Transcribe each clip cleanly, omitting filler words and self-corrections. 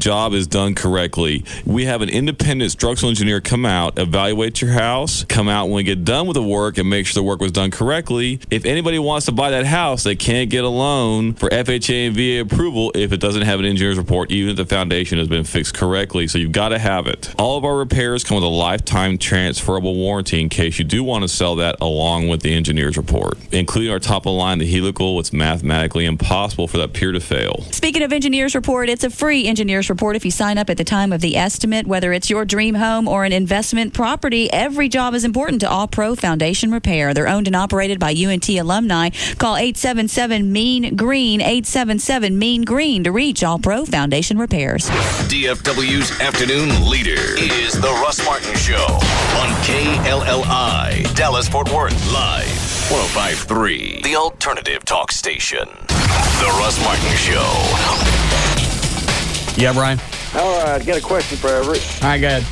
job is done correctly. We have an independent structural engineer come out, evaluate your house, come out when we get done with the work and make sure the work was done correctly. If anybody wants to buy that house, they can't get a loan for FHA and VA approval if it doesn't have an engineer's report, even if the foundation has been fixed correctly. So you've got to have it. All of our repairs come with a lifetime transferable warranty in case you do want to sell that along with the engineer's report. Including our top of the line, the helical, it's mathematically impossible for that pier to fail. Speaking of engineer's report, it's a free engineer's report if you sign up at the time of the estimate. Whether it's your dream home or an investment property, every job is important to All Pro Foundation Repair. They're owned and operated by UNT alumni. Call 877-MEAN-GREEN, 877-MEAN-GREEN to reach All Pro Foundation Repairs. DFW's afternoon leader is the Russ Martin Show on KLLI, Dallas-Fort Worth, live, 105.3, the alternative talk station. The Russ Martin Show. Yeah, Brian? All right, got a question for Everett. All right, go ahead.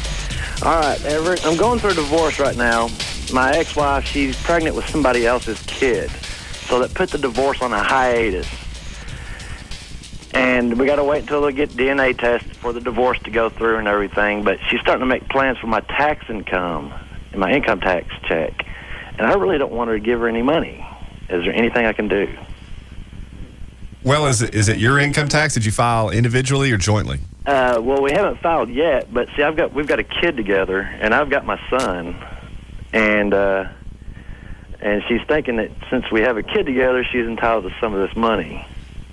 All right, Everett, I'm going through a divorce right now. My ex-wife, she's pregnant with somebody else's kid. So that put the divorce on a hiatus. And we got to wait until they get DNA tests for the divorce to go through and everything. But she's starting to make plans for my tax income and my income tax check. And I really don't want her to give her any money. Is there anything I can do? Well, is it your income tax? Did you file individually or jointly? Well, we haven't filed yet, but see, we've got a kid together, and I've got my son, and she's thinking that since we have a kid together, she's entitled to some of this money.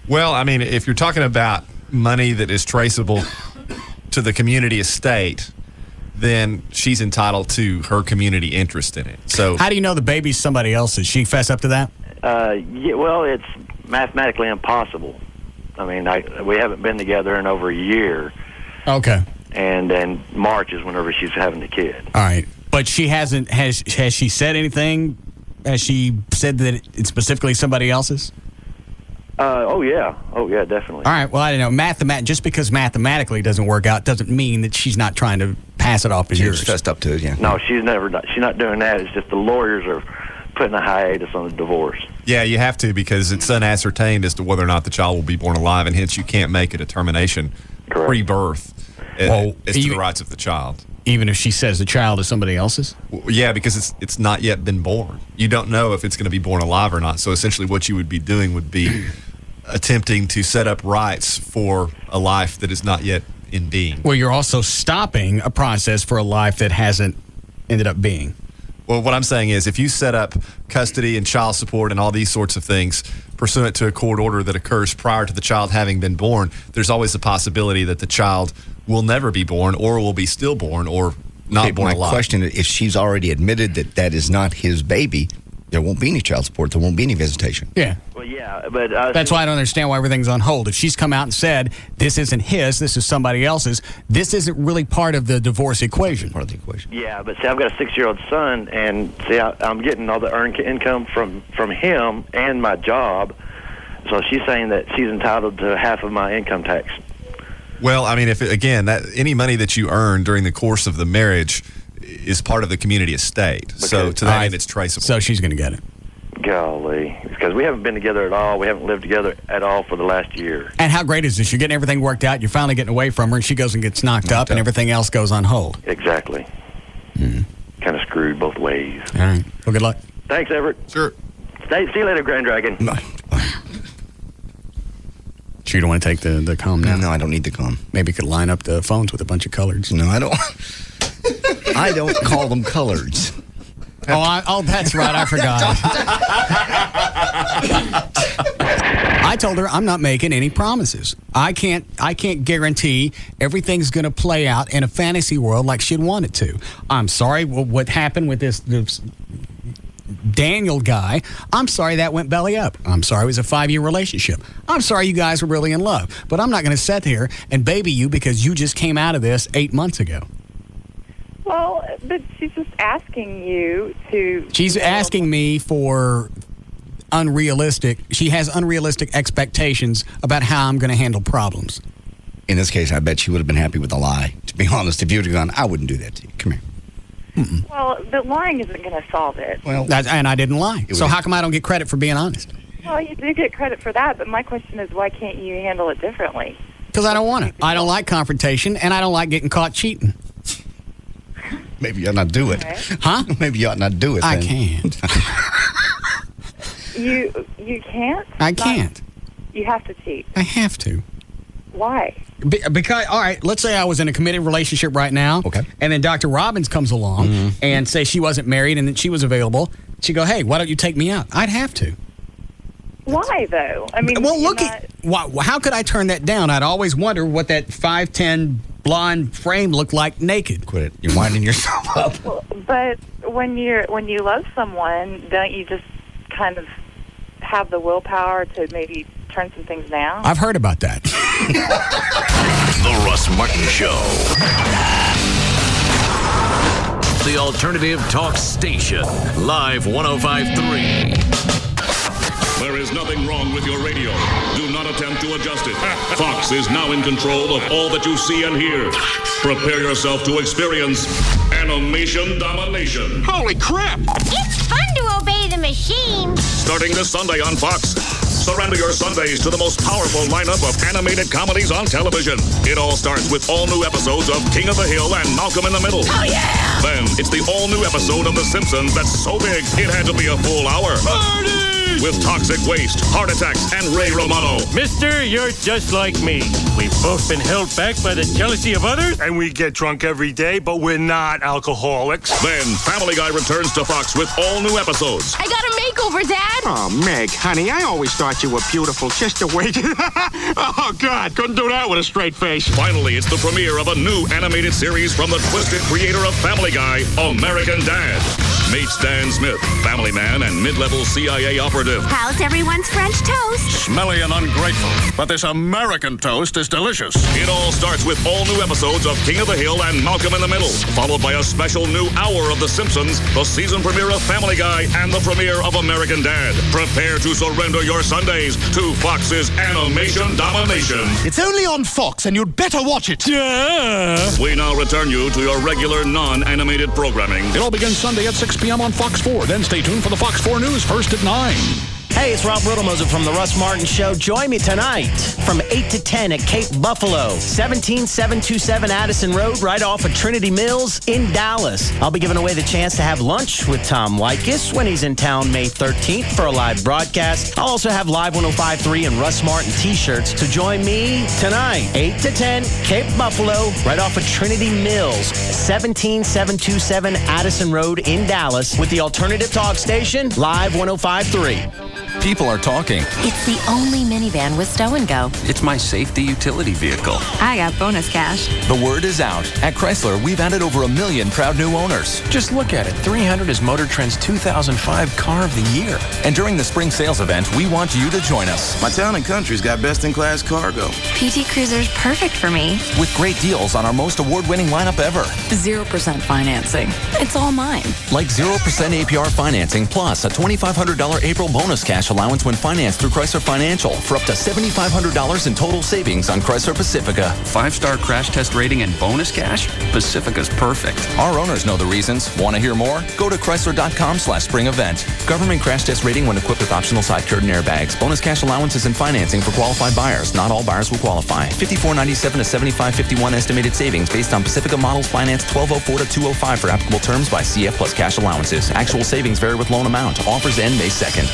Well, I mean, if you're talking about money that is traceable to the community estate, then she's entitled to her community interest in it. So, how do you know the baby's somebody else's? She fess up to that? Yeah, well, it's mathematically impossible. I mean, we haven't been together in over a year. Okay. And then March is whenever she's having the kid. All right. But she hasn't, has she said anything? Has she said that it's specifically somebody else's? Oh, yeah, definitely. All right, well, I don't know. Just because mathematically doesn't work out doesn't mean that she's not trying to pass it off as yours. She's fessed up to it, yeah. No, she's not doing that. It's just the lawyers are putting a hiatus on the divorce. Yeah, you have to, because it's unascertained as to whether or not the child will be born alive, and hence you can't make a determination pre-birth as to the rights of the child. Even if she says the child is somebody else's? Yeah, because it's not yet been born. You don't know if it's going to be born alive or not. So essentially what you would be doing would be attempting to set up rights for a life that is not yet in being. Well, you're also stopping a process for a life that hasn't ended up being. Well, what I'm saying is if you set up custody and child support and all these sorts of things pursuant to a court order that occurs prior to the child having been born, there's always the possibility that the child will never be born or will be stillborn or not born alive. My question is, if she's already admitted that that is not his baby, there won't be any child support. There won't be any visitation. Yeah. Well, yeah, but... That's why I don't understand why everything's on hold. If she's come out and said, this isn't his, this is somebody else's, this isn't really part of the divorce equation. Part of the equation. Yeah, but see, I've got a 6-year-old son, and see, I'm getting all the earned income from him and my job. So she's saying that she's entitled to half of my income tax. Well, I mean, any money that you earn during the course of the marriage is part of the community estate. Okay. So to that end, it's traceable. So she's going to get it. Golly. Because we haven't been together at all. We haven't lived together at all for the last year. And how great is this? You're getting everything worked out. You're finally getting away from her, and she goes and gets knocked up, and everything else goes on hold. Exactly. Kind of screwed both ways. All right. Well, good luck. Thanks, Everett. Sure. See you later, Grand Dragon. No. You don't want to take the comm now? No, I don't need the comm. Maybe you could line up the phones with a bunch of coloreds. No, I don't. I don't call them coloreds. Oh, that's right. I forgot. I told her I'm not making any promises. I can't guarantee everything's going to play out in a fantasy world like she'd want it to. I'm sorry. What happened with this Daniel guy, I'm sorry that went belly up. I'm sorry it was a 5-year relationship. I'm sorry you guys were really in love. But I'm not going to sit here and baby you because you just came out of this 8 months ago. Well, but she's just asking you to... She's asking me for she has unrealistic expectations about how I'm going to handle problems. In this case, I bet she would have been happy with a lie. To be honest, if you would have gone, I wouldn't do that to you. Come here. Mm-mm. Well, the lying isn't going to solve it. Well, and I didn't lie. So how come I don't get credit for being honest? Well, you do get credit for that, but my question is, why can't you handle it differently? Because I don't want it. I don't like confrontation, and I don't like getting caught cheating. Maybe you ought not do it. Okay. Huh? Maybe you ought not do it. I then. can't. You can't? I can't. You have to cheat. I have to. Why? Because, all right, let's say I was in a committed relationship right now. Okay. And then Dr. Robbins comes along and say she wasn't married and that she was available. She'd go, hey, why don't you take me out? I'd have to. Why, though? I mean, Well, look at how could I turn that down? I'd always wonder what that 5'10" blonde frame looked like naked. Quit it. You're winding yourself up. Well, but when you love someone, don't you just kind of have the willpower to maybe turn some things down? I've heard about that. The Russ Martin Show. The Alternative Talk Station. Live 105.3. There is nothing wrong with your radio. Do not attempt to adjust it. Fox is now in control of all that you see and hear. Prepare yourself to experience animation domination. Holy crap! It's fun to obey the machine. Starting this Sunday on Fox. Surrender your Sundays to the most powerful lineup of animated comedies on television. It all starts with all new episodes of King of the Hill and Malcolm in the Middle. Oh, yeah! Then it's the all new episode of The Simpsons that's so big it had to be a full hour. Marty! With toxic waste, heart attacks, and Ray Romano. Mister, you're just like me. We've both been held back by the jealousy of others, and we get drunk every day, but we're not alcoholics. Then Family Guy returns to Fox with all new episodes. I got a makeover, Dad. Oh, Meg, honey, I always thought you were beautiful. Just the way... Oh, God, couldn't do that with a straight face. Finally, it's the premiere of a new animated series from the twisted creator of Family Guy, American Dad. Meet Stan Smith, family man and mid-level CIA operative. How's everyone's French toast? Smelly and ungrateful, but this American toast is delicious. It all starts with all new episodes of King of the Hill and Malcolm in the Middle, followed by a special new hour of The Simpsons, the season premiere of Family Guy, and the premiere of American Dad. Prepare to surrender your Sundays to Fox's animation domination. It's only on Fox, and you'd better watch it. Yeah! We now return you to your regular non-animated programming. It all begins Sunday at 6 p.m. on Fox 4. Then stay tuned for the Fox 4 News first at 9. Hey, it's Rob Riddlemoser from The Russ Martin Show. Join me tonight from 8 to 10 at Cape Buffalo, 17727 Addison Road, right off of Trinity Mills in Dallas. I'll be giving away the chance to have lunch with Tom Leykis when he's in town May 13th for a live broadcast. I'll also have Live 105.3 and Russ Martin t-shirts to join me tonight, 8 to 10, Cape Buffalo, right off of Trinity Mills, 17727 Addison Road in Dallas with the Alternative Talk Station, Live 105.3. People are talking. It's the only minivan with stow and go. It's my safety utility vehicle. I got bonus cash. The word is out. At Chrysler, we've added over 1 million proud new owners. Just look at it. 300 is Motor Trend's 2005 Car of the Year. And during the spring sales event, we want you to join us. My Town & Country's got best-in-class cargo. PT Cruiser's perfect for me. With great deals on our most award-winning lineup ever. 0% financing. It's all mine. Like 0% APR financing plus a $2,500 April bonus cash allowance when financed through Chrysler Financial for up to $7,500 in total savings on Chrysler Pacifica. 5-star crash test rating and bonus cash? Pacifica's perfect. Our owners know the reasons. Want to hear more? Go to Chrysler.com/spring event. Government crash test rating when equipped with optional side curtain airbags. Bonus cash allowances and financing for qualified buyers. Not all buyers will qualify. $54.97 to $75.51 estimated savings based on Pacifica models financed 1204 to 205 for applicable terms by CF plus cash allowances. Actual savings vary with loan amount. Offers end May 2nd.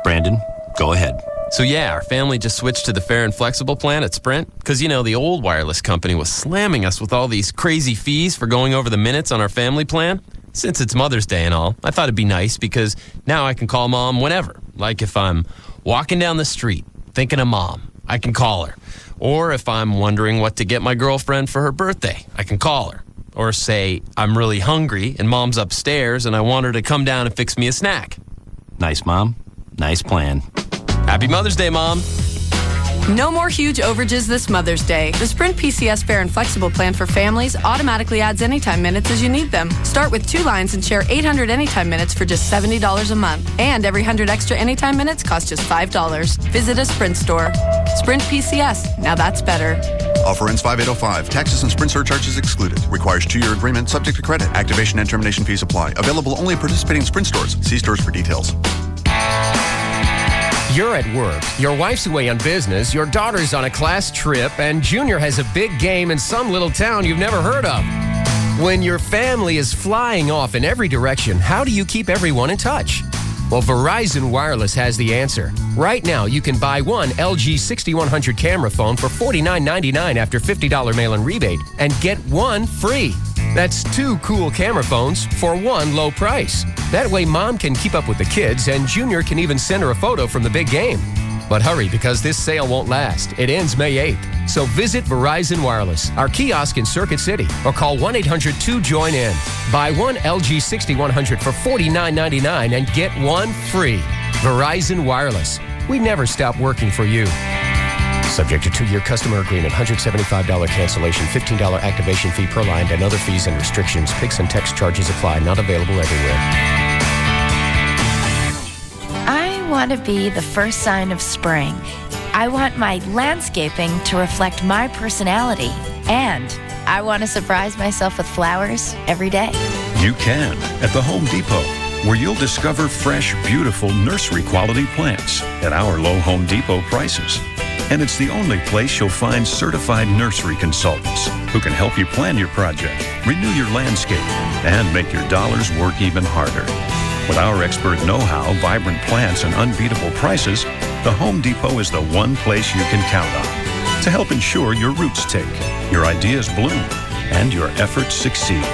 Brandon, go ahead. So yeah, our family just switched to the fair and flexible plan at Sprint because, you know, the old wireless company was slamming us with all these crazy fees for going over the minutes on our family plan. Since it's Mother's Day and all, I thought it'd be nice because now I can call Mom whenever. Like if I'm walking down the street thinking of Mom, I can call her. Or if I'm wondering what to get my girlfriend for her birthday, I can call her. Or say I'm really hungry and Mom's upstairs and I want her to come down and fix me a snack. Nice, Mom. Nice plan. Happy Mother's Day, Mom. No more huge overages this Mother's Day. The Sprint PCS Fair and Flexible plan for families automatically adds anytime minutes as you need them. Start with 2 lines and share 800 anytime minutes for just $70 a month. And every 100 extra anytime minutes costs just $5. Visit a Sprint store. Sprint PCS. Now that's better. Offer ends 5/8/05. Taxes and Sprint surcharges excluded. Requires 2-year agreement subject to credit. Activation and termination fees apply. Available only at participating Sprint stores. See stores for details. You're at work, your wife's away on business, your daughter's on a class trip, and Junior has a big game in some little town you've never heard of. When your family is flying off in every direction, how do you keep everyone in touch? Well, Verizon Wireless has the answer. Right now, you can buy one LG 6100 camera phone for $49.99 after $50 mail-in rebate and get one free. That's 2 cool camera phones for one low price. That way, Mom can keep up with the kids, and Junior can even send her a photo from the big game. But hurry, because this sale won't last. It ends May 8th. So visit Verizon Wireless, our kiosk in Circuit City, or call 1-800-2JOIN-IN. Buy one LG 6100 for $49.99 and get one free. Verizon Wireless. We never stop working for you. Subject to 2-year customer agreement, $175 cancellation, $15 activation fee per line, and other fees and restrictions. Pix and text charges apply. Not available everywhere. I want to be the first sign of spring. I want my landscaping to reflect my personality. And I want to surprise myself with flowers every day. You can at the Home Depot, where you'll discover fresh, beautiful nursery quality plants at our low Home Depot prices. And it's the only place you'll find certified nursery consultants who can help you plan your project, renew your landscape, and make your dollars work even harder. With our expert know-how, vibrant plants, and unbeatable prices, the Home Depot is the one place you can count on to help ensure your roots take, your ideas bloom, and your efforts succeed.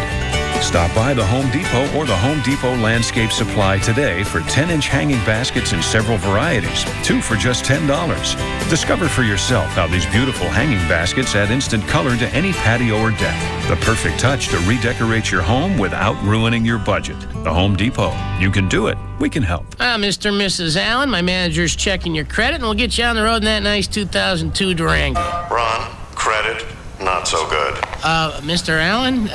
Stop by the Home Depot or the Home Depot Landscape Supply today for 10-inch hanging baskets in several varieties, 2 for just $10. Discover for yourself how these beautiful hanging baskets add instant color to any patio or deck. The perfect touch to redecorate your home without ruining your budget. The Home Depot. You can do it. We can help. Mr. and Mrs. Allen, my manager's checking your credit, and we'll get you on the road in that nice 2002 Durango. Ron, credit, not so good. Mr. Allen,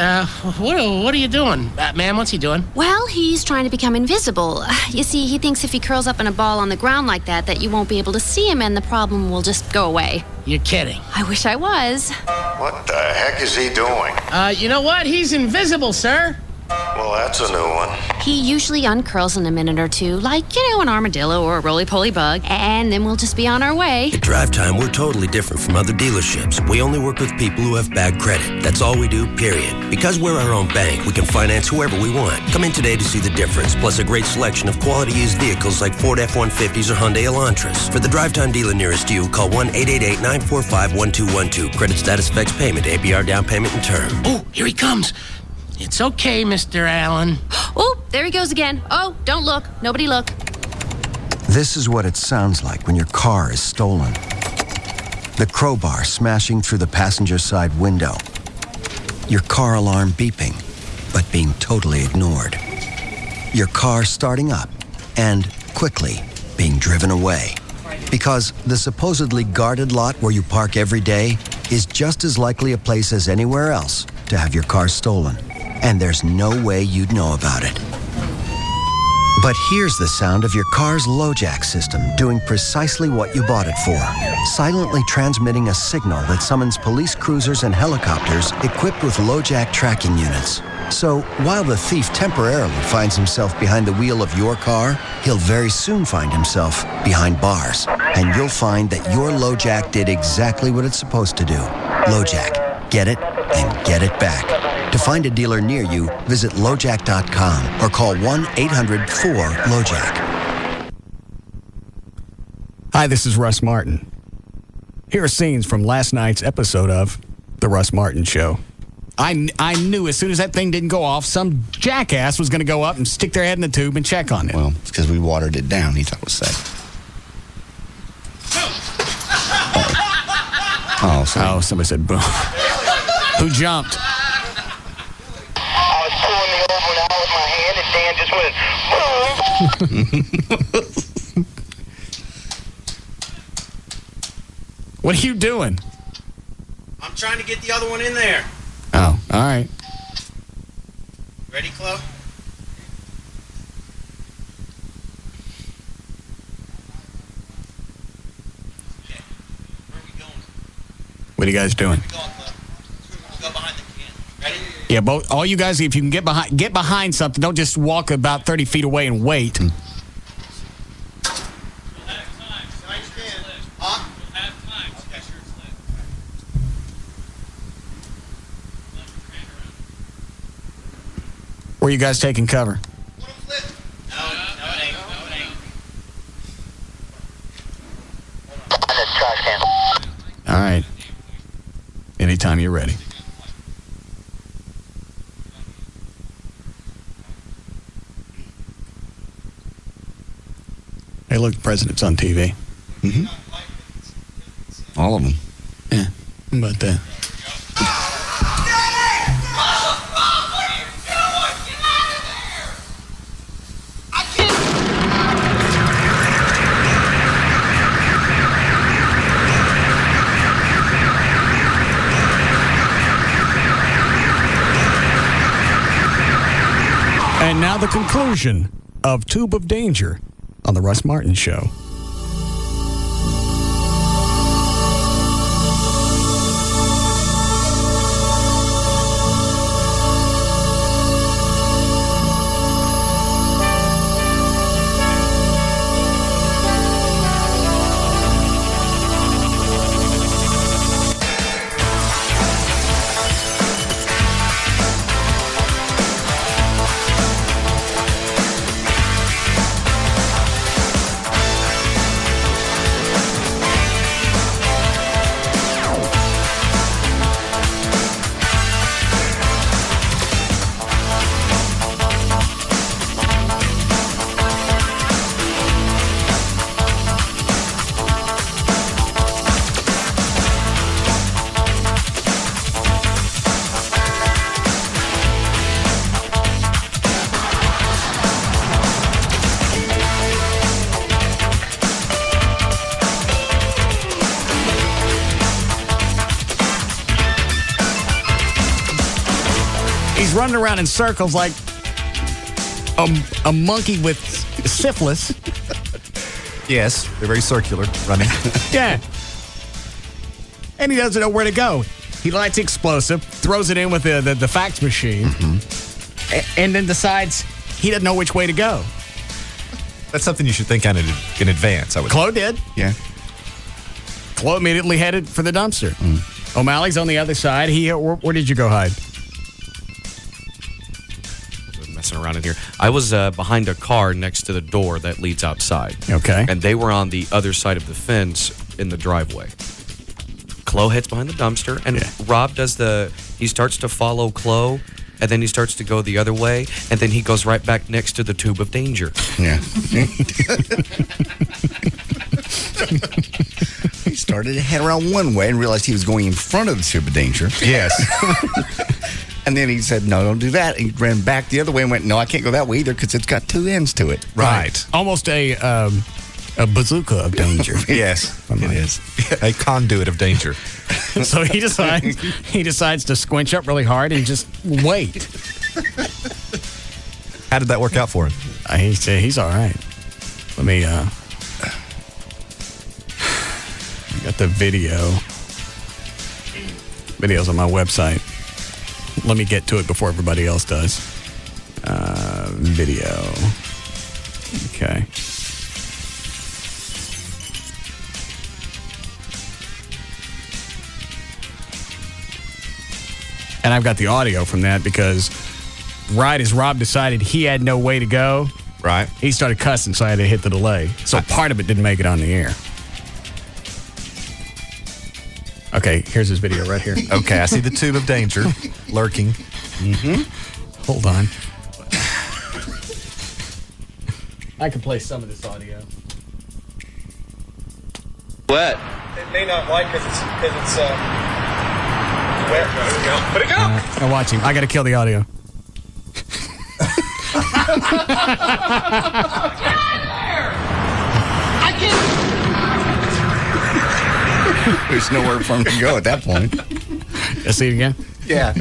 what are you doing? Ma'am, what's he doing? Well, he's trying to become invisible. You see, he thinks if he curls up in a ball on the ground like that you won't be able to see him and the problem will just go away. You're kidding. I wish I was. What the heck is he doing? You know what? He's invisible, sir. Well, that's a new one. He usually uncurls in a minute or two, like, an armadillo or a roly-poly bug, and then we'll just be on our way. At Drive Time, we're totally different from other dealerships. We only work with people who have bad credit. That's all we do, period. Because we're our own bank, we can finance whoever we want. Come in today to see the difference, plus a great selection of quality used vehicles like Ford F-150s or Hyundai Elantras. For the Drive Time dealer nearest you, call 1-888-945-1212. Credit status affects payment, APR down payment and term. Oh, here he comes. It's okay, Mr. Allen. Oh, there he goes again. Oh, don't look. Nobody look. This is what it sounds like when your car is stolen. The crowbar smashing through the passenger side window. Your car alarm beeping, but being totally ignored. Your car starting up and quickly being driven away. Because the supposedly guarded lot where you park every day is just as likely a place as anywhere else to have your car stolen. And there's no way you'd know about it. But here's the sound of your car's LoJack system doing precisely what you bought it for, silently transmitting a signal that summons police cruisers and helicopters equipped with LoJack tracking units. So while the thief temporarily finds himself behind the wheel of your car, he'll very soon find himself behind bars. And you'll find that your LoJack did exactly what it's supposed to do. LoJack. Get it and get it back. To find a dealer near you, visit LoJack.com or call 1-800-4-LoJack. Hi, this is Russ Martin. Here are scenes from last night's episode of The Russ Martin Show. I knew as soon as that thing didn't go off, some jackass was going to go up and stick their head in the tube and check on it. Well, it's because we watered it down. He thought it was safe. Oh, somebody said boom. Who jumped? I was pulling the old one out with my hand, and Dan just went, boom. What are you doing? I'm trying to get the other one in there. Oh, all right. Ready, Chloe? Okay. Where are we going? What are you guys doing? Where are we going, Chloe? We'll go behind the can. Ready? Yeah, both all you guys, if you can get behind something, don't just walk about 30 feet away and wait. Where you guys taking cover? All right. Anytime you're ready. Hey, look, the president's on TV. Mm-hmm. All of them. Yeah. How about that? And now the conclusion of Tube of Danger on the Russ Martin Show. He's running around in circles like a monkey with syphilis. Yes, they're very circular, running. Yeah. And he doesn't know where to go. He lights explosive, throws it in with the fax machine, and then decides he doesn't know which way to go. That's something you should think on in advance, I would Chloe did. Yeah. Chloe immediately headed for the dumpster. O'Malley's on the other side. Where did you go hide? Messing around in here. I was behind a car next to the door that leads outside. Okay. And they were on the other side of the fence in the driveway. Chloe heads behind the dumpster, and Rob does he starts to follow Chloe, and then he starts to go the other way, and then he goes right back next to the tube of danger. Yeah. He started to head around one way and realized he was going in front of the tube of danger. Yes. And then he said, no, don't do that. He ran back the other way and went, no, I can't go that way either because it's got two ends to it. Right. Almost a bazooka of danger. Yes, it is. A conduit of danger. So he decides to squinch up really hard and just wait. How did that work out for him? He's all right. Let me, I got the video. Video's on my website. Let me get to it before everybody else does. Video. Okay. And I've got the audio from that because right as Rob decided he had no way to go, right, he started cussing, so I had to hit the delay. So part of it didn't make it on the air. Okay, here's his video right here. Okay, I see the tube of danger lurking. Hold on. I can play some of this audio. Wet. It may not like because it's wet. Let it go. Now watch him. I got to kill the audio. I can't. There's nowhere for him to go at that point. Let's see it again? Yeah.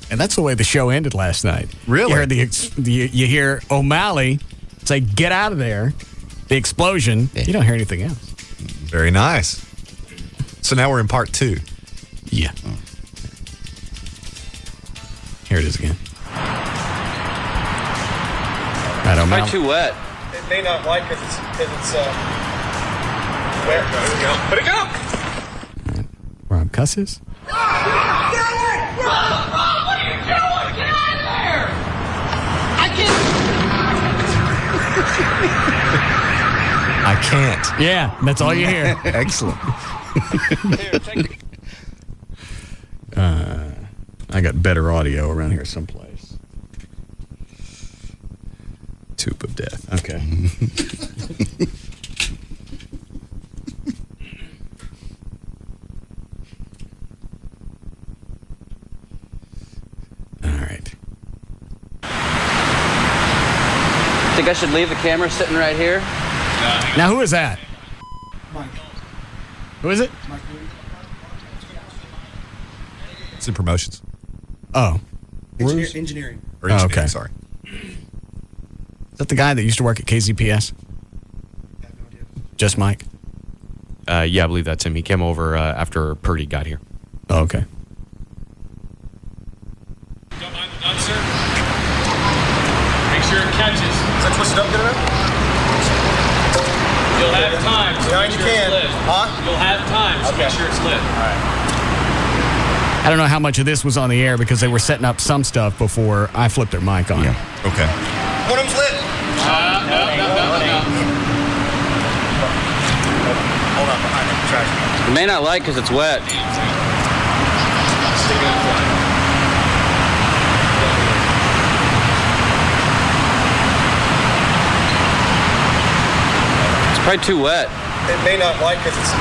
And that's the way the show ended last night. Really? You hear O'Malley say, get out of there. The explosion. You don't hear anything else. Very nice. So now we're in part 2. Yeah. Here it is again. Right, O'Malley. Probably too wet. It may not like because it's wet. Let it go. Rob cusses. Rob, what I can't. Yeah, that's all you hear. Excellent. I got better audio around here someplace. Tube of death. Okay. All right. Think I should leave the camera sitting right here? Now, who is that? Mike. Who is it? Mike. It's in promotions. Oh. Engineering. Or engineering, okay. sorry. Is that the guy that used to work at KZPS? I have no idea. Just Mike? Yeah, I believe that's him. He came over after Purdy got here. Oh, okay. Don't mind the dumpster. Make sure it catches. Is that twisted up good enough? You'll have time to make sure it's lit. Huh? You'll have time to make sure it's lit. All right. I don't know how much of this was on the air because they were setting up some stuff before I flipped their mic on. Yeah. Okay. One of them's lit. No. Hold on, behind the trash. You may not like because it's wet. It's probably too wet. It may not like because it's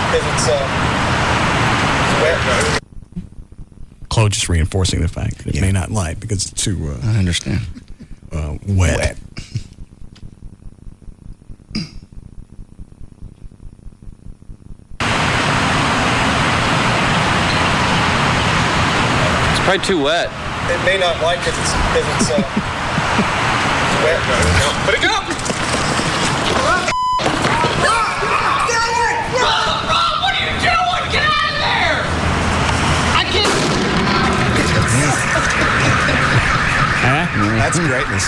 wet. Chloe just reinforcing the fact that it may not light because it's too I understand. Wet. It's probably too wet. It may not like because it's wet. Put it go. What are you doing? Get out of there! I can't. That's greatness.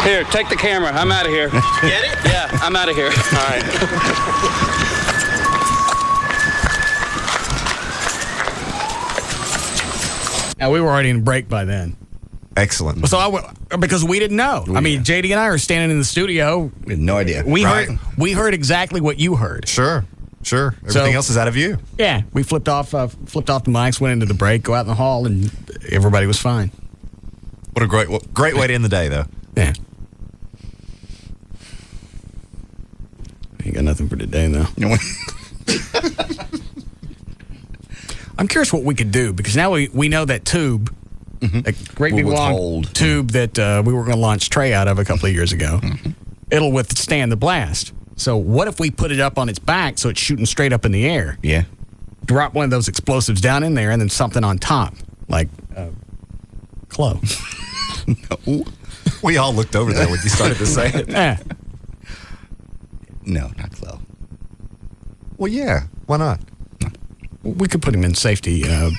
Here, take the camera. I'm out of here. Get it? Yeah, I'm out of here. All right. Now, we were already in break by then. Excellent. So because we didn't know. I mean, JD and I are standing in the studio. We had no idea. We heard exactly what you heard. Sure. Everything else is out of view. Yeah, we flipped off the mics, went into the break, go out in the hall, and everybody was fine. What a great way to end the day, though. Yeah. Ain't got nothing for today, though. I'm curious what we could do, because now we know that tube, a great big long tube that we were going to launch Trey out of a couple of years ago, it'll withstand the blast. So what if we put it up on its back so it's shooting straight up in the air? Yeah. Drop one of those explosives down in there and then something on top, like Chloe. No. We all looked over there when you started to say it. No, not Chloe. Well, yeah. Why not? We could put him in safety. I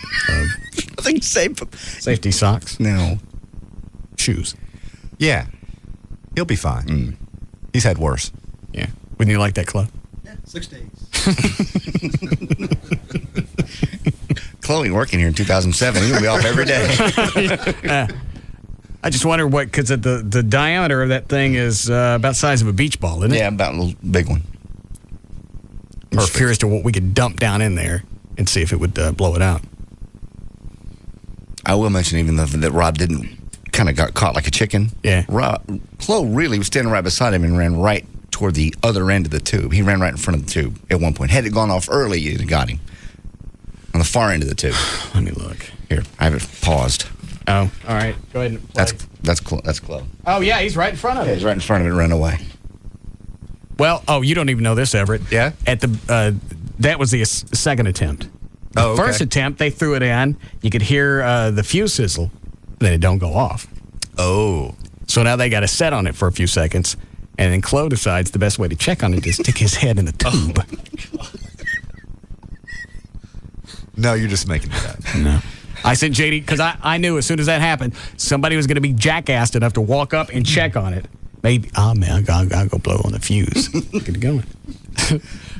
think safety socks. No. Shoes. Yeah. He'll be fine. He's had worse. Yeah. Wouldn't you like that, Chloe? Yeah, 6 days. Chloe working here in 2007. He'll be off every day. I just wonder because the diameter of that thing is about the size of a beach ball, isn't it? Yeah, about a little big one. I'm just curious to what we could dump down in there and see if it would blow it out. I will mention even though that Rob didn't kind of got caught like a chicken. Yeah. Chloe really was standing right beside him and ran right toward the other end of the tube. He ran right in front of the tube at one point. Had it gone off early, you'd have got him. On the far end of the tube. Let me look. Here, I have it paused. Oh, all right. Go ahead and play. That's Chloe. Oh, yeah, he's right in front of it. He's right in front of it and ran away. Well, you don't even know this, Everett. Yeah? At the that was the second attempt. The first attempt, they threw it in. You could hear the fuse sizzle. Then it don't go off. Oh. So now they got to set on it for a few seconds. And then Chloe decides the best way to check on it is stick his head in the tube. No, you're just making it up. No. I said, JD, because I knew as soon as that happened, somebody was going to be jackassed enough to walk up and check on it. Maybe, man, I gotta go blow on the fuse. Get it going.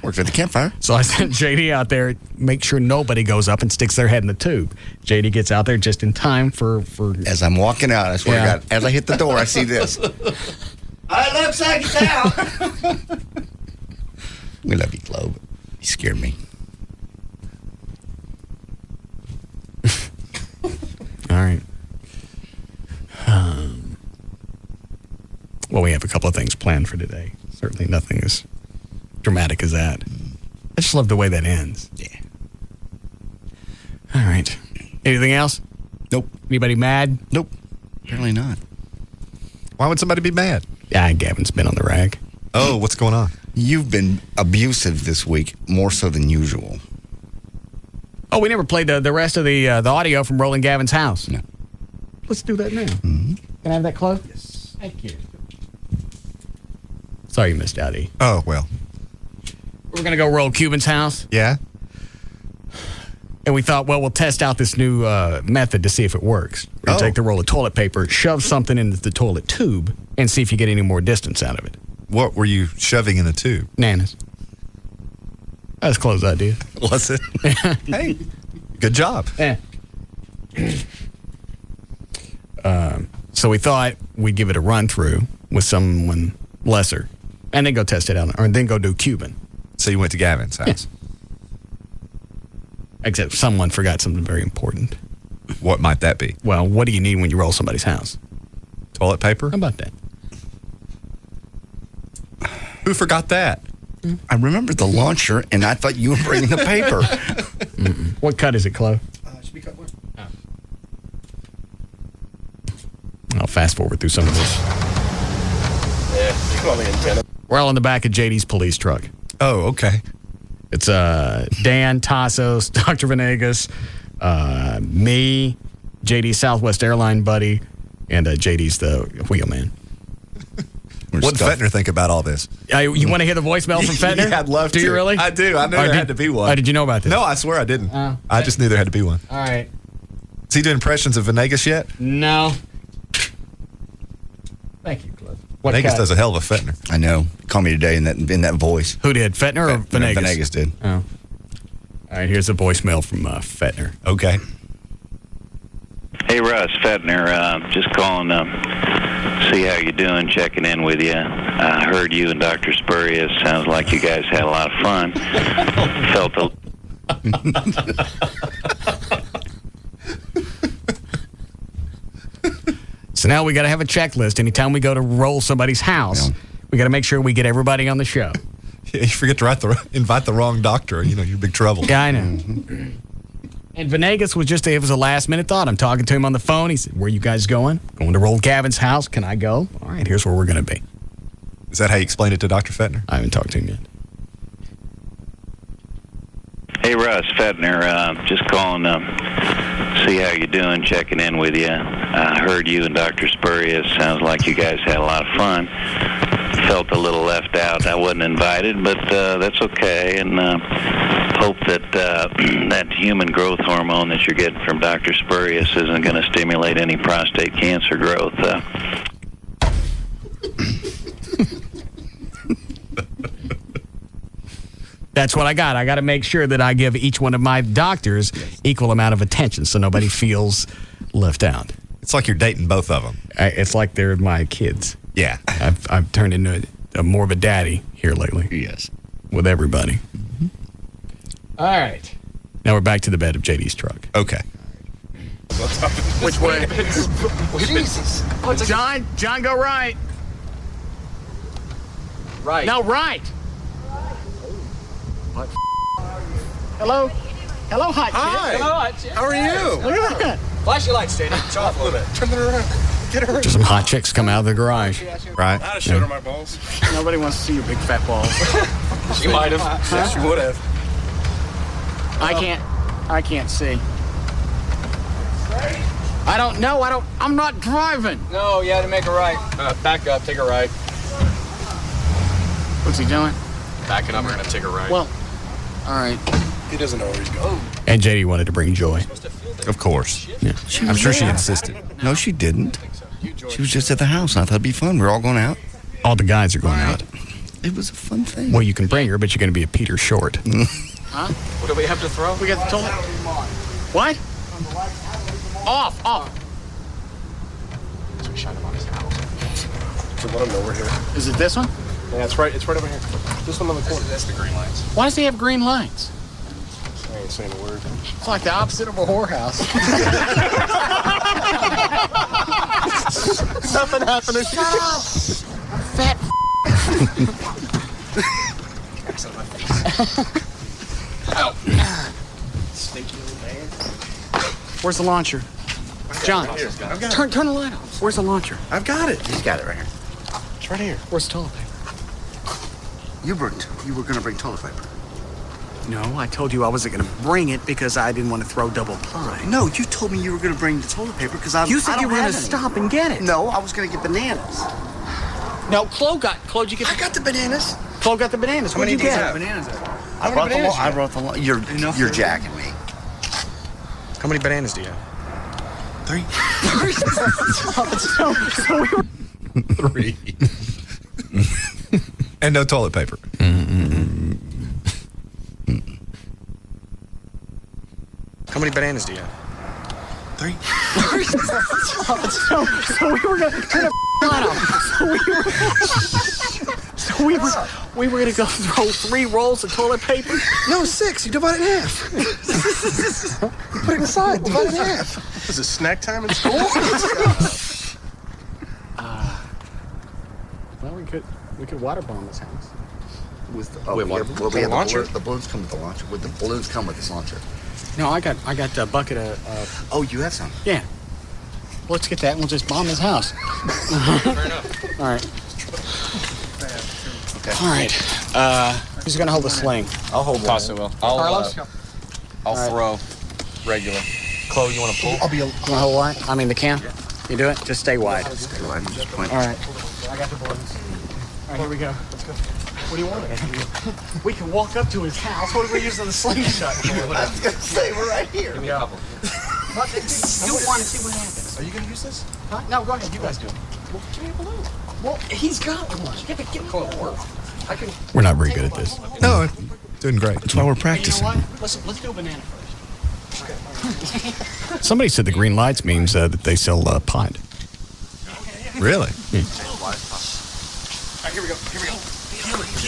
Works at the campfire. So I sent JD out there, make sure nobody goes up and sticks their head in the tube. JD gets out there just in time for As I'm walking out, I swear to God, as I hit the door, I see this. I love Sagging Down. We love you, Globe. You scared me. All right. Well, we have a couple of things planned for today. Certainly nothing as dramatic as that. I just love the way that ends. Yeah. All right. Anything else? Nope. Anybody mad? Nope. Apparently not. Why would somebody be mad? Yeah, Gavin's been on the rag. Oh, what's going on? You've been abusive this week, more so than usual. Oh, we never played the rest of the audio from Rolling Gavin's house. No. Let's do that now. Mm-hmm. Can I have that close? Yes. Thank you. Sorry you missed out, E. Oh, well. We're going to go roll Cuban's house. Yeah? And we thought, well, we'll test out this new method to see if it works. We're going to take the roll of toilet paper, shove something into the toilet tube, and see if you get any more distance out of it. What were you shoving in the tube? Nanas. That's a close idea. Was it? Hey, good job. Yeah. So we thought we'd give it a run through with someone lesser, and then go test it out, or then go do Cuban. So you went to Gavin's house? Yeah. Except someone forgot something very important. What might that be? Well, what do you need when you roll somebody's house? Toilet paper? How about that? Who forgot that? I remember the launcher, and I thought you were bringing the paper. What cut is it, Chloe? Should be cut one. I'll fast forward through some of this. Yeah, you call me antenna. We're all in the back of JD's police truck. Oh, okay. It's Dan, Tassos, Dr. Venegas, me, JD's Southwest Airline buddy, and JD's the wheelman. What did Fettner think about all this? You want to hear the voicemail from Fettner? Yeah, I'd love to. Do you really? I do. I knew there had to be one. Did you know about this? No, I swear I didn't. I just knew there had to be one. All right. Is he doing impressions of Venegas yet? No. Thank you, Cliff. Venegas does a hell of a Fettner. I know. Call me today in that voice. Who did, Fettner or Venegas? Venegas did. Oh. All right, here's a voicemail from Fettner. Okay. Hey, Russ, Fettner, just calling see how you doing, checking in with you. I heard you and Dr. Spurious. Sounds like you guys had a lot of fun. Felt a... So now we got to have a checklist. Anytime we go to roll somebody's house, we got to make sure we get everybody on the show. Yeah, you forget to invite the wrong doctor. You know, you're in big trouble. Yeah, I know. And Venegas was it was a last-minute thought. I'm talking to him on the phone. He said, where you guys going? Going to roll Gavin's house. Can I go? All right, here's where we're going to be. Is that how you explained it to Dr. Fettner? I haven't talked to him yet. Hey, Russ, Fettner, just calling see how you doing, checking in with you. I heard you and Dr. Spurious. Sounds like you guys had a lot of fun. Felt a little left out. I wasn't invited, but that's okay. And hope that that human growth hormone that you're getting from Dr. Spurious isn't going to stimulate any prostate cancer growth. That's what I got. I got to make sure that I give each one of my doctors equal amount of attention so nobody feels left out. It's like you're dating both of them. It's like they're my kids. Yeah. I've turned into more of a daddy here lately. Yes. With everybody. Mm-hmm. All right. Now we're back to the bed of JD's truck. Okay. Which way? Jesus. John, go right. Right. No, right. Hello? Hello, hot chick. Hi. Hello, hot chick. How are you? Look at that. Flash your lights, Sadie. It's off a little bit. Turn it around. Get her. Just some hot chicks come out of the garage. Right. I'd have showed her my balls. Nobody wants to see your big fat balls. She might have. Yeah, she would have. I can't see. I don't know. I'm not driving. No, you had to make a right. Back up, take a right. What's he doing? Backing up, we're going to take a right. Well, all right. He doesn't know where he's going. And JD wanted to bring joy. Of course. Yeah. I'm sure she insisted. No, she didn't. She was just at the house. I thought it'd be fun. We're all going out. All the guys are going out. It was a fun thing. Well, you can bring her, but you're going to be a Peter Short. Huh? What do we have to throw? We got the toilet. What? Off. So we shot him on his house. So let him know we're here. Is it this one? Yeah, it's right over here. This one on the corner. That's the green lights. Why does he have green lights? I ain't saying a word. It's like the opposite of a whorehouse. Nothing happening. Shut up. Fat Ow. Stinky little man. Where's the launcher? John, turn the light off. Where's the launcher? I've got it. He's got it right here. It's right here. Where's the toilet paper? You were going to bring toilet paper. No, I told you I wasn't going to bring it because I didn't want to throw double pie. No, you told me you were going to bring the toilet paper because I. You said you were going to any. stop and get it. No, I was going to get bananas. No, Chloe, did you get? I got the bananas. Chloe got the bananas. What did you get? Bananas. I brought the. You're jacking me. How many bananas do you have? 3. So we were 3. And no toilet paper. How many bananas do you have? 3. So we were going to turn the light off. So we were going to go throw 3 rolls of toilet paper. No, 6. You divide it in half. You put it inside. Divide it in half. Was it snack time in school? Well, we could water bomb this house. We have the launcher. The balloons come with the launcher. The balloons come with this launcher. No, I got a bucket of. Oh, you have some? Yeah. Let's get that and we'll just bomb his house. Fair enough. All right. Okay. All right. Who's gonna hold the sling? I'll hold one. Costa will. Carlos? I'll throw regular. Chloe, you want to pull? I'll be. You wanna hold wide? I mean the can. You do it. Just stay wide. Stay wide. Just point. All right. I got the balloons. All right, here we go. Let's go. What do you want? We can walk up to his house. What are we using the slingshot for? I was going to say, we're right here. Give me a couple. You want to see what happens. Are you going to use this? Huh? No, go ahead. You guys do it. Well, give me a balloon. Well, he's got one. Give me one. I can. We're not very good at this. No, doing great. That's why we're Hey, practicing. you know what? Let's do a banana first. Somebody said the green lights means that they sell pot. Really? All right, here we go.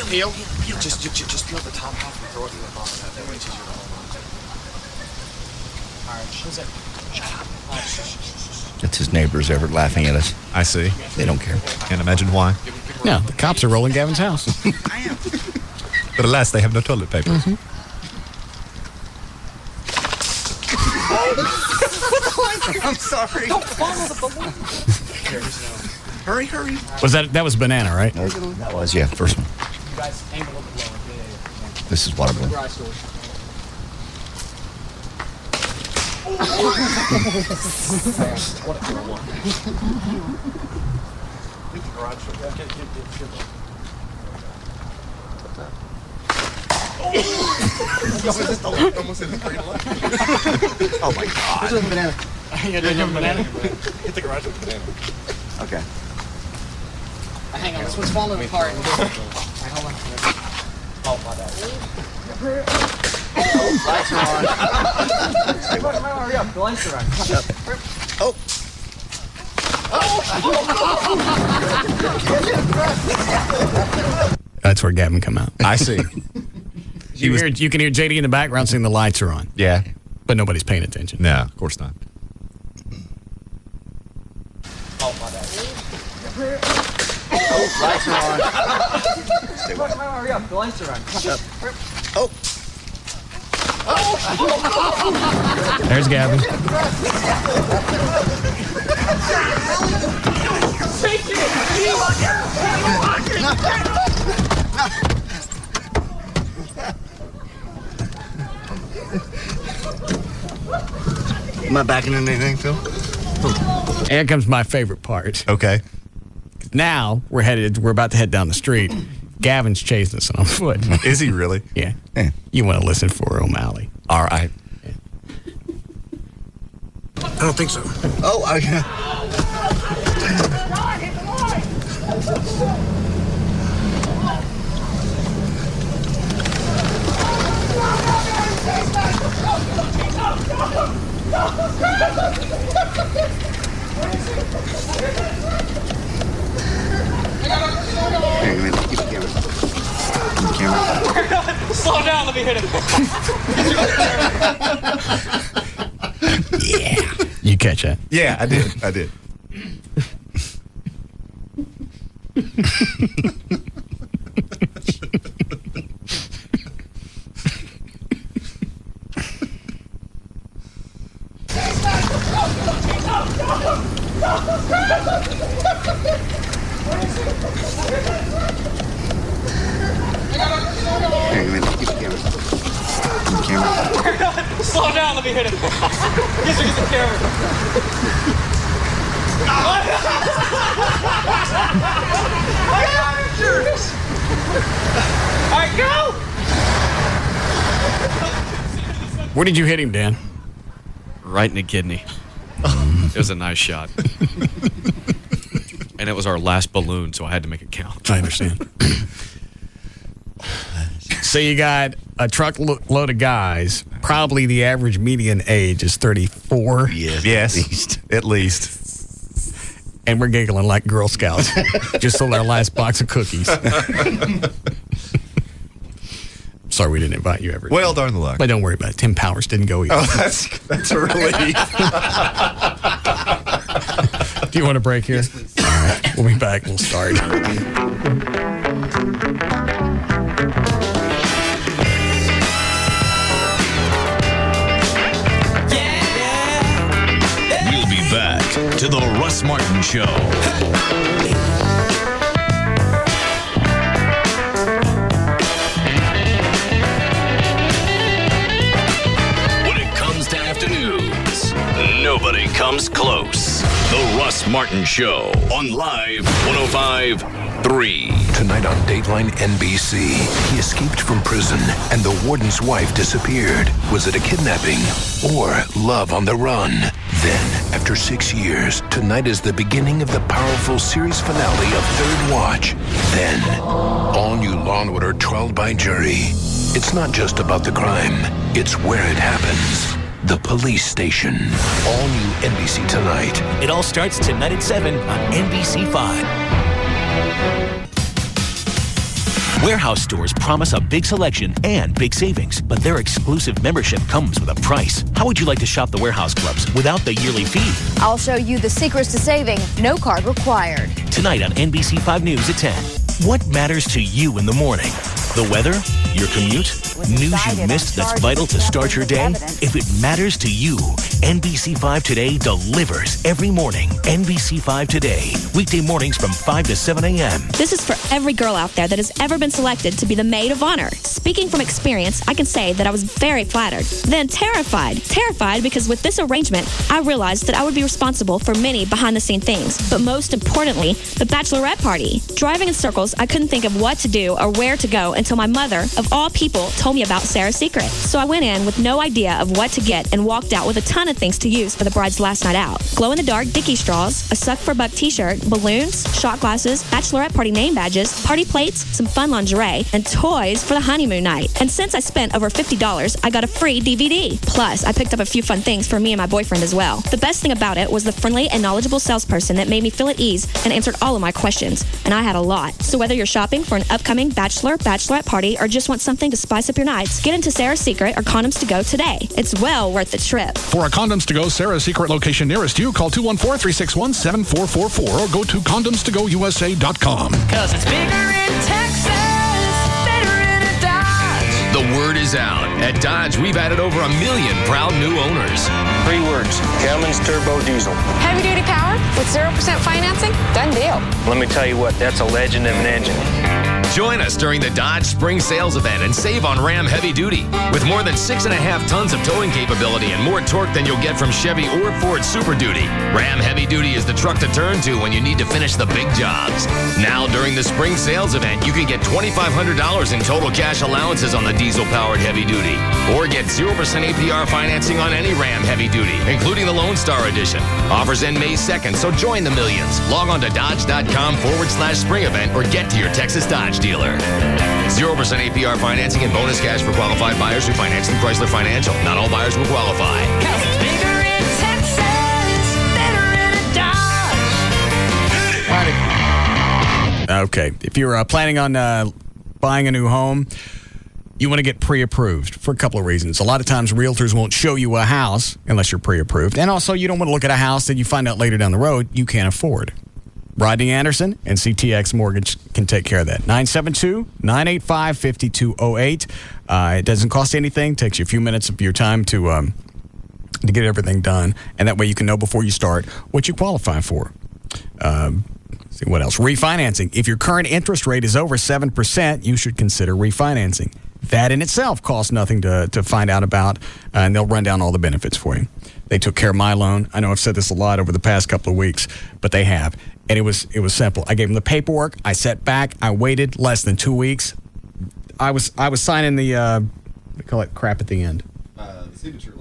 Peel. Just peel the top off and throw it in the bottom. That way it's easier to hold on to. All right, who's that? Shut up. It's his neighbors ever laughing at us. I see. They don't care. Can't imagine why. No, the cops are rolling Gavin's house. I am. But alas, they have no toilet paper. I'm sorry. Don't follow the balloon. Hurry. That was banana, right? That was, yeah, first one. You guys aim a little bit lower. Yeah. This is water balloon. Dry storage. What a throw one. Oh my God. This is a banana. You got a banana? Hit the garage with the banana. Okay. Hang on, this one's falling apart. All right, hold on. Oh, my bad. Lights are on. Hurry up, the lights are on. Oh. That's where Gavin come out. I see. You can hear JD in the background saying the lights are on. Yeah. But nobody's paying attention. No, of course not. Oh, my bad. Lights are on. Stay away. Hurry up, the lights are on. Oh. There's Gavin. Am I backing into anything, Phil? Here comes my favorite part. Okay. Now we're about to head down the street. Gavin's chasing us on foot. Is he really? Yeah. You want to listen for O'Malley. All right. I don't think so. Oh, Slow down, let me hit him. Yeah. You catch that? Yeah, I did. Slow down, let me hit him. Get the camera. All right, go. Where did you hit him, Dan? Right in the kidney. It was a nice shot. And it was our last balloon, so I had to make it count. I understand. So you got a truckload of guys. Probably the average median age is 34. Yes. At least. And we're giggling like Girl Scouts. Just sold our last box of cookies. Sorry we didn't invite you ever. Well, darn the luck. But don't worry about it. Tim Powers didn't go either. Oh, that's a relief. Do you want a break here? Yes, please. All right. We'll be back. We'll start. We'll be back to the Russ Martin Show. Nobody comes close. The Russ Martin Show on Live 105.3. Tonight on Dateline NBC, he escaped from prison and the warden's wife disappeared. Was it a kidnapping or love on the run? Then, after 6 years, tonight is the beginning of the powerful series finale of Third Watch. Then, all new Law & Order Trial by Jury. It's not just about the crime, it's where it happens. The Police Station. All new NBC Tonight. It all starts tonight at 7 on NBC5. Warehouse stores promise a big selection and big savings, but their exclusive membership comes with a price. How would you like to shop the Warehouse Clubs without the yearly fee? I'll show you the secrets to saving. No card required. Tonight on NBC5 News at 10. What matters to you in the morning? The weather? Your commute? News you missed that's vital to start your day? If it matters to you, NBC5 Today delivers every morning. NBC5 Today, weekday mornings from 5 to 7 a.m. This is for every girl out there that has ever been selected to be the maid of honor. Speaking from experience, I can say that I was very flattered, then terrified. Terrified because with this arrangement, I realized that I would be responsible for many behind-the-scene things, but most importantly, the bachelorette party. Driving in circles, I couldn't think of what to do or where to go until my mother, of all people, told me about Sarah's Secret. So I went in with no idea of what to get and walked out with a ton of things to use for the bride's last night out. Glow-in-the-dark Dickie straws, a Suck for a Buck t-shirt, balloons, shot glasses, bachelorette party name badges, party plates, some fun lingerie, and toys for the honeymoon night. And since I spent over $50, I got a free DVD. Plus, I picked up a few fun things for me and my boyfriend as well. The best thing about it was the friendly and knowledgeable salesperson that made me feel at ease and answered all of my questions. And I had a lot. So whether you're shopping for an upcoming bachelorette party, or just want something to spice up your nights, get into Sarah's Secret or Condoms to Go today. It's well worth the trip. For a Condoms to Go Sarah's Secret location nearest you, call 214-361-7444 or go to condomstogousa.com. Cause it's bigger in Texas, better in a Dodge. The word is out. At Dodge, we've added over 1 million proud new owners. 3 words. Cummins Turbo Diesel. Heavy duty power with 0% financing? Done deal. Let me tell you what, that's a legend of an engine. Join us during the Dodge Spring Sales Event and save on Ram Heavy Duty. With more than 6.5 tons of towing capability and more torque than you'll get from Chevy or Ford Super Duty, Ram Heavy Duty is the truck to turn to when you need to finish the big jobs. Now, during the Spring Sales Event, you can get $2,500 in total cash allowances on the diesel-powered Heavy Duty. Or get 0% APR financing on any Ram Heavy Duty, including the Lone Star Edition. Offers end May 2nd, so join the millions. Log on to dodge.com/spring event or get to your Texas Dodge dealer. 0% APR financing and bonus cash for qualified buyers who finance through Chrysler Financial. Not all buyers will qualify. Cause it's bigger in Texas, better in a Dodge. Okay. If you're planning on buying a new home, You want to get pre-approved for a couple of reasons. A lot of times realtors won't show you a house unless you're pre-approved. And also, you don't want to look at a house that you find out later down the road you can't afford. Rodney Anderson and CTX Mortgage can take care of that. 972-985-5208. It doesn't cost anything. Takes you a few minutes of your time to get everything done. And that way you can know before you start what you qualify for. See what else? Refinancing. If your current interest rate is over 7%, you should consider refinancing. That in itself costs nothing to find out about, and they'll run down all the benefits for you. They took care of my loan. I know I've said this a lot over the past couple of weeks, but they have. And it was simple. I gave them the paperwork. I sat back. I waited less than 2 weeks. I was signing the, we call it crap at the end. The signature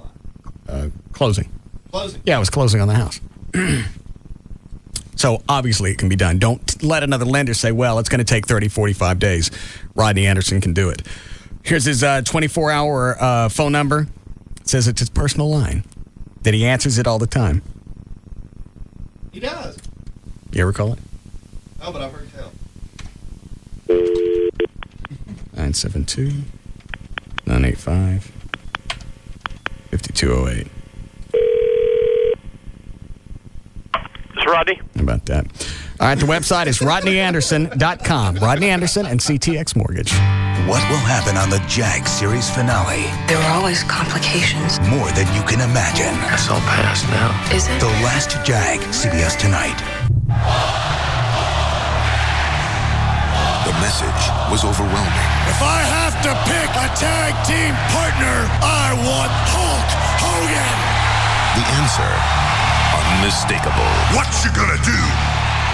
line. Closing. Closing? Yeah, I was closing on the house. So obviously it can be done. Don't let another lender say, well, it's going to take 30, 45 days. Rodney Anderson can do it. Here's his 24-hour phone number. It says it's his personal line, that he answers it all the time. He does. You ever call it? Oh, but I've heard tell. 972-985-5208. It's Rodney. How about that? All right, the website is rodneyanderson.com. Rodney Anderson and CTX Mortgage. What will happen on the Jag series finale? There were always complications. More than you can imagine. That's all past now. Is it? The Last Jag, CBS tonight. The message was overwhelming. If I have to pick a tag team partner, I want Hulk Hogan. The answer, unmistakable. What you gonna do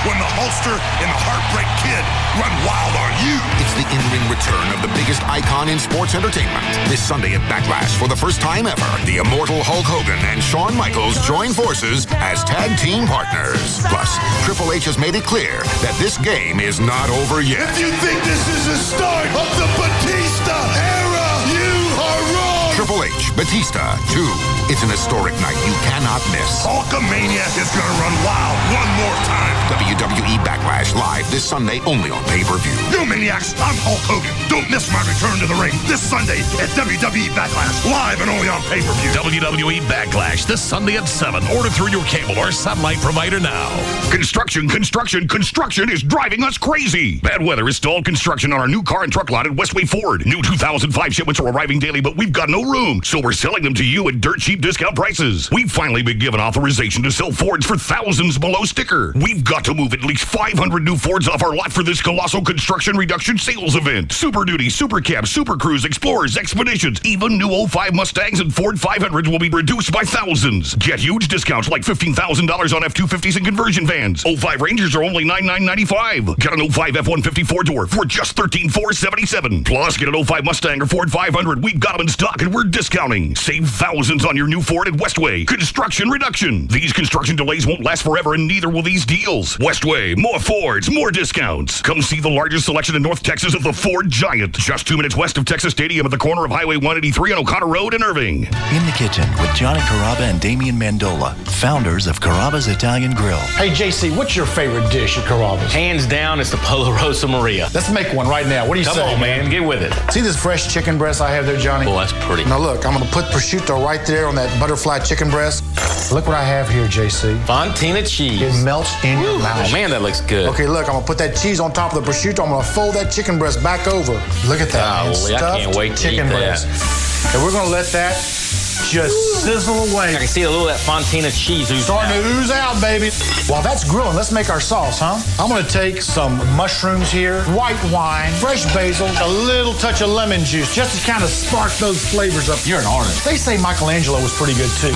when the Hulkster and the Heartbreak Kid run wild on you? It's the in-ring return of the biggest icon in sports entertainment. This Sunday at Backlash, for the first time ever, the immortal Hulk Hogan and Shawn Michaels join forces as tag team partners. Plus, Triple H has made it clear that this game is not over yet. If you think this is the start of the Batista era, you are wrong. Triple H, Batista 2. It's an historic night you cannot miss. Hulkamania is gonna run wild one more time. WWE Backlash live this Sunday only on pay-per-view. Yo, Maniacs, I'm Hulk Hogan. Don't miss my return to the ring this Sunday at WWE Backlash, live and only on pay-per-view. WWE Backlash this Sunday at 7. Order through your cable or satellite provider now. Construction is driving us crazy. Bad weather has stalled construction on our new car and truck lot at Westway Ford. New 2005 shipments are arriving daily, but we've got no room, so we're selling them to you at dirt cheap discount prices. We've finally been given authorization to sell Fords for thousands below sticker. We've got to move at least 500 new Fords off our lot for this colossal construction reduction sales event. Super Duty, Super Cab, Super Cruise, Explorers, Expeditions, even new 05 Mustangs and Ford 500s will be reduced by thousands. Get huge discounts like $15,000 on F-250s and conversion vans. 05 Rangers are only $9,995. Get an 05 F-150 4-door for just $13,477. Plus, get an 05 Mustang or Ford 500. We've got them in stock and we're discounting. Save thousands on your new Ford at Westway. Construction reduction. These construction delays won't last forever, and neither will these deals. Westway, more Fords, more discounts. Come see the largest selection in North Texas of the Ford Giant. Just 2 minutes west of Texas Stadium at the corner of Highway 183 and O'Connor Road in Irving. In the kitchen with Johnny Carrabba and Damian Mandola, founders of Carrabba's Italian Grill. Hey, JC, what's your favorite dish at Carrabba's? Hands down, it's the Polo Rosa Maria. Let's make one right now. What do you say? Come on, man. Get with it. See this fresh chicken breast I have there, Johnny? Oh, that's pretty. Now, look, I'm going to put prosciutto right there on that butterfly chicken breast. Look what I have here, JC. Fontina cheese. It melts in your mouth. Oh, man, that looks good. Okay, look, I'm going to put that cheese on top of the prosciutto. I'm going to fold that chicken breast back over. Look at that, man. I can't wait to chicken eat breast. And we're going to let that just sizzle away. I can see a little of that Fontina cheese oozing Starting to ooze out, baby. While that's grilling, let's make our sauce, huh? I'm going to take some mushrooms here, white wine, fresh basil, a little touch of lemon juice, just to kind of spark those flavors up. You're an artist. They say Michelangelo was pretty good, too.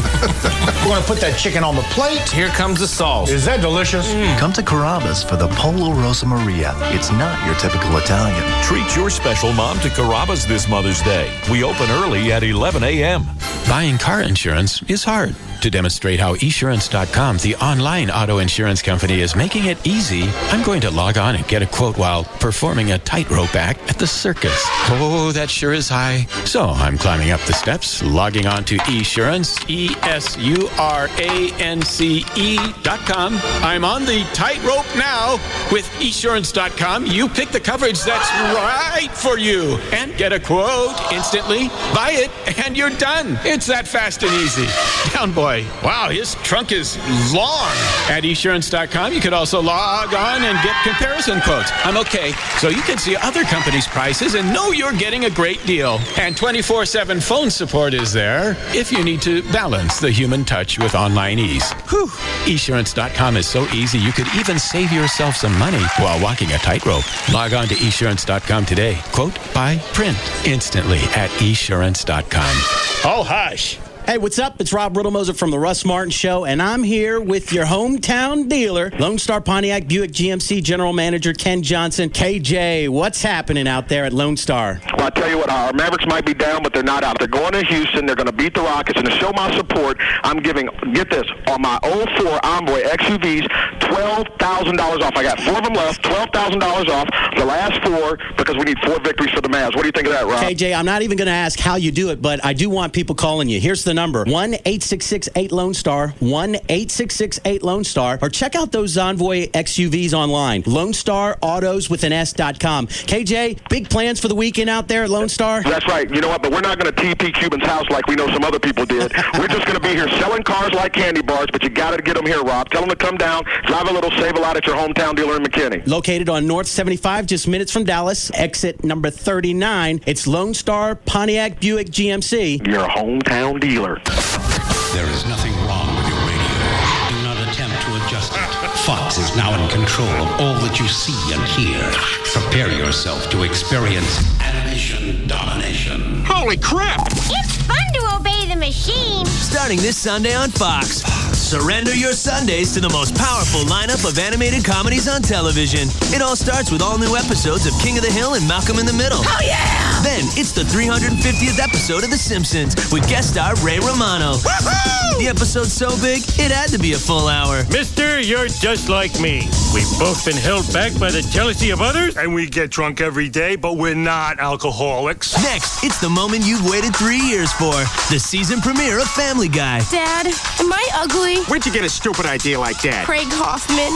We're going to put that chicken on the plate. Here comes the sauce. Is that delicious? Come to Carrabba's for the Polo Rosa Maria. It's not your typical Italian. Treat your special mom to Carrabba's this Mother's Day. We open early at 11 a.m. Buying car insurance is hard. To demonstrate how esurance.com, the online auto insurance company, is making it easy, I'm going to log on and get a quote while performing a tightrope act at the circus. Oh, that sure is high. So I'm climbing up the steps, logging on to esurance, esurance.com. I'm on the tightrope now. With esurance.com, you pick the coverage that's right for you and get a quote instantly, buy it, and you're done. It's that fast and easy. Down boy, wow, his trunk is long. At esurance.com, you could also log on and get comparison quotes. I'm okay, so you can see other companies' prices and know you're getting a great deal. And 24/7 phone support is there if you need to balance the human touch with online ease. Whew. Esurance.com is so easy, you could even save yourself some money while walking a tightrope. Log on to esurance.com today. Quote, buy, print instantly at esurance.com. Oh, hush. Hey, what's up? It's Rob Riddlemoser from the Russ Martin Show, and I'm here with your hometown dealer, Lone Star Pontiac Buick GMC General Manager Ken Johnson. KJ, what's happening out there at Lone Star? Well, I tell you what, our Mavericks might be down, but they're not out. They're going to Houston. They're going to beat the Rockets, and to show my support, I'm giving, get this, on my 04 Envoy XUVs, $12,000 off. I got 4 of them left, $12,000 off the last 4 because we need 4 victories for the Mavs. What do you think of that, Rob? KJ, I'm not even going to ask how you do it, but I do want people calling you. Here's the number, 1-866-8-LONE-STAR, 1-866-8-LONE-STAR, or check out those Envoy XUVs online, LoneStarAutosWithAN.com. KJ, big plans for the weekend out there at Lone Star? That's right. You know what? But we're not going to TP Cuban's house like we know some other people did. We're just going to be here selling cars like candy bars, but you got to get them here, Rob. Tell them to come down, drive a little, save a lot at your hometown dealer in McKinney. Located on North 75, just minutes from Dallas, exit number 39. It's Lone Star Pontiac Buick GMC. Your hometown dealer. There is nothing wrong with your radio. Do not attempt to adjust it. Fox is now in control of all that you see and hear. Prepare yourself to experience animation domination. Holy crap! It's fun to obey the machine. Starting this Sunday on Fox. Surrender your Sundays to the most powerful lineup of animated comedies on television. It all starts with all new episodes of King of the Hill and Malcolm in the Middle. Oh, yeah! Then it's the 350th episode of The Simpsons with guest star Ray Romano. Woohoo! The episode's so big, it had to be a full hour. Mister, you're just like me. We've both been held back by the jealousy of others, and we get drunk every day, but we're not alcoholics. Next, it's the moment you've waited 3 years for. The season premiere of Family Guy. Dad, am I ugly? Where'd you get a stupid idea like that? Craig Hoffman.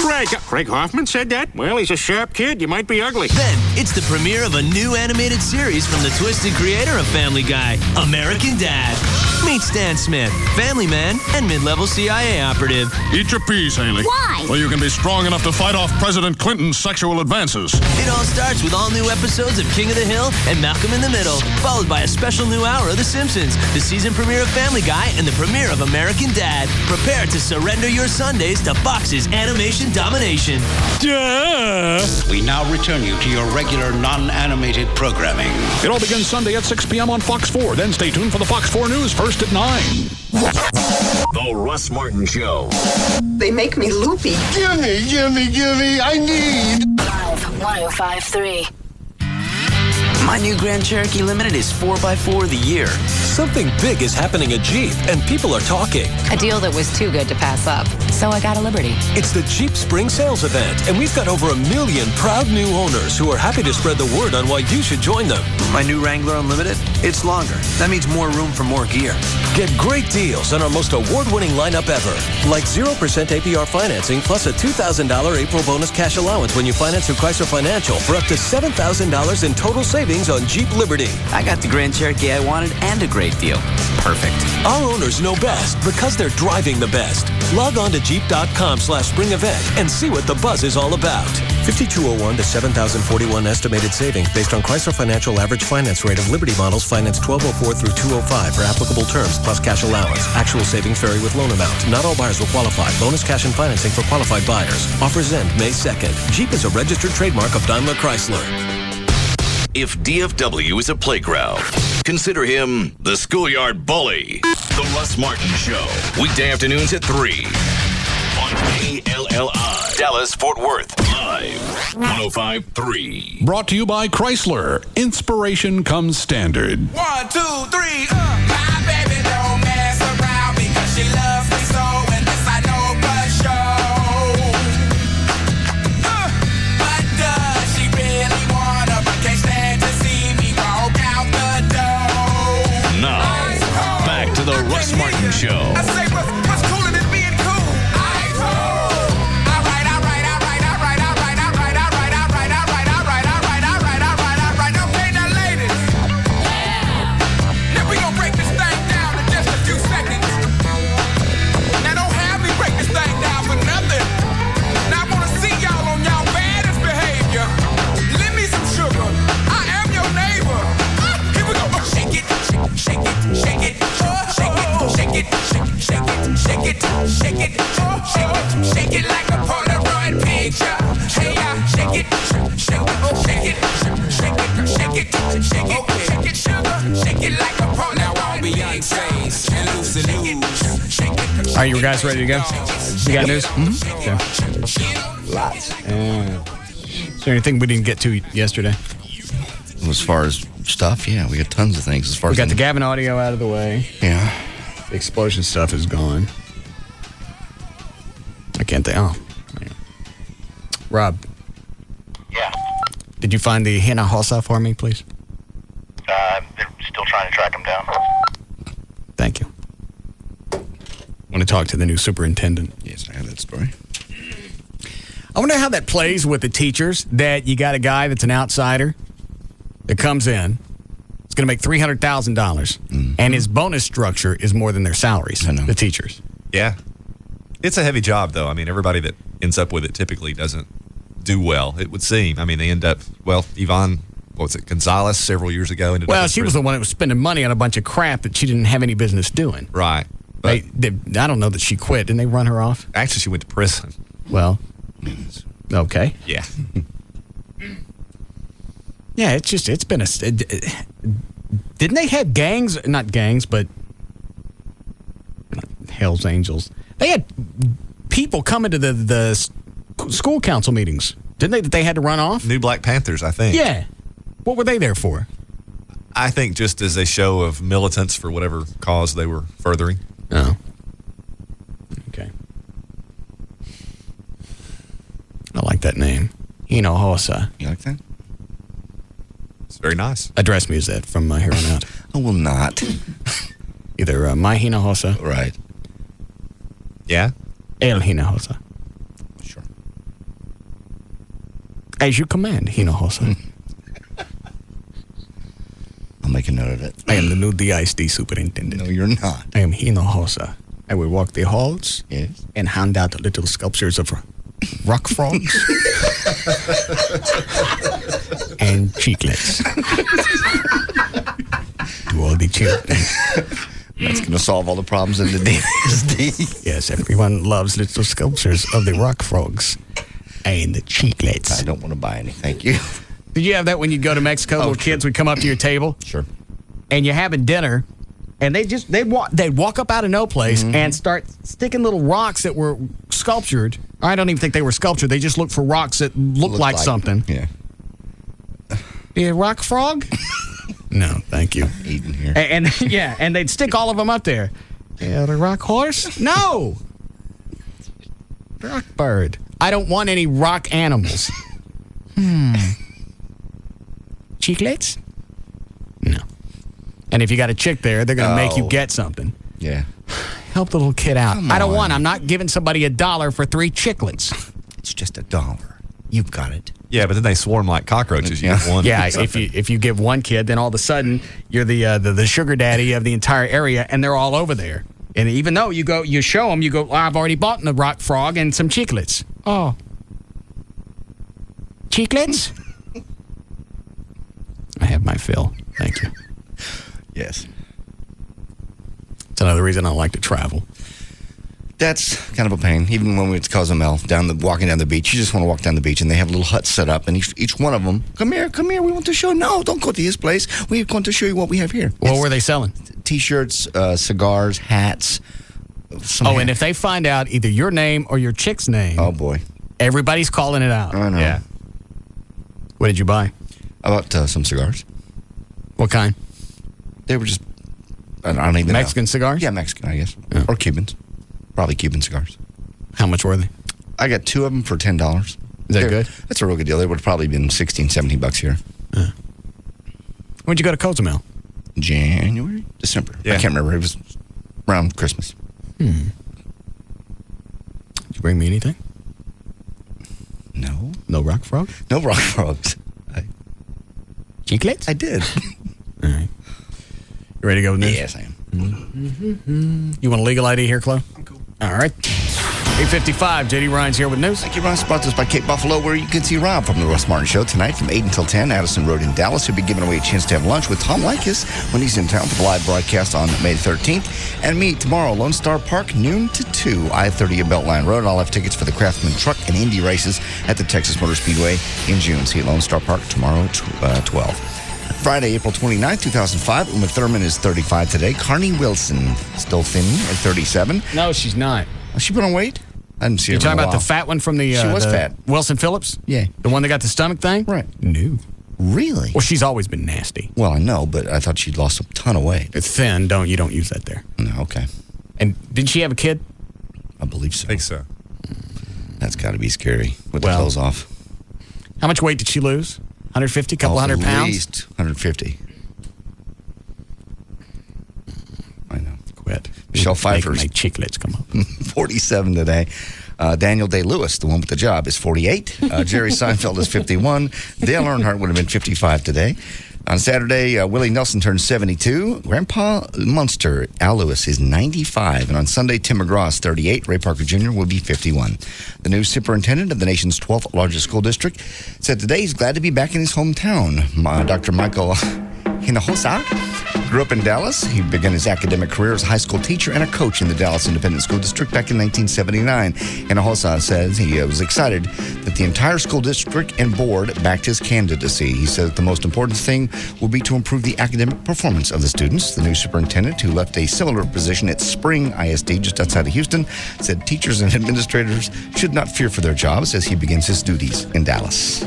Craig Hoffman said that? Well, he's a sharp kid. You might be ugly. Then, it's the premiere of a new animated series from the twisted creator of Family Guy, American Dad. Meet Stan Smith, family man, and mid-level CIA operative. Eat your peas, Haley. Why? Well, you can be strong enough to fight off President Clinton's sexual advances. It all starts with all new episodes of King of the Hill and Malcolm in the Middle, followed by a special new hour of The Simpsons, the season premiere of Family Guy, and the premiere of American Dad. Prepare to surrender your Sundays to Fox's animation domination. Duh! We now return you to your regular non-animated programming. It all begins Sunday at 6 p.m. on Fox 4. Then stay tuned for the Fox 4 News first at 9. The Russ Martin Show. They make me loopy. Gimme, I need. Live 105.3. My new Grand Cherokee Limited is 4x4 of the year. Something big is happening at Jeep, and people are talking. A deal that was too good to pass up. So I got a Liberty. It's the Jeep Spring Sales Event, and we've got over 1 million proud new owners who are happy to spread the word on why you should join them. My new Wrangler Unlimited, it's longer. That means more room for more gear. Get great deals on our most award-winning lineup ever, like 0% APR financing plus a $2,000 April bonus cash allowance when you finance through Chrysler Financial for up to $7,000 in total savings on Jeep Liberty. I got the Grand Cherokee I wanted and a great deal. Perfect. Our owners know best because they're driving the best. Log on to Jeep.com/spring event and see what the buzz is all about. 5201 to 7,041 estimated savings based on Chrysler Financial average finance rate of Liberty models financed 1204 through 205 for applicable terms plus cash allowance. Actual savings vary with loan amount. Not all buyers will qualify. Bonus cash and financing for qualified buyers. Offers end May 2nd. Jeep is a registered trademark of Daimler Chrysler. If DFW is a playground, consider him the schoolyard bully. The Russ Martin Show. Weekday afternoons at 3 on KLLI. Dallas, Fort Worth. Live. 105.3. Brought to you by Chrysler. Inspiration comes standard. 1, 2, 3, My baby don't mess around because she loves me Russ Martin Show. I say, what's cooler than being cool? Okay, now ladies. Now we gonna break this thing down in just a few seconds. Now don't have me break this thing down for nothing. Now I wanna see y'all on y'all baddest behavior. Lend me some sugar. I am your neighbor. Here we go. Shake it, shake it, shake it, shake it, shake it, shake it, shake it, shake it, shake it, shake it like a Polaroid picture. Hey, shake it, shake it, shake it, shake it, shake it, shake it, shake it, sugar, shake it like a Polaroid picture. And loose and loose. Shake it. All right, you guys ready to go? You got news? Okay. Lots. Is there anything we didn't get to yesterday? As far as stuff, yeah, we got tons of things. As far We as got the Gavin audio out of the way. Yeah. The explosion stuff is gone. I can't think. Oh. Rob. Yeah. Did you find the Hinojosa for me, please? They're still trying to track him down. Thank you. I want to talk to the new superintendent. Yes, I have that story. I wonder how that plays with the teachers, that you got a guy that's an outsider that comes in. It's going to make $300,000, and his bonus structure is more than their salaries, the teachers. Yeah. It's a heavy job, though. I mean, everybody that ends up with it typically doesn't do well, it would seem. I mean, they end up, Yvonne, Gonzalez several years ago ended up in She was the one that was spending money on a bunch of crap that she didn't have any business doing. Right. But I don't know that she quit. Didn't they run her off? Actually, she went to prison. Well, okay. Yeah. Yeah, it's been a... Didn't they have gangs? Not gangs, but Hell's Angels. They had people coming to the school council meetings, didn't they, that they had to run off? New Black Panthers, I think. Yeah. What were they there for? I think just as a show of militance for whatever cause they were furthering. Oh. Okay. I like that name. Hinojosa. You like that? It's very nice. Address me as that from here on out. I will not. Either my Hinojosa. Right. Yeah? El Hinojosa. Sure. As you command, Hinojosa. I'll make a note of it. I am the new DISD superintendent. No, you're not. I am Hinojosa. I will walk the halls and hand out little sculptures of rock frogs and chiclets to all the children. That's going to solve all the problems in the DSD. Yes, everyone loves little sculptures of the rock frogs and the chiclets. I don't want to buy any, thank you. Did you have that when you'd go to Mexico? Little kids would come up to your table? Sure. And you're having dinner, and they'd walk up out of no place and start sticking little rocks that were sculptured. I don't even think they were sculptured. They just looked for rocks that looked like something. Yeah. The rock frog? No, thank you. Eating here. And they'd stick all of them up there. Yeah, the rock horse? No. Rock bird. I don't want any rock animals. Chiclets? No. And if you got a chick there, they're going to make you get something. Yeah. Help the little kid out. I don't want. I'm not giving somebody $1 for 3 chiclets. It's just $1. You've got it. Yeah, but then they swarm like cockroaches. You get one. Yeah, if you give one kid, then all of a sudden you're the sugar daddy of the entire area, and they're all over there. And even though you show them, you go, I've already bought the rock frog and some chiclets. Oh. Chiclets? I have my fill. Thank you. Yes. It's another reason I like to travel. That's kind of a pain. Even when we went to Cozumel, walking down the beach, you just want to walk down the beach, and they have little huts set up, and each one of them, come here, we want to show. No, don't go to his place. We're going to show you what we have here. What were they selling? T-shirts, cigars, hats. And if they find out either your name or your chick's name, oh boy, everybody's calling it out. I know. Yeah. What did you buy? I bought some cigars. What kind? They were just, I don't even Mexican know. cigars? Yeah, Mexican, I guess. Yeah. Or Cubans. Probably Cuban cigars. How much were they? I got 2 of them for $10. Is that good? That's a real good deal. They would have probably been $16, $17 here. When'd you go to Cozumel? January? December. Yeah. I can't remember. It was around Christmas. Did you bring me anything? No. No rock frog? No rock frogs. Chiclets? I did. All right. You ready to go with news? Yes, I am. You want a legal ID here, Chloe? I'm cool. All right. 8:55, JD Ryan's here with news. Thank you, Ron. Brought to us by Cape Buffalo, where you can see Rob from the Russ Martin Show tonight from 8 until 10, Addison Road in Dallas. He'll be giving away a chance to have lunch with Tom Likas when he's in town for the live broadcast on May 13th. And me tomorrow, Lone Star Park, noon to 2, I-30 at Beltline Road. I'll have tickets for the Craftsman Truck and Indy races at the Texas Motor Speedway in June. See you at Lone Star Park tomorrow at 12. Friday, April 29th, 2005. Uma Thurman is 35 today. Carney Wilson, still thin at 37. No, she's not. Has she put on weight? I didn't see her. You're in a talking about while. the fat one from the... She was the fat. Wilson Phillips? Yeah. The one that got the stomach thing? Right. No. Really? Well, she's always been nasty. Well, I know, but I thought she'd lost a ton of weight. It's thin. You don't use that there. No, okay. And didn't she have a kid? I believe so. I think so. That's got to be scary with the clothes off. How much weight did she lose? 150? Couple hundred pounds? At least 150. I know. Quit. Michelle Pfeiffer's Make chiclets come up. 47 today. Daniel Day-Lewis, the one with the job, is 48. Jerry Seinfeld is 51. Dale Earnhardt would have been 55 today. On Saturday, Willie Nelson turns 72. Grandpa Munster, Al Lewis, is 95. And on Sunday, Tim McGraw is 38. Ray Parker Jr. will be 51. The new superintendent of the nation's 12th largest school district said today he's glad to be back in his hometown. Dr. Michael Hinojosa grew up in Dallas. He began his academic career as a high school teacher and a coach in the Dallas Independent School District back in 1979. Hinojosa says he was excited that the entire school district and board backed his candidacy. He said the most important thing will be to improve the academic performance of the students. The new superintendent, who left a similar position at Spring ISD just outside of Houston, said teachers and administrators should not fear for their jobs as he begins his duties in Dallas.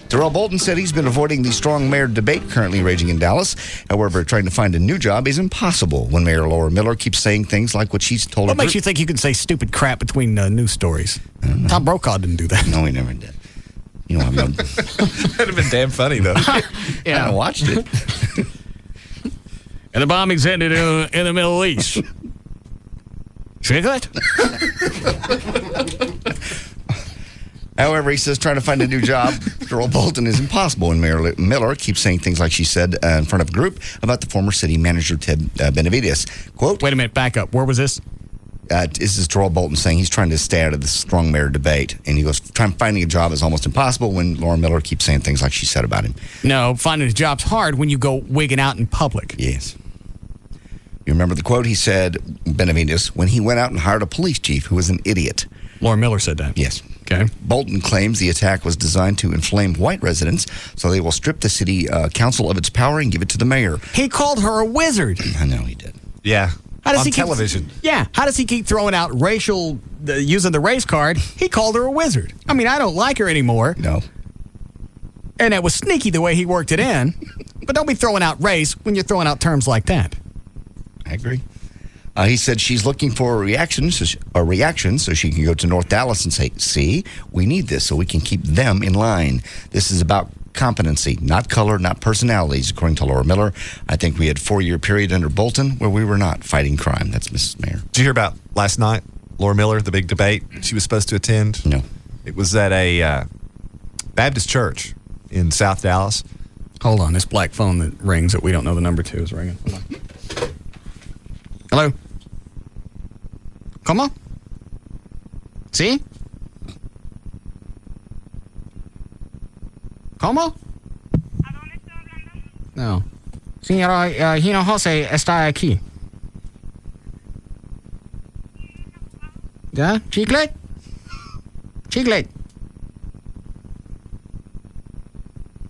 Darrell Bolton said he's been avoiding the strong mayor debate currently raging in Dallas. However, trying to find a new job is impossible when Mayor Laura Miller keeps saying things like what she's told What makes you think you can say stupid crap between news stories? Tom Brokaw didn't do that. No, he never did. You know, That'd have been damn funny, though. I haven't watched it. And the bombing's ended in the Middle East. Chiclet? However, he says trying to find a new job, Darrell Bolton, is impossible when Mayor Miller keeps saying things like she said in front of a group about the former city manager, Ted Benavides. Quote, wait a minute, back up. Where was this? This is Darrell Bolton saying he's trying to stay out of the strong mayor debate. And he goes, finding a job is almost impossible when Laura Miller keeps saying things like she said about him. No, finding a job's hard when you go wigging out in public. Yes. You remember the quote? He said, Benavides, when he went out and hired a police chief who was an idiot. Laura Miller said that. Yes. Okay. Bolton claims the attack was designed to inflame white residents, so they will strip the city council of its power and give it to the mayor. He called her a wizard. I know he did. Yeah. How does on he television. How does he keep throwing out using the race card? He called her a wizard. I mean, I don't like her anymore. No. And it was sneaky the way he worked it in. But don't be throwing out race when you're throwing out terms like that. I agree. He said she's looking for a reaction so she can go to North Dallas and say, see, we need this so we can keep them in line. This is about competency, not color, not personalities, according to Laura Miller. I think we had a 4-year period under Bolton where we were not fighting crime. That's Mrs. Mayor. Did you hear about last night, Laura Miller, the big debate she was supposed to attend? No. It was at a Baptist church in South Dallas. Hold on, this black phone that rings that we don't know the number to is ringing. Hold on. Hello? Come on. ¿Sí? ¿Cómo? No. Señora Hinojosa está aquí. ¿Ya? ¿Chiclet? ¿Chiclet?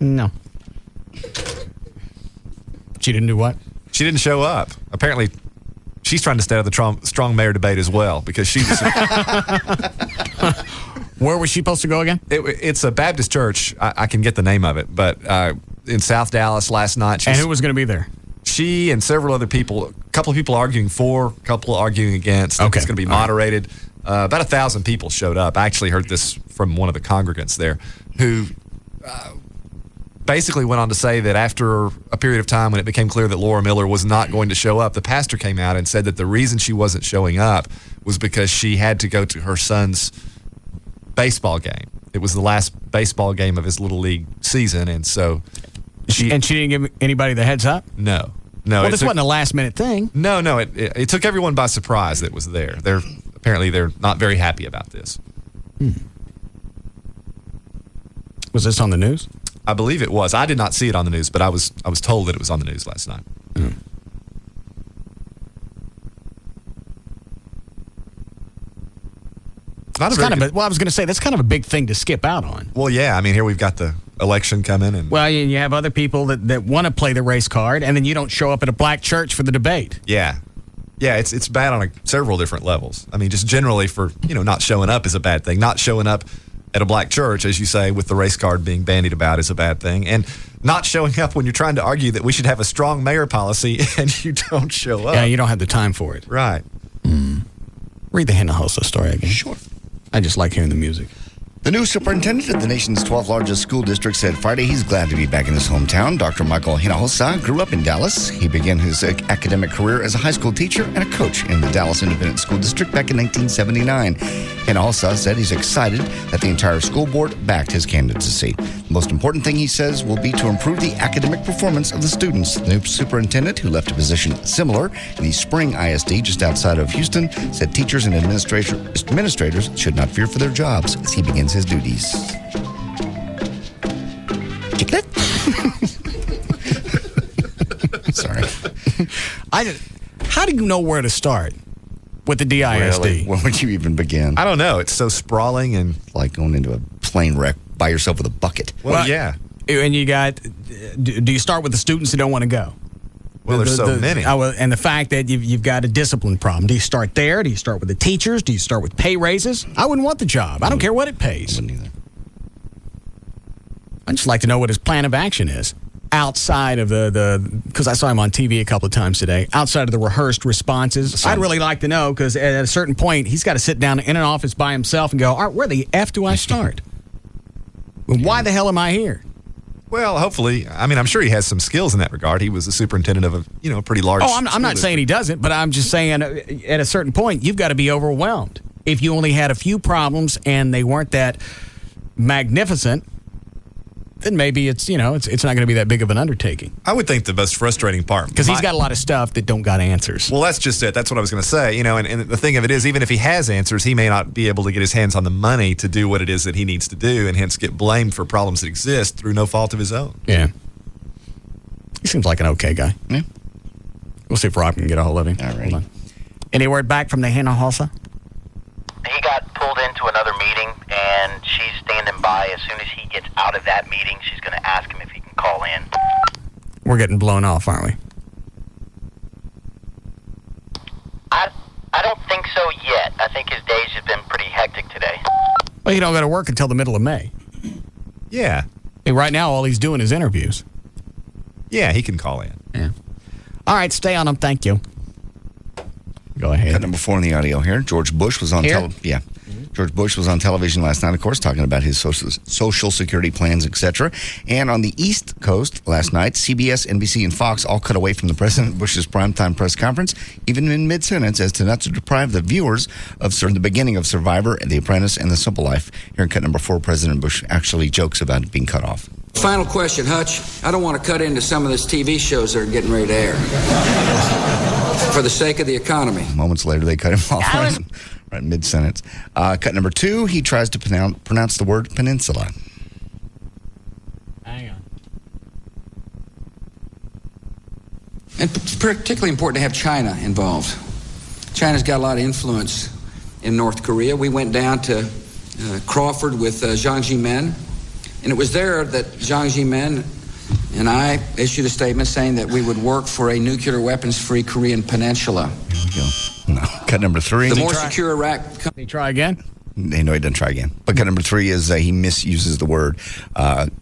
No. She didn't do what? She didn't show up. Apparently, she's trying to stay out of the strong mayor debate as well because she was... Where was she supposed to go again? It's a Baptist church. I can get the name of it, but in South Dallas last night. And who was going to be there? She and several other people, a couple of people arguing for, a couple arguing against. Okay. It's going to be moderated. About 1,000 people showed up. I actually heard this from one of the congregants there who basically went on to say that after a period of time when it became clear that Laura Miller was not going to show up, the pastor came out and said that the reason she wasn't showing up was because she had to go to her son's baseball game. It was the last baseball game of his Little League season, and so she didn't give anybody the heads up? No. Well, this wasn't a last-minute thing. No, it took everyone by surprise that it was there. Apparently they're not very happy about this. Was this on the news? I believe it was. I did not see it on the news, but I was told that it was on the news last night. I was going to say, that's kind of a big thing to skip out on. Well, yeah. I mean, here we've got the election coming. And well, you have other people that want to play the race card, and then you don't show up at a black church for the debate. Yeah. Yeah, it's bad on several different levels. I mean, just generally for, not showing up is a bad thing. Not showing up at a black church, as you say, with the race card being bandied about is a bad thing. And not showing up when you're trying to argue that we should have a strong mayor policy and you don't show up. Yeah, you don't have the time for it. Right. Read the Hinojosa story again. Sure. I just like hearing the music. The new superintendent of the nation's 12th largest school district said Friday he's glad to be back in his hometown. Dr. Michael Hinojosa grew up in Dallas. He began his academic career as a high school teacher and a coach in the Dallas Independent School District back in 1979. Hinojosa said he's excited that the entire school board backed his candidacy. The most important thing, he says, will be to improve the academic performance of the students. The new superintendent, who left a position similar in the Spring ISD just outside of Houston, said teachers and administrators should not fear for their jobs as he begins his duties. Sorry. How do you know where to start with the DISD? Really? Where would you even begin? I don't know. It's so sprawling and like going into a plane wreck by yourself with a bucket. Well, yeah. And you got, do you start with the students who don't want to go? Well, there's so many. And the fact that you've got a discipline problem. Do you start there? Do you start with the teachers? Do you start with pay raises? I wouldn't want the job. I don't care what it pays. I wouldn't either. I'd just like to know what his plan of action is. Outside of because I saw him on TV a couple of times today, outside of the rehearsed responses, I'd really like to know, because at a certain point, he's got to sit down in an office by himself and go, all right, where the F do I start? Why the hell am I here? Well, hopefully, I mean, I'm sure he has some skills in that regard. He was the superintendent of a pretty large. Oh, I'm not saying he doesn't, but I'm just saying at a certain point, you've got to be overwhelmed. If you only had a few problems and they weren't that magnificent, then maybe it's not going to be that big of an undertaking. I would think the most frustrating part, because he's got a lot of stuff that don't got answers. Well, that's just it. That's what I was going to say. And the thing of it is, even if he has answers, he may not be able to get his hands on the money to do what it is that he needs to do, and hence get blamed for problems that exist through no fault of his own. Yeah. He seems like an okay guy. Yeah. We'll see if Rob can get a hold of him. All right. Any word back from the Hinojosa? He got pulled into another meeting, and she's standing by. As soon as he gets out of that meeting, she's going to ask him if he can call in. We're getting blown off, aren't we? I don't think so yet. I think his days have been pretty hectic today. Well, you don't got to work until the middle of May. Yeah. Hey, right now, all he's doing is interviews. Yeah, he can call in. Yeah. All right, stay on him. Thank you. Go ahead. Cut number 4 in the audio here. George Bush was on George Bush was on television last night, of course, talking about his social security plans, etc. And on the East Coast last night, CBS, NBC, and Fox all cut away from the President Bush's primetime press conference, even in mid-sentence, as to not to deprive the viewers of the beginning of Survivor, The Apprentice, and The Simple Life. Here in cut number 4, President Bush actually jokes about it being cut off. Final question, Hutch. I don't want to cut into some of these TV shows that are getting ready to air. For the sake of the economy. Moments later, they cut him off right mid-sentence. Cut number 2, he tries to pronounce the word peninsula. Hang on. And it's particularly important to have China involved. China's got a lot of influence in North Korea. We went down to Crawford with Jiang Zemin, and it was there that Jiang Zemin and I issued a statement saying that we would work for a nuclear weapons-free Korean peninsula. There we go. No. Cut number 3. The more secure Iraq... Can he try again? No, he doesn't try again. But cut number 3 is he misuses the word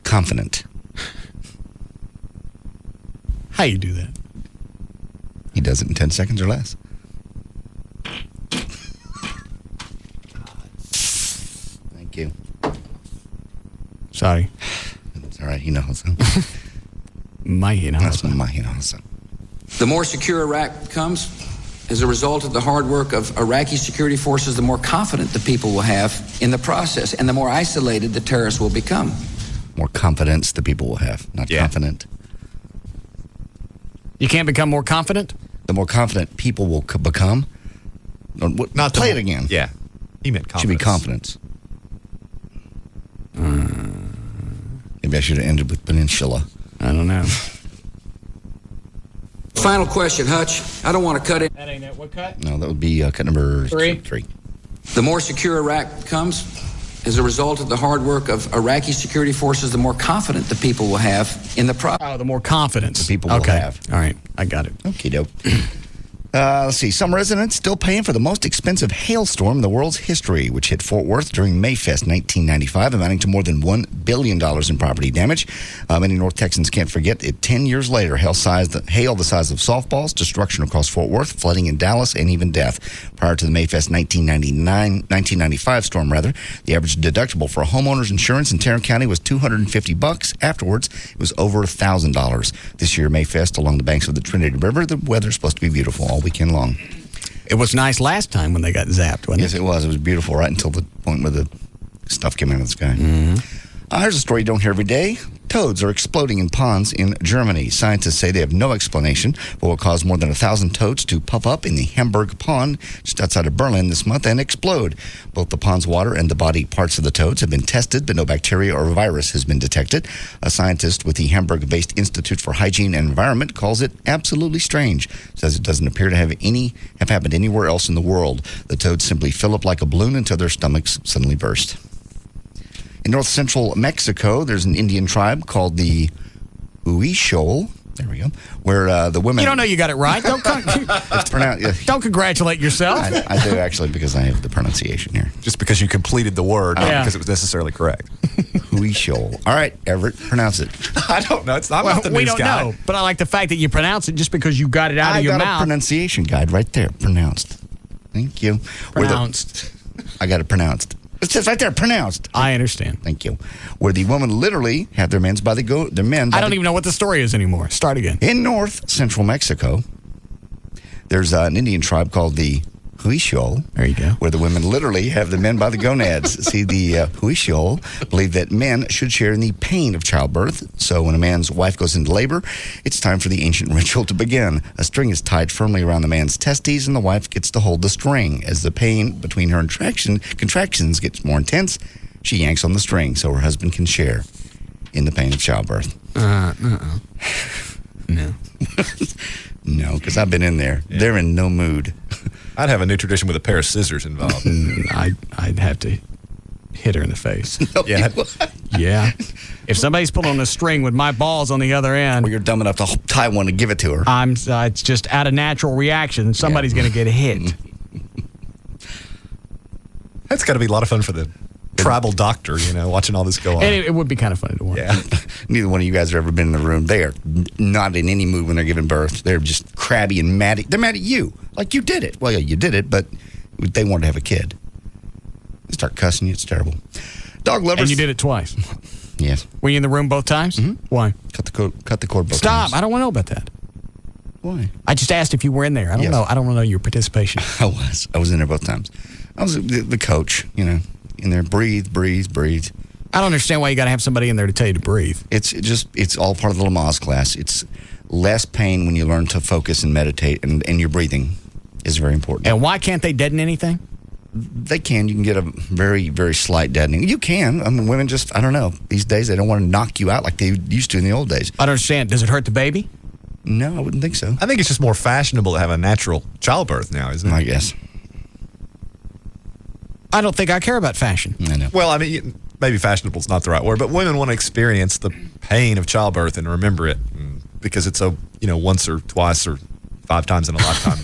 confident. How you do that? He does it in 10 seconds or less. Thank you. Sorry. It's all right. Mahinaza. Mahinaza. That's Mahinaza. The more secure Iraq becomes, as a result of the hard work of Iraqi security forces, the more confident the people will have in the process, and the more isolated the terrorists will become. More confidence the people will have, not confident. You can't become more confident? The more confident people will become. Not play it again. Yeah. He meant confidence. Should be confidence. Maybe I should have ended with peninsula. I don't know. Final question, Hutch. I don't want to cut it. That ain't it. What cut? No, that would be cut number 3. 3. The more secure Iraq becomes, as a result of the hard work of Iraqi security forces, the more confident the people will have in the process. Oh, the more confidence The people will have. All right, I got it. Okay, dope. Let's see. Some residents still paying for the most expensive hailstorm in the world's history, which hit Fort Worth during Mayfest 1995, amounting to more than $1 billion in property damage. Many North Texans can't forget it. 10 years later, hail the size of softballs, destruction across Fort Worth, flooding in Dallas, and even death. Prior to the Mayfest 1995 storm, the average deductible for a homeowner's insurance in Tarrant County was $250. Afterwards, it was over $1,000. This year, Mayfest along the banks of the Trinity River, the weather's supposed to be beautiful all weekend long. It was nice last time when they got zapped, wasn't it? Yes, it was. It was beautiful right until the point where the stuff came out of the sky. Here's a story you don't hear every day. Toads are exploding in ponds in Germany. Scientists say they have no explanation for what caused more than 1,000 toads to puff up in the Hamburg pond just outside of Berlin this month and explode. Both the pond's water and the body parts of the toads have been tested, but no bacteria or virus has been detected. A scientist with the Hamburg-based Institute for Hygiene and Environment calls it absolutely strange. Says it doesn't appear to have happened anywhere else in the world. The toads simply fill up like a balloon until their stomachs suddenly burst. In north-central Mexico, there's an Indian tribe called the Huichol. There we go. Where the women... You don't know you got it right. It's pronounced... Don't congratulate yourself. I do, actually, because I have the pronunciation here. Just because you completed the word, not because it was necessarily correct. Huichol. All right, Everett, pronounce it. I don't know. It's not about the news we don't guy. know, but I like the fact that you pronounce it just because you got it out of your mouth. I got a pronunciation guide right there. Pronounced. Thank you. Pronounced. I got it pronounced. It says right there, pronounced. I understand. Thank you. Where the women literally have their men by the I don't even know what the story is anymore. Start again. In north-central Mexico, there's an Indian tribe called the Huichol. There you go. Where the women literally have the men by the gonads. See, the Huichol believe that men should share in the pain of childbirth. So when a man's wife goes into labor, it's time for the ancient ritual to begin. A string is tied firmly around the man's testes, and the wife gets to hold the string. As the pain between her contractions gets more intense, she yanks on the string so her husband can share in the pain of childbirth. No. No, because I've been in there. Yeah. They're in no mood. I'd have a new tradition with a pair of scissors involved. I'd have to hit her in the face. No, yeah. Yeah. If somebody's pulling a string with my balls on the other end. Well, you're dumb enough to tie one and give it to her. It's just out of natural reaction. Somebody's going to get hit. That's got to be a lot of fun for the tribal doctor, watching all this go on. And it would be kind of funny to watch. Yeah. Neither one of you guys have ever been in the room. They are not in any mood when they're giving birth. They're just crabby and mad. They're mad at you. Like, you did it. Well, yeah, you did it, but they wanted to have a kid. They start cussing you. It's terrible. Dog lovers. And you did it twice. Yes. Were you in the room both times? Mm-hmm. Why? Cut the cord both Stop. times. I don't want to know about that. Why? I just asked if you were in there. I don't know. I don't want to know your participation. I was in there both times. I was the coach, in there. Breathe. I don't understand why you got to have somebody in there to tell you to breathe. It's all part of the Lamaze class. It's less pain when you learn to focus and meditate, and your breathing is very important. And why can't they deaden anything? They can. You can get a very, very slight deadening. You can. I mean, women just, I don't know. These days, they don't want to knock you out like they used to in the old days. I don't understand. Does it hurt the baby? No, I wouldn't think so. I think it's just more fashionable to have a natural childbirth now, isn't it? I guess. I don't think I care about fashion. I know. Well, I mean, maybe fashionable is not the right word, but women want to experience the pain of childbirth and remember it because it's a, once or twice or 5 times in a lifetime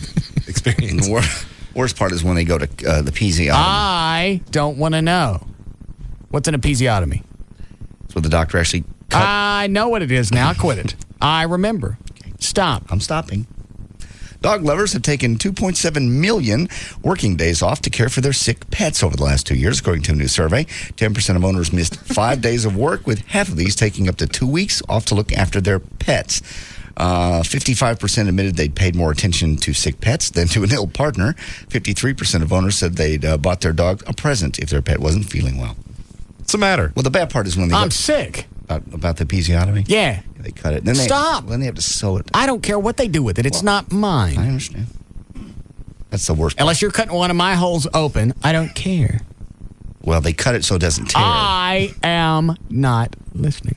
experience. The worst part is when they go to the episiotomy. I don't want to know. What's an episiotomy? It's where the doctor actually cut. I know what it is now. Quit it. I remember. Okay. Stop. I'm stopping. Dog lovers have taken 2.7 million working days off to care for their sick pets over the last 2 years, according to a new survey. 10% of owners missed 5 days of work, with half of these taking up to 2 weeks off to look after their pets. 55% admitted they'd paid more attention to sick pets than to an ill partner. 53% of owners said they'd bought their dog a present if their pet wasn't feeling well. What's the matter? Well, the bad part is when they I'm sick. About the episiotomy? Yeah. They cut it. Then Stop. Then they have to sew it. I don't care what they do with it. It's not mine. I understand. That's the worst part. Unless you're cutting one of my holes open, I don't care. Well, they cut it so it doesn't tear. I am not listening.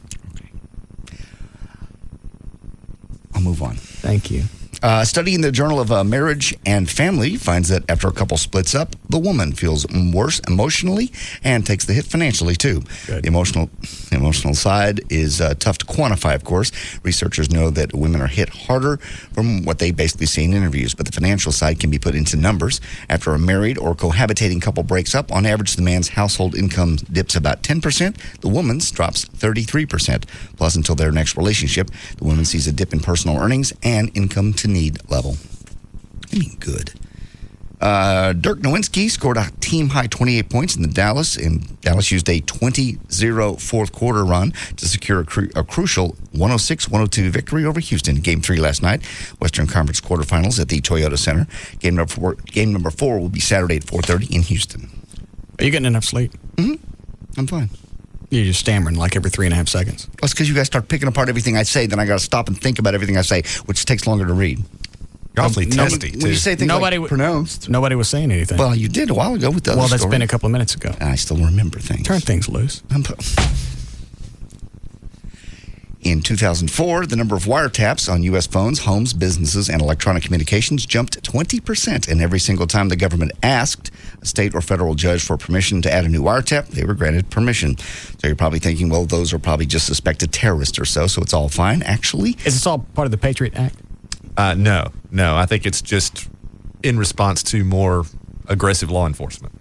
I'll move on. Thank you. A study in the Journal of Marriage and Family finds that after a couple splits up, the woman feels worse emotionally and takes the hit financially, too. Good. The emotional side is tough to quantify, of course. Researchers know that women are hit harder from what they basically see in interviews, but the financial side can be put into numbers. After a married or cohabitating couple breaks up, on average, the man's household income dips about 10%. The woman's drops 33%. Plus, until their next relationship, the woman sees a dip in personal earnings and income to need level. I mean, good. Dirk Nowitzki scored a team-high 28 points in Dallas, and Dallas used a 20-0 fourth quarter run to secure a crucial 106-102 victory over Houston in Game 3 last night, Western Conference quarterfinals at the Toyota Center. Game number 4 will be Saturday at 4:30 in Houston. Are you getting enough sleep? Mm-hmm. I'm fine. You're just stammering like every 3.5 seconds. Well, it's because you guys start picking apart everything I say, then I got to stop and think about everything I say, which takes longer to read. You're awfully testy, When you say things like pronounced. Nobody was saying anything. Well, you did a while ago with the other Well, that's story. been a couple of minutes ago. I still remember things. Turn things loose. In 2004, the number of wiretaps on U.S. phones, homes, businesses, and electronic communications jumped 20%. And every single time the government asked a state or federal judge for permission to add a new wiretap, they were granted permission. So you're probably thinking, well, those are probably just suspected terrorists or so it's all fine. Actually, is this all part of the Patriot Act? No. I think it's just in response to more aggressive law enforcement.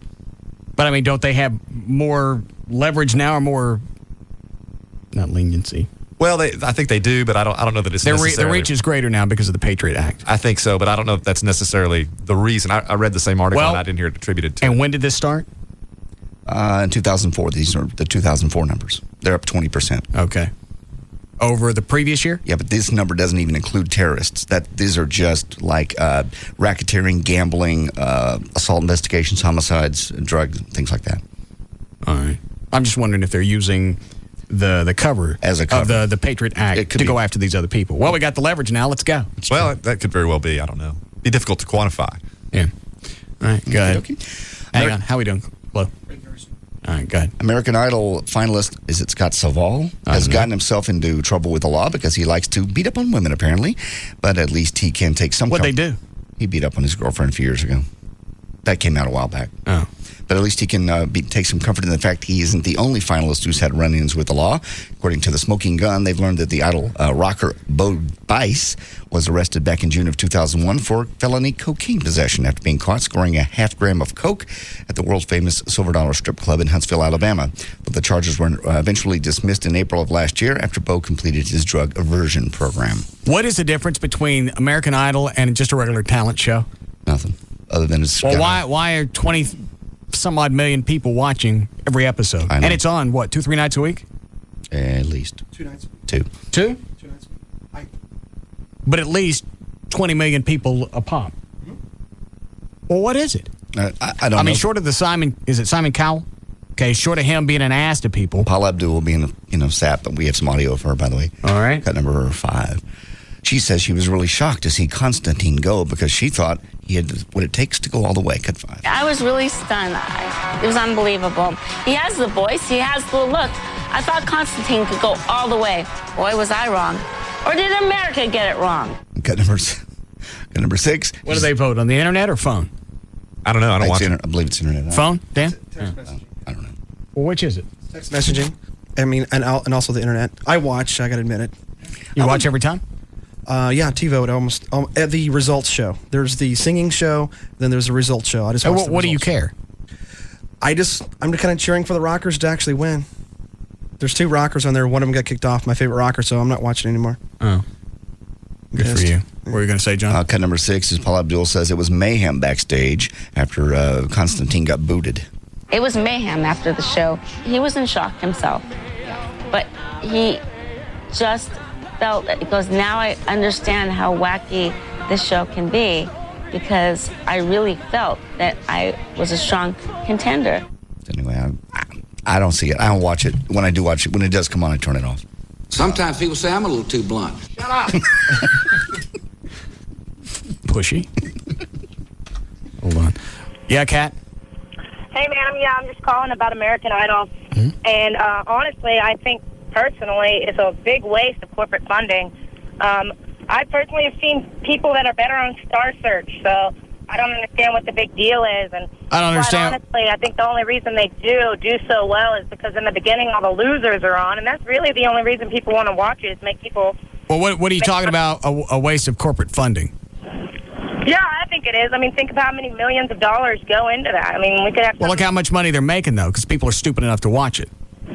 But, I mean, don't they have more leverage now or more, not leniency? Well, I think they do, but I don't know that it's necessarily. The reach is greiter now because of the Patriot Act. I think so, but I don't know if that's necessarily the reason. I read the same article and I didn't hear it attributed to. And when did this start? In 2004. These are the 2004 numbers. They're up 20%. Okay. Over the previous year? Yeah, but this number doesn't even include terrorists. These are just like racketeering, gambling, assault investigations, homicides, drugs, things like that. All right. I'm just wondering if they're using the cover as a cover of the Patriot Act to go after these other people. Well, we got the leverage now. Let's go. Well, that could very well be. I don't know. Be difficult to quantify. Yeah. All right. Go ahead. Okay. Hang on. How we doing? Hello. All right. Go ahead. American Idol finalist, is it Scott Savall, has gotten himself into trouble with the law because he likes to beat up on women, apparently. But at least he can take some. What'd they do? He beat up on his girlfriend a few years ago. That came out a while back. Oh. But at least he can take some comfort in the fact he isn't the only finalist who's had run-ins with the law. According to the Smoking Gun, they've learned that the Idol rocker Bo Bice was arrested back in June of 2001 for felony cocaine possession after being caught scoring a half gram of coke at the world-famous Silver Dollar Strip Club in Huntsville, Alabama. But the charges were eventually dismissed in April of last year after Bo completed his drug aversion program. What is the difference between American Idol and just a regular talent show? Nothing. Other than it's... Well, why are 20-some-odd million people watching every episode? I know. And it's on, what, 2-3 nights a week? At least. 2 nights. 2. 2? 2 nights. But at least 20 million people a pop. Well, what is it? I don't know. I mean, short of the Simon, is it Simon Cowell? Okay, short of him being an ass to people. Paula Abdul being, sap, but we have some audio of her, by the way. All right. Cut number 5. She says she was really shocked to see Constantine go because she thought he had what it takes to go all the way. Cut 5. I was really stunned. It was unbelievable. He has the voice. He has the look. I thought Constantine could go all the way. Boy, was I wrong. Or did America get it wrong? Cut number 6. What do they vote, on the internet or phone? I don't know. I don't watch it. I believe it's internet. Phone, Dan? Text messaging. I don't know. Well, which is it? Text messaging. I mean, and also the internet. I watch, I got to admit it. You watch every time? Yeah, TiVo almost at the results show. There's the singing show, then there's the results show. I just watch the what do you results. care? I'm kind of cheering for the Rockers to actually win. There's 2 rockers on there. One of them got kicked off, my favorite rocker, so I'm not watching anymore. Oh. Good for you. What were you going to say, John? Cut number 6 is Paul Abdul says it was mayhem backstage after Constantine got booted. It was mayhem after the show. He was in shock himself. But he just felt that, because now I understand how wacky this show can be, because I really felt that I was a strong contender. Anyway, I don't see it. I don't watch it. When I do watch it, when it does come on, I turn it off. Sometimes people say I'm a little too blunt. Shut up. Pushy. Hold on. Yeah, Kat? Hey, man, I'm just calling about American Idol. Mm-hmm. And honestly, I think personally it's a big waste of corporate funding. I personally have seen people that are better on Star Search, so I don't understand what the big deal is. And I don't understand. Honestly, I think the only reason they do so well is because in the beginning all the losers are on, and that's really the only reason people want to watch it, is make people... Well, what are you talking about, a waste of corporate funding? Yeah, I think it is. I mean, think of how many millions of dollars go into that. I mean, we could have... Well, look how much money they're making, though, because people are stupid enough to watch it.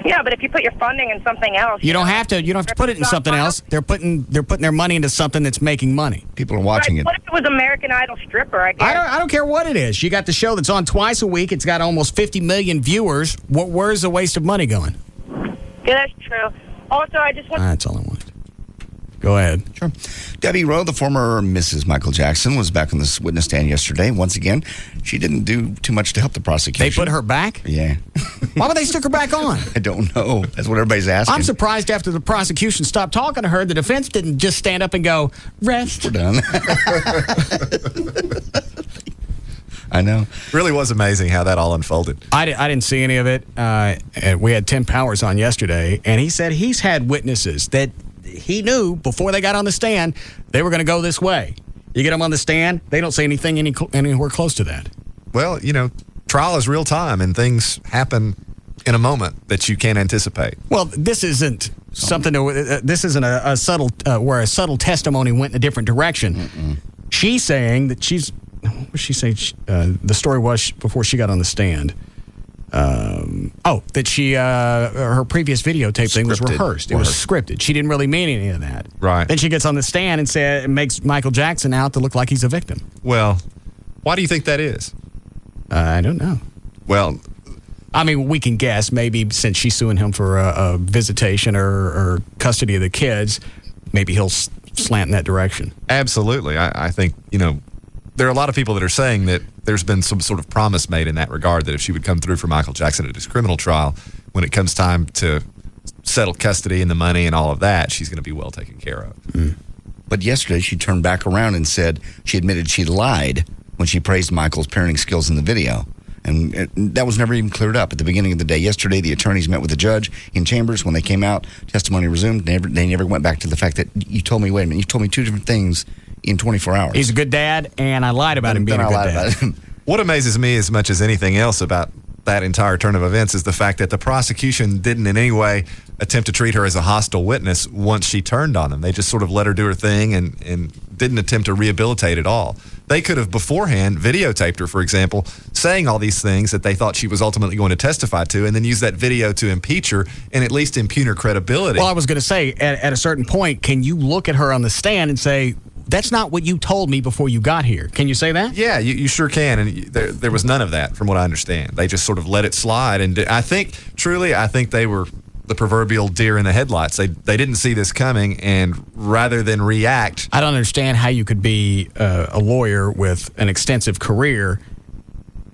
Yeah, but if you put your funding in something else... You don't have to. You don't have to put it in something else. They're putting their money into something that's making money. People are watching it. What if it was American Idol stripper, I guess? I don't care what it is. You got the show that's on twice a week. It's got almost 50 million viewers. Where's the waste of money going? Yeah, that's true. Also, I just want... That's all I want. Go ahead. Sure. Debbie Rowe, the former Mrs. Michael Jackson, was back on the witness stand yesterday. Once again, she didn't do too much to help the prosecution. They put her back? Yeah. Why would they stick her back on? I don't know. That's what everybody's asking. I'm surprised after the prosecution stopped talking to her, the defense didn't just stand up and go, rest. We're done. I know. Really was amazing how that all unfolded. I didn't see any of it. We had Tim Powers on yesterday, and he said he's had witnesses that he knew before they got on the stand they were going to go this way. You get them on the stand, they don't say anything anywhere close to that. Well, trial is real time, and things happen in a moment that you can't anticipate. Well, this isn't something. This isn't a subtle where a subtle testimony went in a different direction. Mm-mm. She's saying that she's. What was she saying? The story was before she got on the stand. That she her previous videotape thing was rehearsed. It was scripted. She didn't really mean any of that. Right. Then she gets on the stand and it makes Michael Jackson out to look like he's a victim. Well, why do you think that is? I don't know. Well, I mean, we can guess. Maybe since she's suing him for a visitation or custody of the kids, maybe he'll slant in that direction. Absolutely. I think, there are a lot of people that are saying that there's been some sort of promise made in that regard, that if she would come through for Michael Jackson at his criminal trial, when it comes time to settle custody and the money and all of that, she's going to be well taken care of. Mm. But yesterday she turned back around and said she admitted she lied when she praised Michael's parenting skills in the video. And that was never even cleared up at the beginning of the day. Yesterday, the attorneys met with the judge in chambers. When they came out, testimony resumed. They never went back to the fact that you told me, wait a minute, you told me two different things in 24 hours. He's a good dad, and I lied about him being a good dad. What amazes me as much as anything else about that entire turn of events is the fact that the prosecution didn't in any way attempt to treat her as a hostile witness once she turned on them. They just sort of let her do her thing and didn't attempt to rehabilitate at all. They could have beforehand videotaped her, for example, saying all these things that they thought she was ultimately going to testify to, and then use that video to impeach her and at least impugn her credibility. Well, I was going to say, at a certain point, can you look at her on the stand and say, that's not what you told me before you got here? Can you say that? Yeah, you sure can. And there was none of that from what I understand. They just sort of let it slide. And I think they were the proverbial deer in the headlights. They didn't see this coming, and rather than react... I don't understand how you could be a lawyer with an extensive career,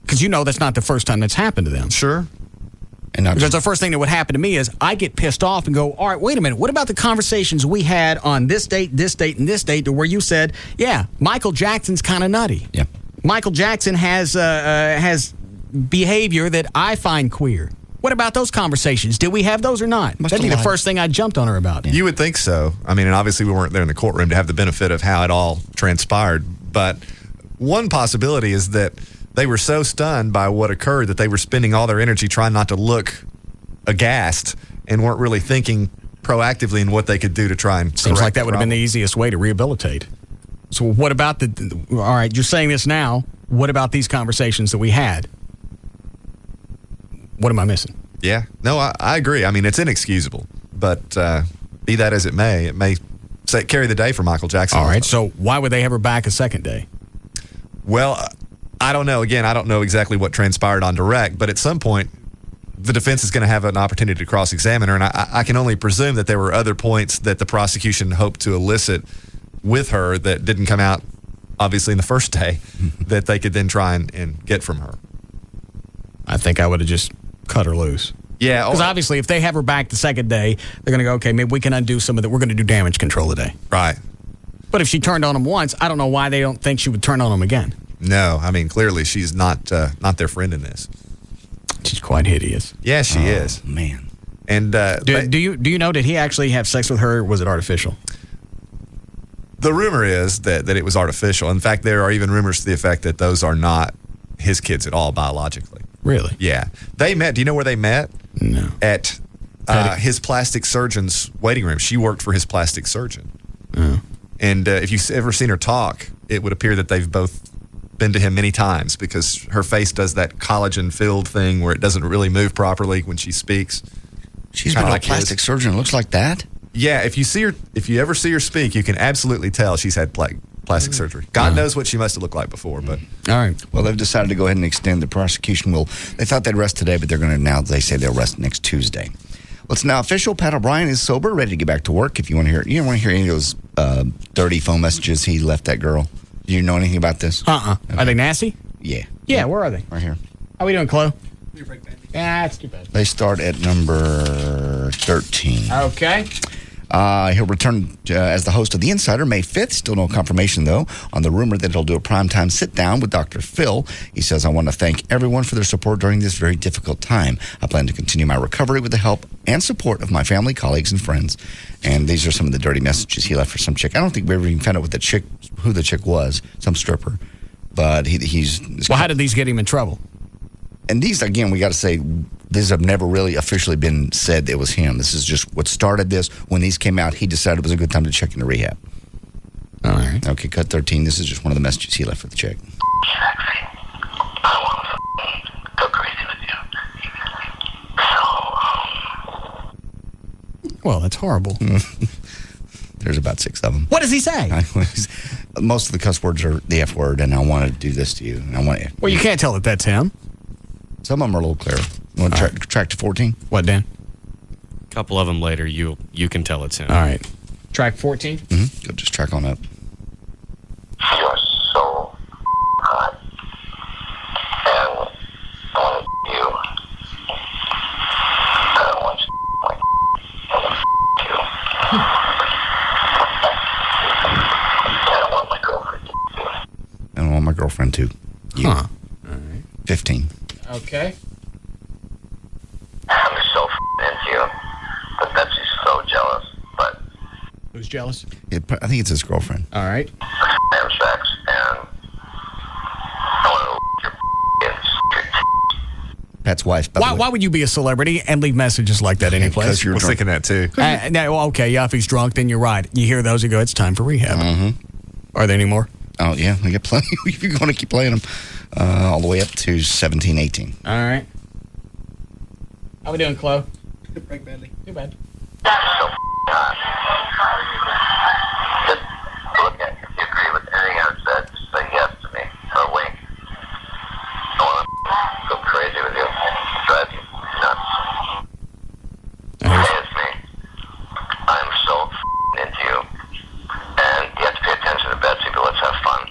because that's not the first time that's happened to them. Sure. Because the first thing that would happen to me is I get pissed off and go, all right, wait a minute. What about the conversations we had on this date, and this date, to where you said, yeah, Michael Jackson's kind of nutty. Yeah. Michael Jackson has behavior that I find queer. What about those conversations? Did we have those or not? That'd be the first thing I jumped on her about. You would think so. I mean, and obviously we weren't there in the courtroom to have the benefit of how it all transpired. But one possibility is that they were so stunned by what occurred that they were spending all their energy trying not to look aghast and weren't really thinking proactively in what they could do to try and Seems like that would have been the easiest way to rehabilitate. So what about all right, you're saying this now. What about these conversations that we had? What am I missing? Yeah. No, I agree. I mean, it's inexcusable. But be that as it may carry the day for Michael Jackson. All right, so why would they have her back a second day? Well, I don't know. Again, I don't know exactly what transpired on direct, but at some point, the defense is going to have an opportunity to cross-examine her, and I can only presume that there were other points that the prosecution hoped to elicit with her that didn't come out, obviously, in the first day, that they could then try and get from her. I think I would have just cut her loose. Yeah. Because obviously, if they have her back the second day, they're going to go, okay, maybe we can undo some of that. We're going to do damage control today. Right. But if she turned on them once, I don't know why they don't think she would turn on them again. No, I mean, clearly she's not their friend in this. She's quite hideous. Yeah, she is. Man. And do you know, did he actually have sex with her, or was it artificial? The rumor is that it was artificial. In fact, there are even rumors to the effect that those are not his kids at all biologically. Really? Yeah. They met. Do you know where they met? No. At his plastic surgeon's waiting room. She worked for his plastic surgeon. Oh. And if you've ever seen her talk, it would appear that they've both been to him many times because her face does that collagen-filled thing where it doesn't really move properly when she speaks. She's been a plastic surgeon. Looks like that. Yeah, if you ever see her speak, you can absolutely tell she's had plastic surgery. God knows what she must have looked like before, but all right. Well, they've decided to go ahead and extend the prosecution. They thought they'd rest today, but they're going to now. They say they'll rest next Tuesday. Well, it's now official. Pat O'Brien is sober, ready to get back to work. If you want to hear, you don't want to hear any of those dirty phone messages he left that girl. Do you know anything about this? Okay. Are they nasty? Yeah. Yeah. Where are they? Right here. How are we doing, Chloe? Yeah, that's too bad. They start at number 13. Okay. He'll return as the host of The Insider May 5th. Still no confirmation, though, on the rumor that he'll do a primetime sit-down with Dr. Phil. He says, I want to thank everyone for their support during this very difficult time. I plan to continue my recovery with the help and support of my family, colleagues, and friends. And these are some of the dirty messages he left for some chick. I don't think we ever even found out who the chick was, some stripper. But he's... Well, how did these get him in trouble? And these, again, we got to say, these have never really officially been said it was him. This is just what started this. When these came out, he decided it was a good time to check into rehab. All right. Okay, cut 13. This is just one of the messages he left for the chick. Well, that's horrible. There's about 6 of them. What does he say? Most of the cuss words are the F word, and I want to do this to you. And I want to. Well, you can't tell that that's him. Some of them are a little clearer. You want to track to 14? What, Dan? A couple of them later, you can tell it's him. All right. Track 14? Mm-hmm. Go just track on up. You are so hot. And I want you. I don't want you like I want you. I don't want my girlfriend to do it. I don't want my girlfriend to. You. Huh. All right. 15. Okay. I'm just so into you. But Betsy's so jealous. But who's jealous? I think it's his girlfriend. All right. I have sex, and I want to Pat's wife. Why would you be a celebrity and leave messages like that anyplace? Because you're I was thinking that too. Okay, if he's drunk, then you're right. You hear those, you go, it's time for rehab. Mm-hmm. Are there any more? Oh, yeah. We got plenty. You're going to keep playing them all the way up to 17, 18. All right. How we doing, Chloe? Break badly. Too bad. Just look at, if you agree with anything I've said, just say yes to me, or wink. I want to go crazy with you, drive you nuts. Hey, it's me. I'm so into you, and you have to pay attention to Betsy, but let's have fun.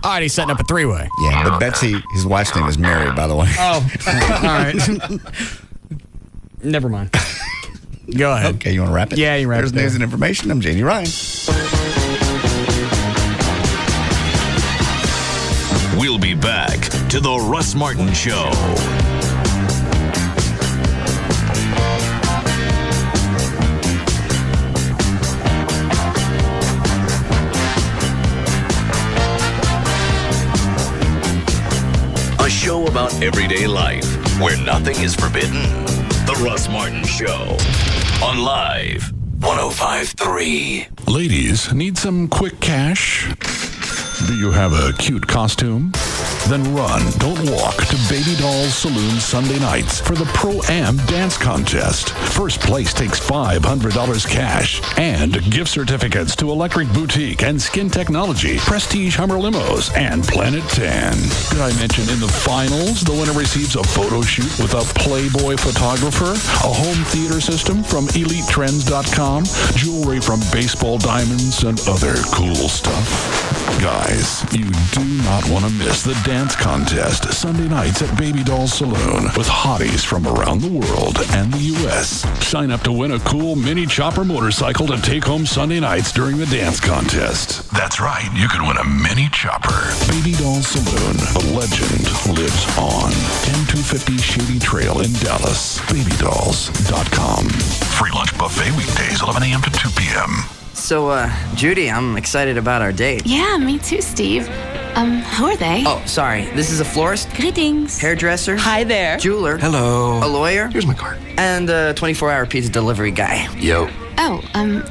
All right, he's setting up a three-way. Yeah, but Betsy, his wife's name is Mary, by the way. Oh, all right. Never mind. Go ahead. Okay, you want to wrap it? Yeah, you wrap There's it. news and information. I'm J.D. Ryan. We'll be back to the Russ Martin Show. A show about everyday life where nothing is forbidden. The Russ Martin Show on Live 105.3. Ladies, need some quick cash? Do you have a cute costume? Then run, don't walk, to Baby Doll's Saloon Sunday nights for the Pro-Am Dance Contest. First place takes $500 cash and gift certificates to Electric Boutique and Skin Technology, Prestige Hummer Limos, and Planet Tan. Did I mention in the finals, the winner receives a photo shoot with a Playboy photographer, a home theater system from EliteTrends.com, jewelry from Baseball Diamonds, and other cool stuff. Guys, you do not want to miss the dance contest Sunday nights at Baby Doll Saloon with hotties from around the world and the U.S. Sign up to win a cool mini chopper motorcycle to take home Sunday nights during the dance contest. That's right, you can win a mini chopper. Baby Doll Saloon, a legend lives on. 10250 Shady Trail in Dallas. BabyDolls.com. Free lunch buffet weekdays, 11 a.m. to 2 p.m. So, Judy, I'm excited about our date. Yeah, me too, Steve. Who are they? Oh, sorry. This is a florist. Greetings. Hairdresser. Hi there. Jeweler. Hello. A lawyer. Here's my card. And a 24-hour pizza delivery guy. Yo. Oh,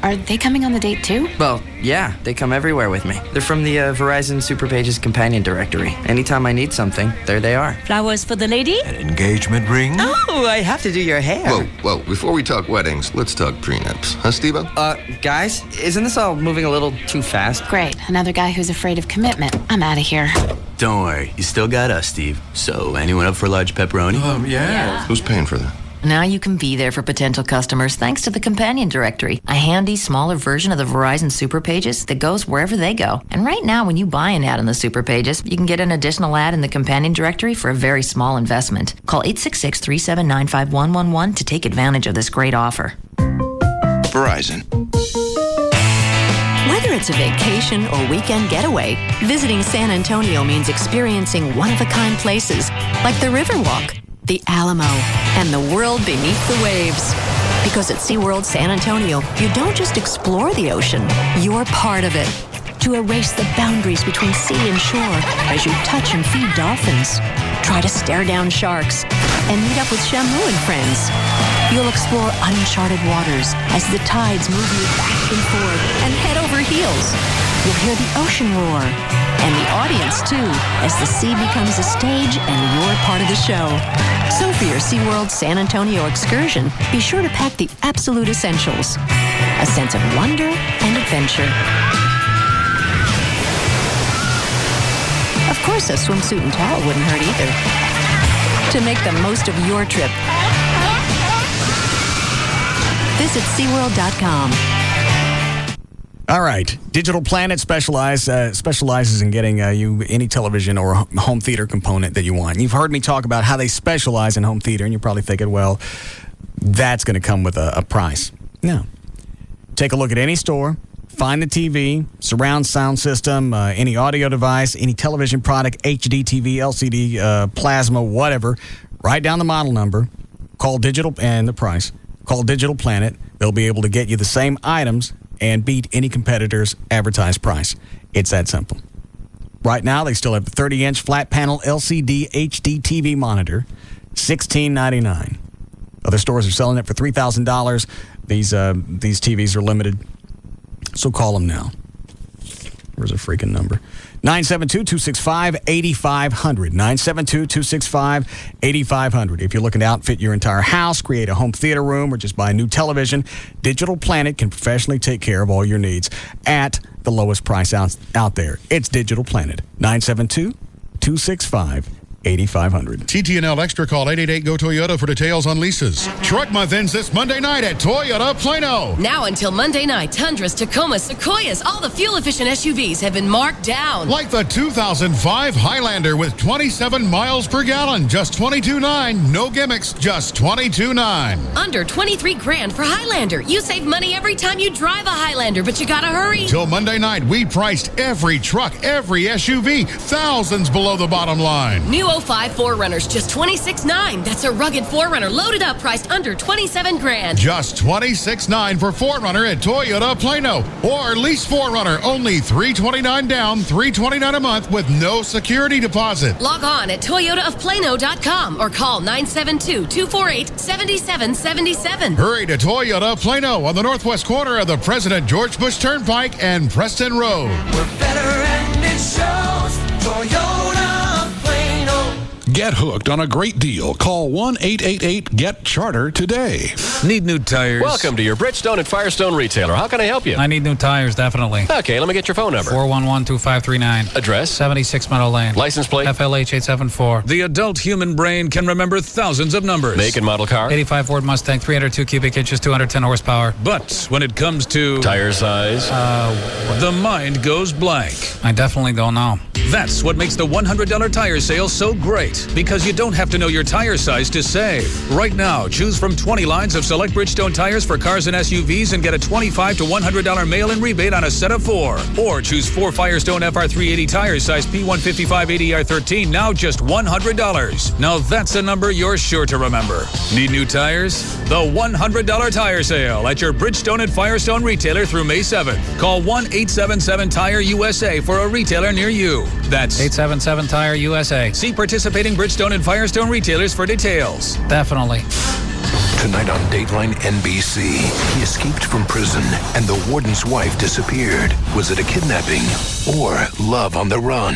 are they coming on the date too? Well, yeah, they come everywhere with me. They're from the Verizon Super Pages companion directory. Anytime I need something, there they are. Flowers for the lady? An engagement ring? Oh, I have to do your hair. Whoa, before we talk weddings, let's talk prenups. Huh, Steve-O? Guys, isn't this all moving a little too fast? Great. Another guy who's afraid of commitment. I'm out of here. Don't worry, you still got us, Steve. So, anyone up for large pepperoni? Yeah. Who's paying for that? Now you can be there for potential customers thanks to the Companion Directory, a handy, smaller version of the Verizon Super Pages that goes wherever they go. And right now, when you buy an ad in the Super Pages, you can get an additional ad in the Companion Directory for a very small investment. Call 866-379-5111 to take advantage of this great offer. Verizon. Whether it's a vacation or weekend getaway, visiting San Antonio means experiencing one-of-a-kind places like the Riverwalk, the Alamo, and the world beneath the waves. Because at SeaWorld San Antonio, you don't just explore the ocean, you're part of it. To erase the boundaries between sea and shore as you touch and feed dolphins, try to stare down sharks, and meet up with Shamu and friends. You'll explore uncharted waters as the tides move you back and forth and head over heels. You'll hear the ocean roar, and the audience too, as the sea becomes a stage and you're part of the show. So for your SeaWorld San Antonio excursion, be sure to pack the absolute essentials. A sense of wonder and adventure. Of course, a swimsuit and towel wouldn't hurt either. To make the most of your trip, visit SeaWorld.com. All right. Digital Planet specializes in getting you any television or home theater component that you want. You've heard me talk about how they specialize in home theater, and you're probably thinking, well, that's going to come with a price. No. Take a look at any store, find the TV, surround sound system, any audio device, any television product, HD TV, LCD, plasma, whatever. Write down the model number, call Digital, and the price. Call Digital Planet. They'll be able to get you the same items and beat any competitor's advertised price. It's that simple. Right now, they still have the 30-inch flat panel LCD HD TV monitor, $16.99. Other stores are selling it for $3,000. These TVs are limited, so call them now. Where's the freaking number? 972-265-8500. 972-265-8500. If you're looking to outfit your entire house, create a home theater room, or just buy a new television, Digital Planet can professionally take care of all your needs at the lowest price out there. It's Digital Planet. 972-265-8500. TTNL Extra, call 888-GO-TOYOTA for details on leases. Truck Month ends this Monday night at Toyota Plano. Now until Monday night, Tundras, Tacomas, Sequoias, all the fuel-efficient SUVs have been marked down. Like the 2005 Highlander with 27 miles per gallon, just $22,900. No gimmicks, just $22,900. Under $23,000 for Highlander. You save money every time you drive a Highlander, but you gotta hurry. Till Monday night, we priced every truck, every SUV, thousands below the bottom line. New 05 4Runners, just $26,900. That's a rugged 4Runner loaded up, priced under $27,000. Just $26,900 for 4Runner at Toyota Plano. Or lease 4Runner, only $329 down, $329 a month with no security deposit. Log on at toyotaofplano.com or call 972-248-7777. Hurry to Toyota Plano on the northwest corner of the President George Bush Turnpike and Preston Road. We're better and it shows. Toyota. Get hooked on a great deal. Call 1-888-GET-CHARTER today. Need new tires? Welcome to your Bridgestone and Firestone retailer. How can I help you? I need new tires, definitely. Okay, let me get your phone number. 411-2539. Address? 76 Meadow Lane. License plate? FLH 874. The adult human brain can remember thousands of numbers. Make and model car? 85 Ford Mustang, 302 cubic inches, 210 horsepower. But when it comes to tire size, the mind goes blank. I definitely don't know. That's what makes the $100 tire sale so great, because you don't have to know your tire size to save. Right now, choose from 20 lines of select Bridgestone tires for cars and SUVs and get a $25 to $100 mail-in rebate on a set of 4. Or choose 4 Firestone FR380 tires size P155 ADR13, now just $100. Now that's a number you're sure to remember. Need new tires? The $100 tire sale at your Bridgestone and Firestone retailer through May 7th. Call 1-877-TIRE-USA for a retailer near you. That's 877-TIRE USA. See participating Bridgestone and Firestone retailers for details. Definitely. Tonight on Dateline NBC, he escaped from prison and the warden's wife disappeared. Was it a kidnapping or love on the run?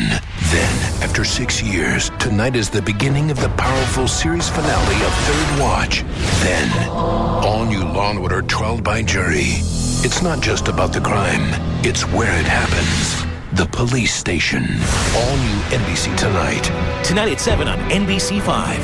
Then, after 6 years, tonight is the beginning of the powerful series finale of Third Watch. Then, all new Law & Order Trial by Jury. It's not just about the crime, it's where it happens. The Police Station. All new NBC Tonight. Tonight at 7 on NBC5.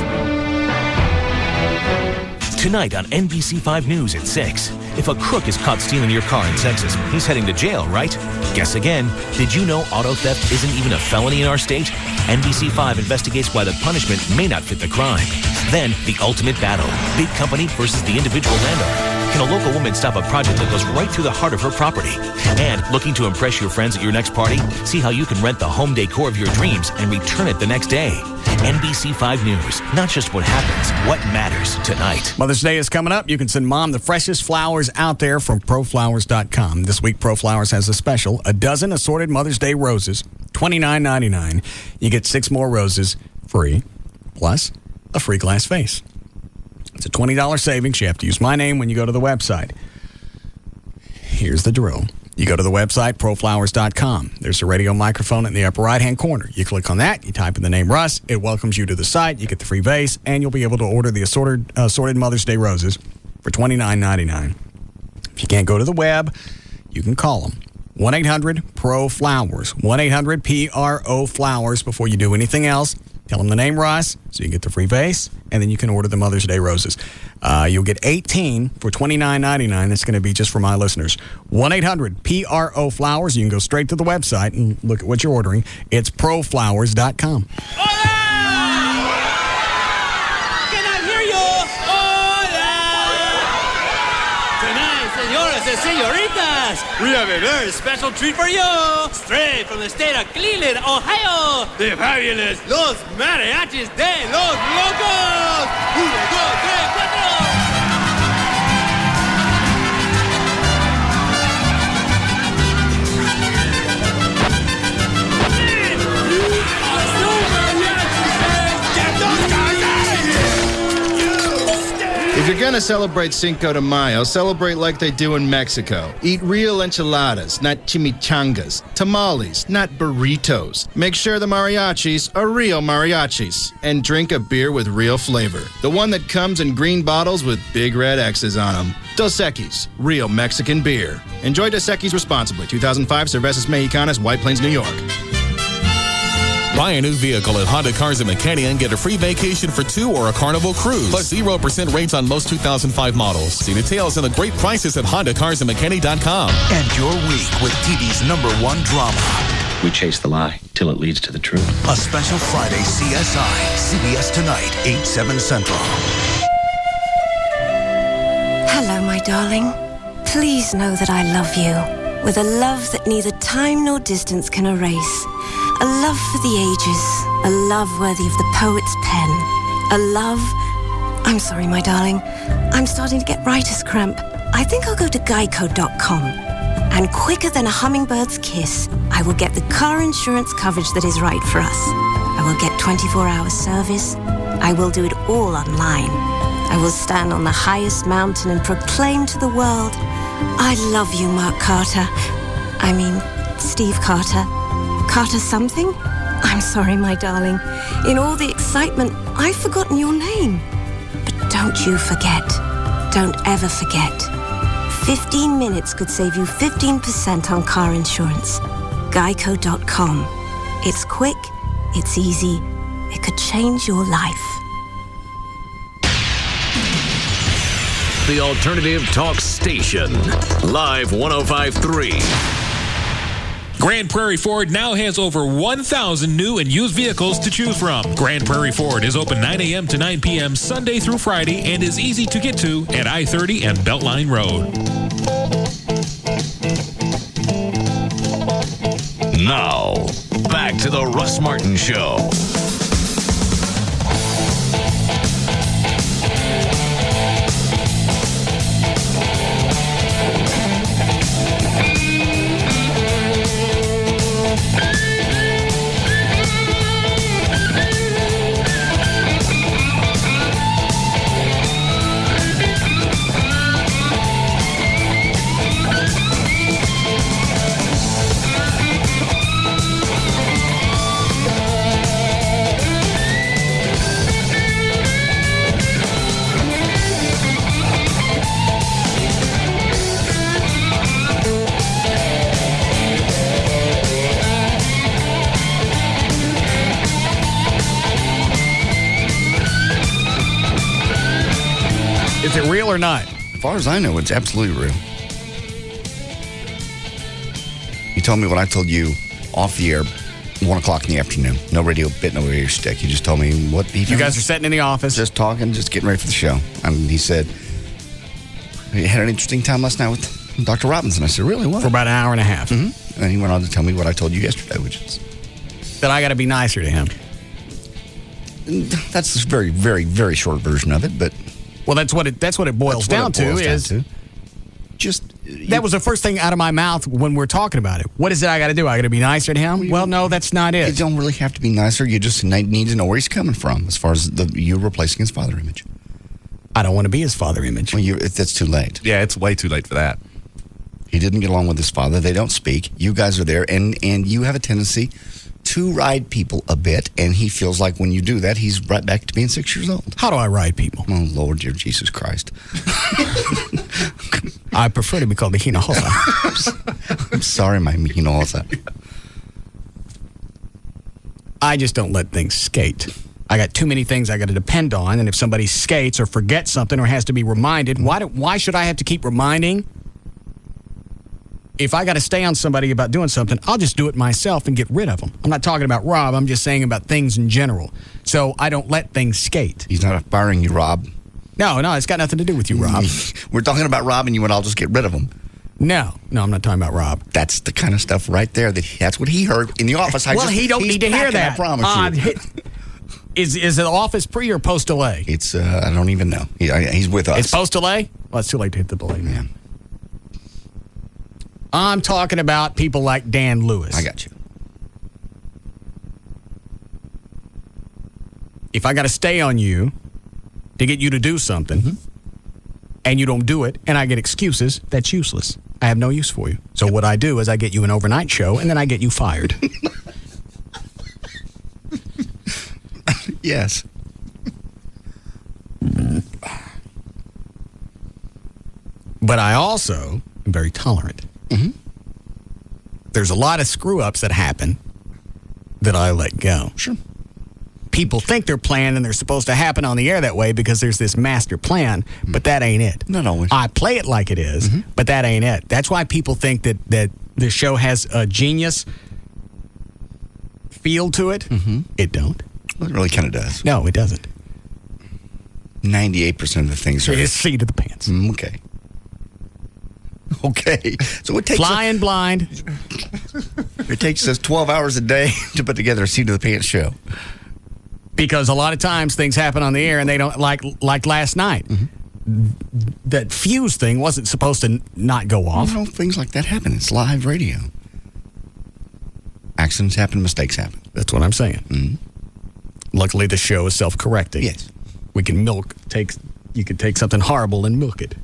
Tonight on NBC5 News at 6. If a crook is caught stealing your car in Texas, he's heading to jail, right? Guess again. Did you know auto theft isn't even a felony in our state? NBC5 investigates why the punishment may not fit the crime. Then, the ultimate battle. Big company versus the individual landowner. Can a local woman stop a project that goes right through the heart of her property? And looking to impress your friends at your next party? See how you can rent the home decor of your dreams and return it the next day. NBC5 News. Not just what happens, what matters tonight. Mother's Day is coming up. You can send Mom the freshest flowers out there from proflowers.com. This week, ProFlowers has a special. A dozen assorted Mother's Day roses, $29.99. You get 6 more roses free, plus a free glass vase. It's a $20 savings. You have to use my name when you go to the website. Here's the drill. You go to the website, proflowers.com. There's a radio microphone in the upper right-hand corner. You click on that, you type in the name Russ, it welcomes you to the site, you get the free vase, and you'll be able to order the assorted Mother's Day roses for $29.99. If you can't go to the web, you can call them. 1-800-PRO-FLOWERS. 1-800-PRO-FLOWERS. Before you do anything else, tell them the name Russ, so you can get the free vase, and then you can order the Mother's Day roses. You'll get 18 for $29.99. That's going to be just for my listeners. 1-800-PRO-FLOWERS. You can go straight to the website and look at what you're ordering. It's proflowers.com. Señoras and señoritas, we have a very special treat for you. Straight from the state of Cleveland, Ohio, the fabulous Los Mariachis de los Locos. 1, 2, 3, 4. If you're gonna celebrate Cinco de Mayo, celebrate like they do in Mexico. Eat real enchiladas, not chimichangas. Tamales, not burritos. Make sure the mariachis are real mariachis. And drink a beer with real flavor. The one that comes in green bottles with big red X's on them. Dos Equis, real Mexican beer. Enjoy Dos Equis responsibly. 2005 Cervezas Mexicanas, White Plains, New York. Buy a new vehicle at Honda Cars and Mechanic and get a free vacation for 2 or a Carnival cruise. Plus 0% rates on most 2005 models. See details and the great prices at HondaCarsandMechanic.com. End your week with TV's #1 drama. We chase the lie till it leads to the truth. A special Friday CSI. CBS Tonight, 8/7 Central. Hello, my darling. Please know that I love you with a love that neither time nor distance can erase. A love for the ages, a love worthy of the poet's pen. A love... I'm sorry, my darling. I'm starting to get writer's cramp. I think I'll go to Geico.com. And quicker than a hummingbird's kiss, I will get the car insurance coverage that is right for us. I will get 24-hour service. I will do it all online. I will stand on the highest mountain and proclaim to the world, I love you, Mark Carter. I mean, Steve Carter. Carter something? I'm sorry, my darling. In all the excitement, I've forgotten your name. But don't you forget. Don't ever forget. 15 minutes could save you 15% on car insurance. Geico.com. It's quick, it's easy, it could change your life. The Alternative Talk Station. Live 105.3. Grand Prairie Ford now has over 1,000 new and used vehicles to choose from. Grand Prairie Ford is open 9 a.m. to 9 p.m. Sunday through Friday and is easy to get to at I-30 and Beltline Road. Now, back to the Russ Martin Show. Is it real or not? As far as I know, it's absolutely real. You told me what I told you off the air, 1 o'clock in the afternoon. No radio bit, no radio stick. You just told me what he You guys are sitting in the office. Just talking, just getting ready for the show. And he said, he had an interesting time last night with Dr. Robinson. I said, really, what? For about an hour and a half. Mm-hmm. And he went on to tell me what I told you yesterday, which is that I got to be nicer to him. That's a very, very, very short version of it, but... Well, that's what it boils down to. Just that was the first thing out of my mouth when we're talking about it. What is it I got to do? I got to be nicer to him? Well, no, that's not it. You don't really have to be nicer. You just need to know where he's coming from as far as you replacing his father image. I don't want to be his father image. Well, that's too late. Yeah, it's way too late for that. He didn't get along with his father. They don't speak. You guys are there, and you have a tendency to ride people a bit, and he feels like when you do that, he's right back to being 6 years old. How do I ride people? Oh, Lord, dear Jesus Christ. I prefer to be called the Hinojosa. I'm sorry, my Hinojosa. I just don't let things skate. I got too many things I got to depend on, and if somebody skates or forgets something or has to be reminded, why should I have to keep reminding? If I got to stay on somebody about doing something, I'll just do it myself and get rid of them. I'm not talking about Rob. I'm just saying about things in general. So I don't let things skate. He's not firing you, Rob. No, it's got nothing to do with you, Rob. We're talking about Rob and you, and I'll just get rid of him. No, I'm not talking about Rob. That's the kind of stuff right there. That's what he heard in the office. He don't need to hear that. I promise you. Is the office pre or post delay? It's I don't even know. He's with us. It's post delay? Well, it's too late to hit the delay, man. I'm talking about people like Dan Lewis. I got you. If I got to stay on you to get you to do something, and you don't do it, and I get excuses, that's useless. I have no use for you. So what I do is I get you an overnight show, and then I get you fired. Yes. But I also am very tolerant. There's a lot of screw-ups that happen that I let go. Sure. People think they're planned and they're supposed to happen on the air that way because there's this master plan, but that ain't it. Not always. I play it like it is, but that ain't it. That's why people think that the show has a genius feel to it. It don't. Well, it really kind of does. No, it doesn't. 98% of the things are... It's seat of the pants. Okay. Okay. So it takes... Flying blind. It takes us 12 hours a day to put together a seat of the pants show. Because a lot of times things happen on the air and they don't, like last night. That fuse thing wasn't supposed to not go off. You know, things like that happen. It's live radio. Accidents happen, mistakes happen. That's what I'm saying. Luckily, the show is self-correcting. Yes. We can you can take something horrible and milk it.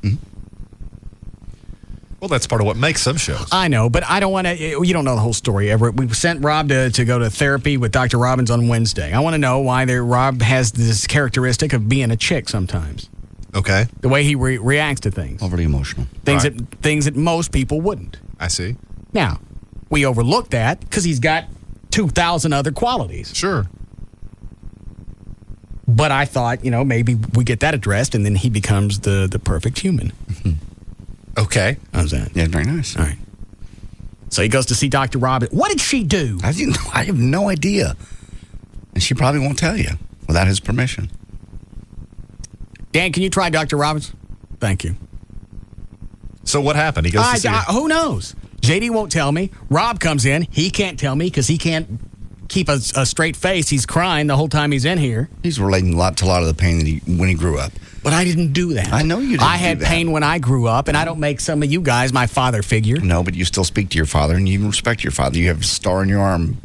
Well, that's part of what makes some shows. I know, but I don't want to. You don't know the whole story, Everett. We sent Rob to go to therapy with Dr. Robbins on Wednesday. I want to know why Rob has this characteristic of being a chick sometimes. Okay. The way he reacts to things. Overly emotional. Things that most people wouldn't. I see. Now, we overlook that because he's got 2,000 other qualities. Sure. But I thought, maybe we get that addressed and then he becomes the perfect human. Okay. How's that? Yeah, very nice. All right. So he goes to see Dr. Robbins. What did she do? I have no idea. And she probably won't tell you without his permission. Dan, can you try Dr. Robbins? Thank you. So what happened? He goes to see who knows? JD won't tell me. Rob comes in. He can't tell me because he can't keep a straight face. He's crying the whole time he's in here. He's relating to a lot of the pain that when he grew up. But I didn't do that. I know you didn't. I had pain when I grew up, and I don't make some of you guys my father figure. No, but you still speak to your father, and you respect your father. You have a star in your arm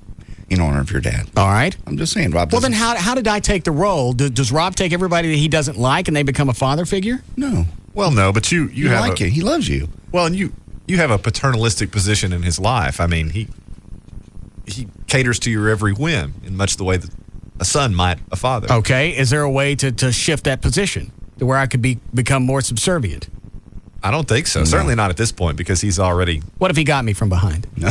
in honor of your dad. All right. I'm just saying, Rob. Well, then how did I take the role? Does Rob take everybody that he doesn't like, and they become a father figure? No. Well, no, but you have like it. He loves you. Well, and you have a paternalistic position in his life. I mean, he caters to your every whim in much the way that a son might a father. Okay. Is there a way to shift that position to where I could become more subservient? I don't think so. No. Certainly not at this point because he's already... What if he got me from behind? No.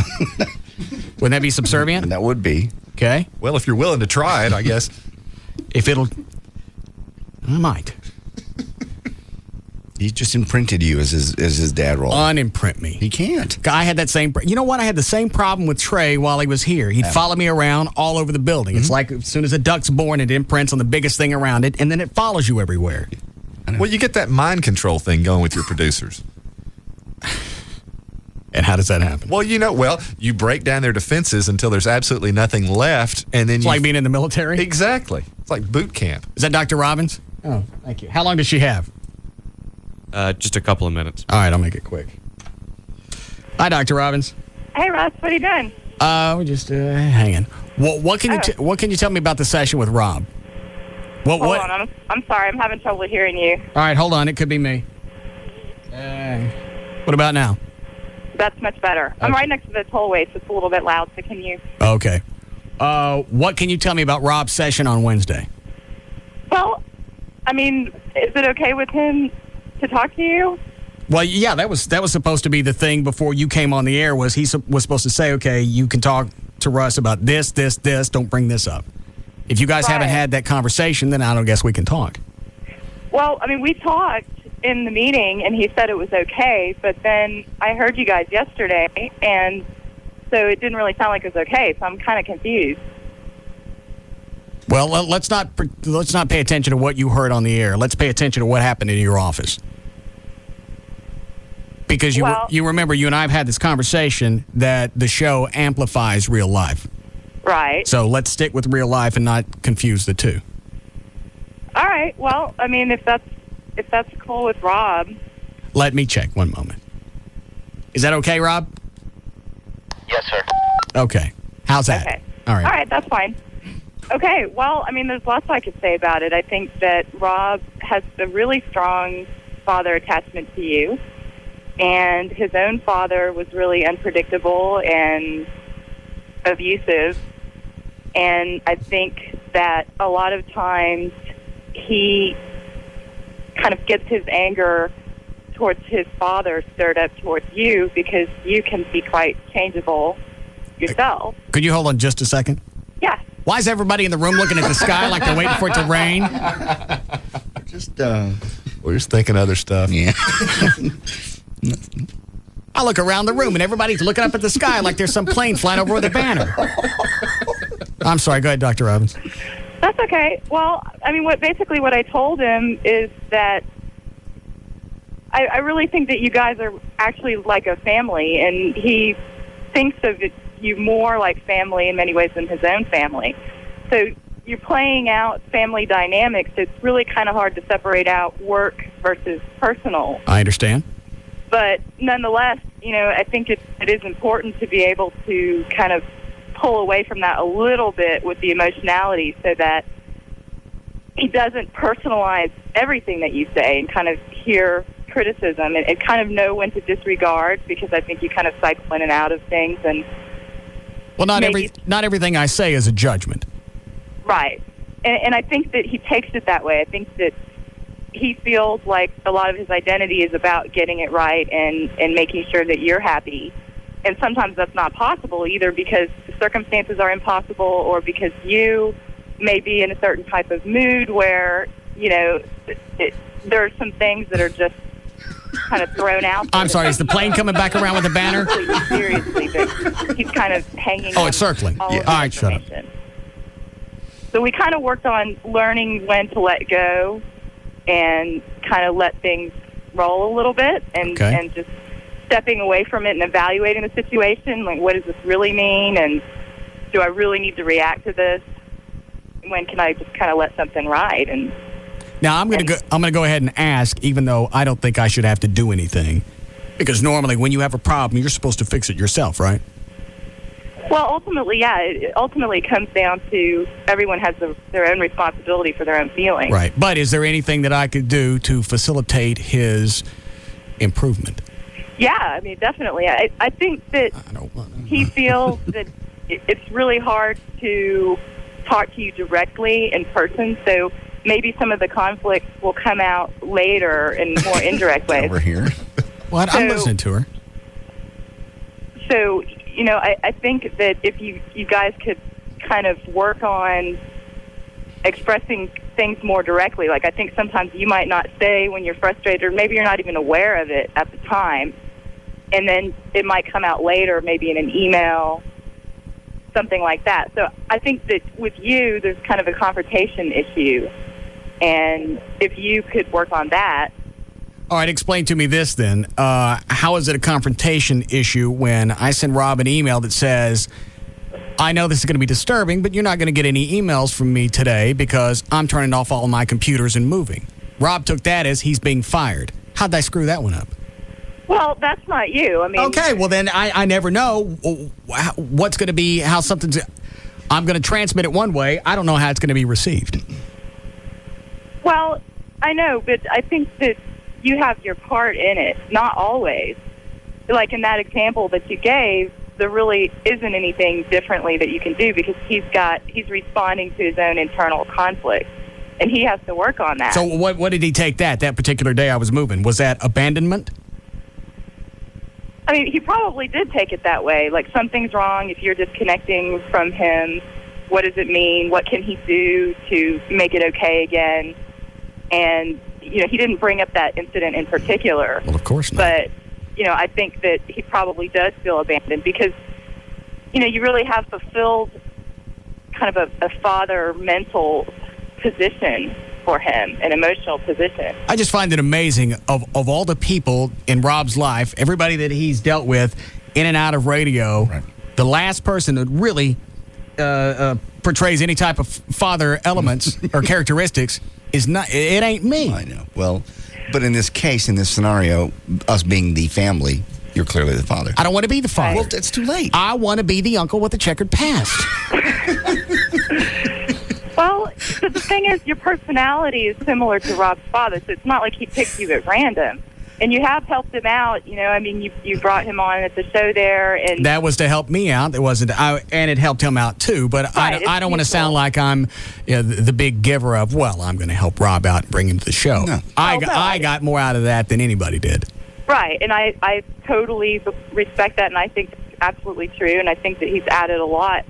Wouldn't that be subservient? That would be. Okay. Well, if you're willing to try it, I guess. I might. He just imprinted you as his dad role. Unimprint me. He can't. I had that same... You know what? I had the same problem with Trey while he was here. He'd follow me around all over the building. Mm-hmm. It's like as soon as a duck's born, it imprints on the biggest thing around it, and then it follows you everywhere. Well, you get that mind control thing going with your producers. And how does that happen? Well, you break down their defenses until there's absolutely nothing left, and then it's like being in the military? Exactly. It's like boot camp. Is that Dr. Robbins? Oh, thank you. How long does she have? Just a couple of minutes. All right, I'll make it quick. Hi, Dr. Robbins. Hey, Russ. What are you doing? We're just hanging. What can you tell me about the session with Rob? Hold on. I'm sorry. I'm having trouble hearing you. All right, hold on. It could be me. What about now? That's much better. Okay. I'm right next to the tollway, so it's a little bit loud, so can you... Okay. What can you tell me about Rob's session on Wednesday? Well, I mean, is it okay with him to talk to you? Well, yeah, that was supposed to be the thing before you came on the air. Was he was supposed to say, okay, you can talk to Russ about this, don't bring this up. If you guys haven't had that conversation, then I don't guess we can talk. Well, I mean, we talked in the meeting, and he said it was okay, but then I heard you guys yesterday, and so it didn't really sound like it was okay, so I'm kind of confused. Well, let's not pay attention to what you heard on the air. Let's pay attention to what happened in your office. Because you remember, you and I have had this conversation that the show amplifies real life. Right. So let's stick with real life and not confuse the two. All right. Well, I mean, if that's cool with Rob. Let me check. One moment. Is that okay, Rob? Yes, sir. Okay. How's that? Okay. All right. All right. That's fine. Okay. Well, I mean, there's lots I could say about it. I think that Rob has a really strong father attachment to you, and his own father was really unpredictable and abusive. And I think that a lot of times he kind of gets his anger towards his father stirred up towards you because you can be quite changeable yourself. Could you hold on just a second? Yeah. Why is everybody in the room looking at the sky like they're waiting for it to rain? We're just thinking other stuff. Yeah. I look around the room and everybody's looking up at the sky like there's some plane flying over with a banner. I'm sorry. Go ahead, Dr. Robbins. That's okay. Well, I mean, what I told him is that I really think that you guys are actually like a family, and he thinks of you more like family in many ways than his own family. So you're playing out family dynamics. It's really kind of hard to separate out work versus personal. I understand. But nonetheless, I think it is important to be able to kind of pull away from that a little bit with the emotionality so that he doesn't personalize everything that you say and kind of hear criticism and kind of know when to disregard, because I think you kind of cycle in and out of things. And well, not everything I say is a judgment. Right. And I think that he takes it that way. I think that he feels like a lot of his identity is about getting it right and making sure that you're happy. And sometimes that's not possible, either because the circumstances are impossible or because you may be in a certain type of mood where, you know, there are some things that are just kind of thrown out. I'm sorry, is the plane coming back around with a banner? Seriously, but he's kind of hanging Oh, it's circling. all Yeah. of All the right, shut up. information. So we kind of worked on learning when to let go and kind of let things roll a little bit and just stepping away from it and evaluating the situation. Like, what does this really mean? And do I really need to react to this? When can I just kind of let something ride? And now I'm going to go ahead and ask, even though I don't think I should have to do anything, because normally when you have a problem, you're supposed to fix it yourself, right? well, ultimately, yeah. It ultimately comes down to everyone has their own responsibility for their own feelings. Right. But is there anything that I could do to facilitate his improvement? Yeah, I mean, definitely. I think that he feels that it's really hard to talk to you directly in person, so maybe some of the conflicts will come out later in more indirect ways. Over here. Well, I'm listening to her. So, you know, I think that if you guys could kind of work on expressing things more directly, like I think sometimes you might not say when you're frustrated, or maybe you're not even aware of it at the time, and then it might come out later, maybe in an email, something like that. So I think that with you, there's kind of a confrontation issue, and if you could work on that. All right, explain to me this then. How is it a confrontation issue when I send Rob an email that says, I know this is going to be disturbing, but you're not going to get any emails from me today because I'm turning off all my computers and moving. Rob took that as he's being fired. How'd I screw that one up? Well, that's not you. I mean, okay, well then I never know what's going to be, how something's, I'm going to transmit it one way. I don't know how it's going to be received. Well, I know, but I think that you have your part in it. Not always. Like in that example that you gave, there really isn't anything differently that you can do because he's responding to his own internal conflict, and he has to work on that. So what did he take that particular day I was moving? Was that abandonment? I mean, he probably did take it that way. Like, something's wrong if you're disconnecting from him. What does it mean? What can he do to make it okay again? And, you know, he didn't bring up that incident in particular. Well, of course not. But, you know, I think that he probably does feel abandoned because, you know, you really have fulfilled kind of a father mental position for him, an emotional position. I just find it amazing of all the people in Rob's life, everybody that he's dealt with in and out of radio, right, the last person that really portrays any type of father elements or characteristics is not, it ain't me. I know. Well, but in this case, in this scenario, us being the family, you're clearly the father. I don't want to be the father. Well, it's too late. I want to be the uncle with the checkered past. Well, so the thing is, your personality is similar to Rob's father, so it's not like he picked you at random. And you have helped him out, you know, I mean, you brought him on at the show there. And that was to help me out. It wasn't, and it helped him out too. But right, I don't want to sound like I'm the big giver of, well, I'm going to help Rob out and bring him to the show. No. I got more out of that than anybody did. Right, and I totally respect that, and I think it's absolutely true, and I think that he's added a lot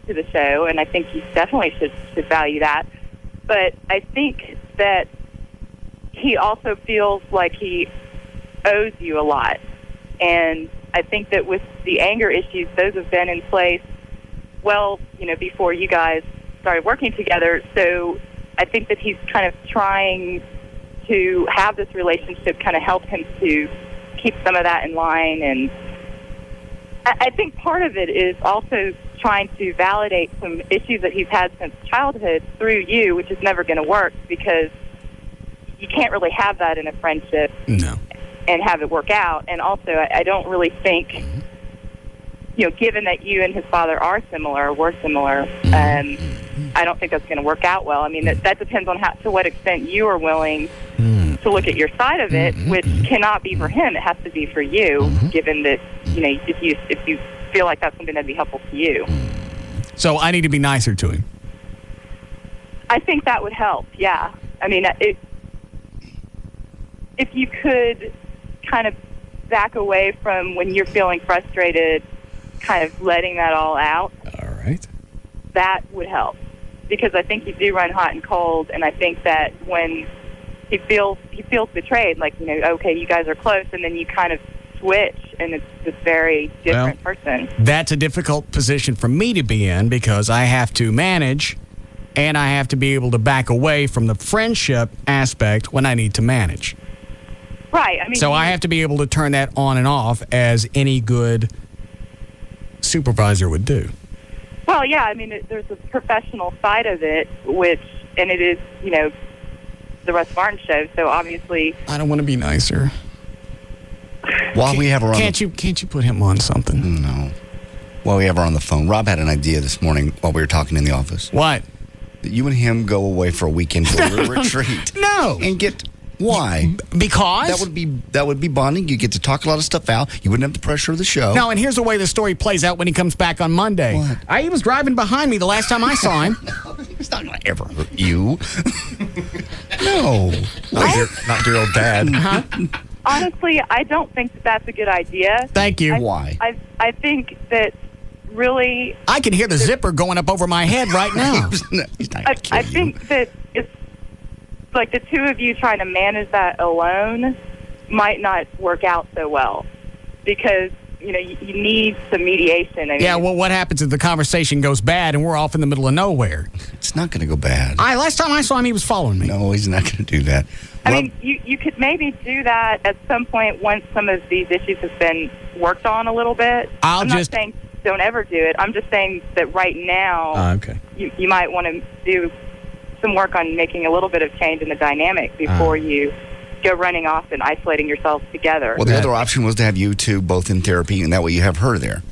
to the show, and I think he definitely should value that. But I think that he also feels like he owes you a lot. And I think that with the anger issues, those have been in place well, you know, before you guys started working together. So I think that he's kind of trying to have this relationship kind of help him to keep some of that in line. And I think part of it is also trying to validate some issues that he's had since childhood through you, which is never going to work because you can't really have that in a friendship. No. And have it work out. And also, I don't really think, you know, given that you and his father are similar, were similar, I don't think that's going to work out well. I mean, that depends on to what extent you are willing to look at your side of it, which cannot be for him. It has to be for you, given that, if you feel like that's something that'd be helpful to you. So I need to be nicer to him. I think that would help, yeah. I mean, if you could kind of back away from when you're feeling frustrated, kind of letting that all out. All right. That would help. Because I think you do run hot and cold, and I think that when he feels betrayed, like, okay, you guys are close, and then you kind of switch, and it's this very different person. That's a difficult position for me to be in because I have to manage and I have to be able to back away from the friendship aspect when I need to manage. Right. I mean, so I have to be able to turn that on and off as any good supervisor would do. Well, yeah, I mean, there's a professional side of it, and it is, the Russ Martin Show, so obviously... I don't want to be nicer. While we have her on can't you put him on something? No. While we have her on the phone, Rob had an idea this morning while we were talking in the office. What? That you and him go away for a weekend for a retreat. No. And get... Why? Because? That would be bonding. You get to talk a lot of stuff out. You wouldn't have the pressure of the show. No, and here's the way the story plays out when he comes back on Monday. What? He was driving behind me the last time I saw him. He's not going to ever hurt you. No. Not dear old dad. Honestly, I don't think that's a good idea. Thank you. Why? I think that really... I can hear the zipper going up over my head right now. I think that it's like the two of you trying to manage that alone might not work out so well because, you need some mediation. Well, what happens if the conversation goes bad and we're off in the middle of nowhere? It's not going to go bad. Last time I saw him, he was following me. No, he's not going to do that. I mean, you could maybe do that at some point once some of these issues have been worked on a little bit. I'm not saying don't ever do it. I'm just saying that right now you might want to do some work on making a little bit of change in the dynamic before you go running off and isolating yourselves together. Well, the other option was to have you two both in therapy, and that way you have her there.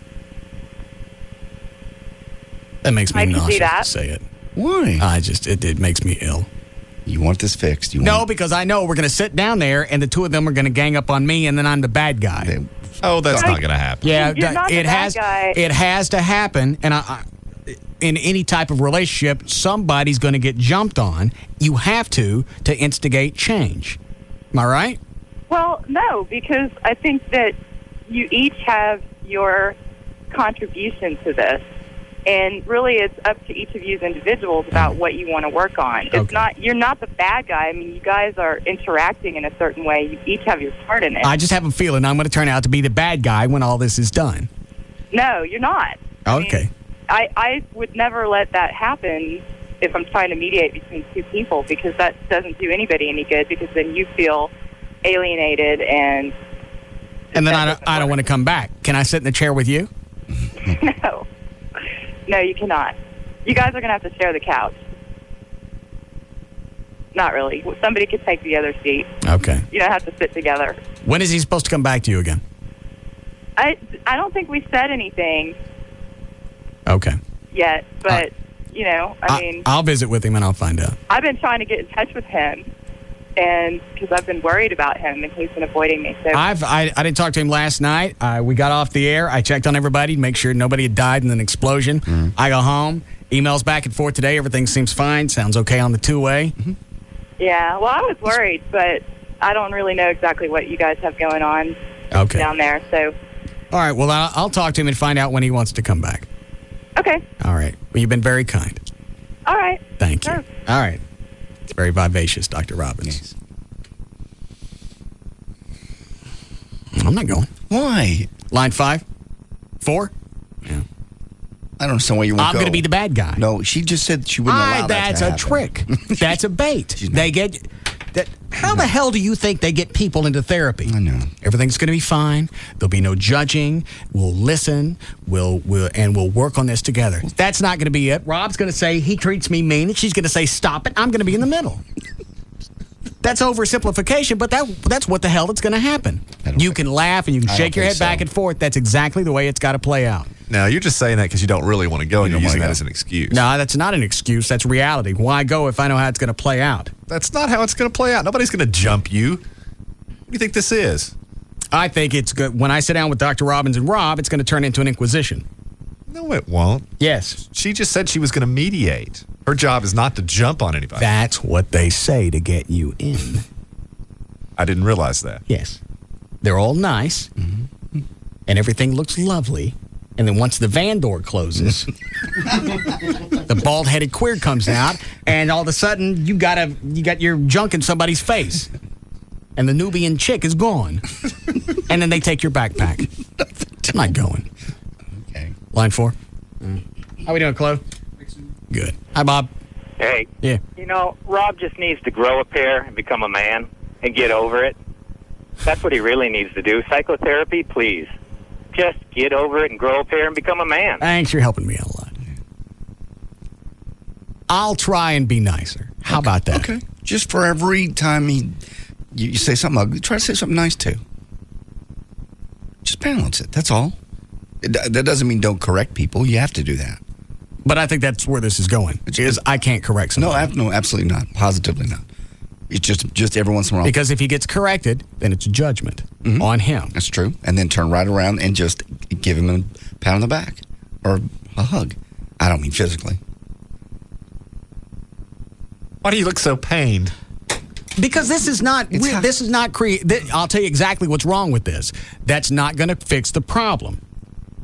That makes me nauseous see that. to say it. Why? It makes me ill. You want this fixed? No, because I know we're going to sit down there, and the two of them are going to gang up on me, and then I'm the bad guy. That's not going to happen. Yeah, You're not the bad guy. It has to happen, and in any type of relationship, somebody's going to get jumped on. You have to instigate change. Am I right? Well, no, because I think that you each have your contribution to this. And really, it's up to each of you as individuals about what you want to work on. It's not you're not the bad guy. I mean, you guys are interacting in a certain way. You each have your part in it. I just have a feeling I'm going to turn out to be the bad guy when all this is done. No, you're not. Okay. I would never let that happen if I'm trying to mediate between two people because that doesn't do anybody any good because then you feel alienated and then I don't want to come back. Can I sit in the chair with you? No, you cannot. You guys are going to have to share the couch. Not really. Somebody could take the other seat. Okay. You don't have to sit together. When is he supposed to come back to you again? I don't think we said anything Okay. yet, but, I mean... I'll visit with him and I'll find out. I've been trying to get in touch with him, and because I've been worried about him, and he's been avoiding me. So I didn't talk to him last night. We got off the air. I checked on everybody to make sure nobody had died in an explosion. I go home. Emails back and forth today. Everything seems fine. Sounds okay on the two-way. Yeah, well, I was worried, but I don't really know exactly what you guys have going on down there. So, all right, well, I'll talk to him and find out when he wants to come back. Okay. All right. Well, you've been very kind. All right. Thank you. All right. It's very vivacious, Dr. Robbins. I'm not going. Why? Line 5? 4? Yeah. I don't understand why you won't I'm go. going to be the bad guy. No, she just said she wouldn't allow that That's to a happen. trick. That's a bait. They get... How the hell do you think they get people into therapy? I know. Everything's going to be fine. There'll be no judging. We'll listen. We'll work on this together. That's not going to be it. Rob's going to say he treats me mean, and she's going to say stop it. I'm going to be in the middle. That's oversimplification, but that's what the hell that's going to happen. You can laugh and you can shake your head back and forth. That's exactly the way it's got to play out. No, you're just saying that because you don't really want to go, and you're using that as an excuse. No, that's not an excuse. That's reality. Why go if I know how it's going to play out? That's not how it's going to play out. Nobody's going to jump you. What do you think this is? I think it's good. When I sit down with Dr. Robbins and Rob, it's going to turn into an inquisition. No, it won't. Yes. She just said she was going to mediate. Her job is not to jump on anybody. That's what they say to get you in. I didn't realize that. Yes. They're all nice, and everything looks lovely. And then once the van door closes, the bald-headed queer comes out, and all of a sudden you got your junk in somebody's face, and the Nubian chick is gone, and then they take your backpack. I'm not going. Okay. Line 4. How we doing, Chloe? Good. Hi, Bob. Hey. Yeah. You know, Rob just needs to grow a pair and become a man and get over it. That's what he really needs to do. Psychotherapy, please. Just get over it and grow a pair and become a man. Thanks, you're helping me out a lot. I'll try and be nicer. How about that? Okay. Just for every time you say something ugly, try to say something nice too. Just balance it. That's all. That doesn't mean don't correct people. You have to do that. But I think that's where this is going. Is I can't correct somebody. No, absolutely not. Positively not. It's just every once in a while. Because if he gets corrected, then it's a judgment on him. That's true. And then turn right around and just give him a pat on the back or a hug. I don't mean physically. Why do you look so pained? Because this is not. This is not I'll tell you exactly what's wrong with this. That's not going to fix the problem.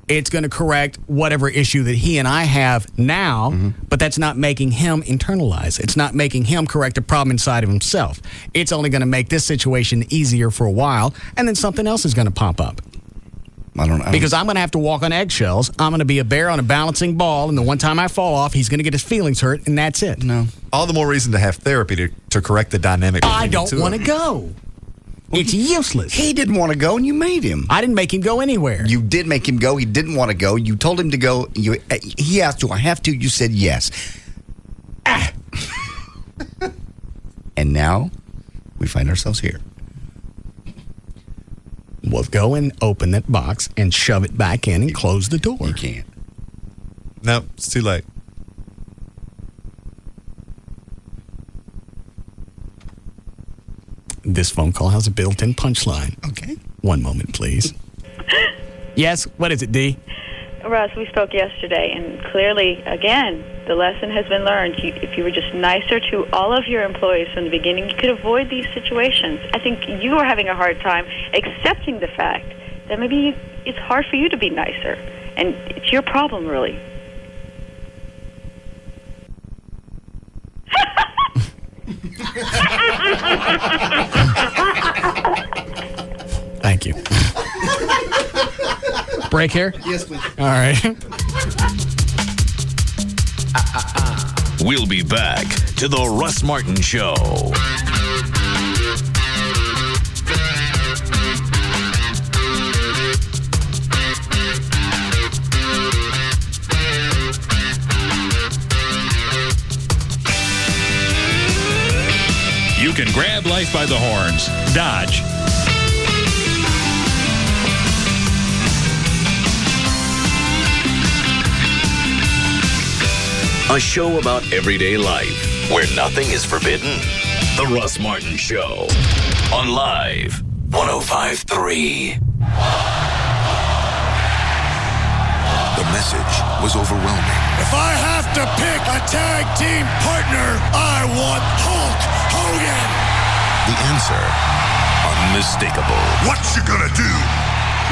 It's going to correct whatever issue that he and I have now, but that's not making him internalize. It's not making him correct a problem inside of himself. It's only going to make this situation easier for a while, and then something else is going to pop up. I don't know. Because I'm going to have to walk on eggshells. I'm going to be a bear on a balancing ball, and the one time I fall off, he's going to get his feelings hurt, and that's it. No. All the more reason to have therapy to correct the dynamic. I don't want to go. It's useless. He didn't want to go, and you made him. I didn't make him go anywhere. You did make him go. He didn't want to go. You told him to go. He asked, do I have to? You said yes. And now we find ourselves here. We'll go and open that box and shove it back in and close the door. You can't. No, it's too late. This phone call has a built-in punchline. Okay. One moment, please. Yes, what is it, Dee? Russ, we spoke yesterday, and clearly, again, the lesson has been learned. If you were just nicer to all of your employees from the beginning, you could avoid these situations. I think you are having a hard time accepting the fact that maybe it's hard for you to be nicer, and it's your problem, really. Thank you. Break here? Yes, please. All right. We'll be back to the Russ Martin Show. You can grab life by the horns. Dodge. A show about everyday life where nothing is forbidden. The Russ Martin Show on Live 105.3. The message was overwhelming. If I have to pick a tag team partner, I want Hulk Hogan. The answer, unmistakable. What you gonna do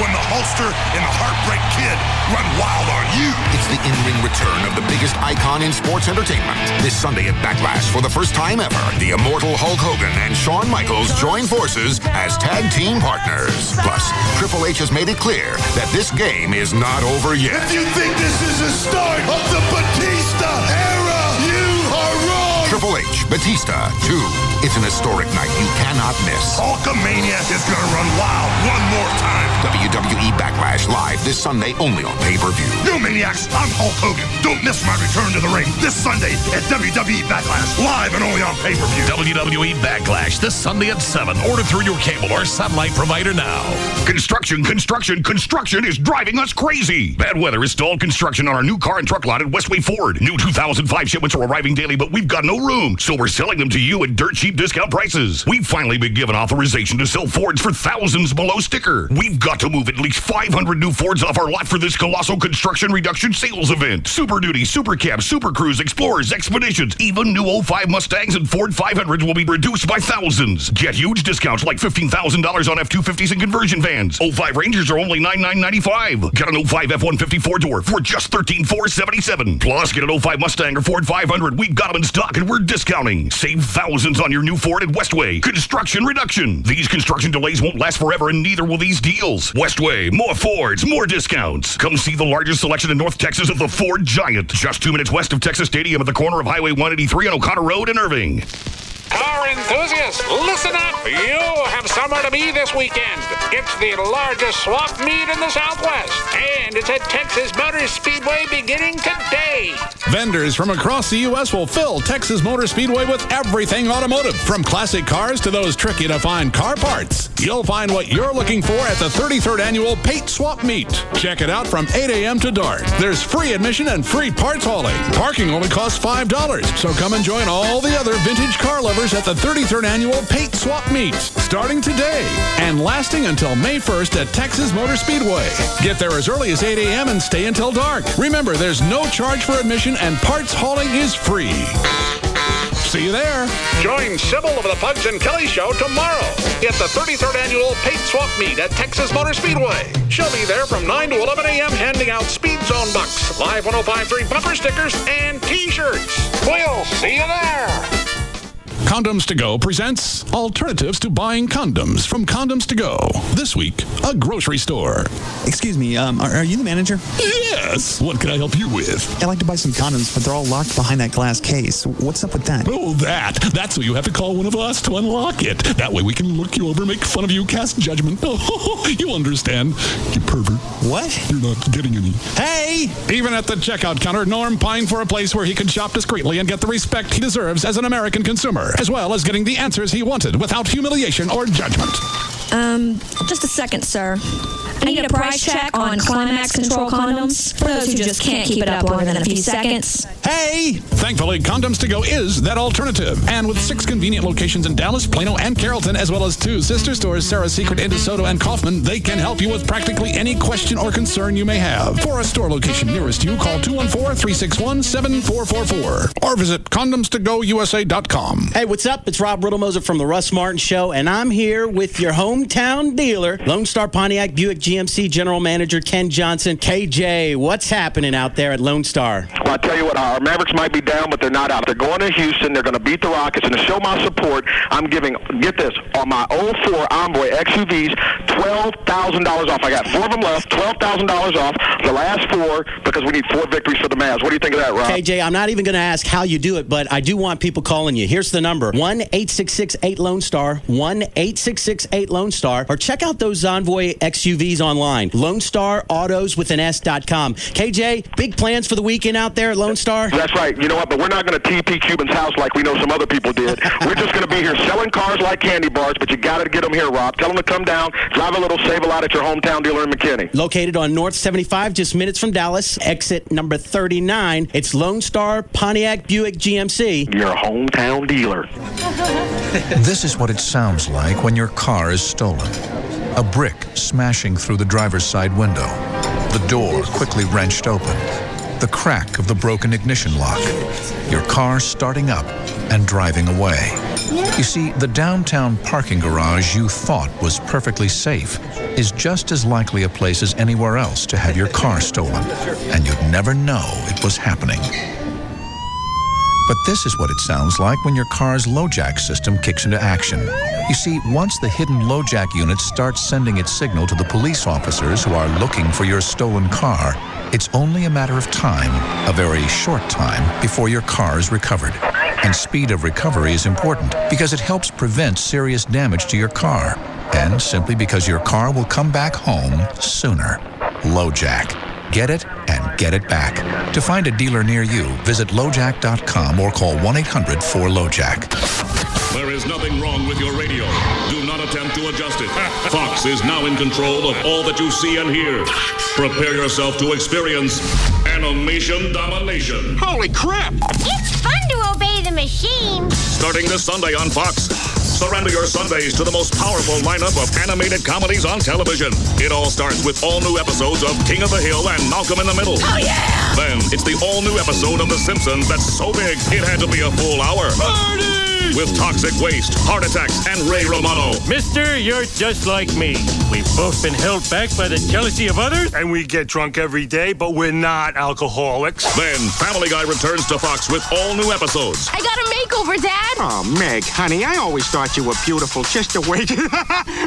when the Hulkster and the Heartbreak Kid run wild on you? It's the in-ring return of the biggest icon in sports entertainment. This Sunday at Backlash, for the first time ever, the immortal Hulk Hogan and Shawn Michaels join forces as tag team partners. Plus, Triple H has made it clear that this game is not over yet. If you think this is the start of the Batista era, you are wrong. Triple H, Batista 2. It's an historic night you cannot miss. Hulkamania is gonna run wild one more time. WWE Backlash live this Sunday only on pay-per-view. Yo, maniacs, I'm Hulk Hogan. Don't miss my return to the ring this Sunday at WWE Backlash, live and only on pay-per-view. WWE Backlash this Sunday at 7. Order through your cable or satellite provider now. Construction is driving us crazy. Bad weather has stalled construction on our new car and truck lot at Westway Ford. New 2005 shipments are arriving daily, but we've got no room, so we're selling them to you at dirt cheap discount prices. We've finally been given authorization to sell Fords for thousands below sticker. We've got to move at least 500 new Fords off our lot for this colossal construction reduction sales event. Super Duty, Super Cab, Super Cruise, Explorers, Expeditions, even new 05 Mustangs and Ford 500s will be reduced by thousands. Get huge discounts like $15,000 on F-250s and conversion vans. 05 Rangers are only $9,995. Get an 05 F-150 4-door for just $13,477. Plus, get an 05 Mustang or Ford 500. We've got them in stock and we're discounting. Save thousands on your new Ford at Westway. Construction reduction. These construction delays won't last forever, and neither will these deals. Westway, more Fords, more discounts. Come see the largest selection in North Texas of the Ford Giant. Just 2 minutes west of Texas Stadium at the corner of Highway 183 on O'Connor Road in Irving. Car enthusiasts, listen up. You have somewhere to be this weekend. It's the largest swap meet in the Southwest, and it's at Texas Motor Speedway beginning today. Vendors from across the U.S. will fill Texas Motor Speedway with everything automotive, from classic cars to those tricky-to-find car parts. You'll find what you're looking for at the 33rd Annual Paint Swap Meet. Check it out from 8 a.m. to dark. There's free admission and free parts hauling. Parking only costs $5, so come and join all the other vintage car lovers at the 33rd Annual Paint Swap Meet, starting today and lasting until May 1st at Texas Motor Speedway. Get there as early as 8 a.m. and stay until dark. Remember, there's no charge for admission and parts hauling is free. See you there. Join Sybil of the Pugs and Kelly Show tomorrow at the 33rd Annual Paint Swap Meet at Texas Motor Speedway. She'll be there from 9 to 11 a.m. handing out Speed Zone bucks, Live 105.3 bumper stickers, and T-shirts. We'll see you there. Condoms to Go presents alternatives to buying condoms from Condoms to Go. This week, a grocery store. Excuse me, are you the manager? Yes. What can I help you with? I'd like to buy some condoms, but they're all locked behind that glass case. What's up with that? Oh, that's why you have to call one of us to unlock it. That way we can look you over, make fun of you, cast judgment. Oh, you understand, you pervert. What? You're not getting any. Hey! Even at the checkout counter, Norm pined for a place where he could shop discreetly and get the respect he deserves as an American consumer, as well as getting the answers he wanted without humiliation or judgment. Just a second, sir. I need a price check on Climax Control condoms for those who just can't keep it up longer than a few seconds. Hey! Thankfully, Condoms to Go is that alternative. And with 6 convenient locations in Dallas, Plano, and Carrollton, as well as 2 sister stores, Sarah's Secret in DeSoto and Kaufman, they can help you with practically any question or concern you may have. For a store location nearest you, call 214-361-7444 or visit condomstogousa.com. Hey, what's up? It's Rob Riddlemoser from the Russ Martin Show, and I'm here with your hometown dealer, Lone Star Pontiac Buick GMC General Manager Ken Johnson. KJ, what's happening out there at Lone Star? Well, I tell you what, our Mavericks might be down, but they're not out. They're going to Houston. They're going to beat the Rockets. And to show my support, I'm giving, get this, on my 04 Envoy XUVs, $12,000 off. I got 4 of them left, $12,000 off. The last 4 because we need 4 victories for the Mavs. What do you think of that, Rob? KJ, I'm not even going to ask how you do it, but I do want people calling you. Here's the number, 1-866-8-LONE-STAR, 1-866-8-LONE-STAR, or check out those Envoy XUVs online, LoneStarAutos.com. KJ, big plans for the weekend out there at Lone Star? That's right. You know what? But we're not going to TP Cuban's house like we know some other people did. We're just going to be here selling cars like candy bars, but you got to get them here, Rob. Tell them to come down, drive a little, save a lot at your hometown dealer in McKinney. Located on North 75, just minutes from Dallas, exit number 39. It's Lone Star Pontiac Buick GMC. Your hometown dealer. This is what it sounds like when your car is stolen. A brick smashing through the driver's side window. The door quickly wrenched open. The crack of the broken ignition lock. Your car starting up and driving away. You see, the downtown parking garage you thought was perfectly safe is just as likely a place as anywhere else to have your car stolen, and you'd never know it was happening. But this is what it sounds like when your car's LoJack system kicks into action. You see, once the hidden LoJack unit starts sending its signal to the police officers who are looking for your stolen car, it's only a matter of time, a very short time, before your car is recovered. And speed of recovery is important because it helps prevent serious damage to your car. And simply because your car will come back home sooner. LoJack. Get it and get it back. To find a dealer near you, visit LoJack.com or call 1-800-4LoJack. There is nothing wrong with your radio. Do not attempt to adjust it. Fox is now in control of all that you see and hear. Prepare yourself to experience animation domination. Holy crap! It's fun to obey the machine. Starting this Sunday on Fox. Surrender your Sundays to the most powerful lineup of animated comedies on television. It all starts with all new episodes of King of the Hill and Malcolm in the Middle. Oh, yeah! Then it's the all new episode of The Simpsons that's so big it had to be a full hour. Party! With toxic waste, heart attacks, and Ray Romano. Mister, you're just like me. We've both been held back by the jealousy of others, and we get drunk every day, but we're not alcoholics. Then Family Guy returns to Fox with all new episodes. I got a makeover, Dad. Oh, Meg, honey, I always thought you were beautiful. Just the way...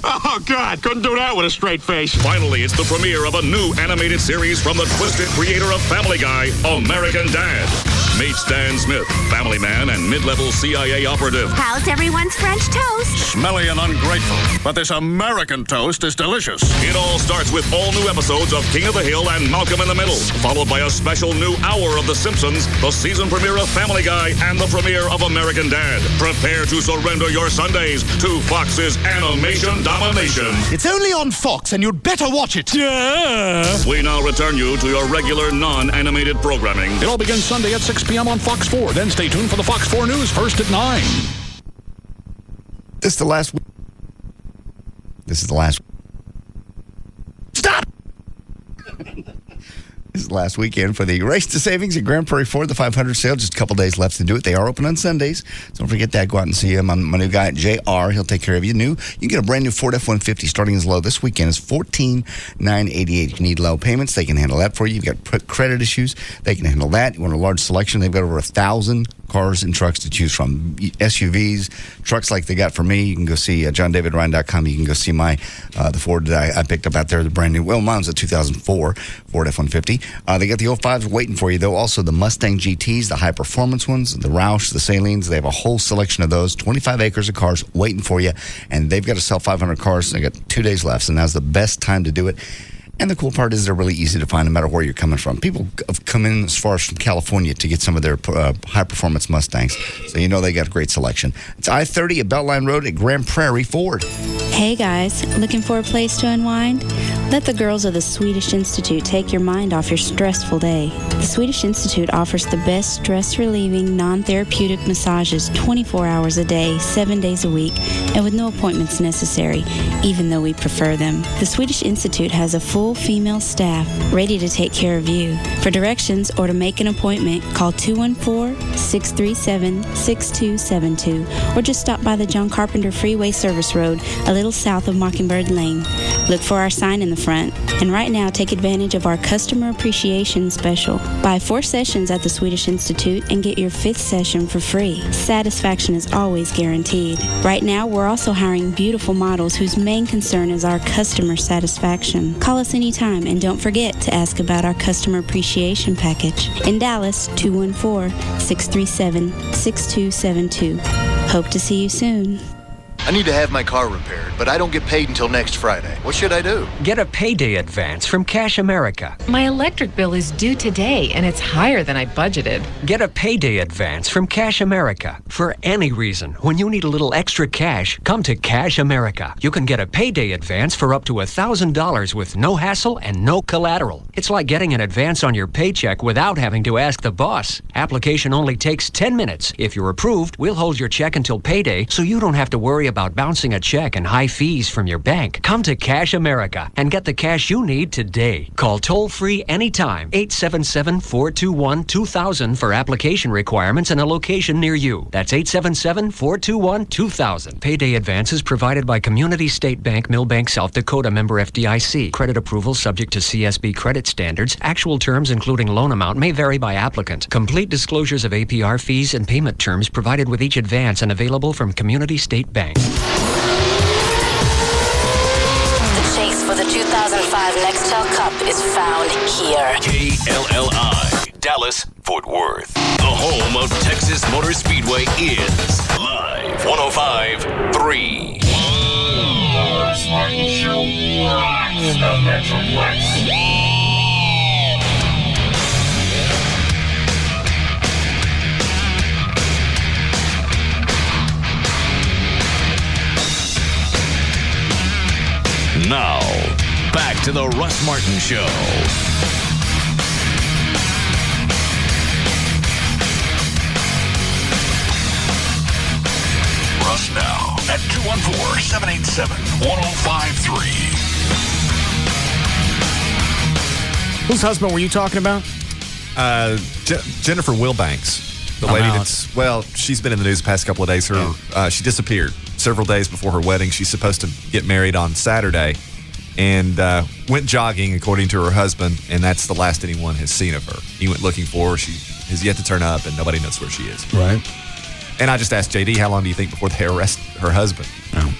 Oh, God, couldn't do that with a straight face. Finally, it's the premiere of a new animated series from the twisted creator of Family Guy, American Dad. Meet Stan Smith, family man and mid-level CIA operative. How's everyone's French toast? Smelly and ungrateful, but this American toast is delicious. It all starts with all new episodes of King of the Hill and Malcolm in the Middle, followed by a special new hour of The Simpsons, the season premiere of Family Guy, and the premiere of American Dad. Prepare to surrender your Sundays to Fox's animation domination. It's only on Fox, and you'd better watch it. Yeah. We now return you to your regular non-animated programming. It all begins Sunday at 6 p.m. on Fox 4. Then stay tuned for the Fox 4 News first at 9. This is the last week. This is the last. Stop! This is the last weekend for the Race to Savings at Grand Prairie Ford, the 500 sale. Just a couple days left to do it. They are open on Sundays. So don't forget that. Go out and see him. My new guy at JR. He'll take care of you. You can get a brand new Ford F-150 starting as low this weekend is $14,988. If you need low payments, they can handle that for you. You've got credit issues. They can handle that. You want a large selection. They've got over 1,000 cars and trucks to choose from. SUVs, trucks like they got for me. You can go see JohnDavidRyan.com. You can go see the Ford that I picked up out there, the brand new. Well, mine's a 2004 Ford F-150. They got the 05s waiting for you, though. Also, the Mustang GTs, the high-performance ones, the Roush, the Salines. They have a whole selection of those. 25 acres of cars waiting for you. And they've got to sell 500 cars. They got 2 days left, so now's the best time to do it. And the cool part is they're really easy to find no matter where you're coming from. People have come in as far as from California to get some of their high-performance Mustangs. So you know they got a great selection. It's I-30 at Beltline Road at Grand Prairie Ford. Hey guys, looking for a place to unwind? Let the girls of the Swedish Institute take your mind off your stressful day. The Swedish Institute offers the best stress-relieving, non-therapeutic massages 24 hours a day, 7 days a week, and with no appointments necessary, even though we prefer them. The Swedish Institute has a full female staff ready to take care of you. For directions or to make an appointment, call 214-637-6272 or just stop by the John Carpenter Freeway Service Road, a little south of Mockingbird Lane. Look for our sign in the front. And right now, take advantage of our customer appreciation special. Buy 4 sessions at the Swedish Institute and get your 5th session for free. Satisfaction is always guaranteed. Right now, we're also hiring beautiful models whose main concern is our customer satisfaction. Call us anytime and don't forget to ask about our customer appreciation package. In Dallas, 214-637-6272. Hope to see you soon. I need to have my car repaired, but I don't get paid until next Friday. What should I do? Get a payday advance from Cash America. My electric bill is due today, and it's higher than I budgeted. Get a payday advance from Cash America. For any reason, when you need a little extra cash, come to Cash America. You can get a payday advance for up to $1,000 with no hassle and no collateral. It's like getting an advance on your paycheck without having to ask the boss. Application only takes 10 minutes. If you're approved, we'll hold your check until payday, so you don't have to worry about bouncing a check and high fees from your bank. Come to Cash America and get the cash you need today. Call toll-free anytime, 877-421-2000 for application requirements and a location near you. That's 877-421-2000. Payday advances provided by Community State Bank, Millbank, South Dakota, member FDIC. Credit approval subject to CSB credit standards. Actual terms including loan amount may vary by applicant. Complete disclosures of APR fees and payment terms provided with each advance and available from Community State Bank. The chase for the 2005 Nextel Cup is found here. KLLI, Dallas, Fort Worth. The home of Texas Motor Speedway is live 105.3. Russ Martin Show, rocks the Metroplex. Back to the Russ Martin Show. Russ now at 214-787-1053. Whose husband were you talking about? Jennifer Wilbanks, the lady that's, she's been in the news the past couple of days. She disappeared several days before her wedding. She's supposed to get married on Saturday and went jogging, according to her husband, and that's the last anyone has seen of her. He went looking for her. She has yet to turn up, and nobody knows where she is. Right. And I just asked JD, how long do you think before they arrest her husband? Oh.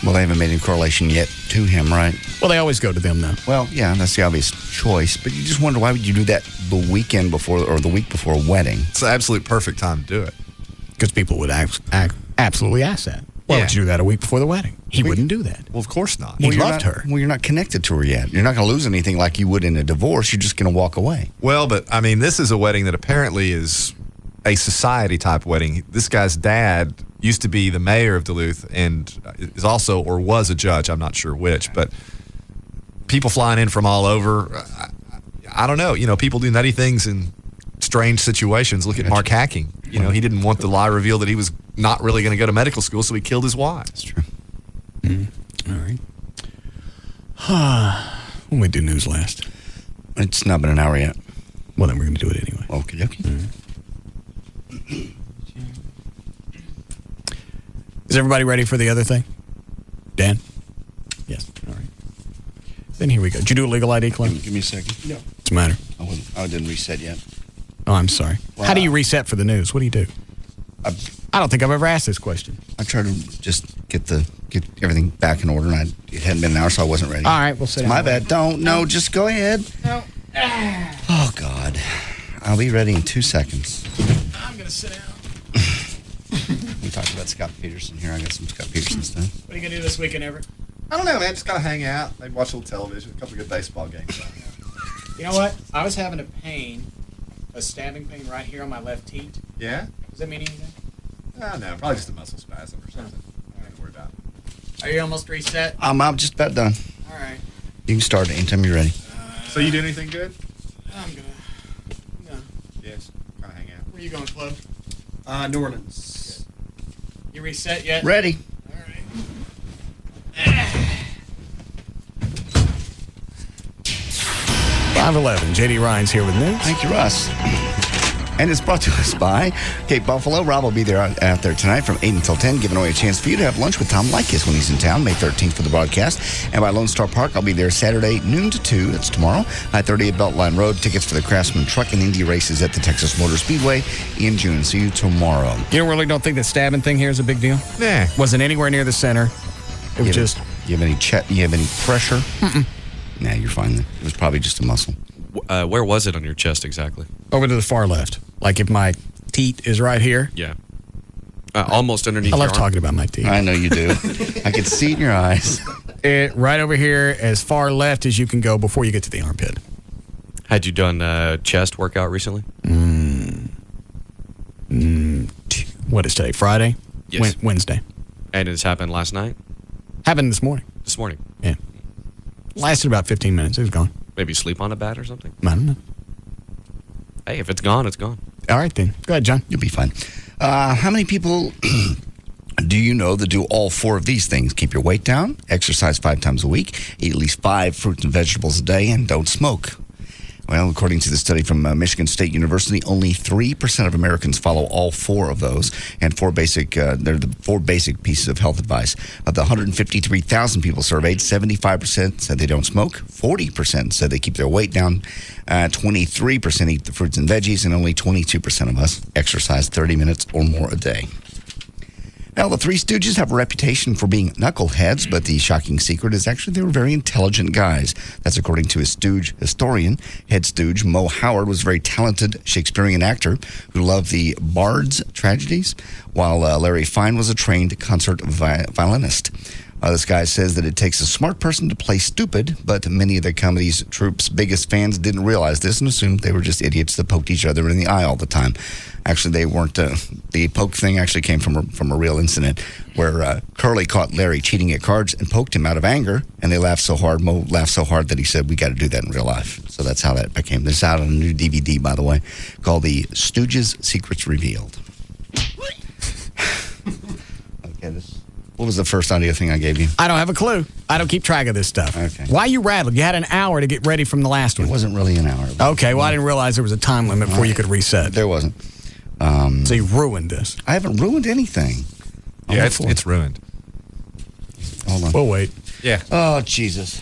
Well, they haven't made any correlation yet to him, right? Well, they always go to them, though. Well, yeah, that's the obvious choice. But you just wonder, why would you do that the weekend before or the week before a wedding? It's the absolute perfect time to do it. Because people would absolutely ask that. Why would you do that a week before the wedding? He wouldn't do that. Well, of course not. He loved her. Well, you're not connected to her yet. You're not going to lose anything like you would in a divorce. You're just going to walk away. Well, but, I mean, this is a wedding that apparently is a society-type wedding. This guy's dad used to be the mayor of Duluth and is also, or was a judge, I'm not sure which, but people flying in from all over, I don't know. You know, people do nutty things in strange situations. Look at Mark Hacking. You know, he didn't want the lie revealed that he was not really going to go to medical school, so he killed his wife. That's true. All right. When we do news last? It's not been an hour yet. Well, then we're going to do it anyway. Okay, okay. Is everybody ready for the other thing? Dan? Yes. All right. Then here we go. Did you do a legal ID, Clint? Give me a second. No. What's the matter? I didn't reset yet. Oh, I'm sorry. Well, how do you reset for the news? What do you do? I don't think I've ever asked this question. I tried to just get everything back in order, and it hadn't been an hour, so I wasn't ready. All right, we'll sit down. My bad. No, just go ahead. No. Oh, God. I'll be ready in 2 seconds. I'm going to sit down. We talked about Scott Peterson here. I got some Scott Peterson stuff. What are you going to do this weekend, Everett? I don't know, man. Just kind of hang out. Maybe watch a little television. A couple of good baseball games. You know what? I was having a stabbing pain right here on my left teat. Yeah? Does that mean anything? No, probably just a muscle spasm or something. Nothing to worry about. Are you almost reset? I'm just about done. All right. You can start anytime you're ready. So you do anything good? I'm going to. No. Yes. Kind of hang out. Where are you going, Flo? New Orleans. You reset yet? Ready. All right. 5:11. JD Ryan's here with news. Thank you, Russ. And it's brought to us by Cape Buffalo. Rob will be there out there tonight from 8 until 10, giving away a chance for you to have lunch with Tom Likas when he's in town, May 13th for the broadcast. And by Lone Star Park, I'll be there Saturday, noon to 2. That's tomorrow. I-30 at Beltline Road. Tickets for the Craftsman Truck and Indy races at the Texas Motor Speedway in June. See you tomorrow. You really don't think that stabbing thing here is a big deal? Nah. Wasn't anywhere near the center. It was just... You have any pressure? Mm-mm. Nah, you're fine then. It was probably just a muscle. Where was it on your chest exactly? Over to the far left. Like if my teat is right here. Yeah. Almost underneath I your love arm. talking about my teeth. I know you do. I can see it in your eyes. Right over here, as far left as you can go before you get to the armpit. Had you done a chest workout recently? What is today? Friday? Yes. Wednesday. And it's happened last night? Happened this morning. This morning? Yeah. Lasted about 15 minutes. It was gone. Maybe sleep on a bat or something? I don't know. Hey, if it's gone, it's gone. All right, then. Go ahead, John. You'll be fine. How many people do you know that do all 4 of these things? Keep your weight down, exercise 5 times a week, eat at least 5 fruits and vegetables a day, and don't smoke. Well, according to the study from Michigan State University, only 3% of Americans follow all 4 of those, and they're the 4 basic pieces of health advice. Of the 153,000 people surveyed, 75% said they don't smoke, 40% said they keep their weight down, 23% eat the fruits and veggies, and only 22% of us exercise 30 minutes or more a day. Now, the Three Stooges have a reputation for being knuckleheads, but the shocking secret is actually they were very intelligent guys. That's according to a Stooge historian. Head Stooge Mo Howard was a very talented Shakespearean actor who loved the Bard's tragedies, while Larry Fine was a trained concert violinist. This guy says that it takes a smart person to play stupid, but many of the comedy's troops' biggest fans didn't realize this and assumed they were just idiots that poked each other in the eye all the time. Actually, they weren't. The poke thing actually came from a real incident where Curly caught Larry cheating at cards and poked him out of anger, and they laughed so hard, Mo laughed so hard that he said, "We got to do that in real life." So that's how that became. This is out on a new DVD, by the way, called The Stooges' Secrets Revealed. Okay, what was the first audio thing I gave you? I don't have a clue. I don't keep track of this stuff. Okay. Why you rattled? You had an hour to get ready from the last one. It wasn't really an hour. Okay, well, I didn't realize there was a time limit before you could reset. There wasn't. So you ruined this. I haven't ruined anything. Yeah, it's ruined. Hold on. We'll wait. Yeah. Oh, Jesus.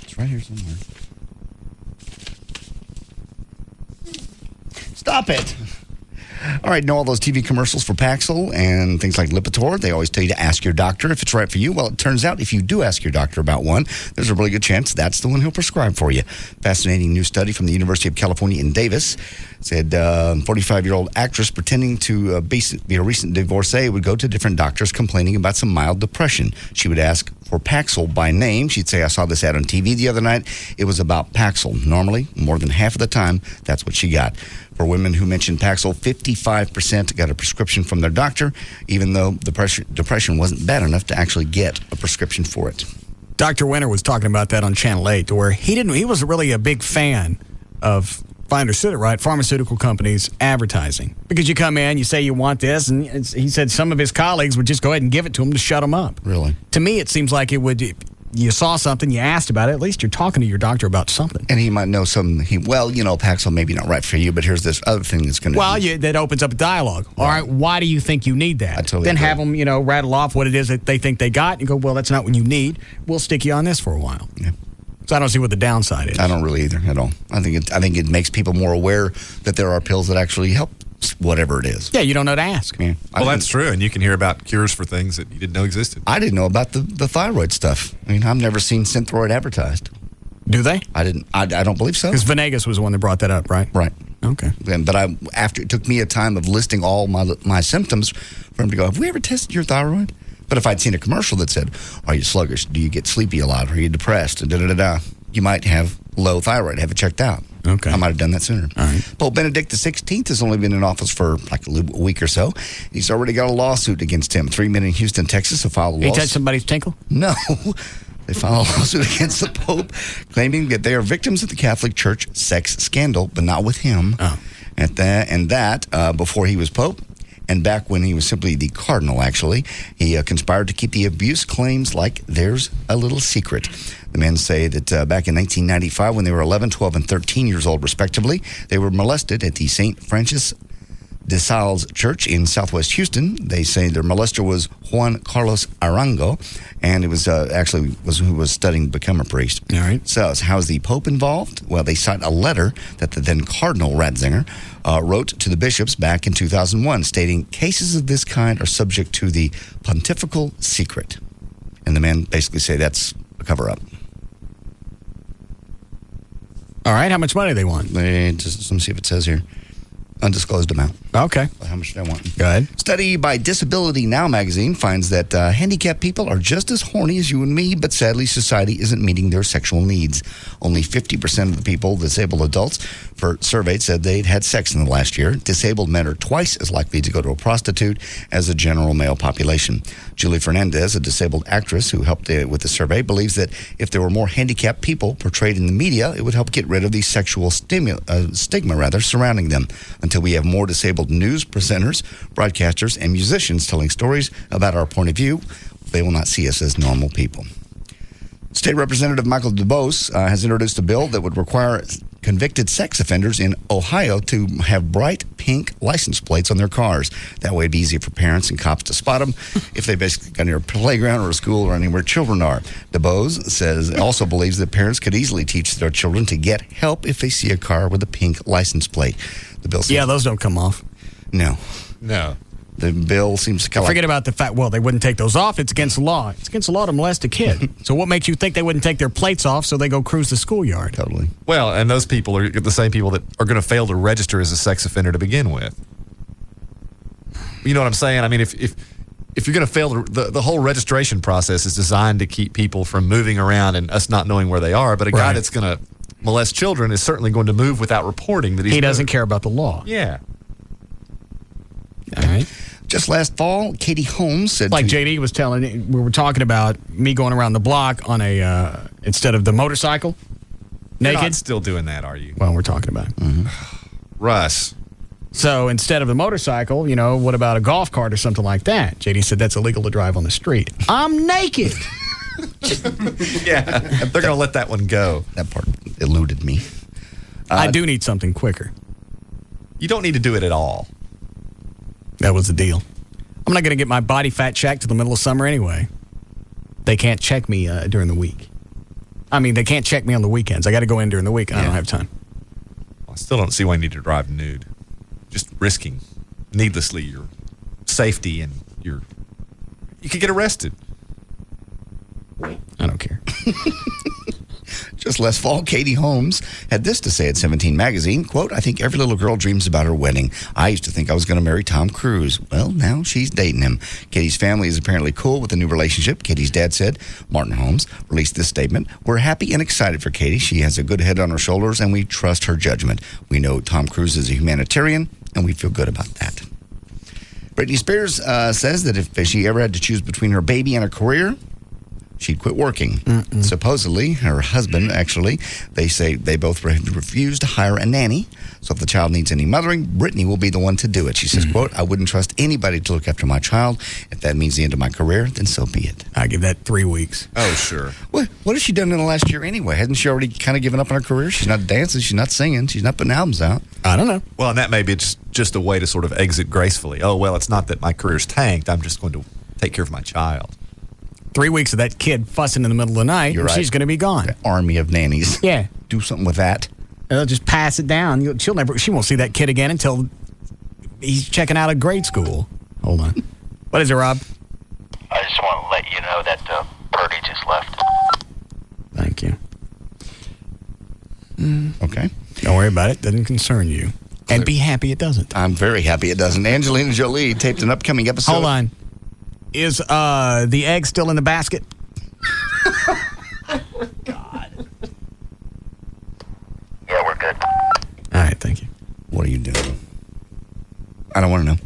It's right here somewhere. Stop it. All right, know all those TV commercials for Paxil and things like Lipitor? They always tell you to ask your doctor if it's right for you. Well, it turns out if you do ask your doctor about one, there's a really good chance that's the one he'll prescribe for you. Fascinating new study from the University of California in Davis said 45-year-old actress pretending to be a recent divorcee would go to different doctors complaining about some mild depression. She would ask for Paxil by name. She'd say, "I saw this ad on TV the other night. It was about Paxil." Normally, more than half of the time, that's what she got. For women who mentioned Paxil, 55% got a prescription from their doctor, even though the depression wasn't bad enough to actually get a prescription for it. Dr. Winter was talking about that on Channel 8, to where he wasn't really a big fan of, if I understood it right, pharmaceutical companies advertising. Because you come in, you say you want this, and he said some of his colleagues would just go ahead and give it to him to shut him up. Really? To me, it seems like it would. You saw something, you asked about it, at least you're talking to your doctor about something. And he might know Paxil maybe not right for you, but here's this other thing that's going to... that opens up a dialogue. All right, why do you think you need that? I totally Then agree. have them, rattle off what it is that they think they got, and go, well, that's not what you need. We'll stick you on this for a while. Yeah. So I don't see what the downside is. I don't really either at all. I think it makes people more aware that there are pills that actually help whatever it is. Yeah, you don't know to ask. Yeah. Well, that's true, and you can hear about cures for things that you didn't know existed. I didn't know about the thyroid stuff. I mean, I've never seen Synthroid advertised. Do they? I didn't. I don't believe so. Because Venegas was the one that brought that up, right? Right. Okay. But after it took me a time of listing all my symptoms for him to go, "Have we ever tested your thyroid?" But if I'd seen a commercial that said, "Are you sluggish? Do you get sleepy a lot? Are you depressed?" and you might have low thyroid. Have it checked out. Okay. I might have done that sooner. All right. Pope Benedict XVI has only been in office for like a week or so. He's already got a lawsuit against him. 3 men in Houston, Texas have filed a lawsuit. He touched somebody's tinkle? No. They filed a lawsuit against the Pope, claiming that they are victims of the Catholic Church sex scandal, but not with him. Oh. Before he was Pope, and back when he was simply the Cardinal, actually, he conspired to keep the abuse claims like there's a little secret. The men say that back in 1995, when they were 11, 12, and 13 years old, respectively, they were molested at the St. Francis de Sales Church in southwest Houston. They say their molester was Juan Carlos Arango, and it was who was studying to become a priest. All right. So how's the Pope involved? Well, they cite a letter that the then Cardinal Ratzinger wrote to the bishops back in 2001, stating cases of this kind are subject to the pontifical secret. And the men basically say that's a cover-up. All right, how much money do they want? Let me see if it says here. Undisclosed amount. Okay. How much do they want? Go ahead. Study by Disability Now magazine finds that handicapped people are just as horny as you and me, but sadly society isn't meeting their sexual needs. Only 50% of the people, disabled adults, surveyed said they'd had sex in the last year. Disabled men are twice as likely to go to a prostitute as the general male population. Julie Fernandez, a disabled actress who helped with the survey, believes that if there were more handicapped people portrayed in the media, it would help get rid of the sexual stigma surrounding them. Until we have more disabled news presenters, broadcasters, and musicians telling stories about our point of view, they will not see us as normal people. State Representative Michael DuBose has introduced a bill that would require convicted sex offenders in Ohio to have bright pink license plates on their cars. That way it'd be easier for parents and cops to spot them if they basically got near a playground or a school or anywhere children are. DuBose also believes that parents could easily teach their children to get help if they see a car with a pink license plate. The bill says, those don't come off. No. The bill seems to Forget about the fact, they wouldn't take those off. It's against the law. It's against the law to molest a kid. So what makes you think they wouldn't take their plates off so they go cruise the schoolyard? Totally. Well, and those people are the same people that are going to fail to register as a sex offender to begin with. You know what I'm saying? I mean, if you're going to fail, the whole registration process is designed to keep people from moving around and us not knowing where they are. But a guy that's going to molest children is certainly going to move without reporting that he doesn't care about the law. Yeah. All right. Just last fall, Katie Holmes said, like JD was telling, we were talking about me going around the block on a instead of the motorcycle, You're naked. not still doing that, are you? Well, we're talking about it. Russ. So instead of the motorcycle, what about a golf cart or something like that? JD said that's illegal to drive on the street. I'm naked. Yeah, they're going to let that one go. That part eluded me. I do need something quicker. You don't need to do it at all. That was the deal. I'm not going to get my body fat checked till the middle of summer anyway. They can't check me during the week. I mean, they can't check me on the weekends. I got to go in during the week. I don't have time. I still don't see why you need to drive nude. Just risking needlessly your safety and you could get arrested. I don't care. Just last fall, Katie Holmes had this to say at 17 magazine, quote, I think every little girl dreams about her wedding. I used to think I was going to marry Tom Cruise. Well, now she's dating him. Katie's family is apparently cool with the new relationship. Katie's dad said, Martin Holmes released this statement. We're happy and excited for Katie. She has a good head on her shoulders and we trust her judgment. We know Tom Cruise is a humanitarian and we feel good about that. Britney Spears says that if she ever had to choose between her baby and her career, she'd quit working. Supposedly, her husband, actually, they say they both refused to hire a nanny. So if the child needs any mothering, Brittany will be the one to do it. She says, quote, I wouldn't trust anybody to look after my child. If that means the end of my career, then so be it. I give that 3 weeks. Oh, sure. What has she done in the last year anyway? Hasn't she already kind of given up on her career? She's not dancing. She's not singing. She's not putting albums out. I don't know. Well, and that may be just a way to sort of exit gracefully. Oh, well, it's not that my career's tanked. I'm just going to take care of my child. 3 weeks of that kid fussing in the middle of the night, You're right. She's going to be gone. The army of nannies. Yeah. Do something with that. They'll just pass it down. She won't see that kid again until he's checking out of grade school. Hold on. What is it, Rob? I just want to let you know that Birdie just left. Thank you. Okay. Don't worry about it. Doesn't concern you. And be happy it doesn't. I'm very happy it doesn't. Angelina Jolie taped an upcoming episode. Hold on. Is the egg still in the basket? Yeah, we're good. All right, thank you. What are you doing? I don't want to know.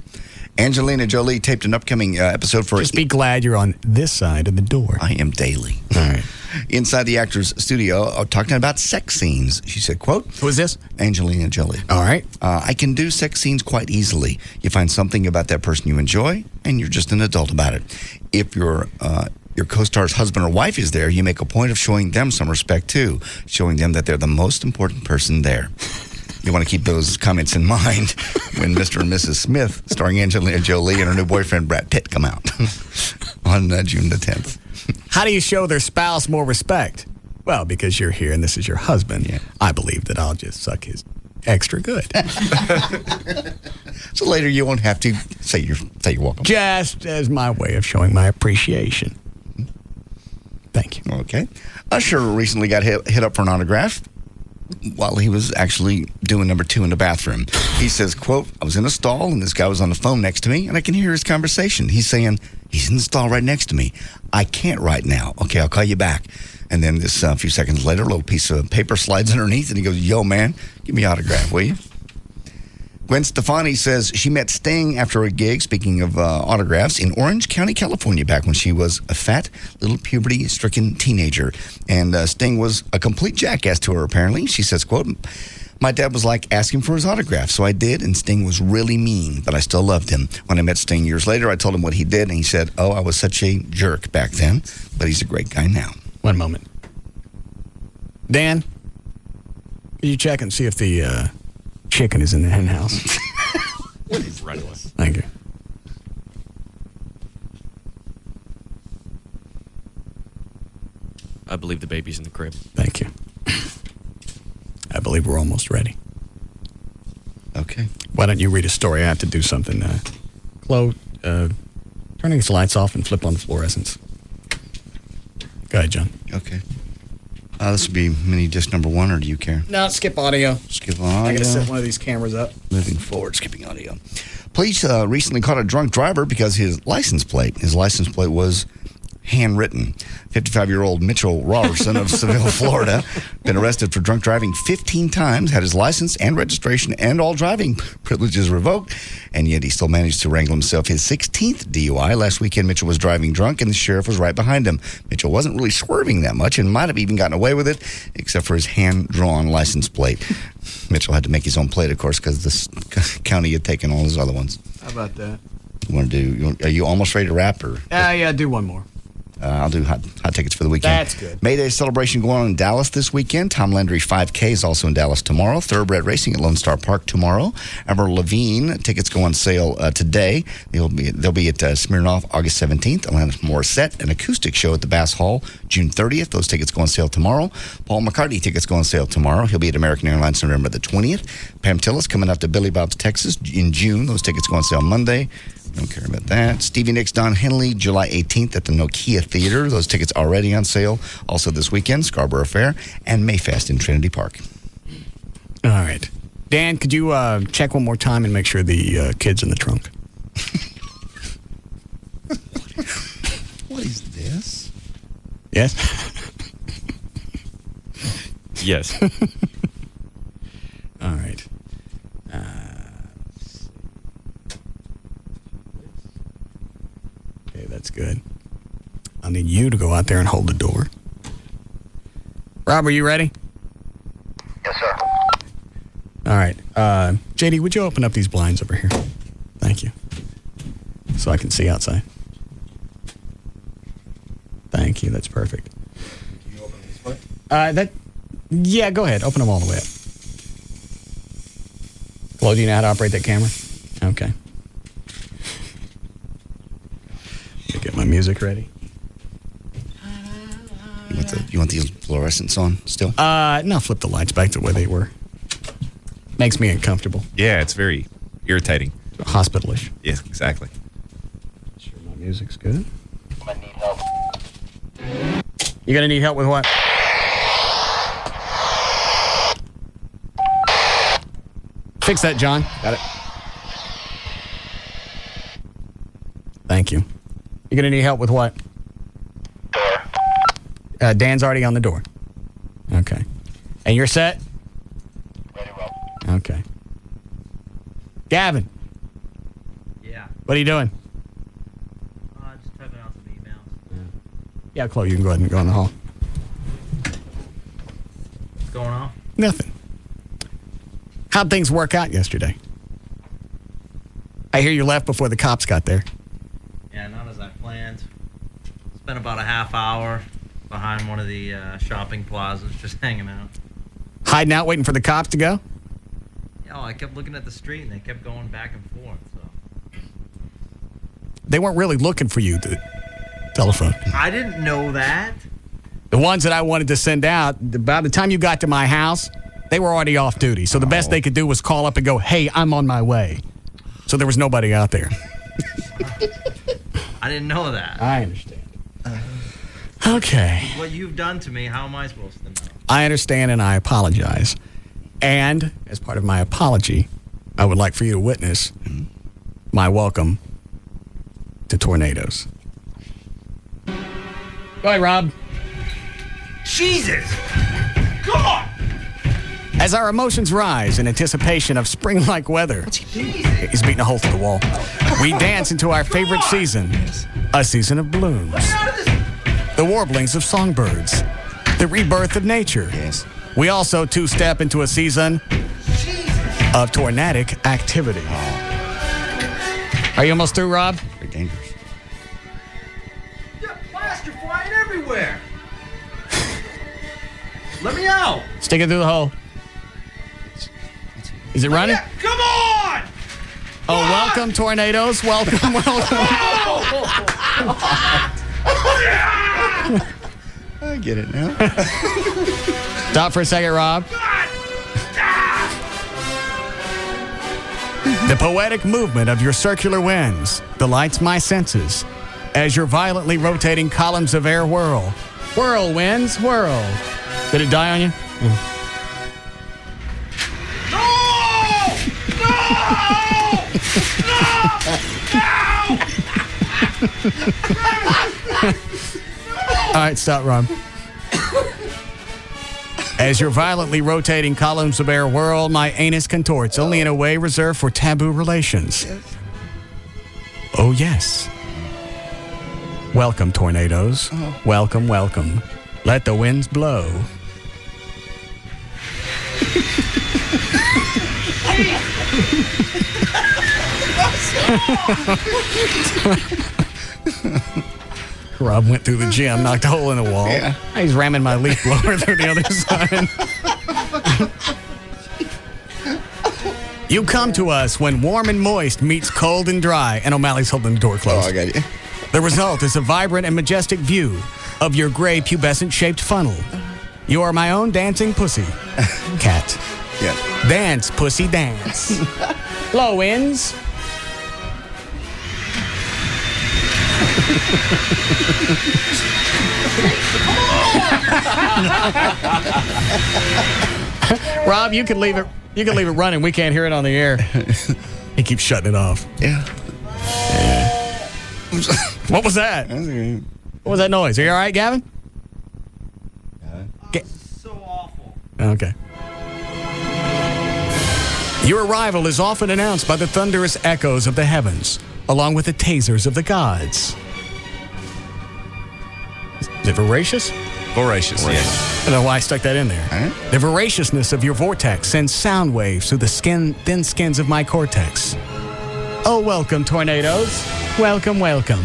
Angelina Jolie taped an upcoming episode for... Just be glad you're on this side of the door. I am daily. All right. Inside the actor's studio, talking about sex scenes. She said, quote... Who is this? Angelina Jolie. All right. I can do sex scenes quite easily. You find something about that person you enjoy, and you're just an adult about it. If your co-star's husband or wife is there, you make a point of showing them some respect, too. Showing them that they're the most important person there. You want to keep those comments in mind when Mr. and Mrs. Smith, starring Angelina Jolie and her new boyfriend Brad Pitt, come out on June the 10th. How do you show their spouse more respect? Well, because you're here and this is your husband. Yeah. I believe that I'll just suck his extra good. So later you won't have to say you're welcome. Just as my way of showing my appreciation. Thank you. Okay. Usher recently got hit up for an autograph while he was actually doing number 2 in the bathroom. He says, quote, I was in a stall and this guy was on the phone next to me and I can hear his conversation. He's saying, he's in the stall right next to me. I can't right now. Okay, I'll call you back. And then this few seconds later, a little piece of paper slides underneath and he goes, yo, man, give me an autograph, will you? Gwen Stefani says she met Sting after a gig, speaking of autographs, in Orange County, California, back when she was a fat, little puberty-stricken teenager. And Sting was a complete jackass to her, apparently. She says, quote, my dad was like asking for his autograph, so I did, and Sting was really mean, but I still loved him. When I met Sting years later, I told him what he did, and he said, oh, I was such a jerk back then, but he's a great guy now. One moment. Dan, will you check and see if the chicken is in the hen house? What is reckless? Thank you. I believe the baby's in the crib. Thank you. I believe we're almost ready. Okay. Why don't you read a story? I have to do something. Chloe, turn these lights off and flip on the fluorescents. Go ahead, John. Okay. This would be mini disc number 1, or do you care? No, skip audio. Skip audio. I got to set one of these cameras up. Moving forward, skipping audio. Police recently caught a drunk driver because his license plate was handwritten. 55-year-old Mitchell Robertson of Seville, Florida, been arrested for drunk driving 15 times, had his license and registration and all driving privileges revoked, and yet he still managed to wrangle himself his 16th DUI. Last weekend, Mitchell was driving drunk, and the sheriff was right behind him. Mitchell wasn't really swerving that much and might have even gotten away with it, except for his hand-drawn license plate. Mitchell had to make his own plate, of course, because this county had taken all his other ones. How about that? Are you almost ready to wrap? Or? Yeah, do one more. I'll do hot tickets for the weekend. That's good. May Day celebration going on in Dallas this weekend. Tom Landry 5K is also in Dallas tomorrow. Thoroughbred Racing at Lone Star Park tomorrow. Avril Lavigne tickets go on sale today. They'll be at Smirnoff August 17th. Alanis Morissette, an acoustic show at the Bass Hall June 30th. Those tickets go on sale tomorrow. Paul McCartney tickets go on sale tomorrow. He'll be at American Airlines November the 20th. Pam Tillis coming out to Billy Bob's Texas in June. Those tickets go on sale Monday. Don't care about that. Stevie Nicks, Don Henley, July 18th at the Nokia Theater. Those tickets already on sale. Also this weekend, Scarborough Fair and Mayfest in Trinity Park. All right. Dan, could you check one more time and make sure the kid's in the trunk? What is this? Yes? Yes. All right. Okay, that's good. I need you to go out there and hold the door. Rob, are you ready? Yes, sir. All right. JD, would you open up these blinds over here? Thank you. So I can see outside. Thank you. That's perfect. Can you open this way? Yeah, go ahead. Open them all the way up. Flo, do you know how to operate that camera? Okay. Let me get my music ready. You want these fluorescents on still? No, flip the lights back to where they were. Makes me uncomfortable. Yeah, it's very irritating. Hospitalish. Yes, exactly. Sure, my music's good. I need help. You gonna need help with what? Fix that, John. Got it. Thank you. You gonna need help with what? Door. Dan's already on the door. Okay. And you're set? Ready, Rob. Okay. Gavin. Yeah. What are you doing? Just typing out some emails. Yeah, Chloe, you can go ahead and go in the hall. What's going on? Nothing. How'd things work out yesterday? I hear you left before the cops got there. Yeah, not as I planned. Spent about a half hour behind one of the shopping plazas, just hanging out. Hiding out, waiting for the cops to go? Yeah, I kept looking at the street, and they kept going back and forth. So They weren't really looking for you, the telephone. I didn't know that. The ones that I wanted to send out, by the time you got to my house, they were already off duty. So the best they could do was call up and go, hey, I'm on my way. So there was nobody out there. I didn't know that. I understand. Okay. What you've done to me, how am I supposed to know? I understand and I apologize. And as part of my apology, I would like for you to witness my welcome to tornadoes. Go ahead, Rob. Jesus! Come on! As our emotions rise in anticipation of spring-like weather, he's beating a hole through the wall. We dance into our favorite season, a season of blooms, the warblings of songbirds, the rebirth of nature. Yes. We also two-step into a season of tornadic activity. Are you almost through, Rob? Very dangerous. Yeah, plaster flying everywhere. Let me out. Stick it through the hole. Is it running? Yeah, come on! Oh, welcome, tornadoes. Welcome, welcome. I get it now. Stop for a second, Rob. The poetic movement of your circular winds delights my senses as your violently rotating columns of air whirl. Whirlwinds, whirl. Did it die on you? All right, stop, Rob. As your violently rotating columns of air whirl, my anus contorts, only in a way reserved for taboo relations. Yes. Oh, yes. Welcome, tornadoes. Welcome, welcome. Let the winds blow. Rob went through the gym, knocked a hole in the wall. Yeah. He's ramming my leaf blower through the other side. You come to us when warm and moist meets cold and dry. And O'Malley's holding the door closed. Oh, I got you. The result is a vibrant and majestic view of your gray pubescent-shaped funnel. You are my own dancing pussy. Cat. Yes. Dance, pussy, dance. Low winds. Rob, you can leave it. You can leave it running. We can't hear it on the air. He keeps shutting it off. Yeah. What was that? What was that noise? Are you all right, Gavin? So awful. Okay. Your arrival is often announced by the thunderous echoes of the heavens, along with the tasers of the gods. Is it voracious? Voracious, yes. I don't know why I stuck that in there. Huh? The voraciousness of your vortex sends sound waves through the thin skins of my cortex. Oh, welcome, tornadoes. Welcome, welcome.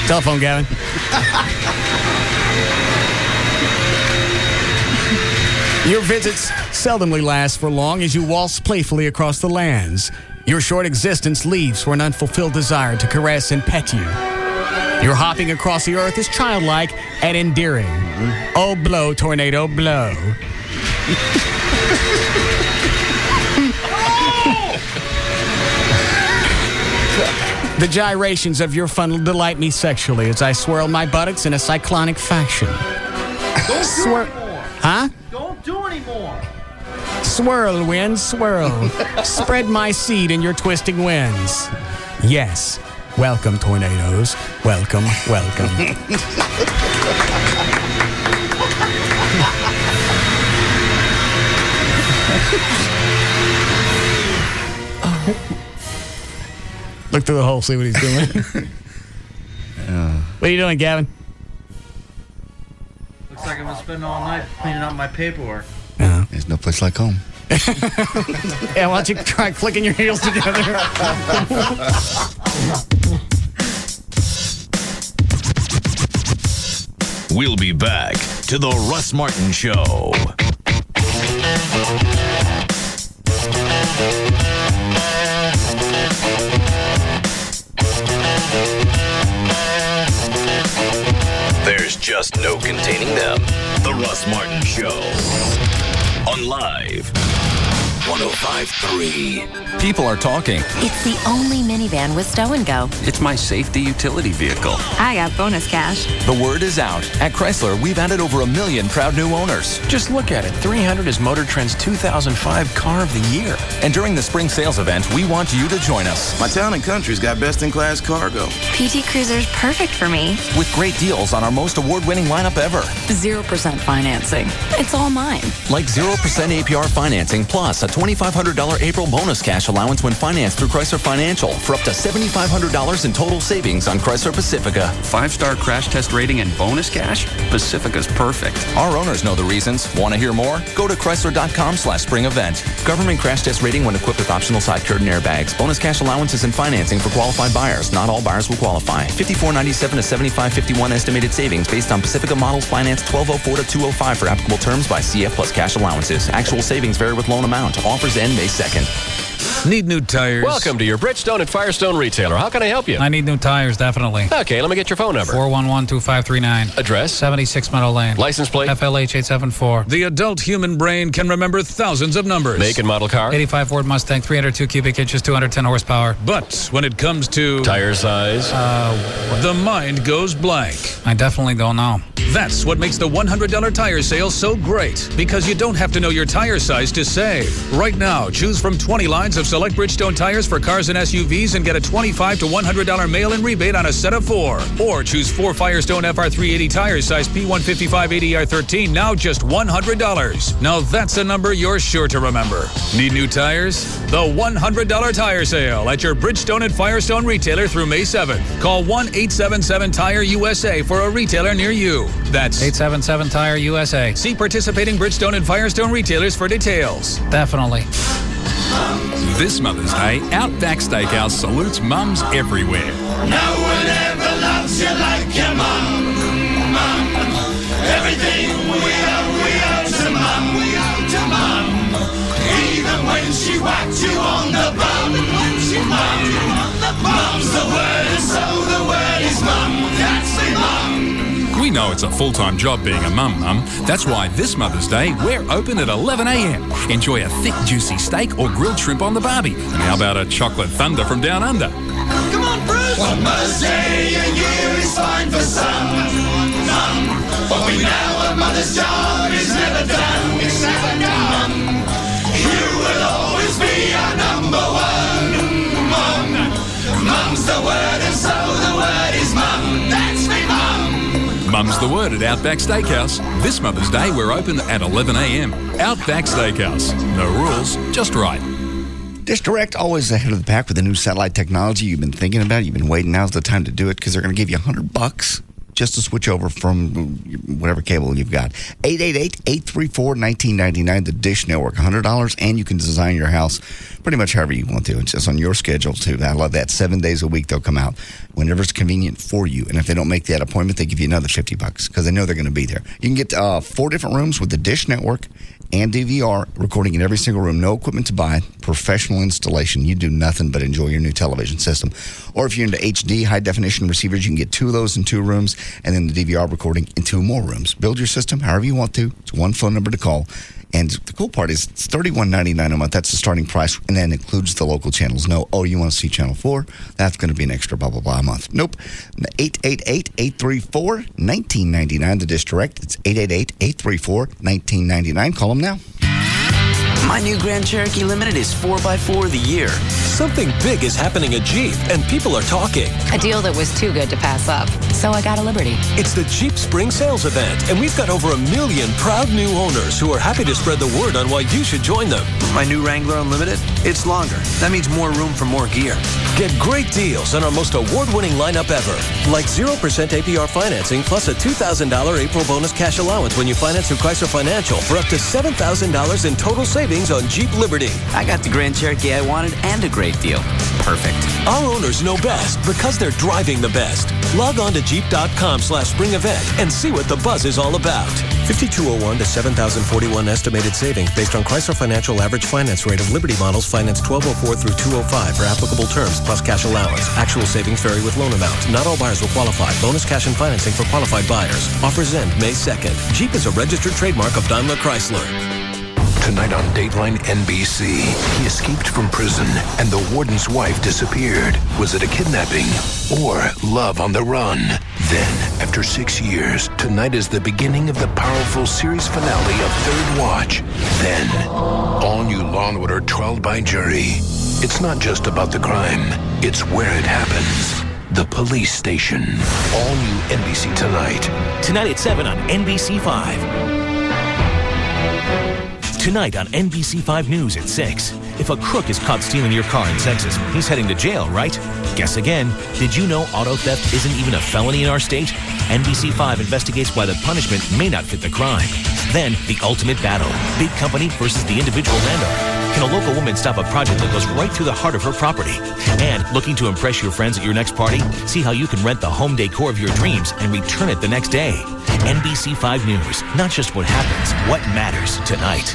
Telephone, Gavin. Your visits seldomly last for long as you waltz playfully across the lands. Your short existence leaves for an unfulfilled desire to caress and pet you. Your hopping across the earth is childlike and endearing. Oh, blow, tornado, blow. The gyrations of your funnel delight me sexually as I swirl my buttocks in a cyclonic fashion. Don't do anymore. Huh? Don't do anymore. Swirl, wind, swirl. Spread my seed in your twisting winds. Yes. Welcome, tornadoes. Welcome, welcome. Look through the hole, see what he's doing. What are you doing, Gavin? Looks like I'm gonna spend all night cleaning up my paperwork. There's no place like home. Yeah, why don't you try clicking your heels together? We'll be back to the Russ Martin Show. There's just no containing them. The Russ Martin Show. On Live 105.3. People are talking. It's the only minivan with stow and go. It's my safety utility vehicle. I got bonus cash. The word is out. At Chrysler, we've added over 1 million proud new owners. Just look at it. 300 is Motor Trend's 2005 Car of the Year. And during the spring sales event, we want you to join us. My Town & Country's got best-in-class cargo. PT Cruiser's perfect for me. With great deals on our most award-winning lineup ever. 0% financing. It's all mine. Like 0% APR financing plus a $2,500 April bonus cash allowance when financed through Chrysler Financial for up to $7,500 in total savings on Chrysler Pacifica. 5-star crash test rating and bonus cash? Pacifica's perfect. Our owners know the reasons. Want to hear more? Go to Chrysler.com/spring event. Government crash test rating when equipped with optional side curtain airbags. Bonus cash allowances and financing for qualified buyers. Not all buyers will qualify. $54.97 to $75.51 estimated savings based on Pacifica models financed 1204 to 205 for applicable terms by CF plus cash allowances. Actual savings vary with loan amount. Offers end May 2nd. Need new tires? Welcome to your Bridgestone and Firestone retailer. How can I help you? I need new tires, definitely. Okay, let me get your phone number. 411-2539. Address? 76 Meadow Lane. License plate? FLH 874. The adult human brain can remember thousands of numbers. Make and model car? 85 Ford Mustang, 302 cubic inches, 210 horsepower. But when it comes to tire size, the mind goes blank. I definitely don't know. That's what makes the $100 tire sale so great, because you don't have to know your tire size to save. Right now, choose from 20 lines of select Bridgestone tires for cars and SUVs and get a $25 to $100 mail-in rebate on a set of 4. Or choose 4 Firestone FR380 tires size P155 ADR13, now just $100. Now that's a number you're sure to remember. Need new tires? The $100 tire sale at your Bridgestone and Firestone retailer through May 7th. Call 1-877-TIRE-USA for a retailer near you. That's 877-TIRE-USA. See participating Bridgestone and Firestone retailers for details. Definitely. This Mother's Day, Outback Steakhouse salutes mums everywhere. No one ever loves you like your mum, mum. Everything we owe to mum, even when she whacked you on the bum, mum's the word, and so the word is mum. That's the mum. We know it's a full-time job being a mum. That's why this Mother's Day, we're open at 11 a.m. Enjoy a thick, juicy steak or grilled shrimp on the barbie. And how about a chocolate thunder from down under? Come on, Bruce! One Mother's Day a year is fine for some, mum. But we know a mother's job is never done. It's never done. You will always be our number one, mum. Mum's the word, and so the word is mum. That's me, mum. Mum's the word at Outback Steakhouse. This Mother's Day, we're open at 11 a.m. Outback Steakhouse. No rules, just right. Dish Direct, always ahead of the pack with the new satellite technology you've been thinking about. You've been waiting. Now's the time to do it because they're going to give you $100 just to switch over from whatever cable you've got. 888-834-1999, the Dish Network, $100, and you can design your house pretty much however you want to. It's just on your schedule, too. I love that. 7 days a week they'll come out whenever it's convenient for you. And if they don't make that appointment, they give you another $50 because they know they're going to be there. You can get 4 different rooms with the Dish Network and DVR, recording in every single room. No equipment to buy, professional installation. You do nothing but enjoy your new television system. Or if you're into HD, high-definition receivers, you can get 2 of those in 2 rooms, and then the DVR recording in 2 more rooms. Build your system however you want to. It's one phone number to call. And the cool part is it's $31.99 a month. That's the starting price, and that includes the local channels. No, you want to see Channel 4? That's going to be an extra blah, blah, blah a month. Nope. 888-834-1999, the Dish Direct. It's 888-834-1999. Call them now. My new Grand Cherokee Limited is 4x4 of the year. Something big is happening at Jeep, and people are talking. A deal that was too good to pass up. So I got a Liberty. It's the Jeep Spring Sales Event, and we've got over 1 million proud new owners who are happy to spread the word on why you should join them. My new Wrangler Unlimited, it's longer. That means more room for more gear. Get great deals on our most award-winning lineup ever. Like 0% APR financing plus a $2,000 April bonus cash allowance when you finance through Chrysler Financial for up to $7,000 in total savings on Jeep Liberty. I got the Grand Cherokee I wanted and a great deal. Perfect. Our owners know best because they're driving the best. Log on to Jeep.com/spring event and see what the buzz is all about. 5201 to 7,041 estimated savings based on Chrysler Financial average finance rate of Liberty models financed 1204 through 205 for applicable terms plus cash allowance. Actual savings vary with loan amount. Not all buyers will qualify. Bonus cash and financing for qualified buyers. Offers end May 2nd. Jeep is a registered trademark of Daimler Chrysler. Tonight on Dateline NBC, he escaped from prison and the warden's wife disappeared. Was it a kidnapping or love on the run? Then, after 6 years, tonight is the beginning of the powerful series finale of Third Watch. Then, all new Law & Order Trial by Jury. It's not just about the crime, it's where it happens. The police station. All new NBC Tonight. Tonight at 7 on NBC5. Tonight on NBC5 News at 6. If a crook is caught stealing your car in Texas, he's heading to jail, right? Guess again. Did you know auto theft isn't even a felony in our state? NBC5 investigates why the punishment may not fit the crime. Then, the ultimate battle. Big company versus the individual landowner. Can a local woman stop a project that goes right through the heart of her property? And looking to impress your friends at your next party? See how you can rent the home decor of your dreams and return it the next day. NBC5 News. Not just what happens, what matters tonight.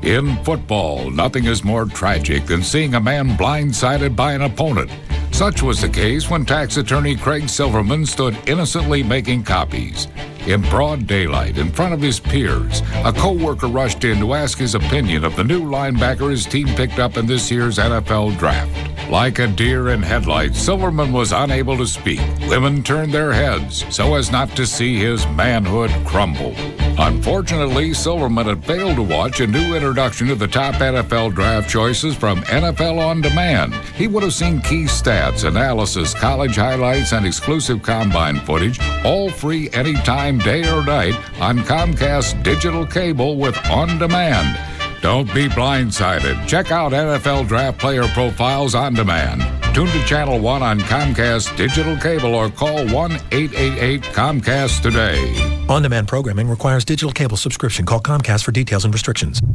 In football, nothing is more tragic than seeing a man blindsided by an opponent. Such was the case when tax attorney Craig Silverman stood innocently making copies. In broad daylight, in front of his peers, a co-worker rushed in to ask his opinion of the new linebacker his team picked up in this year's NFL draft. Like a deer in headlights, Silverman was unable to speak. Women turned their heads so as not to see his manhood crumble. Unfortunately, Silverman had failed to watch a new introduction to the top NFL draft choices from NFL On Demand. He would have seen key stats, analysis, college highlights, and exclusive combine footage, all free anytime, day or night, on Comcast digital cable with On Demand. Don't be blindsided. Check out NFL Draft Player Profiles On Demand. Tune to Channel 1 on Comcast digital cable or call 1-888-COMCAST today. On-demand programming requires digital cable subscription. Call Comcast for details and restrictions. The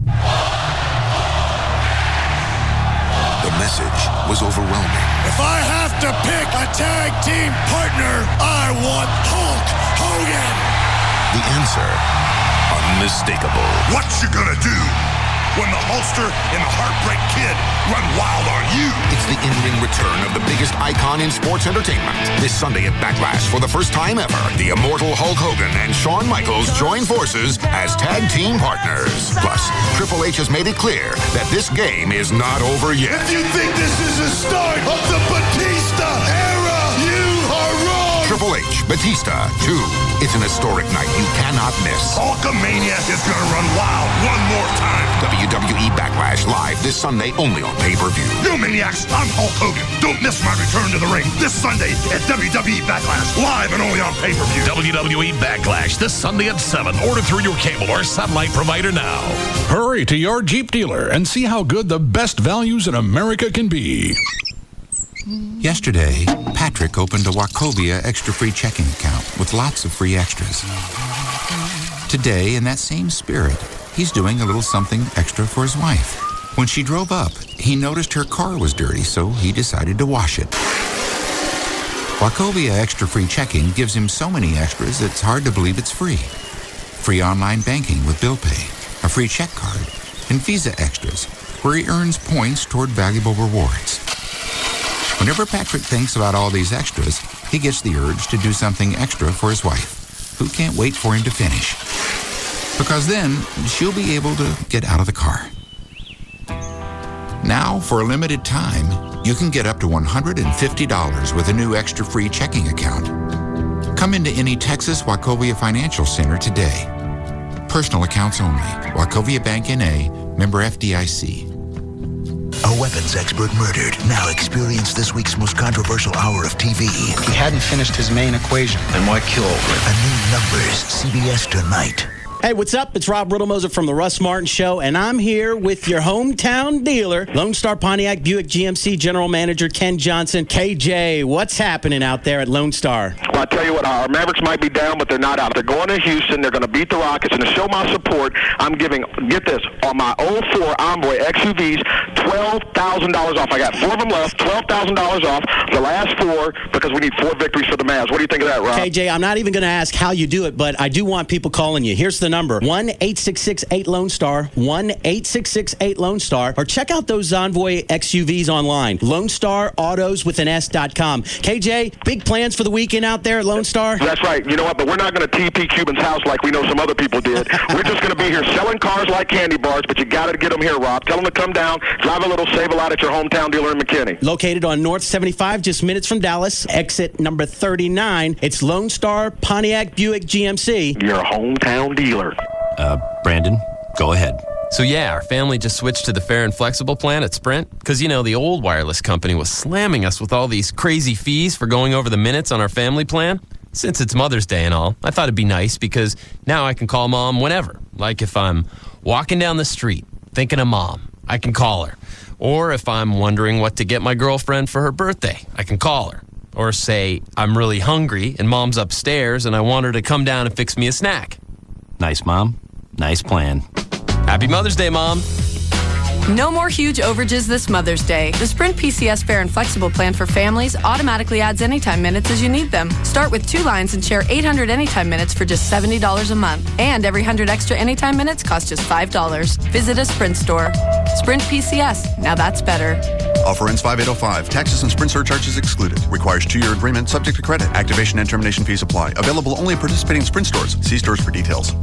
message was overwhelming. If I have to pick a tag team partner, I want Hulk Hogan. The answer, unmistakable. What you gonna do when the Hulkster and the Heartbreak Kid run wild on you? It's the in-ring return of the biggest icon in sports entertainment. This Sunday at Backlash, for the first time ever, the immortal Hulk Hogan and Shawn Michaels join forces as tag team partners. Plus, Triple H has made it clear that this game is not over yet. If you think this is the start of the Batista era, you are wrong. Triple H, Batista 2. It's an historic night you cannot miss. Hulkamania is gonna run wild one more time. WWE Backlash live this Sunday only on pay-per-view. Yo, Maniacs, I'm Hulk Hogan. Don't miss my return to the ring this Sunday at WWE Backlash, live and only on pay-per-view. WWE Backlash this Sunday at 7. Order through your cable or satellite provider now. Hurry to your Jeep dealer and see how good the best values in America can be. Yesterday, Patrick opened a Wachovia extra free checking account with lots of free extras. Today, in that same spirit, he's doing a little something extra for his wife. When she drove up, he noticed her car was dirty, so he decided to wash it. Wachovia extra free checking gives him so many extras it's hard to believe it's free. Free online banking with Bill Pay, a free check card, and Visa extras, where he earns points toward valuable rewards. Whenever Patrick thinks about all these extras, he gets the urge to do something extra for his wife, who can't wait for him to finish. Because then, she'll be able to get out of the car. Now, for a limited time, you can get up to $150 with a new extra free checking account. Come into any Texas Wachovia Financial Center today. Personal accounts only. Wachovia Bank N.A., member FDIC. A weapons expert murdered. Now experience this week's most controversial hour of TV. He hadn't finished his main equation. And why kill over it? A new Numbers, CBS tonight. Hey, what's up? It's Rob Riddlemoser from the Russ Martin Show, and I'm here with your hometown dealer, Lone Star Pontiac Buick GMC General Manager Ken Johnson. KJ, what's happening out there at Lone Star? Well, I tell you what, our Mavericks might be down, but they're not out. They're going to Houston. They're going to beat the Rockets, and to show my support, I'm giving, get this, on my 04 Envoy XUVs, $12,000 off. I got 4 of them left, $12,000 off, the last 4, because we need 4 victories for the Mavs. What do you think of that, Rob? KJ, I'm not even going to ask how you do it, but I do want people calling you. Here's the number, 1-866-8-LONE-STAR, 1-866-8-LONE-STAR, or check out those Envoy XUVs online, LoneStarAutosWithAS.com. KJ, big plans for the weekend out there at Lone Star? That's right. You know what? But we're not going to TP Cuban's house like we know some other people did. We're just going to be here selling cars like candy bars, but you got to get them here, Rob. Tell them to come down, drive a little, save a lot at your hometown dealer in McKinney. Located on North 75, just minutes from Dallas, exit number 39. It's Lone Star Pontiac Buick GMC. Your hometown dealer. Brandon, go ahead. So yeah, our family just switched to the Fair and Flexible plan at Sprint because, you know, the old wireless company was slamming us with all these crazy fees for going over the minutes on our family plan. Since it's Mother's Day and all, I thought it'd be nice because now I can call Mom whenever. Like if I'm walking down the street thinking of Mom, I can call her. Or if I'm wondering what to get my girlfriend for her birthday, I can call her. Or say I'm really hungry and Mom's upstairs and I want her to come down and fix me a snack. Nice, Mom. Nice plan. Happy Mother's Day, Mom. No more huge overages this Mother's Day. The Sprint PCS Fair and Flexible plan for families automatically adds anytime minutes as you need them. Start with 2 lines and share 800 anytime minutes for just $70 a month. And every 100 extra anytime minutes costs just $5. Visit a Sprint store. Sprint PCS. Now that's better. Offer ends 5/8/05. Taxes and Sprint surcharges excluded. Requires 2-year agreement subject to credit. Activation and termination fees apply. Available only at participating Sprint stores. See stores for details.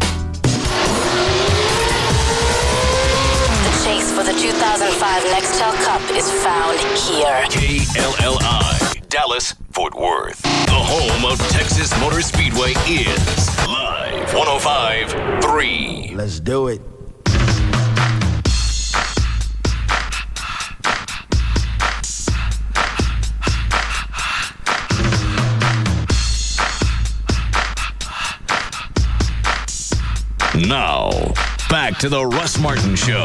The chase for the 2005 Nextel Cup is found here. KLLI, Dallas, Fort Worth. The home of Texas Motor Speedway is Live 105.3. Let's do it. Now, back to the Russ Martin Show.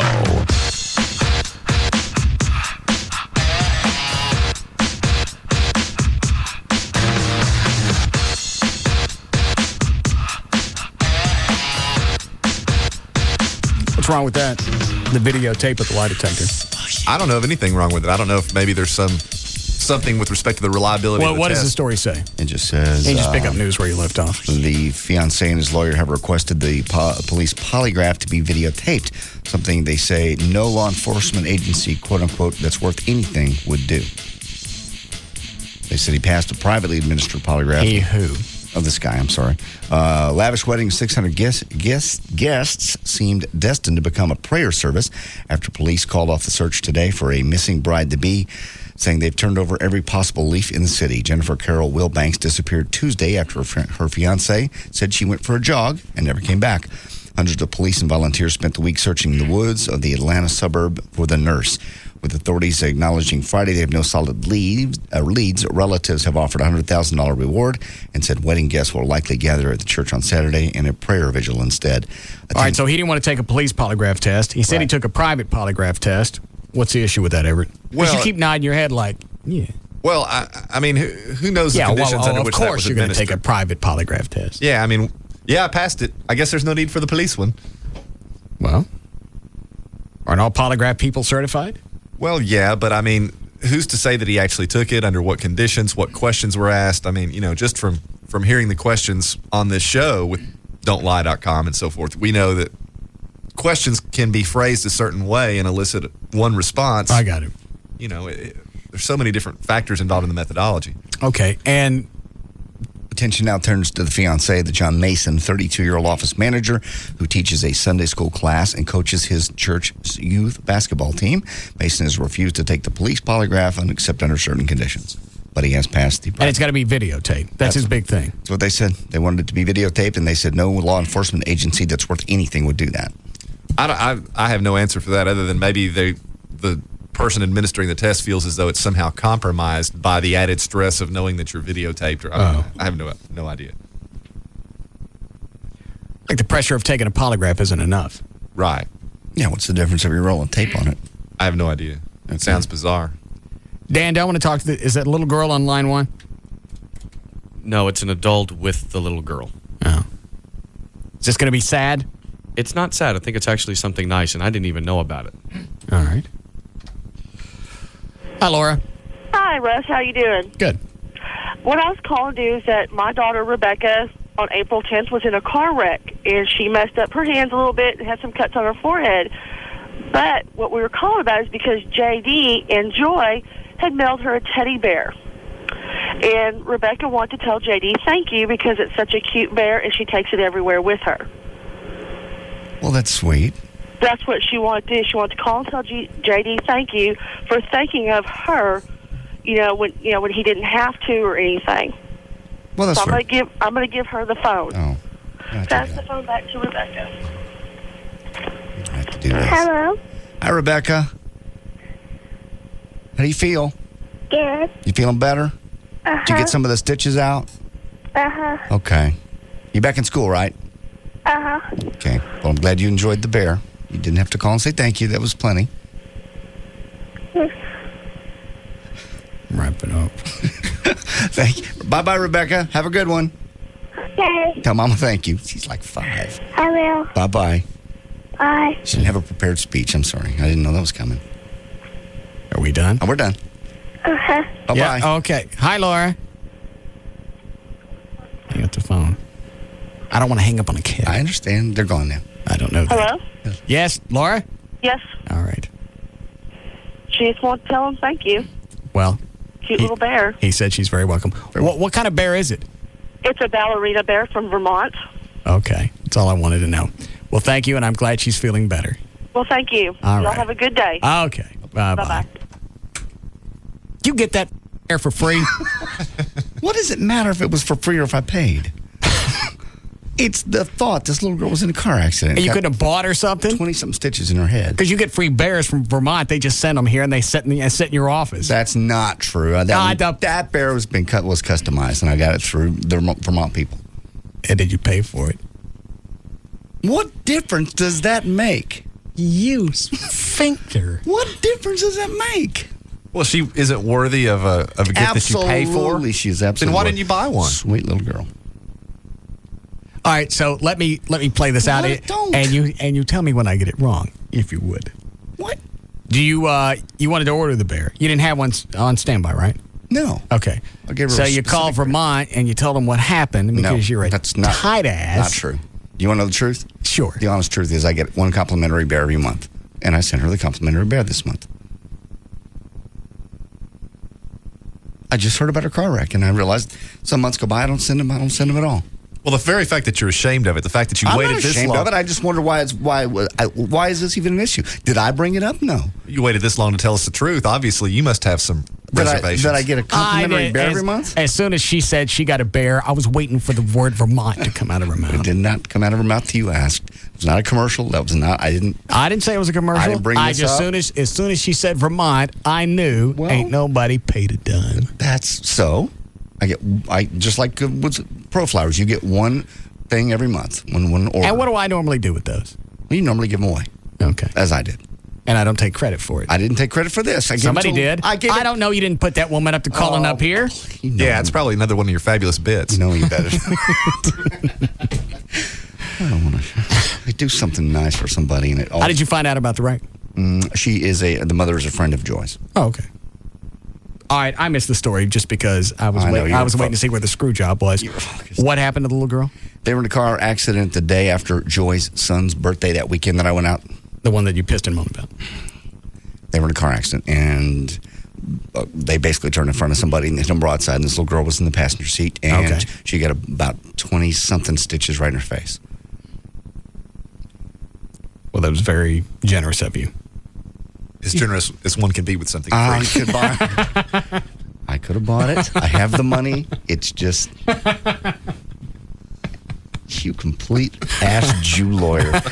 What's wrong with that? The videotape at the lie detector. I don't know of anything wrong with it. I don't know if maybe there's something with respect to the reliability of the What test. does the story say? It just says... You just pick up news where you left off. The fiancé and his lawyer have requested the police polygraph to be videotaped, something they say no law enforcement agency, quote-unquote, that's worth anything would do. They said he passed a privately administered polygraph. He who? Oh, this guy, I'm sorry. Lavish wedding, 600 guests seemed destined to become a prayer service after police called off the search today for a missing bride-to-be, saying they've turned over every possible leaf in the city. Jennifer Carol Wilbanks disappeared Tuesday after her fiancé said she went for a jog and never came back. Hundreds of police and volunteers spent the week searching the woods of the Atlanta suburb for the nurse. With authorities acknowledging Friday they have no solid leads, relatives have offered a $100,000 reward and said wedding guests will likely gather at the church on Saturday in a prayer vigil instead. All right, so he didn't want to take a police polygraph test. He said he took a private polygraph test. What's the issue with that, Everett? Because you keep nodding your head like, yeah. Well, I mean, who knows the conditions under which that was administered? Of course you're going to take a private polygraph test. Yeah, I mean, I passed it. I guess there's no need for the police one. Well, aren't all polygraph people certified? Well, yeah, but I mean, who's to say that he actually took it, under what conditions, what questions were asked? I mean, just from hearing the questions on this show with Don'tLie.com and so forth, we know that questions can be phrased a certain way and elicit one response. I got it. There's so many different factors involved in the methodology. Okay, and attention now turns to the fiancé, the John Mason, 32-year-old office manager who teaches a Sunday school class and coaches his church's youth basketball team. Mason has refused to take the police polygraph except under certain conditions. But he has passed the... And it's got to be videotaped. That's his big thing. That's what they said. They wanted it to be videotaped, and they said no law enforcement agency that's worth anything would do that. I have no answer for that other than maybe the person administering the test feels as though it's somehow compromised by the added stress of knowing that you're videotaped. Or I have no idea. Like the pressure of taking a polygraph isn't enough. Right. Yeah, what's the difference if you're rolling tape on it? I have no idea. It sounds bizarre. Dan, do I want to talk to is that little girl on line 1? No, it's an adult with the little girl. Oh. Is this going to be sad? It's not sad. I think it's actually something nice, and I didn't even know about it. All right. Hi, Laura. Hi, Russ. How you doing? Good. What I was calling to do is that my daughter, Rebecca, on April 10th was in a car wreck, and she messed up her hands a little bit and had some cuts on her forehead. But what we were calling about is because J.D. and Joy had mailed her a teddy bear. And Rebecca wanted to tell J.D. thank you because it's such a cute bear, and she takes it everywhere with her. Well, that's sweet. That's what she wanted to do. She wanted to call and tell J.D. thank you for thinking of her, when he didn't have to or anything. Well, that's so I'm going to give her the phone. Oh. Pass the phone back to Rebecca. I have to do this. Hello. Hi, Rebecca. How do you feel? Good. You feeling better? Did you get some of the stitches out? Okay. You back in school, right? Okay. Well, I'm glad you enjoyed the bear. You didn't have to call and say thank you. That was plenty. Wrap it up. Thank you. Bye-bye, Rebecca. Have a good one. Okay. Tell Mama thank you. She's like 5. I will. Bye-bye. Hi. She didn't have a prepared speech. I'm sorry. I didn't know that was coming. Are we done? Oh, we're done. Uh-huh. Bye-bye. Yeah, okay. Hi, Laura. Hang up the phone. I don't want to hang up on a kid. I understand. They're gone now. I don't know that. Hello? Yes, Laura? Yes. All right. She just wants to tell him thank you. Well, Cute little bear. he said she's very welcome. What kind of bear is it? It's a ballerina bear from Vermont. Okay. That's all I wanted to know. Well, thank you, and I'm glad she's feeling better. Well, thank you. All Y'all right. have a good day. Okay. Bye-bye. Bye-bye. You get that bear for free? What does it matter if it was for free or if I paid? It's the thought this little girl was in a car accident. And you couldn't have bought her something? 20-something stitches in her head. Because you get free bears from Vermont. They just send them here, and they sit in your office. That's not true. That bear was customized, and I got it through the Vermont people. And did you pay for it? What difference does that make? You sphincter. What difference does that make? Well, she isn't worthy of a gift that you pay for. Absolutely, she's absolutely. Then why didn't you buy one? Sweet little girl. All right, so let me play this out, Don't. and you tell me when I get it wrong, if you would. What? Do you wanted to order the bear? You didn't have one on standby, right? No. Okay. I gave her so a you called specific- Vermont and you told them what happened because you're a that's not tight ass. Not true. You want to know the truth? Sure. The honest truth is I get one complimentary bear every month, and I sent her the complimentary bear this month. I just heard about her car wreck, and I realized some months go by, I don't send them at all. Well, the very fact that you're ashamed of it, the fact that you I'm waited not this ashamed long. of it. I just wonder why is this even an issue? Did I bring it up? No. You waited this long to tell us the truth. Obviously, you must have some reservations. Did I get a complimentary bear every month? As soon as she said she got a bear, I was waiting for the word Vermont to come out of her mouth. It did not come out of her mouth till you asked. It was not a commercial. That was not. I didn't say it was a commercial. I didn't bring this up. As soon as she said Vermont, I knew ain't nobody paid a dime. That's so. I just like with Pro Flowers. You get one thing every month. One order. And what do I normally do with those? Well, you normally give them away. Okay. As I did. And I don't take credit for it. I didn't take credit for this. Somebody did. I don't know. You didn't put that woman up to calling up here. Yeah, it's probably another one of your fabulous bits. No, you better. I don't want to. I do something nice for somebody, and it. How did you find out about the wreck? She is the mother is a friend of Joy's. Oh, okay. All right, I missed the story just because I was waiting to see where the screw job was. What happened to the little girl? They were in a car accident the day after Joy's son's birthday that weekend that I went out. The one that you pissed and moaned about. They were in a car accident, and they basically turned in front of somebody and hit them broadside, and this little girl was in the passenger seat, and she got about 20-something stitches right in her face. Well, that was very generous of you. As generous as one can be with something I free. could have bought it. I have the money. It's just... You complete ass Jew lawyer. At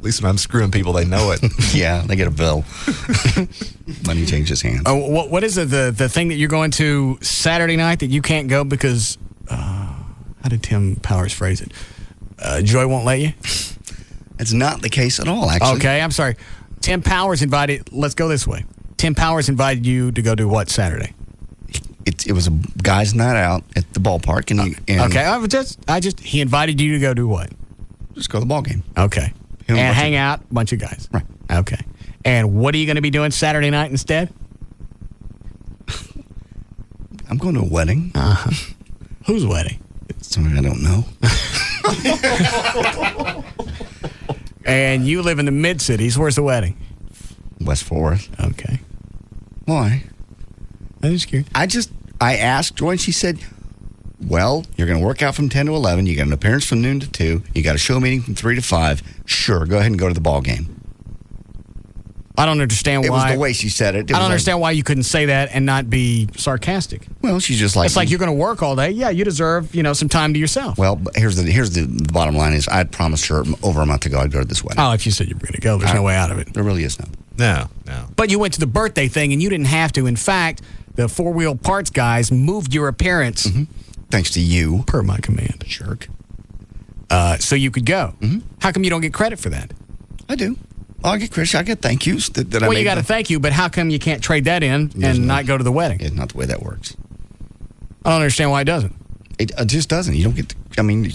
least when I'm screwing people, they know it. Yeah, they get a bill. Money changes hands. Oh, what is it? The thing that you're going to Saturday night that you can't go because how did Tim Powers phrase it? Joy won't let you. It's not the case at all. Actually, okay. I'm sorry. Tim Powers invited. Let's go this way. Tim Powers invited you to go do what Saturday? It was a guys' night out at the ballpark, and he invited you to go do what? Just go to the ball game. Okay. And hang out, a bunch of guys. Right. Okay. And what are you going to be doing Saturday night instead? I'm going to a wedding. Uh-huh. Whose wedding? Somebody I don't know. And you live in the mid-cities. Where's the wedding? West Fort Worth. Okay. Why? I'm just curious. I asked Joy, and she said, well, you're going to work out from 10 to 11. You got an appearance from noon to 2. You got a show meeting from 3 to 5. Sure, go ahead and go to the ball game. I don't understand why. It was the way she said it. I don't understand why you couldn't say that and not be sarcastic. Well, she's just like... It's like you're going to work all day. Yeah, you deserve, some time to yourself. Well, here's the bottom line is I promised her over a month ago I'd go to this wedding. Oh, if you said you were going to go, there's no way out of it. There really is none. No. But you went to the birthday thing and you didn't have to. In fact, the four-wheel parts guys moved your appearance. Mm-hmm. Thanks to you. Per my command. Jerk. So you could go. Mm-hmm. How come you don't get credit for that? I do. I get credit. I get thank yous. Well, you got to thank you, but how come you can't trade that in and not go to the wedding? It's not the way that works. I don't understand why it doesn't. It just doesn't. You don't get.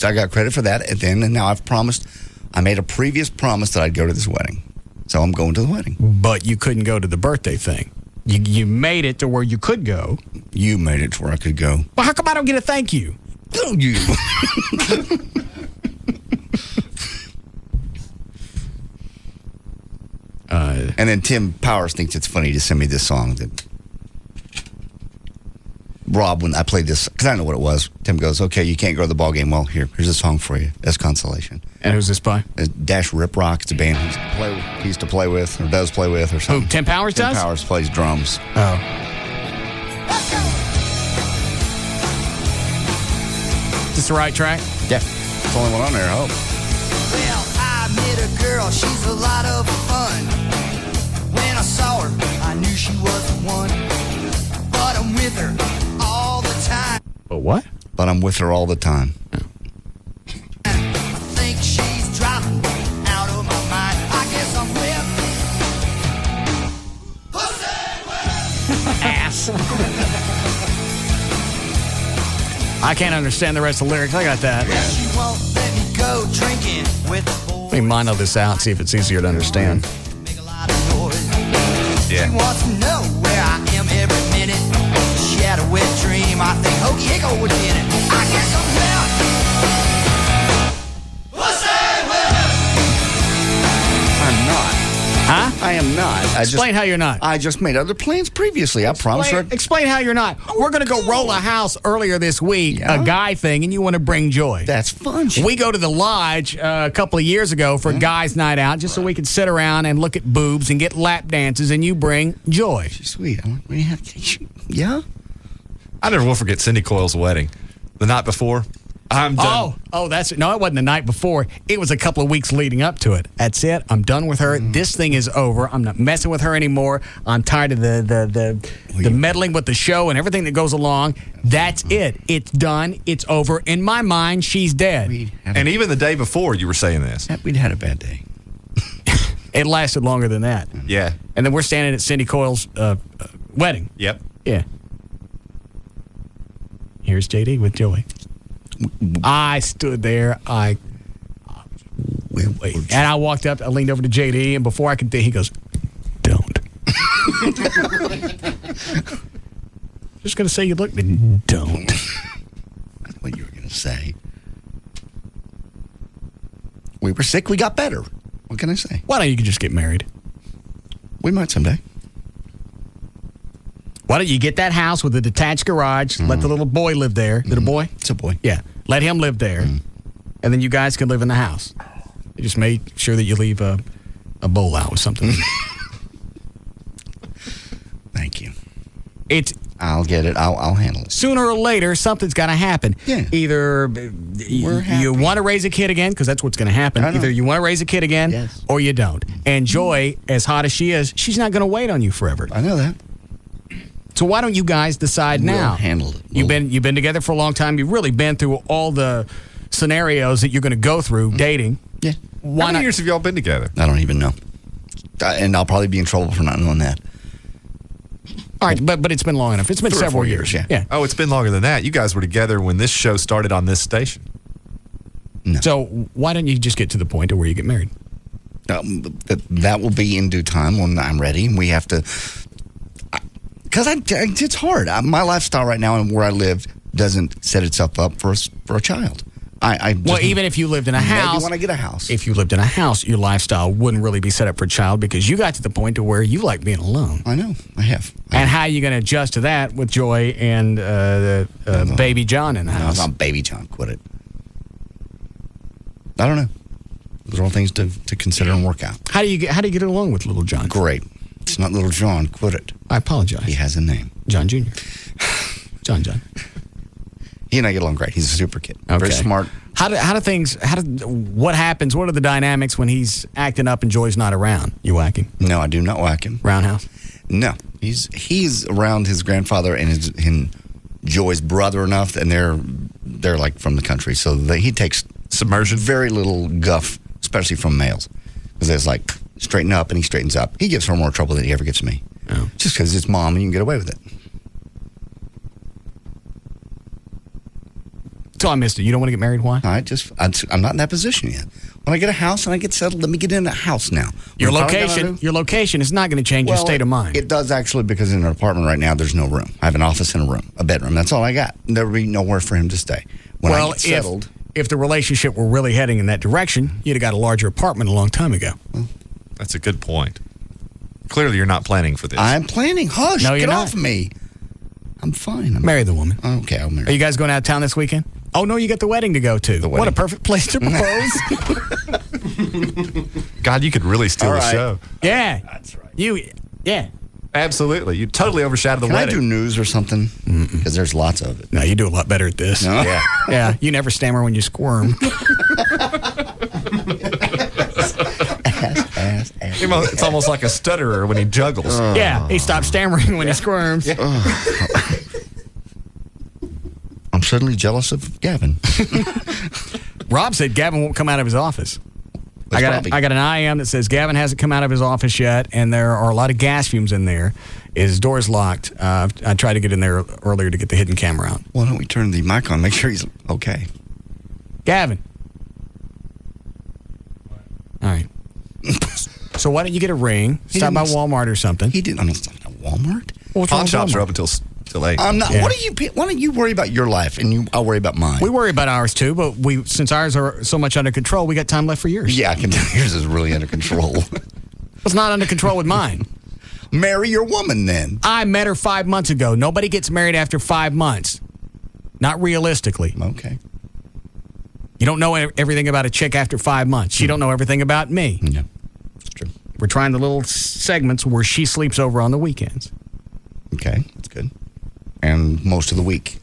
I got credit for that, and now I've promised. I made a previous promise that I'd go to this wedding, so I'm going to the wedding. But you couldn't go to the birthday thing. You made it to where you could go. You made it to where I could go. Well, how come I don't get a thank you? Oh, you. And then Tim Powers thinks it's funny to send me this song that Rob, when I played this, because I know what it was, Tim goes, okay, you can't go to the ball game. Well, here's a song for you as consolation. And who's this by? Dash Rip Rock. It's a band he used to play with, or does play with, or something. Who, Tim Powers does? Tim Powers plays drums. Oh. Is this the right track? Yeah. It's the only one on there, I hope. Well, I met a girl, she's a lot of fun. When I saw her, I knew she was the one. But I'm with her all the time. But what? But I'm with her all the time. I think she's driving me out of my mind. I guess I'm with ass. I can't understand the rest of the lyrics. I got that. She won't let me go drinking with the boys. Let me mono this out and see if it's easier to understand. Yeah. She wants to know where I am every minute. She had a wet dream. I think Hokey Hicko would get it. I guess I'm with. What's that with? I'm not. Huh? I am not. Explain how you're not. I just made other plans previously. I promised her. Explain how you're not. We're going to go roll a house earlier this week, a guy thing, and you want to bring Joy. That's fun. We go to the lodge a couple of years ago for a guys' night out just so we could sit around and look at boobs and get lap dances, and you bring Joy. She's sweet. Yeah? I never will forget Cindy Coyle's wedding. The night before, I'm done. Oh, that's it. No, it wasn't the night before. It was a couple of weeks leading up to it. That's it. I'm done with her. This thing is over. I'm not messing with her anymore. I'm tired of the meddling with the show and everything that goes along. That's it. It's done. It's over. In my mind, she's dead. And even the day before, you were saying this. We'd had a bad day. It lasted longer than that. Yeah. And then we're standing at Cindy Coyle's wedding. Yep. Yeah. Here's JD with Joey. I stood there. And I walked up. I leaned over to JD, and before I could think, he goes, "Don't." Just gonna say you look. Don't. That's what you were gonna say. We were sick. We got better. What can I say? Why don't you just get married? We might someday. Why don't you get that house with a detached garage? Let the little boy live there. Is it a boy? It's a boy. Yeah. Let him live there. And then you guys can live in the house. You just make sure that you leave a bowl out with something. Thank you. I'll get it. I'll handle it. Sooner or later, something's got to happen. Yeah. Either you want to raise a kid again, because that's what's going to happen. Either you want to raise a kid again, or you don't. And Joy, as hot as she is, she's not going to wait on you forever. I know that. So why don't you guys decide now? We'll handle it. You've been together for a long time. You've really been through all the scenarios that you're going to go through dating. Yeah. How many years have y'all been together? I don't even know. And I'll probably be in trouble for not knowing that. All right, but it's been long enough. It's been 3 or 4 several years. Yeah. Oh, it's been longer than that. You guys were together when this show started on this station. No. So why don't you just get to the point of where you get married? That will be in due time when I'm ready. We have to... Because it's hard. My lifestyle right now and where I live doesn't set itself up for a child. Even if you lived in a house, maybe when I get a house. If you lived in a house, your lifestyle wouldn't really be set up for a child because you got to the point to where you like being alone. I know. I have. And how are you going to adjust to that with Joy and baby John in the house? No, it's not baby John. Quit it. I don't know. Those are all things to consider and work out. How do you get along with little John? Great. It's not little John. Quit it. I apologize. He has a name. John Jr. John. He and I get along great. He's a super kid. Okay. Very smart. What happens? What are the dynamics when he's acting up and Joy's not around? You whack him? No, I do not whack him. Roundhouse? No. He's around his grandfather and Joy's brother enough, and they're like from the country, so he takes submersion. Very little guff, especially from males, because it's like straighten up, and he straightens up. He gives her more trouble than he ever gives me. Oh. Just because it's mom and you can get away with it. So I missed it. You don't want to get married? Why? I'm not in that position yet. When I get a house and I get settled, let me get in a house now. Your location is not going to change your state of mind. It does actually, because in an apartment right now, there's no room. I have an office and a bedroom. That's all I got. There would be nowhere for him to stay. When I get settled. If the relationship were really heading in that direction, you'd have got a larger apartment a long time ago. Well, that's a good point. Clearly, you're not planning for this. I'm planning. Hush, No, get you're not. off me. I'm fine. Marry the woman. Okay, I'll marry. Are you guys going out of town this weekend? Oh, no, you got the wedding to go to. What a perfect place to propose. God, you could really steal the show. Yeah. That's right. Yeah. Absolutely. You totally overshadowed the Can wedding. I do news or something? Because there's lots of it. No, you do a lot better at this. No? Yeah. Yeah. You never stammer when you squirm. It's almost like a stutterer when he juggles. Yeah. He stops stammering when he squirms. I'm suddenly jealous of Gavin. Rob said Gavin won't come out of his office. I got an IM that says Gavin hasn't come out of his office yet, and there are a lot of gas fumes in there. His door's locked. I tried to get in there earlier to get the hidden camera out. Why don't we turn the mic on, make sure he's okay? Gavin. All right. So why don't you get a ring? Stop by Walmart or something. He didn't. I'm not stopping at Walmart. Pawn shops are open till 8. I'm not. Yeah. Why don't you worry about your life and I'll worry about mine. We worry about ours too, but since ours are so much under control, we got time left for yours. Yeah, I can tell yours is really under control. It's not under control with mine. Marry your woman then. I met her 5 months ago. Nobody gets married after 5 months. Not realistically. Okay. You don't know everything about a chick after 5 months. She don't know everything about me. Yeah, that's true. We're trying the little segments where she sleeps over on the weekends. Okay, that's good. And most of the week?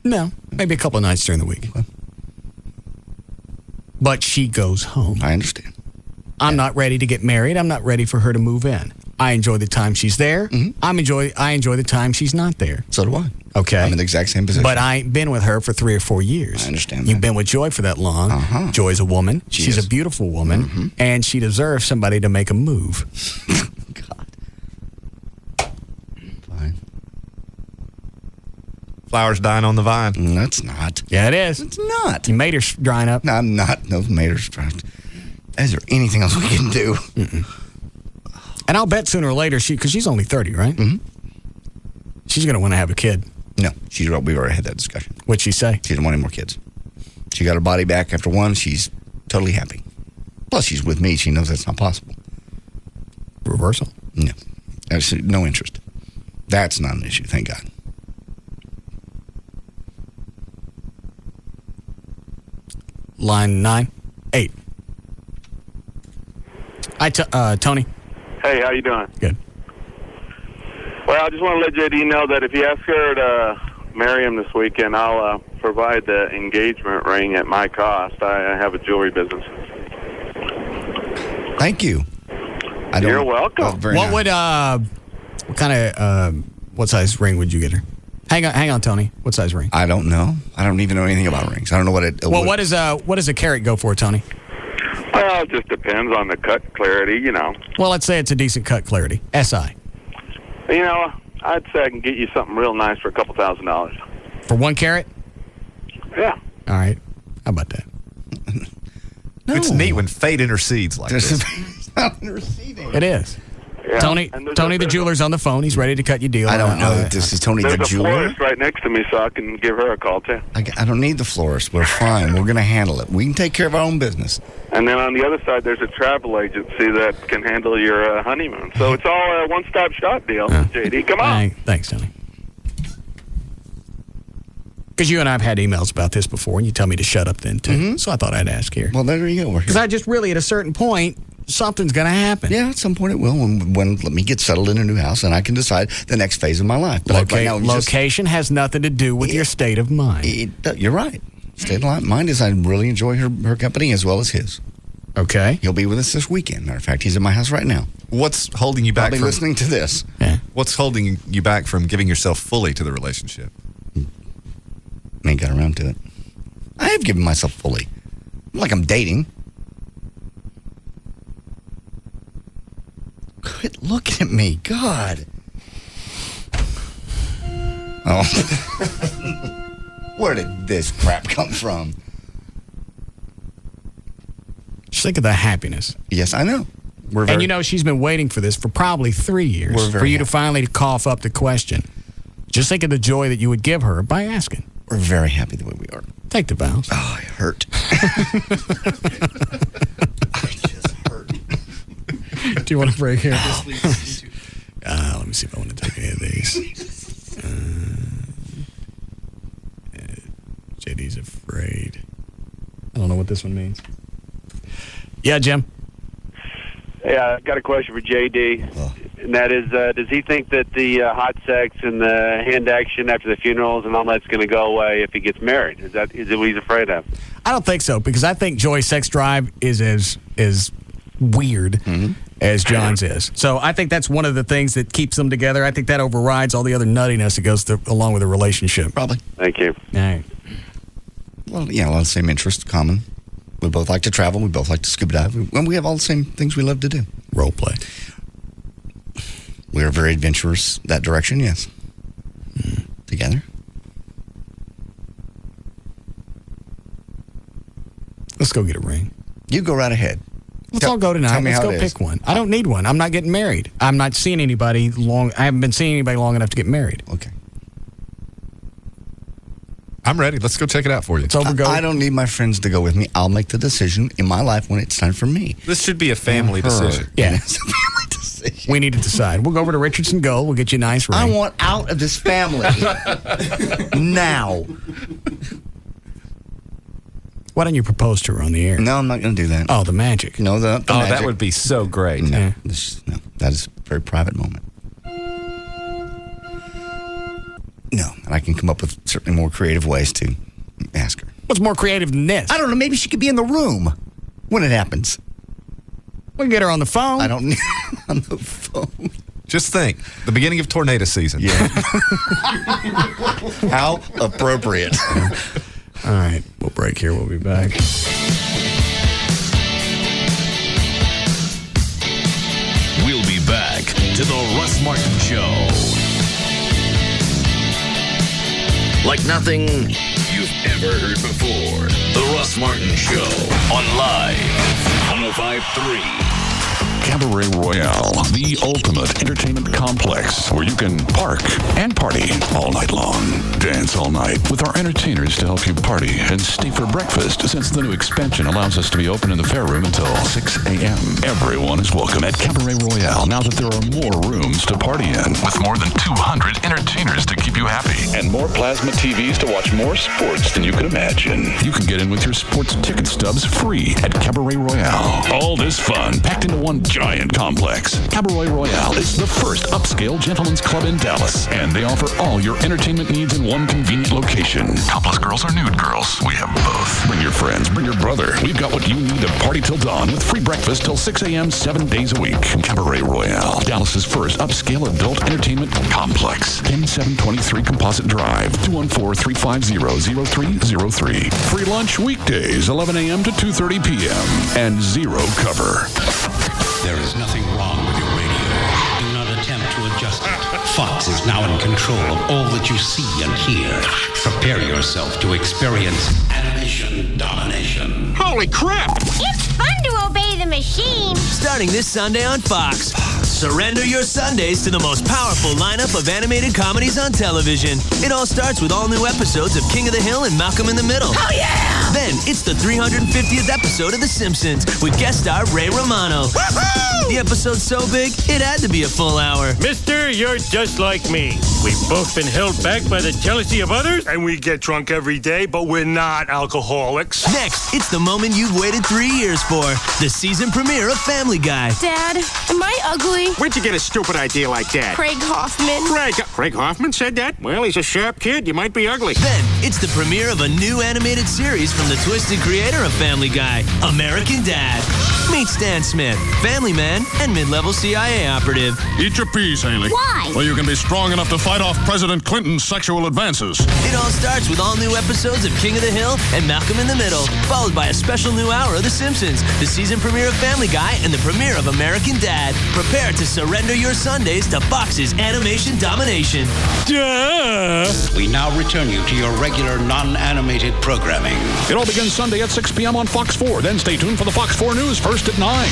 No, maybe a couple of nights during the week. Okay. But she goes home. I understand. I'm not ready to get married. I'm not ready for her to move in. I enjoy the time she's there. Mm-hmm. I enjoy the time she's not there. So do I. Okay. I'm in the exact same position. But I ain't been with her for 3 or 4 years. I understand You've that. been with Joy for that long. Uh-huh. Joy's a woman. She's is. a beautiful woman. Mm-hmm. And she deserves somebody to make a move. God. Fine. Flowers dying on the vine. No, it's not. Yeah, it is. It's not. You made her drying up. No, I'm not. Those maters drying. Is there anything else we can do? Mm-mm. And I'll bet sooner or later, because she's only 30, right? Mm-hmm. She's going to want to have a kid. No, we've already had that discussion. What'd she say? She didn't want any more kids. She got her body back after one. She's totally happy. Plus, she's with me. She knows that's not possible. Reversal? No. Absolutely no interest. That's not an issue, thank God. Line 9, 8. Tony. Hey, how you doing? Good. Well, I just want to let JD know that if you ask her to marry him this weekend, I'll provide the engagement ring at my cost. I have a jewelry business. Thank you. You're welcome. What size ring would you get her? Hang on, Tony. What size ring? I don't know. I don't even know anything about rings. I don't know what it. What does a carat go for, Tony? Well, it just depends on the cut clarity, you know. Well, let's say it's a decent cut clarity. SI. You know, I'd say I can get you something real nice for a couple $1,000s. For 1 carat? Yeah. All right. How about that? No. It's neat when fate intercedes like this. It's not interceding. It is. Yeah. Tony the jeweler's on the phone. He's ready to cut you a deal. I don't know that this is Tony the There's a jeweler. florist right next to me, so I can give her a call, too. I don't need the florist. We're fine. We're going to handle it. We can take care of our own business. And then on the other side, there's a travel agency that can handle your honeymoon. So it's all a one-stop shop deal, JD. Come on. Thanks, Tony. Because you and I have had emails about this before, and you tell me to shut up then, too. Mm-hmm. So I thought I'd ask here. Well, there you go. Because I just really, at a certain point, something's going to happen. Yeah, at some point it will. When let me get settled in a new house, and I can decide the next phase of my life. But location has nothing to do with your state of mind. You're right. State of mind is I really enjoy her company as well as his. Okay. He'll be with us this weekend. Matter of fact, he's at my house right now. What's holding you back from listening to this? Yeah. What's holding you back from giving yourself fully to the relationship? I ain't got around to it. I have given myself fully. Like I'm dating. Quit looking at me. God. Oh. Where did this crap come from? Just think of the happiness. Yes, I know. And you know, she's been waiting for this for probably 3 years for you to finally cough up the question. Just think of the joy that you would give her by asking. We're very happy the way we are. Take the vows. Oh, it hurt. I just hurt. Do you want to break here? Let me see if I want to take any of these. JD's afraid. I don't know what this one means. Yeah, Jim. Yeah, I've got a question for JD, and that is, does he think that the hot sex and the hand action after the funerals and all that's going to go away if he gets married? Is it what he's afraid of? I don't think so, because I think Joy's sex drive is as weird as John's is. So I think that's one of the things that keeps them together. I think that overrides all the other nuttiness that goes along with a relationship. Probably. Thank you. All right. Well, yeah, a lot of the same interests, common. We both like to travel. We both like to scuba dive. And we have all the same things we love to do. Role play. We are very adventurous that direction, yes. Together. Let's go get a ring. You go right ahead. Let's all go tonight. Let's go pick one. I don't need one. I'm not getting married. I'm not seeing anybody long. I haven't been seeing anybody long enough to get married. Okay. I'm ready. Let's go check it out for you. I don't need my friends to go with me. I'll make the decision in my life when it's time for me. This should be a family decision. Yeah. It's a family decision. We need to decide. We'll go over to Richardson Gold. We'll get you a nice ring. I want out of this family. Now. Why don't you propose to her on the air? No, I'm not going to do that. Oh, the magic. No, the magic. That would be so great. No, no, that is a very private moment. No, and I can come up with certainly more creative ways to ask her. What's more creative than this? I don't know. Maybe she could be in the room when it happens. We can get her on the phone. I don't need on the phone. Just think, the beginning of tornado season. Yeah. How appropriate. All right, we'll break here. We'll be back. We'll be back to the Russ Martin Show. Like nothing you've ever heard before. The Russ Martin Show on Live 105.3. Cabaret Royale, the ultimate entertainment complex where you can park and party all night long. Dance all night with our entertainers to help you party and stay for breakfast since the new expansion allows us to be open in the fair room until 6 a.m. Everyone is welcome at Cabaret Royale now that there are more rooms to party in with more than 200 entertainers to keep you happy and more plasma TVs to watch more sports than you can imagine. You can get in with your sports ticket stubs free at Cabaret Royale. All this fun packed into one giant complex. Cabaret Royale is the first upscale gentleman's club in Dallas, and they offer all your entertainment needs in one convenient location. Topless girls or nude girls? We have both. Bring your friends, bring your brother. We've got what you need to party till dawn with free breakfast till 6 a.m. 7 days a week. Cabaret Royale, Dallas's first upscale adult entertainment complex. 10723 Composite Drive, 214-350-0303. Free lunch weekdays, 11 a.m. to 2:30 p.m. and zero cover. There is nothing wrong with your radio. Do not attempt to adjust it. Fox is now in control of all that you see and hear. Prepare yourself to experience animation domination. Holy crap! It's fun to obey the machine. Starting this Sunday on Fox. Surrender your Sundays to the most powerful lineup of animated comedies on television. It all starts with all new episodes of King of the Hill and Malcolm in the Middle. Oh, yeah! Then it's the 350th episode of The Simpsons with guest star Ray Romano. Woohoo! The episode's so big, it had to be a full hour. Mister, you're just like me. We've both been held back by the jealousy of others, and we get drunk every day, but we're not alcoholics. Next, it's the moment you've waited 3 years for. The season premiere of Family Guy. Dad, am I ugly? Where'd you get a stupid idea like that? Craig Hoffman. Craig Hoffman said that? Well, he's a sharp kid. You might be ugly. Then, it's the premiere of a new animated series from the twisted creator of Family Guy, American Dad. Meet Stan Smith, family man, and mid-level CIA operative. Eat your peas, Haley. Why? Well, you can be strong enough to fight off President Clinton's sexual advances. It all starts with all new episodes of King of the Hill and Malcolm in the Middle, followed by a special new hour of The Simpsons, the season premiere of Family Guy, and the premiere of American Dad. Prepare Time to surrender your Sundays to Fox's animation domination. Duh! We now return you to your regular non-animated programming. It all begins Sunday at 6 p.m. on Fox 4. Then stay tuned for the Fox 4 News first at 9.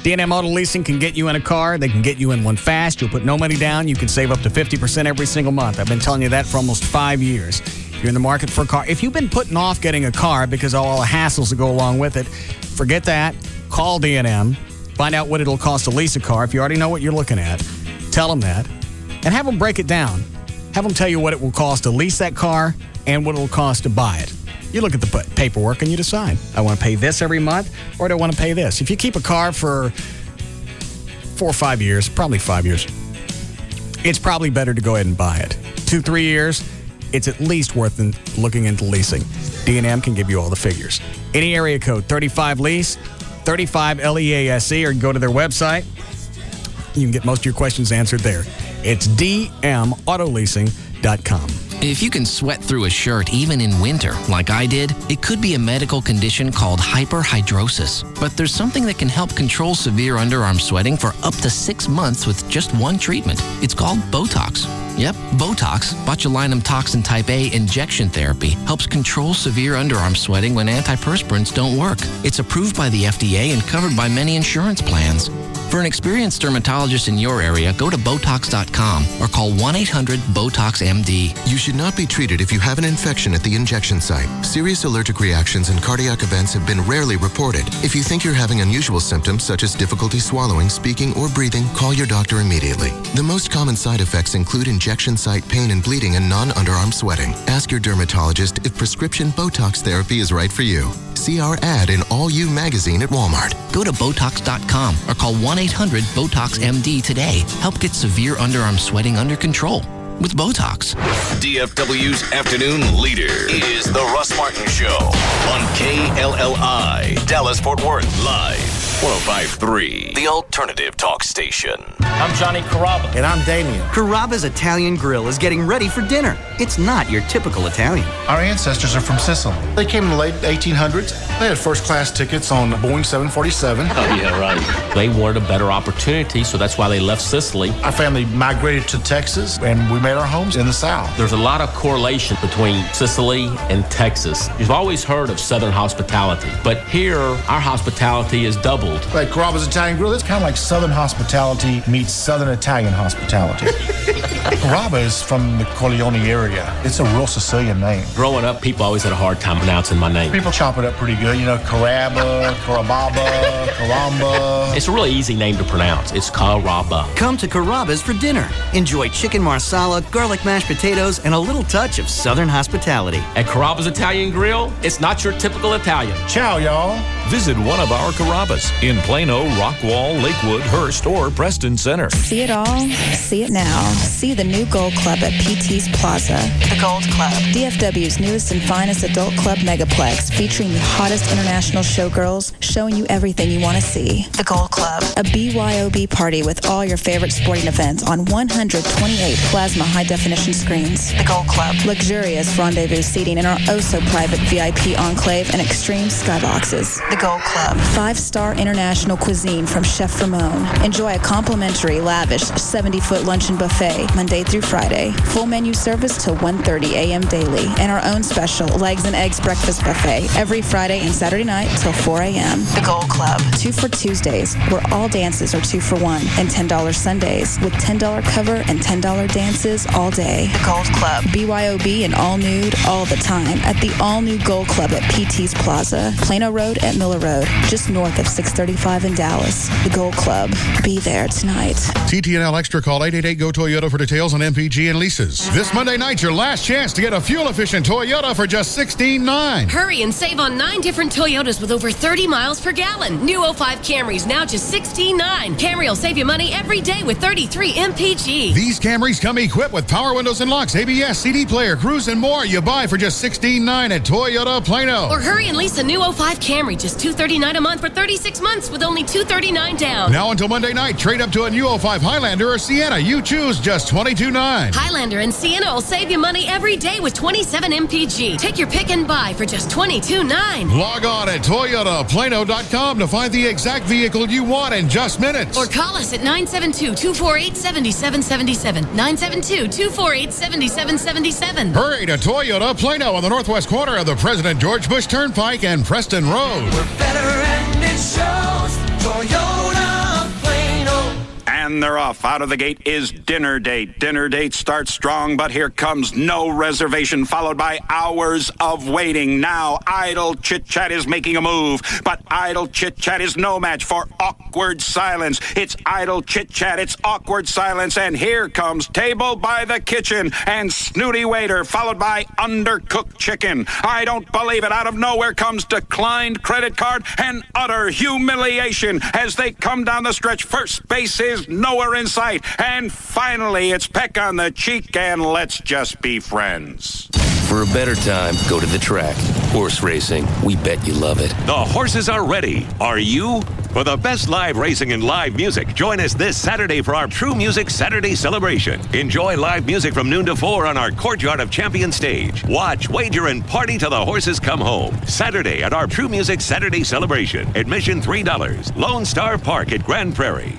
D&M Auto Leasing can get you in a car. They can get you in one fast. You'll put no money down. You can save up to 50% every single month. I've been telling you that for almost 5 years. If you're in the market for a car, if you've been putting off getting a car because of all the hassles that go along with it, forget that. Call D&M. Find out what it'll cost to lease a car. If you already know what you're looking at, tell them that. And have them break it down. Have them tell you what it will cost to lease that car and what it will cost to buy it. You look at the paperwork and you decide, I want to pay this every month or do I want to pay this? If you keep a car for 4 or 5 years, probably 5 years, it's probably better to go ahead and buy it. 2-3 years, it's at least worth looking into leasing. D&M can give you all the figures. Any area code, 35 lease, 35 LEASE, or go to their website. You can get most of your questions answered there. It's dmautoleasing.com. If you can sweat through a shirt even in winter, like I did, it could be a medical condition called hyperhidrosis. But there's something that can help control severe underarm sweating for up to 6 months with just one treatment. It's called Botox. Yep, Botox, botulinum toxin type A injection therapy, helps control severe underarm sweating when antiperspirants don't work. It's approved by the FDA and covered by many insurance plans. For an experienced dermatologist in your area, go to Botox.com or call 1-800-BOTOX-MD. You should not be treated if you have an infection at the injection site. Serious allergic reactions and cardiac events have been rarely reported. If you think you're having unusual symptoms such as difficulty swallowing, speaking, or breathing, call your doctor immediately. The most common side effects include injection site pain and bleeding and non-underarm sweating. Ask your dermatologist if prescription Botox therapy is right for you. See our ad in All You magazine at Walmart. Go to Botox.com or call 1-800-BOTOX-MD today. Help get severe underarm sweating under control with Botox. DFW's afternoon leader is The Russ Martin Show on KLLI, Dallas-Fort Worth, live, 105.3, the alternative talk station. I'm Johnny Carrabba. And I'm Damien. Carrabba's Italian Grill is getting ready for dinner. It's not your typical Italian. Our ancestors are from Sicily. They came in the late 1800s. They had first-class tickets on the Boeing 747. Oh, yeah, right. They wanted a better opportunity, so that's why they left Sicily. Our family migrated to Texas, and we made our homes in the South. There's a lot of correlation between Sicily and Texas. You've always heard of Southern hospitality, but here, our hospitality is doubled. Like Carrabba's Italian Grill, it's kind of like Southern hospitality meets Southern Italian hospitality. Carrabba is from the Corleone area. It's a real Sicilian name. Growing up, people always had a hard time pronouncing my name. People chop it up pretty good. You know, Carrabba, Carababa, Caramba. It's a really easy name to pronounce. It's Carrabba. Come to Carrabba's for dinner. Enjoy chicken marsala, garlic mashed potatoes, and a little touch of Southern hospitality. At Carrabba's Italian Grill, it's not your typical Italian. Ciao, y'all. Visit one of our Carrabbas in Plano, Rockwall, Lakewood, Hurst, or Preston Center. See it all, see it now. See the new Gold Club at PT's Plaza. The Gold Club, DFW's newest and finest adult club megaplex, featuring the hottest international showgirls, showing you everything you want to see. The Gold Club, a BYOB party with all your favorite sporting events on 128 plasma high-definition screens. The Gold Club, luxurious rendezvous seating in our oh-so-private VIP enclave and extreme skyboxes. The Gold Club, 5-star international cuisine from Chef Ramon. Enjoy a complimentary, lavish 70-foot luncheon buffet Monday through Friday. Full menu service till 1:30 a.m. daily. And our own special legs and eggs breakfast buffet every Friday and Saturday night till 4 a.m. The Gold Club, 2 for Tuesdays, where all dances are 2 for $1, and $10 Sundays with $10 cover and $10 dances all day. The Gold Club, BYOB and all nude all the time at the all-new Gold Club at PT's Plaza, Plano Road at Miller Road, just north of 635 in Dallas. The Gold Club. Be there tonight. TTNL Extra, call 888-GO-TOYOTA for details on MPG and leases. This Monday night, your last chance to get a fuel-efficient Toyota for just $16,900. Hurry and save on 9 different Toyotas with over 30 miles per gallon. New 05 Camrys now just $16,900. Camry will save you money every day with 33 MPG. These Camrys come equipped with power windows and locks, ABS, CD player, cruise, and more. You buy for just $16,900 at Toyota Plano. Or hurry and lease a new 05 Camry, just $239 a month for 36 months with only $239 down. Now until Monday night, trade up to a new 205 Highlander or Sienna. You choose just $22,900. Highlander and Sienna will save you money every day with 27 MPG. Take your pick and buy for just $22,900. Log on at ToyotaPlano.com to find the exact vehicle you want in just minutes. Or call us at 972-248-7777. 972-248-7777. Hurry to Toyota Plano on the northwest corner of the President George Bush Turnpike and Preston Road. Better and it shows. Toyota Plano. And they're off. Out of the gate is dinner date. Dinner date starts strong, but here comes no reservation, followed by hours of waiting. Now, idle chit-chat is making a move, but idle chit-chat is no match for awkward silence. It's idle chit-chat, it's awkward silence, and here comes table by the kitchen and snooty waiter, followed by undercooked chicken. I don't believe it. Out of nowhere comes declined credit card and utter humiliation as they come down the stretch. First base is nowhere in sight. And finally, it's peck on the cheek and let's just be friends. For a better time, go to the track. Horse racing. We bet you love it. The horses are ready. Are you? For the best live racing and live music, join us this Saturday for our True Music Saturday celebration. Enjoy live music from noon to 4 on our Courtyard of Champions stage. Watch, wager, and party till the horses come home. Saturday at our True Music Saturday celebration. Admission $3. Lone Star Park at Grand Prairie.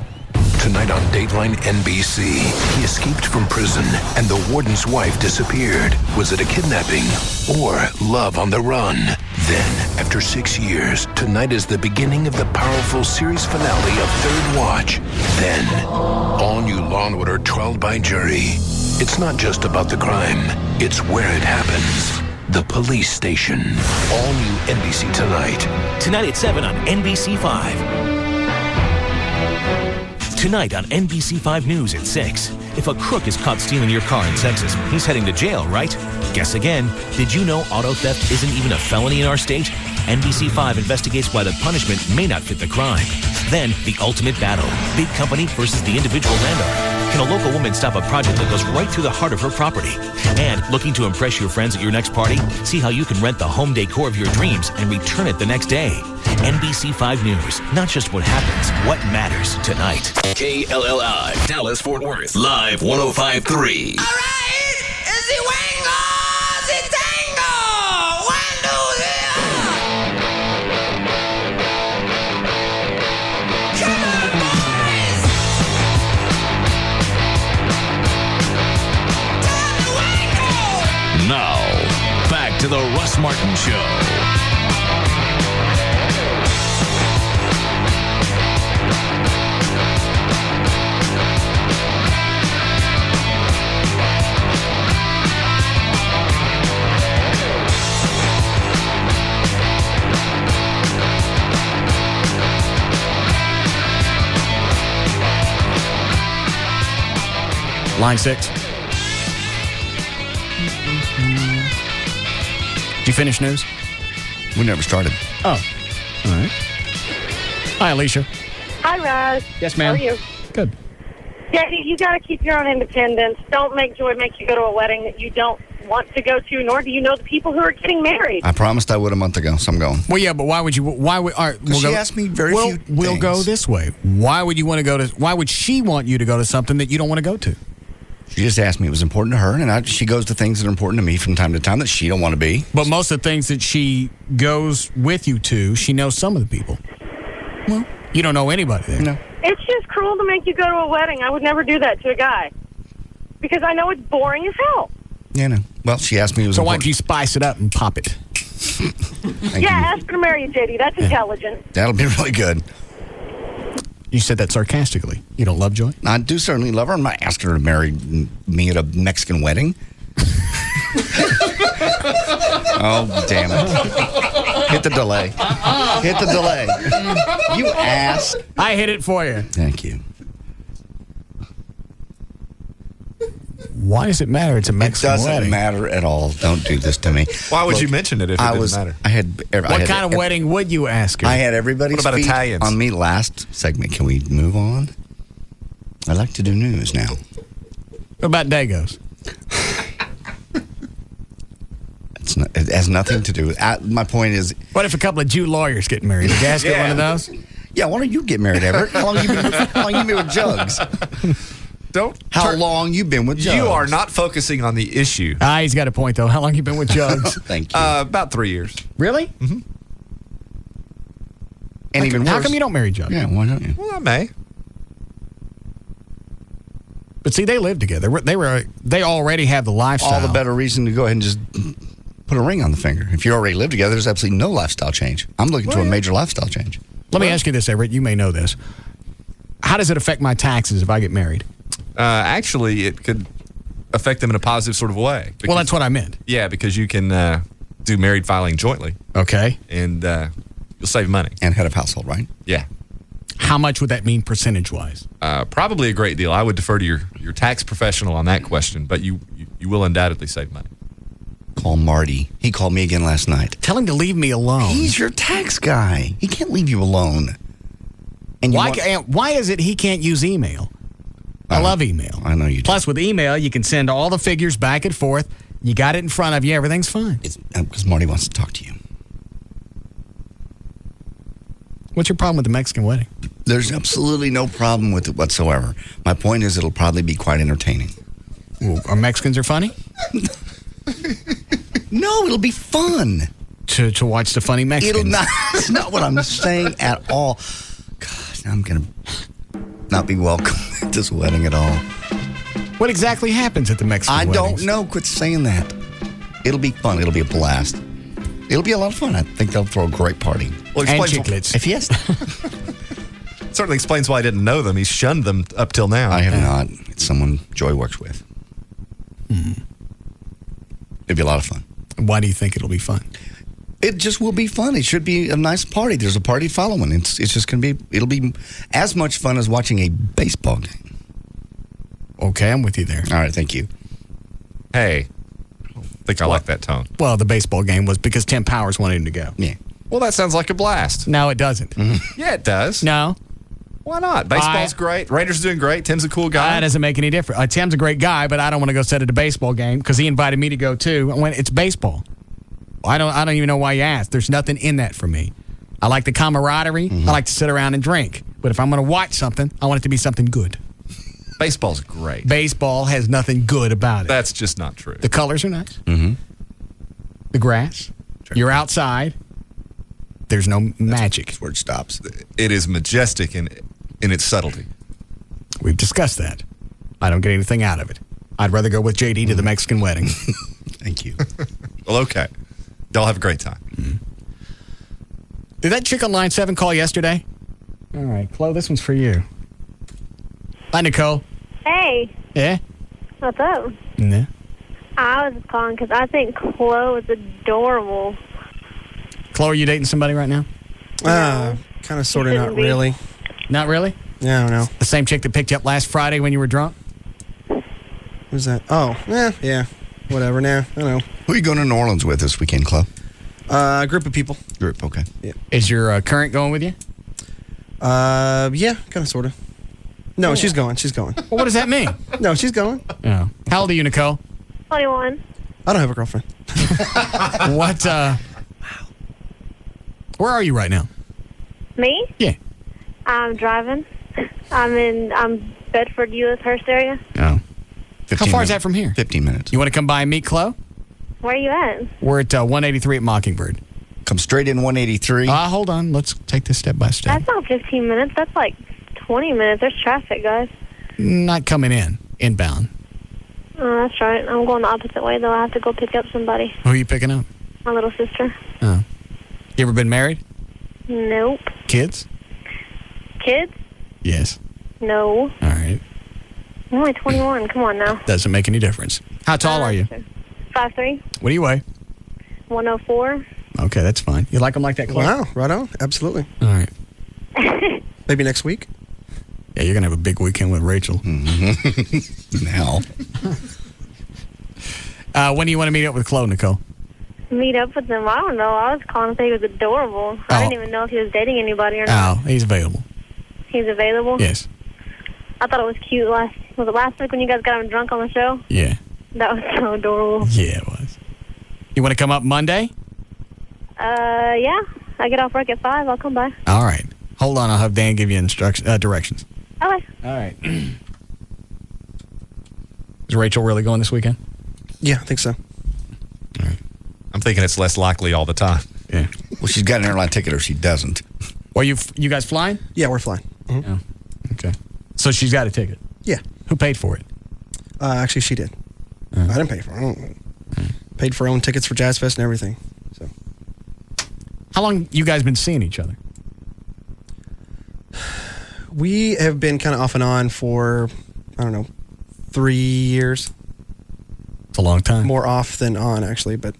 Tonight on Dateline NBC, he escaped from prison and the warden's wife disappeared. Was it a kidnapping or love on the run? Then, after 6 years, tonight is the beginning of the powerful series finale of Third Watch. Then, all new Law & Order Trial by Jury. It's not just about the crime, it's where it happens. The police station. All new NBC Tonight. Tonight at 7 on NBC5. Tonight on NBC5 News at 6. If a crook is caught stealing your car in Texas, he's heading to jail, right? Guess again. Did you know auto theft isn't even a felony in our state? NBC5 investigates why the punishment may not fit the crime. Then, the ultimate battle. Big company versus the individual landowner. Can a local woman stop a project that goes right through the heart of her property? And looking to impress your friends at your next party? See how you can rent the home decor of your dreams and return it the next day. NBC5 News. Not just what happens, what matters tonight. KLLI, Dallas, Fort Worth. Live 105.3. Now, back to the Russ Martin Show. Line 6. Did you finish news? We never started. Oh, all right. Hi, Alicia. Hi, Russ. Yes, ma'am. How are you? Good. Daddy, you got to keep your own independence. Don't make Joy make you go to a wedding that you don't want to go to, nor do you know the people who are getting married. I promised I would a month ago, so I'm going. Well, yeah, but why would you? Why would? All right, She asked me very few We'll things. go this way. Why would you want to go to? Why would she want you to go to something that you don't want to go to? She just asked me. It was important to her, and she goes to things that are important to me from time to time that she don't want to be. But most of the things that she goes with you to, she knows some of the people. Well, you don't know anybody there. No. It's just cruel to make you go to a wedding. I would never do that to a guy because I know it's boring as hell. Yeah, no. Well, she asked me. It was so why don't you spice it up and pop it? Ask her to marry you, JD. That's intelligent. That'll be really good. You said that sarcastically. You don't love Joy? I do certainly love her. I'm not asking her to marry me at a Mexican wedding. Oh, damn it. Hit the delay. Hit the delay. You ass. I hit it for you. Thank you. Why does it matter? It's a Mexican wedding. It doesn't wedding. matter at all. Don't do this to me. Why would you mention it if it didn't matter? What kind of wedding would you ask her? I had everybody's What about feet Italians? on me last segment. Can we move on? I like to do news now. What about Dagos? It has nothing to do with... my point is... What if a couple of Jew lawyers get married? Did you ask her one of those? Yeah, why don't you get married, Everett? How long you been with Jugs? How long you been with Jugs? You are not focusing on the issue. He's got a point, though. How long you been with Jugs? Thank you. About 3 years. Really? Mm-hmm. And even worse. How come you don't marry Jugs? Yeah, why don't you? Well, I may. But see, they live together. They already have the lifestyle. All the better reason to go ahead and just put a ring on the finger. If you already live together, there's absolutely no lifestyle change. I'm looking to a major lifestyle change. Let me ask you this, Everett. You may know this. How does it affect my taxes if I get married? Actually, it could affect them in a positive sort of way. Well, that's what I meant. Yeah, because you can do married filing jointly. Okay. And you'll save money. And head of household, right? Yeah. How much would that mean percentage-wise? Probably a great deal. I would defer to your tax professional on that question, but you will undoubtedly save money. Call Marty. He called me again last night. Tell him to leave me alone. He's your tax guy. He can't leave you alone. And why is it he can't use email? I love email. I know you do. Plus, with email, you can send all the figures back and forth. You got it in front of you. Everything's fine. It's because Marty wants to talk to you. What's your problem with the Mexican wedding? There's absolutely no problem with it whatsoever. My point is it'll probably be quite entertaining. Well, are Mexicans fun? No, it'll be fun. To watch the funny Mexicans. That's not what I'm saying at all. God, I'm going to not be welcome at this wedding at all. What exactly happens at the Mexican weddings? I don't know. Quit saying that. It'll be fun. It'll be a blast. It'll be a lot of fun. I think they'll throw a great party. Well, and chiclets. If yes. Certainly explains why I didn't know them. He's shunned them up till now. I have not. It's someone Joy works with. Mm-hmm. It'll be a lot of fun. Why do you think it'll be fun? It just will be fun. It should be a nice party. There's a party following. It's just going to be, it'll be as much fun as watching a baseball game. Okay, I'm with you there. All right, thank you. Hey, I think I like that tone. Well, the baseball game was because Tim Powers wanted him to go. Yeah. Well, that sounds like a blast. No, it doesn't. Mm-hmm. Yeah, it does. No. Why not? Baseball's great. Rangers are doing great. Tim's a cool guy. That doesn't make any difference. Tim's a great guy, but I don't want to go sit at a baseball game because he invited me to go too. When it's baseball, I don't even know why you asked. There's nothing in that for me. I like the camaraderie. I like to sit around and drink. But if I'm going to watch something, I want it to be something good. Baseball's great. Baseball has nothing good about it. That's just not true. The colors are nice. Mm-hmm. The grass. You're outside. There's no magic. That's where it stops. It is majestic in its subtlety. We've discussed that. I don't get anything out of it. I'd rather go with JD to the Mexican wedding. Thank you. Well, okay. Y'all have a great time. Mm-hmm. Did that chick on line 7 call yesterday? All right, Chloe, this one's for you. Hi, Nicole. Hey, Yeah? what's up? Yeah. I was just calling because I think Chloe is adorable. Chloe, are you dating somebody right now? Kind of, sort of, not Shouldn't be. really. Not really? Yeah, I don't know. The same chick that picked you up last Friday when you were drunk? Who's that? Oh, yeah. Whatever, now. I don't know. Who are you going to New Orleans with this weekend, Chloe? A group of people. Group, okay. Yeah. Is your current going with you? Yeah, kind of, sort of. No, she's going. She's going. Well, what does that mean? No, she's going. Oh. How old are you, Nicole? 21. I don't have a girlfriend. What, where are you right now? Me? Yeah. I'm driving. I'm Bedford, Hurst area. Oh. 15 How far is minutes. that from here? 15 minutes. You want to come by and meet Chloe? Where are you at? We're at 183 at Mockingbird. Come straight in 183. Hold on. Let's take this step by step. That's not 15 minutes. That's like 20 minutes. There's traffic, guys. Not coming in. Inbound. Oh, that's right. I'm going the opposite way, though. I have to go pick up somebody. Who are you picking up? My little sister. Oh. You ever been married? Nope. Kids? Kids? Yes. No. All right. I'm only 21. Come on now. Doesn't make any difference. How tall are you? 5'3", What do you weigh? 104. Okay, that's fine. You like them like that, Chloe? Wow, right on. Absolutely. All right. Maybe next week. Yeah, you're going to have a big weekend with Rachel. Now. When do you want to meet up with Chloe, Nicole? Meet up with him? I don't know. I was calling to say he was adorable. I didn't even know if he was dating anybody or not. Oh, he's available. He's available? Yes. I thought it was cute. Was it last week when you guys got him drunk on the show? Yeah. That was so adorable. Yeah, it was. You want to come up Monday? Yeah. I get off work at 5. I'll come by. All right. Hold on, I'll have Dan give you directions. Okay. All right. Is Rachel really going this weekend? Yeah, I think so. I'm thinking it's less likely all the time. Yeah. Well, she's got an airline ticket or she doesn't. Well, you guys flying? Yeah, we're flying. Mm-hmm. Oh, okay. So she's got a ticket? Yeah. Who paid for it? Actually, she did. I didn't pay for it. Paid for her own tickets for Jazz Fest and everything. So, how long you guys been seeing each other? We have been kind of off and on for, I don't know, 3 years. It's a long time. More off than on, actually, but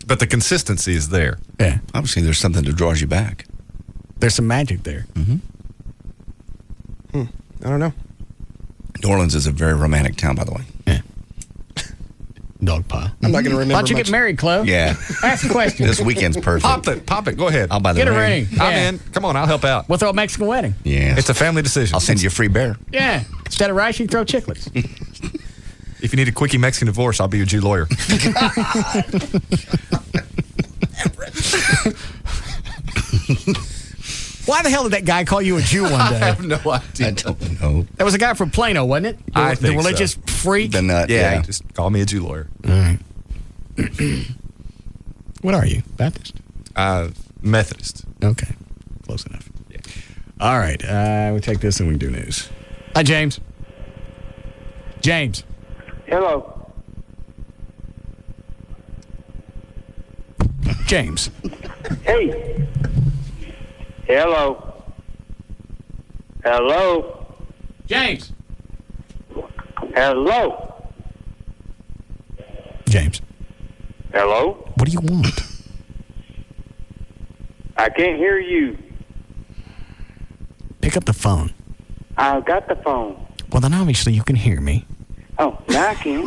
the consistency is there. Yeah. Obviously, there's something that draws you back. There's some magic there. Mm-hmm. I don't know. New Orleans is a very romantic town, by the way. Yeah. Dog pile. I'm not going to remember. Why don't you much. get married, Chloe? Yeah. Ask a question. This weekend's perfect. Pop it. Go ahead. I'll buy the Get a ring. ring. I'm Yeah. in. Come on, I'll help out. We'll throw a Mexican wedding. Yeah. It's a family decision. I'll send you a free bear. Yeah. Instead of rice, you throw chiclets. If you need a quickie Mexican divorce, I'll be your Jew lawyer. Why the hell did that guy call you a Jew one day? I have no idea. I don't know. That was a guy from Plano, wasn't it? I think the religious so. freak. The nut. Yeah, just call me a Jew lawyer. All right. What are you? Baptist? Methodist. Okay. Close enough. Yeah. All right. We'll take this and we can do news. Hi, James. James. Hello. James. Hey. Hello. Hello. James. Hello. James. Hello. What do you want? I can't hear you. Pick up the phone. I've got the phone. Well, then obviously you can hear me. Oh, now I can.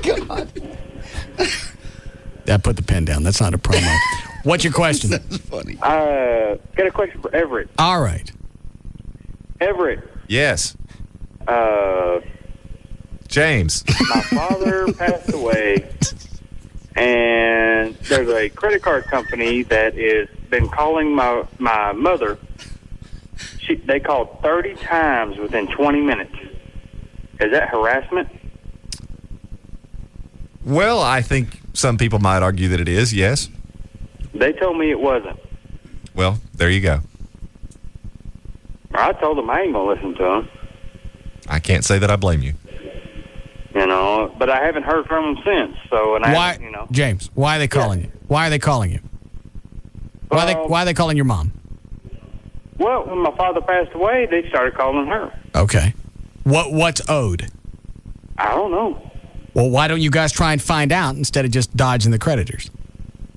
God. I put the pen down. That's not a promo. What's your question? That's funny. Got a question for Everett. All right. Everett. Yes. James. My father passed away, and there's a credit card company that has been calling my mother. They called 30 times within 20 minutes. Is that harassment? Well, I think some people might argue that it is, yes. They told me it wasn't. Well, there you go. I told them I ain't going to listen to them. I can't say that I blame you. You know, but I haven't heard from them since. So, and Why, James? Why are they calling you? Why are they calling you? Why are they calling your mom? Well, when my father passed away, they started calling her. Okay. What's owed? I don't know. Well, why don't you guys try and find out instead of just dodging the creditors?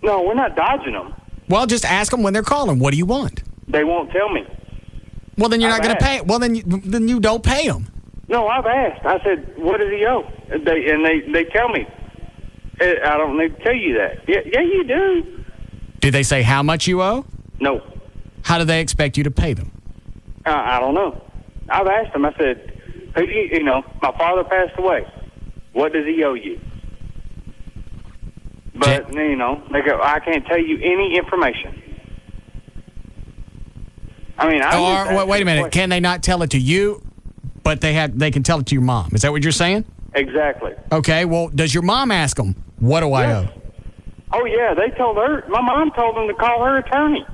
No, we're not dodging them. Well, just ask them when they're calling. What do you want? They won't tell me. Well, then you're not I've going to pay. Well, then you don't pay them. No, I've asked. I said, "What does he owe?" They tell me. I don't need to tell you that. Yeah, you do. Did they say how much you owe? No. How do they expect you to pay them? I don't know. I've asked them. I said, "Who do you know, my father passed away. What does he owe you?" But they go, "I can't tell you any information." I mean, wait a minute. Can they not tell it to you, but they can tell it to your mom? Is that what you're saying? Exactly. Okay. Well, does your mom ask them, "What do I owe?" Oh yeah, they told her. My mom told them to call her attorney.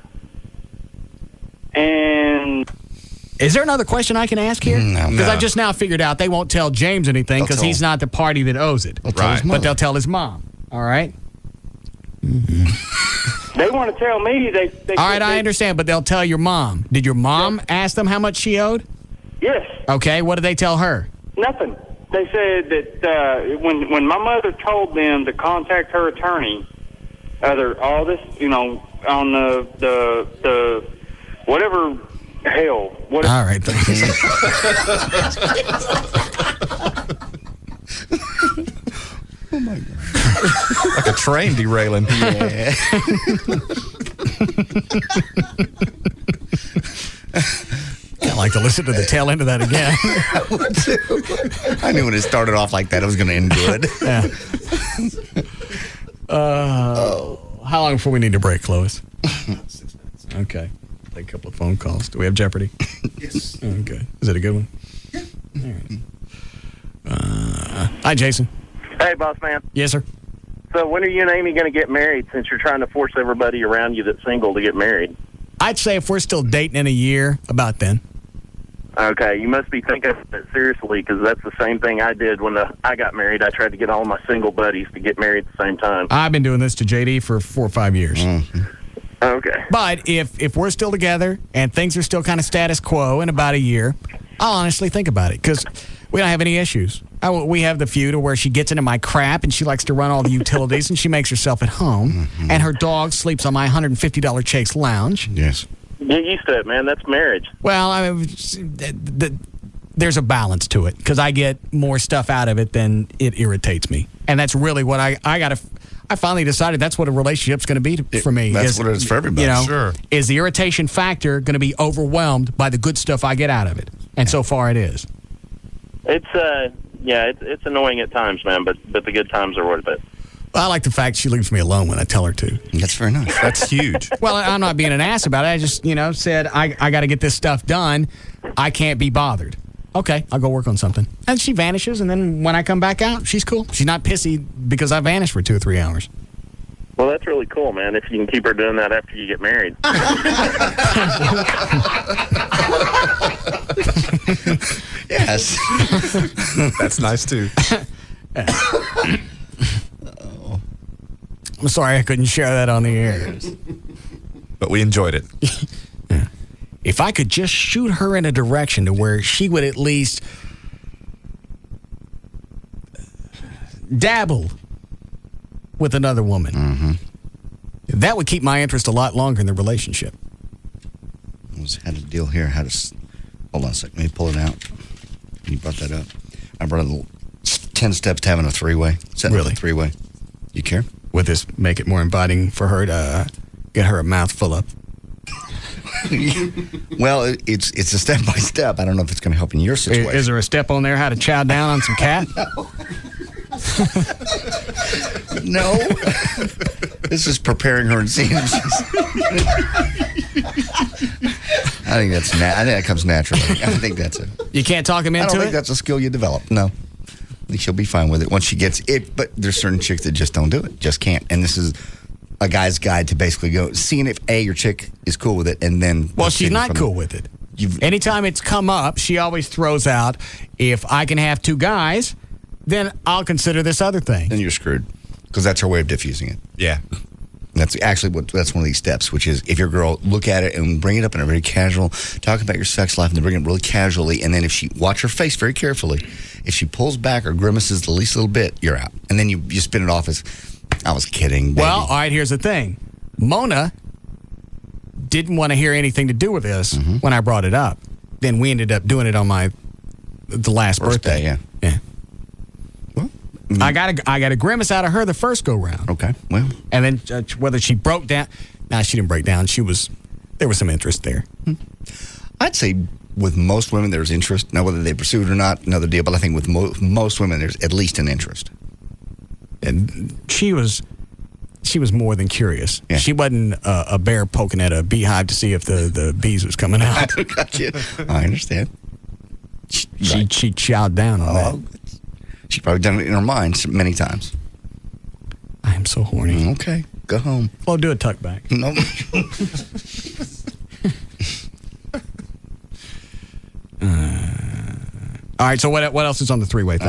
And is there another question I can ask here? Because I just now figured out they won't tell James anything because he's not the party that owes it. Right. But they'll tell his mom. All right. They want to tell me they all right, I understand, but they'll tell your mom. Did your mom ask them how much she owed? Yes. Okay, what did they tell her? Nothing. They said that when my mother told them to contact her attorney, all this, on the whatever hell. Whatever. All right. Oh my God. Like a train derailing. Yeah. I'd like to listen to the tail end of that again. I knew when it started off like that, it was going to end good. Yeah. How long before we need to break, Lois? 6 minutes. Okay. Take a couple of phone calls. Do we have Jeopardy? Yes. Okay. Is it a good one? Yeah. All right. Hi, Jason. Hey, boss man. Yes, sir. So when are you and Amy going to get married since you're trying to force everybody around you that's single to get married? I'd say if we're still dating in a year, about then. Okay, you must be thinking of it seriously because that's the same thing I did when I got married. I tried to get all my single buddies to get married at the same time. I've been doing this to JD for 4 or 5 years. Mm-hmm. Okay. But if we're still together and things are still kind of status quo in about a year, I'll honestly think about it because we don't have any issues. We have the feud where she gets into my crap and she likes to run all the utilities and she makes herself at home. Mm-hmm. And her dog sleeps on my $150 Chase Lounge. Yes. Get used to it, man. That's marriage. Well, I mean, there's a balance to it because I get more stuff out of it than it irritates me. And that's really what I finally decided that's what a relationship's going to be for me. That's what it is for everybody. Sure. Is the irritation factor going to be overwhelmed by the good stuff I get out of it? And so far it is. It's annoying at times, man, but the good times are worth it. I like the fact she leaves me alone when I tell her to. That's very nice. That's huge. Well, I'm not being an ass about it. I just, said, I got to get this stuff done. I can't be bothered. Okay, I'll go work on something. And she vanishes, and then when I come back out, she's cool. She's not pissy because I vanished for 2 or 3 hours. Well, that's really cool, man, if you can keep her doing that after you get married. Yes. That's nice, too. I'm sorry I couldn't share that on the air. But we enjoyed it. If I could just shoot her in a direction to where she would at least dabble with another woman, that would keep my interest a lot longer in the relationship. Had a deal here. Hold on a second. Let me pull it out. You brought that up. I brought a 10 steps to having a three-way. Really? A three-way. You care? Would this make it more inviting for her to get her a mouthful up? Well, it's a step by step. I don't know if it's going to help in your situation. Is there a step on there how to chow down on some cat? No. This is preparing her and seeing if she's... I think that comes naturally. I think that's it. You can't talk him into it? I don't think that's a skill you develop. No. I think she'll be fine with it once she gets it. But there's certain chicks that just don't do it. Just can't. And this is a guy's guide to basically go seeing if your chick is cool with it, and then. Well, she's not cool with it. Anytime it's come up, she always throws out, if I can have 2 guys, then I'll consider this other thing. Then you're screwed because that's her way of diffusing it. Yeah. That's actually that's one of these steps, which is if your girl look at it and bring it up in a very casual, talk about your sex life, and then bring it really casually, and then if she watch her face very carefully, if she pulls back or grimaces the least little bit, you're out, and then you spin it off as, I was kidding, baby. Well, all right, here's the thing. Mona didn't want to hear anything to do with this when I brought it up. Then we ended up doing it on the last birthday. Yeah. Well, I got a grimace out of her the first go round. Okay. Well, and then whether she broke down, she didn't break down. There was some interest there. I'd say with most women there's interest. Now whether they pursue it or not, another deal. But I think with most women there's at least an interest. And she was more than curious. Yeah. She wasn't a bear poking at a beehive to see if the bees was coming out. Gotcha. I understand. She chowed down on that. She's probably done it in her mind many times. I am so horny. Okay, go home. Well, do a tuck back. No. All right, so what else is on the 3-way thing?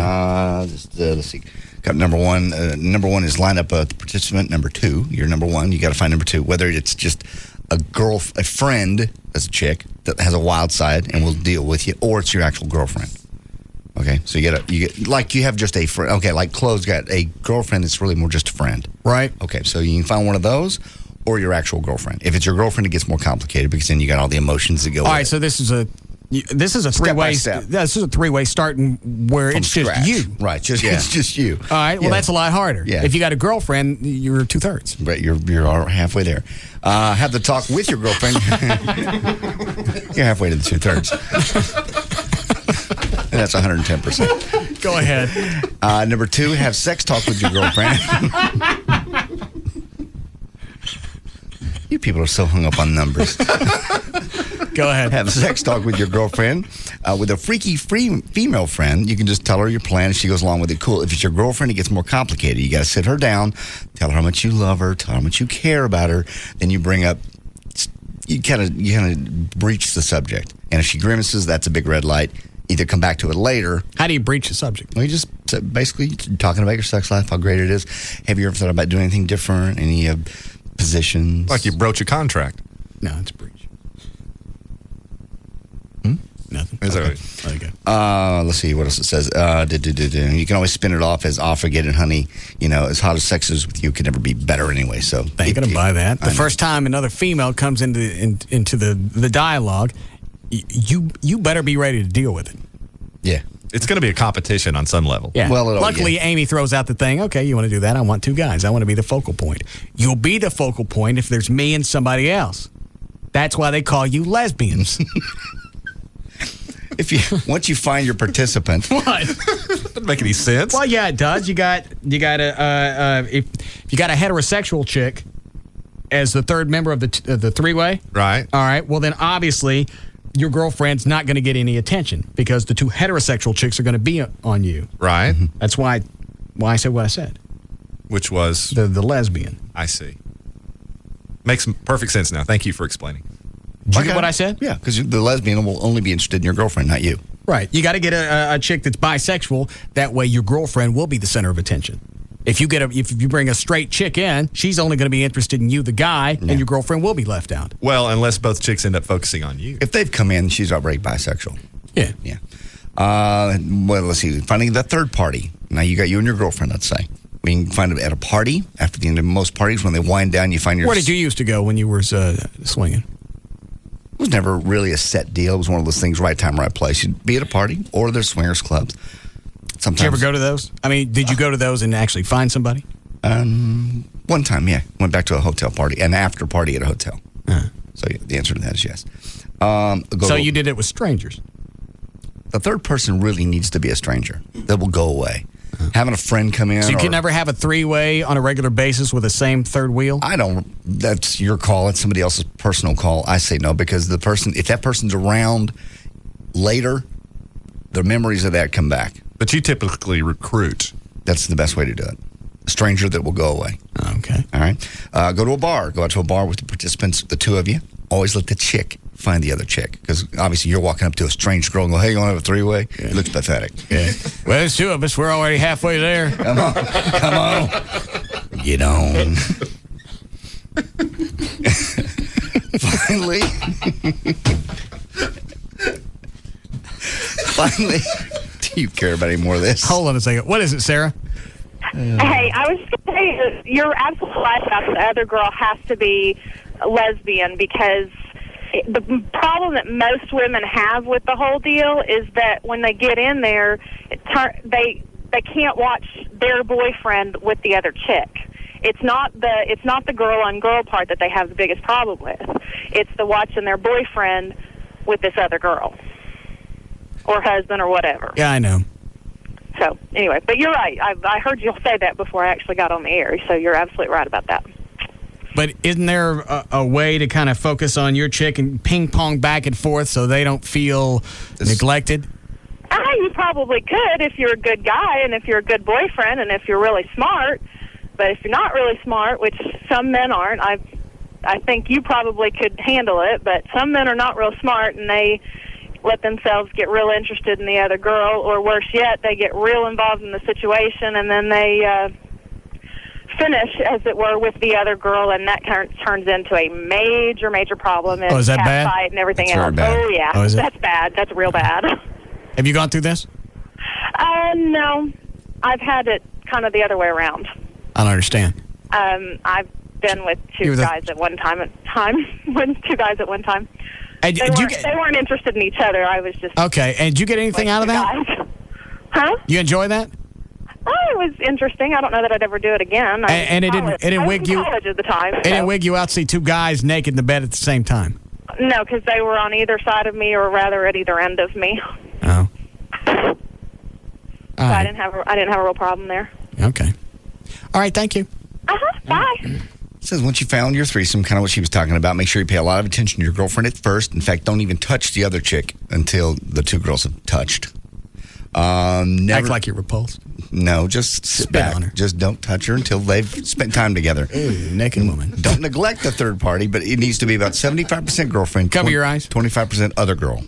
Let's see. Got number one. Number one is line up the participant. Number 2, you're number 1. You got to find number 2. Whether it's just a friend as a chick that has a wild side and will deal with you, or it's your actual girlfriend. Okay, so you have just a friend. Okay, like Chloe's got a girlfriend that's really more just a friend. Right. Okay, so you can find one of those or your actual girlfriend. If it's your girlfriend, it gets more complicated because then you got all the emotions that go with it. All right, so this is a 3-way. This is a 3-way starting where it's scratch. Just you. Right, it's just you. All right, well, that's a lot harder. Yeah. If you got a girlfriend, you're 2/3. But you're halfway there. Have the talk with your girlfriend. You're halfway to the 2/3. And that's 110%. Go ahead. Number 2, have sex talk with your girlfriend. people are so hung up on numbers. Go ahead. Have a sex talk with your girlfriend. With a freaky female friend, you can just tell her your plan and she goes along with it. Cool. If it's your girlfriend, it gets more complicated. You got to sit her down, tell her how much you love her, tell her how much you care about her. Then you bring up, you kind of breach the subject. And if she grimaces, that's a big red light. Either come back to it later. How do you breach the subject? Well, you just basically talking about your sex life, how great it is. Have you ever thought about doing anything different? Any positions? Like you broach a contract. No, it's a breach. Nothing. Is that okay. Let's see what else it says. You can always spin it off as forget it, honey. You know, as hot as sex is with you, could never be better anyway. So I ain't gonna buy that. The first time another female comes into the dialogue, you better be ready to deal with it. Yeah. It's going to be a competition on some level. Yeah. Well, luckily, Amy throws out the thing, okay, you want to do that? I want 2 guys. I want to be the focal point. You'll be the focal point if there's me and somebody else. That's why they call you lesbians. Once you find your participant. What? Doesn't make any sense. Well, yeah, it does. You got if you got a heterosexual chick as the third member of the three-way. Right. All right. Well, then obviously your girlfriend's not going to get any attention because the 2 heterosexual chicks are going to be on you. Right. Mm-hmm. That's why I said what I said. Which was? The lesbian. I see. Makes perfect sense now. Thank you for explaining. Did you get what I said? Yeah, because the lesbian will only be interested in your girlfriend, not you. Right. You got to get a chick that's bisexual. That way your girlfriend will be the center of attention. If you bring a straight chick in, she's only going to be interested in you, the guy, and your girlfriend will be left out. Well, unless both chicks end up focusing on you. If they've come in, she's already bisexual. Yeah. Yeah. Well, let's see. Finding the third party. Now you got you and your girlfriend, let's say. We can find it at a party. After the end of most parties, when they wind down, you find your... Where did you used to go when you were swinging? It was never really a set deal. It was one of those things, right time, right place. You'd be at a party or there's swingers clubs. Sometimes. Did you ever go to those? I mean, did you go to those and actually find somebody? One time, yeah. Went back to a hotel party, an after party at a hotel. So yeah, the answer to that is yes. So you did it with strangers? The third person really needs to be a stranger. That will go away. Having a friend come in. So you can never have a 3-way on a regular basis with the same third wheel? I don't. That's your call. It's somebody else's personal call. I say no because if that person's around later, the memories of that come back. But you typically recruit. That's the best way to do it. A stranger that will go away. Okay. All right. Go to a bar. Go out to a bar with the participants, the 2 of you. Always let the chick find the other chick because obviously you're walking up to a strange girl and go, hey, you want to have a 3-way? Yeah. It looks pathetic. Yeah. Well, there's 2 of us. We're already halfway there. Come on. Get on. Finally, do you care about any more of this? Hold on a second. What is it, Sarah? Hey, I was going to say, you're absolutely right about the other girl has to be a lesbian because the problem that most women have with the whole deal is that when they get in there, they can't watch their boyfriend with the other chick. It's not the girl on girl part that they have the biggest problem with. It's the watching their boyfriend with this other girl or husband or whatever. Yeah, I know. So anyway, but you're right. I heard you say that before I actually got on the air. So you're absolutely right about that. But isn't there a way to kind of focus on your chick and ping pong back and forth so they don't feel neglected? You probably could if you're a good guy and if you're a good boyfriend and if you're really smart. But if you're not really smart, which some men aren't, I think you probably could handle it. But some men are not real smart and they let themselves get real interested in the other girl, or worse yet, they get real involved in the situation and then they finish, as it were, with the other girl, and that turns into a major problem. And is that bad? Fight and everything That's else. bad. Oh yeah, that's bad. That's real bad. Have you gone through this? No, I've had it kind of the other way around. I don't understand. I've been with two guys at one time. And they weren't interested in each other. I was just okay. And did you get anything out of that? Guys. Huh? You enjoy that? Oh, it was interesting. I don't know that I'd ever do it again. And it didn't wig you. College at the time. It didn't wig you out to see 2 guys naked in the bed at the same time. No, because they were on either side of me, or rather at either end of me. Oh. So I didn't have a real problem there. Okay. All right. Thank you. Bye. says once you found your threesome, kind of what she was talking about, make sure you pay a lot of attention to your girlfriend at first. In fact, don't even touch the other chick until the two girls have touched. Never, Act like you're repulsed. No, just sit Spit back. on her. Just don't touch her until they've spent time together. Ooh, naked woman. Don't neglect the third party, but it needs to be about 75% girlfriend. Cover your eyes. 25% other girl.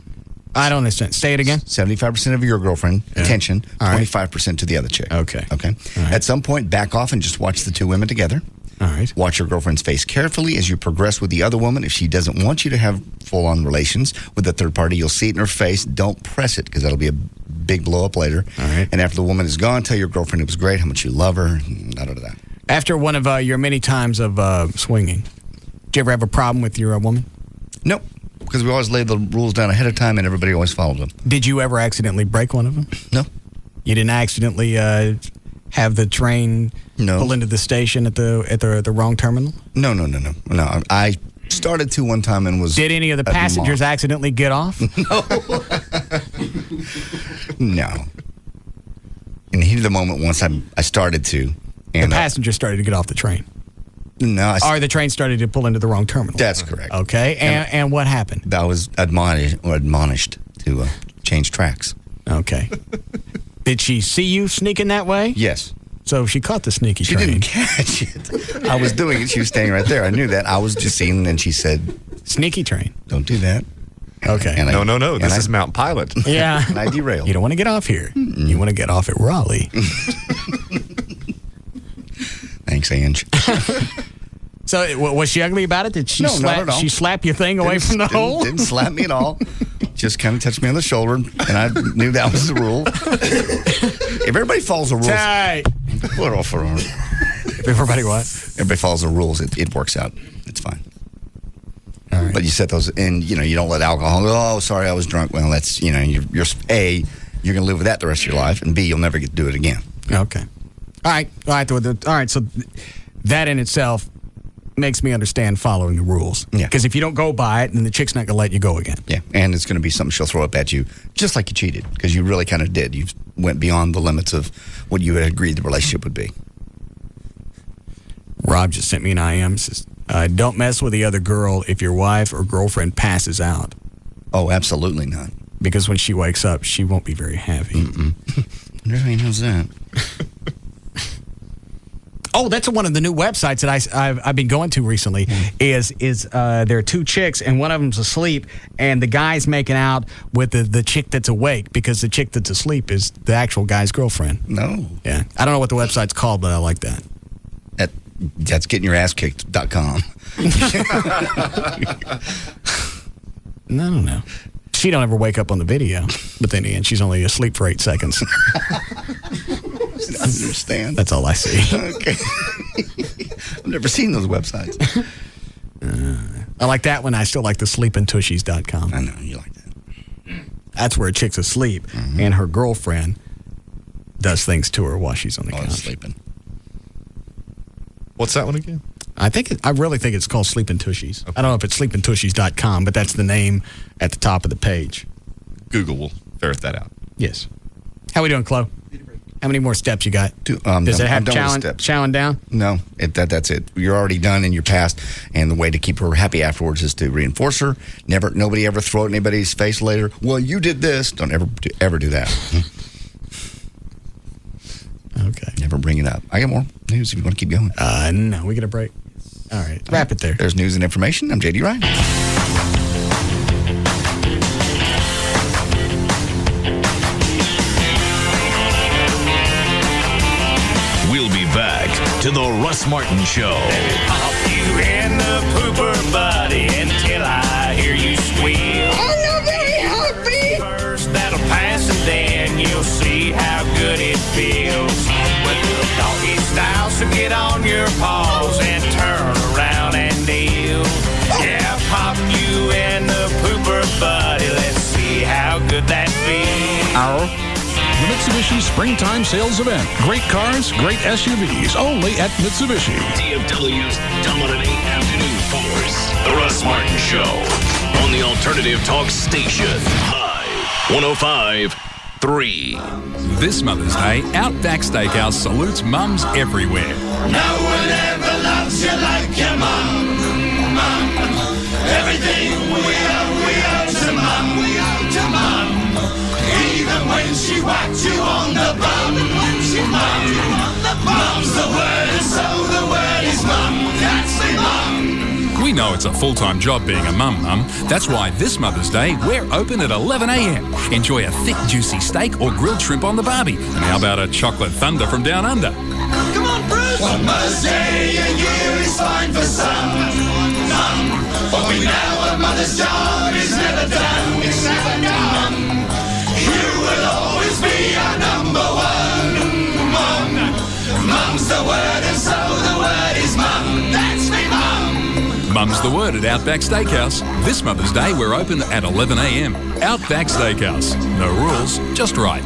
I don't understand. Say it again. 75% of your girlfriend, attention, All right. 25% to the other chick. Okay. Okay. All right. At some point, back off and just watch the two women together. All right. Watch your girlfriend's face carefully as you progress with the other woman. If she doesn't want you to have full-on relations with the third party, you'll see it in her face. Don't press it because that'll be a big blow-up later. All right. And after the woman is gone, tell your girlfriend it was great, how much you love her, da-da-da-da. After one of your many times of swinging, did you ever have a problem with your woman? Nope, because we always laid the rules down ahead of time and everybody always followed them. Did you ever accidentally break one of them? No. You didn't accidentally have the train pull into the station at the wrong terminal? No. I started to one time and was... Did any of the passengers accidentally get off? No. In the heat of the moment, once I started to. And the passengers started to get off the train. No. Or the train started to pull into the wrong terminal. That's correct. Okay. And what happened? I was admonished to change tracks. Okay. Did she see you sneaking that way? Yes. So she caught the sneaky train. She didn't catch it. I was doing it. She was standing right there. I knew that. I was just seeing, and she said, "Sneaky train. Don't do that." Okay. And No. This is Mount Pilot. Yeah. And I derailed. You don't want to get off here. Mm-mm. You want to get off at Raleigh. Thanks, Ange. So was she ugly about it? Did she not at all. She slap your thing away from the hole? Didn't slap me at all. Just kind of touched me on the shoulder, and I knew that was the rule. If everybody follows the rules, what off for? If everybody what? Everybody follows the rules. It works out. It's fine. All right. But you set those, and you don't let alcohol go. Oh, sorry, I was drunk. Well, that's you're A, you're going to live with that the rest of your life, and B, you'll never get to do it again. Okay. All right. So that in itself makes me understand following the rules. Yeah. Because if you don't go by it, then the chick's not going to let you go again. Yeah. And it's going to be something she'll throw up at you, just like you cheated, because you really kind of did. You went beyond the limits of what you had agreed the relationship would be. Rob just sent me an IM. Says, don't mess with the other girl if your wife or girlfriend passes out. Oh, absolutely not. Because when she wakes up, she won't be very happy. Wonder how he knows that. Oh, that's one of the new websites that I've been going to recently. Is there are two chicks and one of them's asleep, and the guy's making out with the chick that's awake because the chick that's asleep is the actual guy's girlfriend. No. Yeah, I don't know what the website's called, but I like that. That's gettingyourasskicked.com. No. She don't ever wake up on the video, but then again, she's only asleep for 8 seconds. I understand. That's all I see. Okay. I've never seen those websites. I like that one. I still like the sleepintushies.com. I know, you like that. That's where a chick's asleep, and her girlfriend does things to her while she's on the couch. Sleeping. What's that one again? I really think it's called Sleepin' Tushies. Okay. I don't know if it's sleepintushies.com, but that's the name at the top of the page. Google will ferret that out. Yes. How we doing, Chloe? How many more steps you got? Does it have chowing down? No, that's it. You're already done and you're past. And the way to keep her happy afterwards is to reinforce her. Nobody ever throw it in anybody's face later. Well, you did this. Don't ever do that. Okay. Never bring it up. I got more news if you want to keep going. No, we get a break. All right. Wrap it there. There's news and information. I'm JD Ryan. We'll be back to the Russ Martin Show. Pop you in the pooper, buddy, until I hear you squeal. I'm not very happy. First that'll pass, and then you'll see how good it feels. With the doggy style, so get on your paws and turn around and kneel. Yeah, pop you in the pooper, buddy. Let's see how good that feels. The Mitsubishi Springtime Sales Event. Great cars, great SUVs, only at Mitsubishi. DFW's dominating afternoon force. The Russ Martin Show on the Alternative Talk Station. Live 105.3. This Mother's Day, Outback Steakhouse salutes mums everywhere. No one ever loves you like your We know it's a full-time job being a mum. That's why this Mother's Day, we're open at 11 a.m. Enjoy a thick, juicy steak or grilled shrimp on the barbie. And how about a chocolate thunder from down under? Come on, Bruce! One Mother's Day a year is fine for some, Mum. But we know a mother's job is never done. It's never done. You will always be our number one, Mum. Mum's the word, and so the word is Mum. That's me, Mum. Mum's the word at Outback Steakhouse. This Mother's Day, we're open at 11 a.m. Outback Steakhouse. No rules, just right.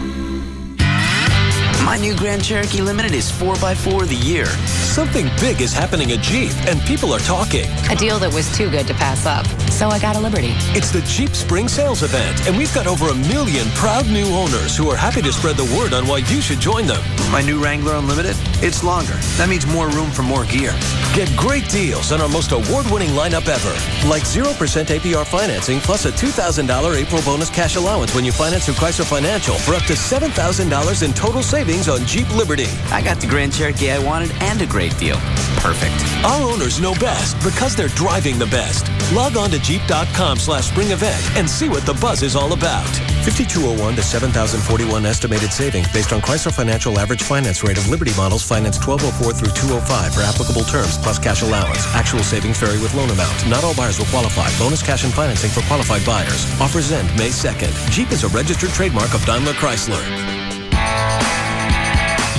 My new Grand Cherokee Limited is 4x4 of the year. Something big is happening at Jeep, and people are talking. A deal that was too good to pass up. So I got a Liberty. It's the Jeep Spring Sales Event, and we've got over 1 million proud new owners who are happy to spread the word on why you should join them. My new Wrangler Unlimited, it's longer. That means more room for more gear. Get great deals on our most award-winning lineup ever. Like 0% APR financing plus a $2,000 April bonus cash allowance when you finance through Chrysler Financial for up to $7,000 in total savings on Jeep Liberty. I got the Grand Cherokee I wanted and a great deal. Perfect. Our owners know best because they're driving the best. Log on to Jeep.com/spring event and see what the buzz is all about. 5201 to 7,041 estimated savings based on Chrysler Financial average finance rate of Liberty models financed 1204 through 205 for applicable terms plus cash allowance. Actual savings vary with loan amount. Not all buyers will qualify. Bonus cash and financing for qualified buyers. Offers end May 2nd. Jeep is a registered trademark of Daimler Chrysler.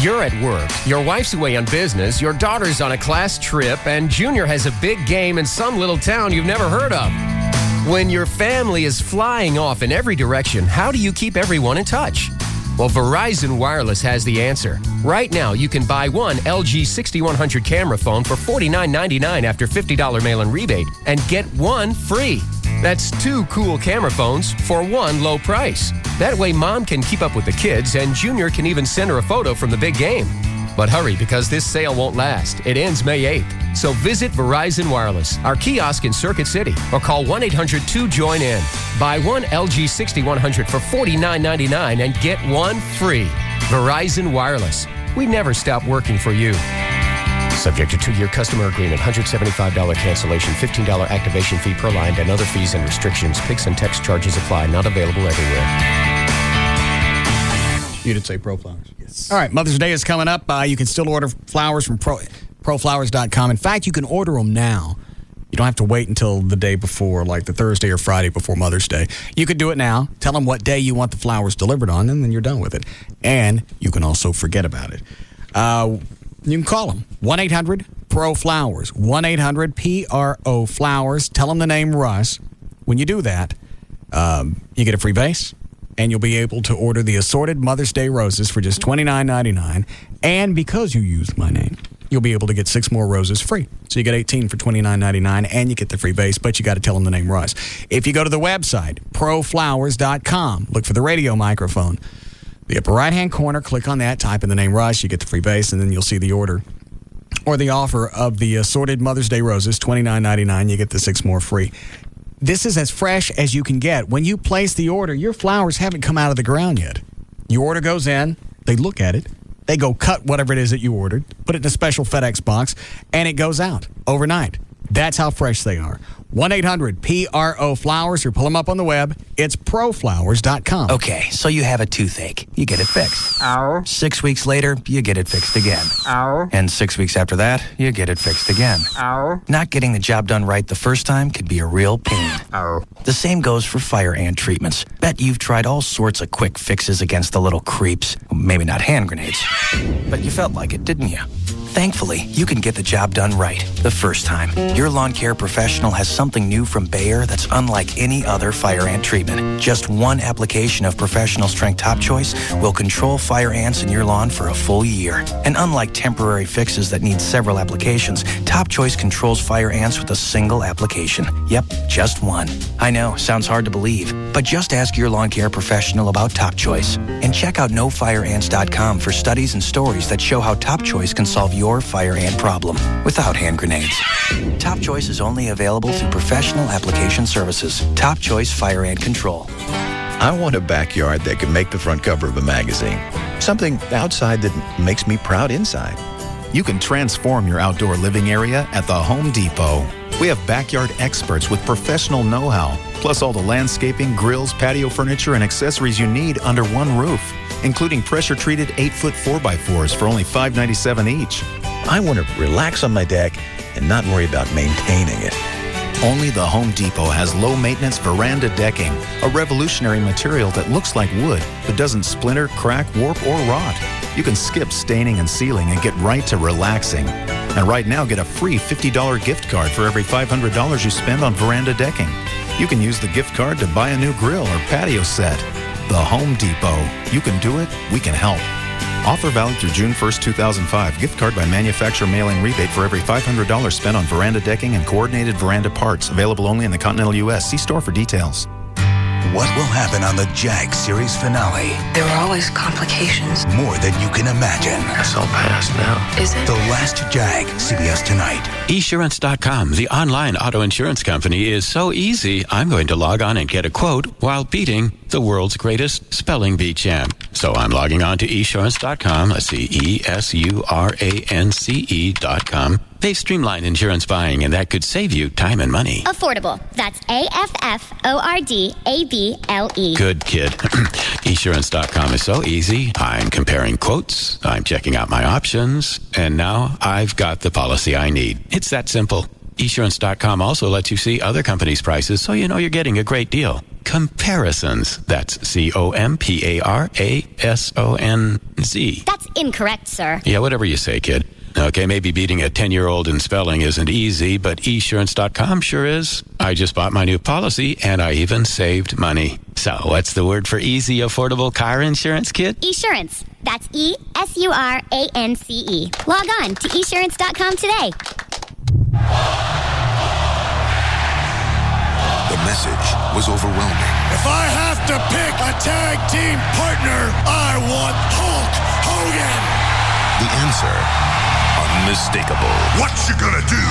You're at work, your wife's away on business, your daughter's on a class trip, and Junior has a big game in some little town you've never heard of. When your family is flying off in every direction, how do you keep everyone in touch? Well, Verizon Wireless has the answer. Right now, you can buy one LG 6100 camera phone for $49.99 after $50 mail-in rebate and get one free. That's 2 cool camera phones for one low price. That way, Mom can keep up with the kids, and Junior can even send her a photo from the big game. But hurry, because this sale won't last. It ends May 8th. So visit Verizon Wireless, our kiosk in Circuit City, or call 1-800-2-JOIN-IN. Buy one LG 6100 for $49.99 and get one free. Verizon Wireless. We never stop working for you. Subject to 2-year customer agreement, $175 cancellation, $15 activation fee per line, and other fees and restrictions. Pics and text charges apply. Not available everywhere. You did say Pro Flowers. Yes. All right, Mother's Day is coming up. You can still order flowers from proflowers.com. In fact, you can order them now. You don't have to wait until the day before, like the Thursday or Friday before Mother's Day. You can do it now. Tell them what day you want the flowers delivered on, and then you're done with it. And you can also forget about it. You can call them, 1-800-PRO-FLOWERS, 1-800-PRO-FLOWERS. Tell them the name Russ. When you do that, you get a free vase, and you'll be able to order the assorted Mother's Day roses for just $29.99. And because you used my name, you'll be able to get 6 more roses free. So you get 18 for $29.99, and you get the free vase, but you got to tell them the name Russ. If you go to the website, proflowers.com, look for the radio microphone. The upper right-hand corner, click on that, type in the name Russ, you get the free vase, and then you'll see the order or the offer of the assorted Mother's Day roses, $29.99, you get the 6 more free. This is as fresh as you can get. When you place the order, your flowers haven't come out of the ground yet. Your order goes in, they look at it, they go cut whatever it is that you ordered, put it in a special FedEx box, and it goes out overnight. That's how fresh they are. 1-800-PRO-FLOWERS or pull them up on the web. It's proflowers.com. Okay, so you have a toothache. You get it fixed. Ow. 6 weeks later, you get it fixed again. Ow. And 6 weeks after that, you get it fixed again. Ow. Not getting the job done right the first time could be a real pain. Ow. The same goes for fire ant treatments. Bet you've tried all sorts of quick fixes against the little creeps. Maybe not hand grenades. But you felt like it, didn't you? Thankfully, you can get the job done right the first time. Your lawn care professional has something new from Bayer that's unlike any other fire ant treatment. Just one application of professional strength Top Choice will control fire ants in your lawn for a full year. And unlike temporary fixes that need several applications, Top Choice controls fire ants with a single application. Yep, just one. I know, sounds hard to believe, but just ask your lawn care professional about Top Choice. And check out nofireants.com for studies and stories that show how Top Choice can solve your fire ant problem without hand grenades. Top Choice is only available through professional application services. Top Choice Fire Ant Control. I want a backyard that can make the front cover of a magazine. Something outside that makes me proud inside. You can transform your outdoor living area at the Home Depot. We have backyard experts with professional know-how, plus all the landscaping, grills, patio furniture, and accessories you need under one roof, including pressure-treated 8-foot 4x4s for only $5.97 each. I want to relax on my deck and not worry about maintaining it. Only the Home Depot has low-maintenance veranda decking, a revolutionary material that looks like wood but doesn't splinter, crack, warp, or rot. You can skip staining and sealing and get right to relaxing. And right now, get a free $50 gift card for every $500 you spend on veranda decking. You can use the gift card to buy a new grill or patio set. The Home Depot. You can do it, we can help. Offer valid through June 1st, 2005. Gift card by manufacturer mailing rebate for every $500 spent on veranda decking and coordinated veranda parts. Available only in the continental U.S. See store for details. What will happen on the Jag series finale? There were always complications. More than you can imagine. It's all past now. Is it? The Last Jag, CBS tonight. Esurance.com, the online auto insurance company, is so easy, I'm going to log on and get a quote while beating the world's greatest spelling bee champ. So I'm logging on to esurance.com. Let's see, ESURANCE.com. They've streamlined insurance buying, and that could save you time and money. Affordable. That's AFFORDABLE. Good kid. Esurance.com is so easy. I'm comparing quotes, I'm checking out my options, and now I've got the policy I need. It's that simple. Esurance.com also lets you see other companies' prices, so you know you're getting a great deal. Comparisons. That's COMPARASONZ. That's incorrect, sir. Yeah, whatever you say, kid. Okay, maybe beating a 10-year-old in spelling isn't easy, but Esurance.com sure is. I just bought my new policy, and I even saved money. So, what's the word for easy, affordable car insurance, kid? Esurance. That's ESURANCE. Log on to esurance.com today. The message was overwhelming. If I have to pick a tag team partner, I want Hulk Hogan. The answer, unmistakable. What you gonna do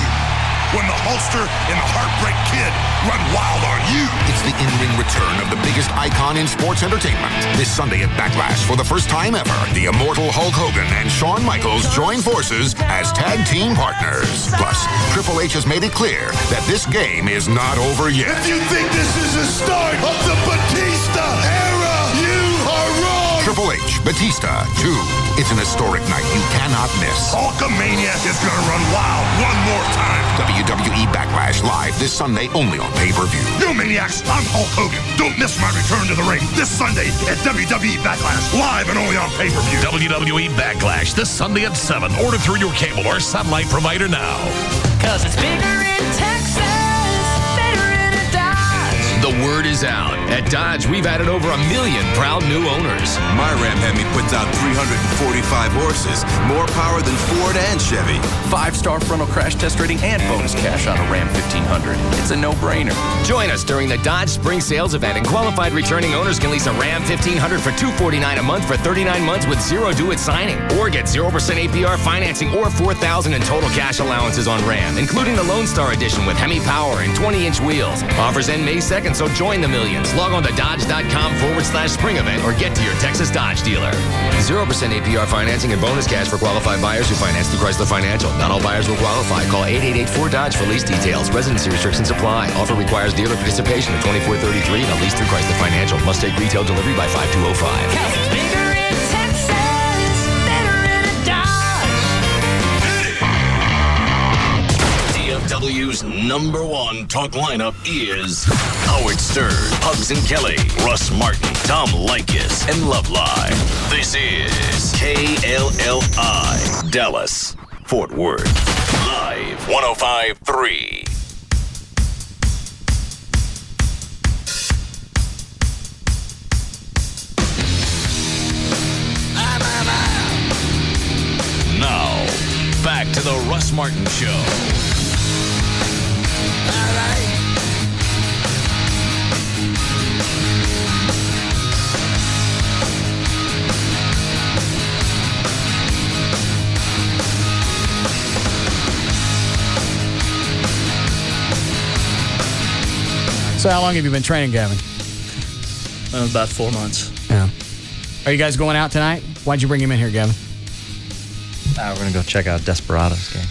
when the Hulkster and the Heartbreak Kid run wild on you? It's the in-ring return of the biggest icon in sports entertainment. This Sunday at Backlash, for the first time ever, the immortal Hulk Hogan and Shawn Michaels join forces as tag team partners. Plus, Triple H has made it clear that this game is not over yet. If you think this is the start of the Batista era, you are wrong. Triple H, Batista 2. It's an historic night you cannot miss. Hulkamania is gonna run wild one more time. WWE Backlash live this Sunday only on pay-per-view. You maniacs, I'm Hulk Hogan. Don't miss my return to the ring this Sunday at WWE Backlash, live and only on pay-per-view. WWE Backlash this Sunday at 7. Order through your cable or satellite provider now. Cause it's bigger in Texas, better in a Dodge. The word is out. At Dodge, we've added over 1 million proud new owners. My Ram Hemi puts out 345 horses, more power than Ford and Chevy. 5-star frontal crash test rating and bonus cash on a Ram 1500. It's a no-brainer. Join us during the Dodge Spring Sales event, and qualified returning owners can lease a Ram 1500 for $249 a month for 39 months with zero due at signing, or get 0% APR financing or $4,000 in total cash allowances on Ram, including the Lone Star Edition with Hemi Power and 20-inch wheels. Offers end May 2nd, so join the millions. Log on to Dodge.com/spring event or get to your Texas Dodge dealer. 0% APR financing and bonus cash for qualified buyers who finance through Chrysler Financial. Not all buyers will qualify. Call 888-4DODGE for lease details. Residency restrictions apply. Offer requires dealer participation at 2433 and a lease through Chrysler Financial. Must take retail delivery by 5205. Bigger in Texas, better in a Dodge. DFW's #1 talk lineup is Howard Stern, Hugs and Kelly, Russ Martin, Tom Leykis, and Love Live. This is KLLI, Dallas, Fort Worth. Live 105.3. Now, back to the Russ Martin Show. So how long have you been training, Gavin? About 4 months. Yeah. Are you guys going out tonight? Why'd you bring him in here, Gavin? We're going to go check out Desperados game.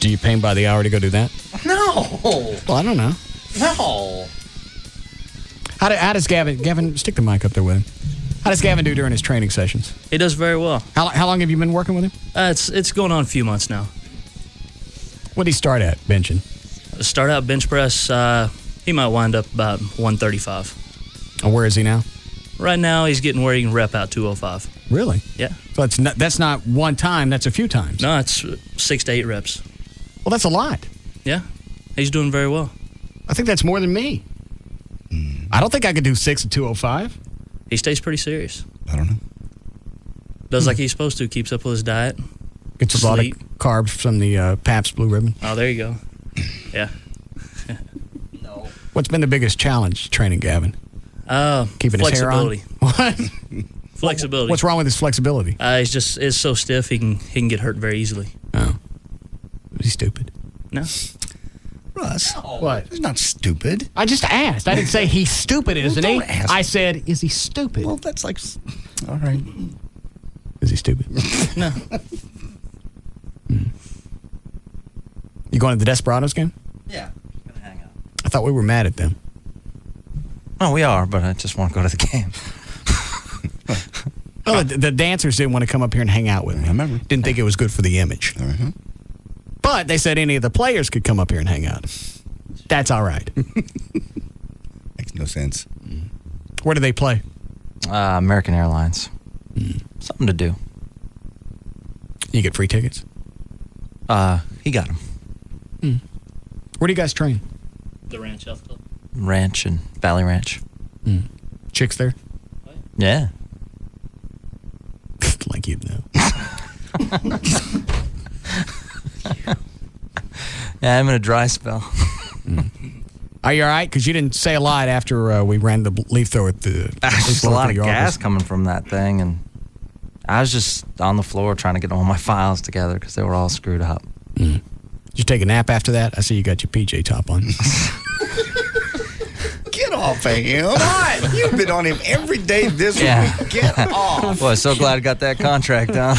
Do you pay him by the hour to go do that? No. Well, I don't know. No. How does Gavin, stick the mic up there with him. How does Gavin do during his training sessions? He does very well. How long have you been working with him? It's going on a few months now. What did he start at, benching? Start out bench press, he might wind up about 135. And where is he now? Right now, he's getting where he can rep out 205. Really? Yeah. So that's not one time, that's a few times. No, it's 6 to 8 reps. Well, that's a lot. Yeah. He's doing very well. I think that's more than me. I don't think I could do 6 to 205. He stays pretty serious. I don't know. Does like he's supposed to. Keeps up with his diet. Gets a lot of carbs from the Pabst Blue Ribbon. Oh, there you go. Yeah. What's been the biggest challenge training Gavin? Keeping his hair on? What? Flexibility. What's wrong with his flexibility? He's so stiff he can get hurt very easily. Oh. Is he stupid? No. Russ. What? He's not stupid. I just asked. I didn't say he's stupid, isn't he? Don't ask. I said, is he stupid? Well, that's like, all right. Is he stupid? No. You going to the Desperados game? Yeah. Gonna hang out. I thought we were mad at them. Oh, we are, but I just want to go to the game. Well, the dancers didn't want to come up here and hang out with me. I remember. Didn't think it was good for the image. But they said any of the players could come up here and hang out. That's all right. Makes no sense. Where do they play? American Airlines. Something to do. You get free tickets? He got them. Where do you guys train? The Ranch Health Club. Ranch and Valley Ranch. Chicks there? Yeah. Like you'd know. Yeah, I'm in a dry spell. Are you all right? Because you didn't say a lot after we ran the leaf thrower at the... There's a lot of gas coming from that thing, and I was just on the floor trying to get all my files together because they were all screwed up. Did you take a nap after that? I see you got your PJ top on. Get off of him. What? You've been on him every day this week. Get off. Boy, so glad I got that contract done.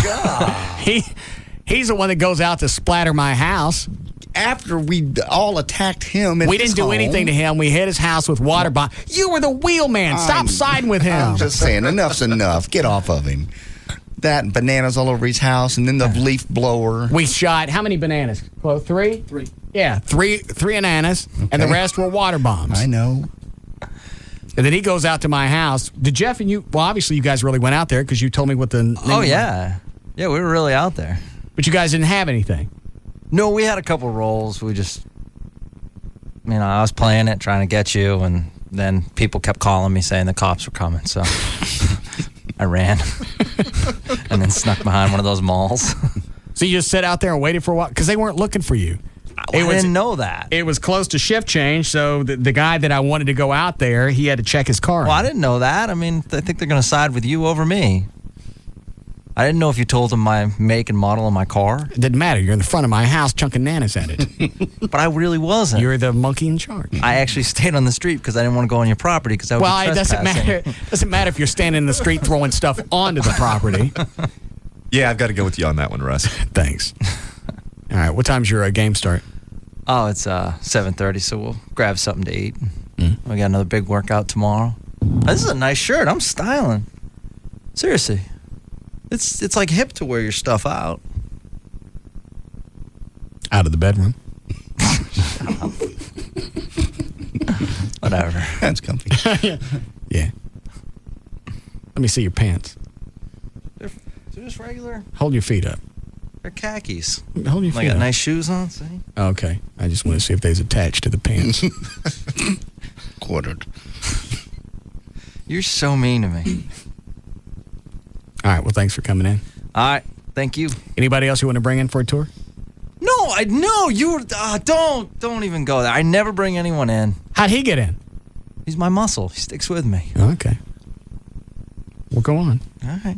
He's the one that goes out to splatter my house. After we all attacked him in we didn't do anything to him. We hit his house with water bombs. You were the wheelman. Stop siding with him. I'm just saying, enough's enough. Get off of him. That and bananas all over his house, and then the leaf blower. We shot how many bananas? Well, 3? 3. Yeah, three bananas, and the rest were water bombs. I know. And then he goes out to my house. Did Jeff and you? Well, obviously you guys really went out there because you told me what the name was. Yeah, we were really out there. But you guys didn't have anything. No, we had a couple rolls. We just, I was playing it, trying to get you, and then people kept calling me saying the cops were coming, so I ran and then snuck behind one of those malls. So you just sat out there and waited for a while? Because they weren't looking for you. I didn't know that. It was close to shift change, so the guy that I wanted to go out there, he had to check his car. Well, I didn't know that. I think they're going to side with you over me. I didn't know if you told them my make and model of my car. It didn't matter. You're in the front of my house chunking nanas at it. But I really wasn't. You're the monkey in charge. I actually stayed on the street because I didn't want to go on your property because I would be trespassing. It doesn't matter if you're standing in the street throwing stuff onto the property. Yeah, I've got to go with you on that one, Russ. Thanks. All right, what time's your game start? Oh, it's 7:30, so we'll grab something to eat. We got another big workout tomorrow. This is a nice shirt. I'm styling. Seriously. It's like hip to wear your stuff out. Out of the bedroom. Whatever. That's comfy. Yeah. Let me see your pants. They're just regular. Hold your feet up. They're khakis. Hold your feet I got up. nice shoes on, see? Okay. I just want to see if they's attached to the pants. Quartered. You're so mean to me. All right. Well, thanks for coming in. All right. Thank you. Anybody else you want to bring in for a tour? No, you don't even go there. I never bring anyone in. How'd he get in? He's my muscle. He sticks with me. Okay. Well, go on. All right.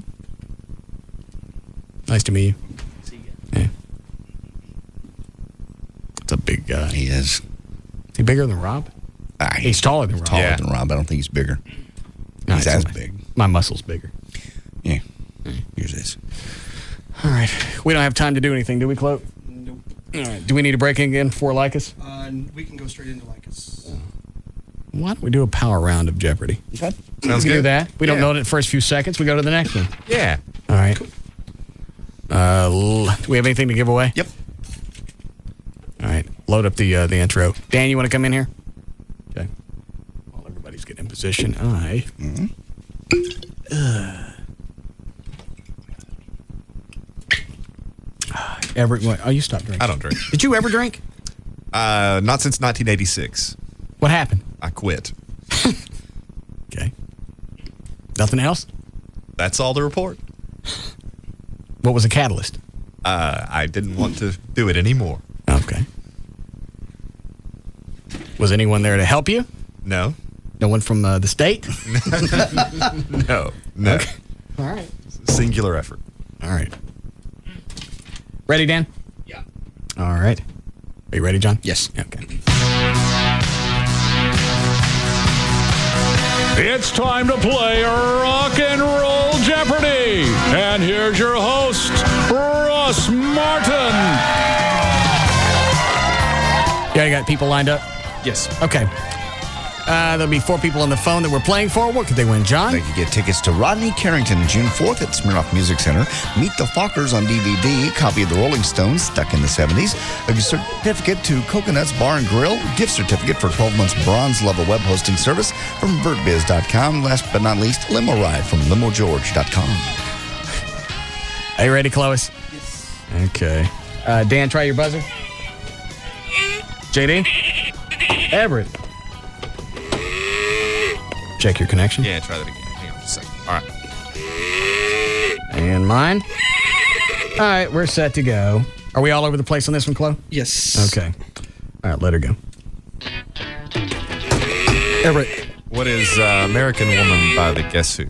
Nice to meet you. See you. Yeah. It's a big guy. He is. Is he bigger than Rob? He's taller than Rob. Taller than Rob. I don't think he's bigger. No, He's as big. My muscle's bigger. Yeah. Yours is. All right. We don't have time to do anything, do we, Chloe? Nope. All right. Do we need a break again before Lycus? We can go straight into Lycus. Why don't we do a power round of Jeopardy? Okay. We can do that. We don't know it in the first few seconds. We go to the next one. Yeah. All right. Do we have anything to give away? Yep. All right. Load up the intro. Dan, you want to come in here? Okay. While everybody's getting in position. All right. You stopped drinking. I don't drink. Did you ever drink? Not since 1986. What happened? I quit. Okay. Nothing else? That's all to report. What was the catalyst? I didn't want to do it anymore. Okay. Was anyone there to help you? No. No one from the state? No. Okay. All right. Singular effort. All right. Ready, Dan? Yeah. All right. Are you ready, John? Yes. Okay. It's time to play Rock and Roll Jeopardy! And here's your host, Russ Martin! Yeah, you got people lined up? Yes. Okay. There'll be 4 people on the phone that we're playing for. What could they win, John? They could get tickets to Rodney Carrington June 4th at Smirnoff Music Center. Meet the Fockers on DVD. Copy of the Rolling Stones, Stuck in the 70s. A certificate to Coconuts Bar and Grill. Gift certificate for 12 months bronze level web hosting service from VertBiz.com. Last but not least, limo ride from LimoGeorge.com. Are you ready, Clovis? Yes. Okay. Dan, try your buzzer. JD? Everett. Check your connection. Yeah, try that again. Hang on just a second. All right. And mine. All right, we're set to go. Are we all over the place on this one, Chloe? Yes. Okay. All right, let her go. Everett. What is American Woman by the Guess Who?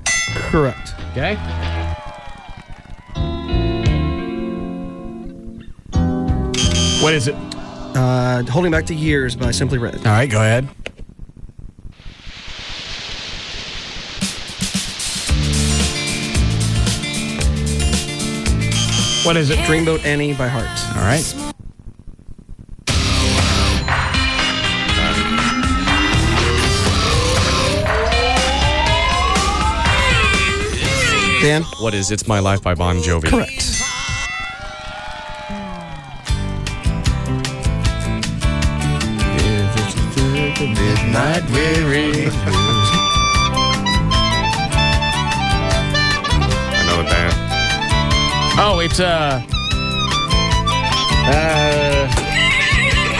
Correct. Okay. What is it? Holding Back the Years by Simply Red. All right, go ahead. What is it? Dreamboat Annie by Heart. All right. Dan? What is It's My Life by Bon Jovi? Correct. Midnight weary. I know the band. Oh, it's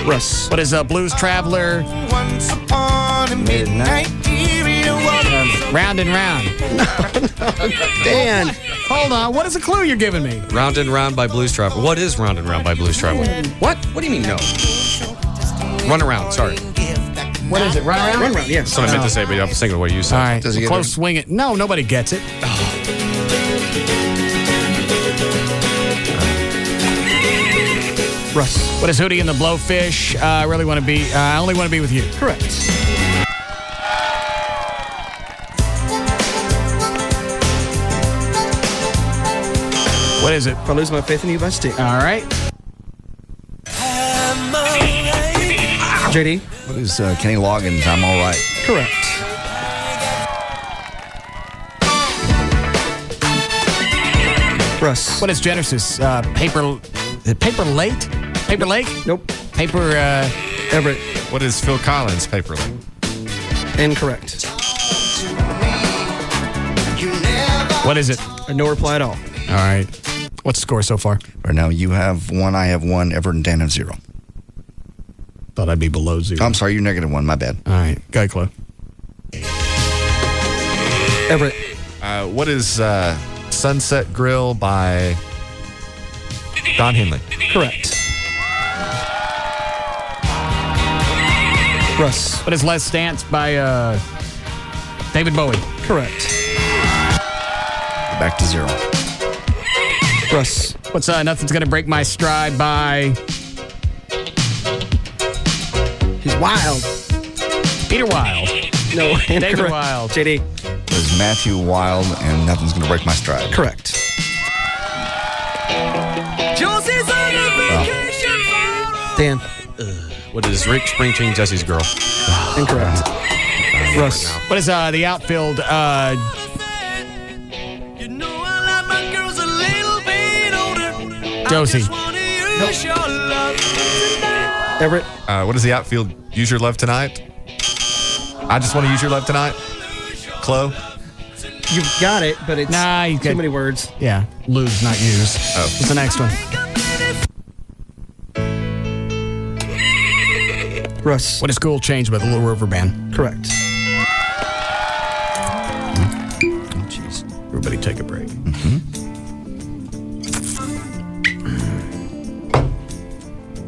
Russ. What is Blues Traveler? Once upon a midnight period of Round and Round. Dan. Hold on. What is the clue you're giving me? Round and Round by Blues Traveler. What is Round and Round by Blues Traveler? What? What do you mean no? Run Around, sorry. What is it? Run Around? Run Around, yes. That's what I meant to say, but I was thinking of what you said. All right. Does he get Close it? swing it. No, nobody gets it. Russ. What is Hootie and the Blowfish? I really want to be. I only want to be with you. Correct. What is it? If I Lose My Faith in You by Sting. All right. JD. What is Kenny Loggins? I'm All Right. Correct. Russ. What is Genesis? Paper Lake? Paper Lake? Nope. Paper. Everett. What is Phil Collins' Paper Lake? Incorrect. What is it? No reply at all. All right. What's the score so far? Right now, you have 1, I have 1, Everett and Dan have 0. Thought I'd be below 0. I'm sorry, you're -1. My bad. All right. Go ahead, Chloe. Everett. What is Sunset Grill by Don Henley? Correct. Russ. What is Let's Dance by David Bowie? Correct. Back to 0. Russ. What's Nothing's Gonna Break My Stride by He's wild. Peter Wilde? No, David incorrect. Wilde. JD. There's Matthew Wilde and Nothing's Gonna Break My Stride. Correct. Josie's on a vacation. Dan. What is Rick Springsteen, Jesse's Girl? Incorrect. Russ. What is the outfield? Josie. Everett. What is the outfield? Use your love tonight. I just want to use your love tonight. Chloe. You've got it, but it's too many words. Yeah, lose, not use. Oh. What's the next one? Russ. What is Cool Change by the Little River Band? Correct. Oh, jeez. Everybody take a break.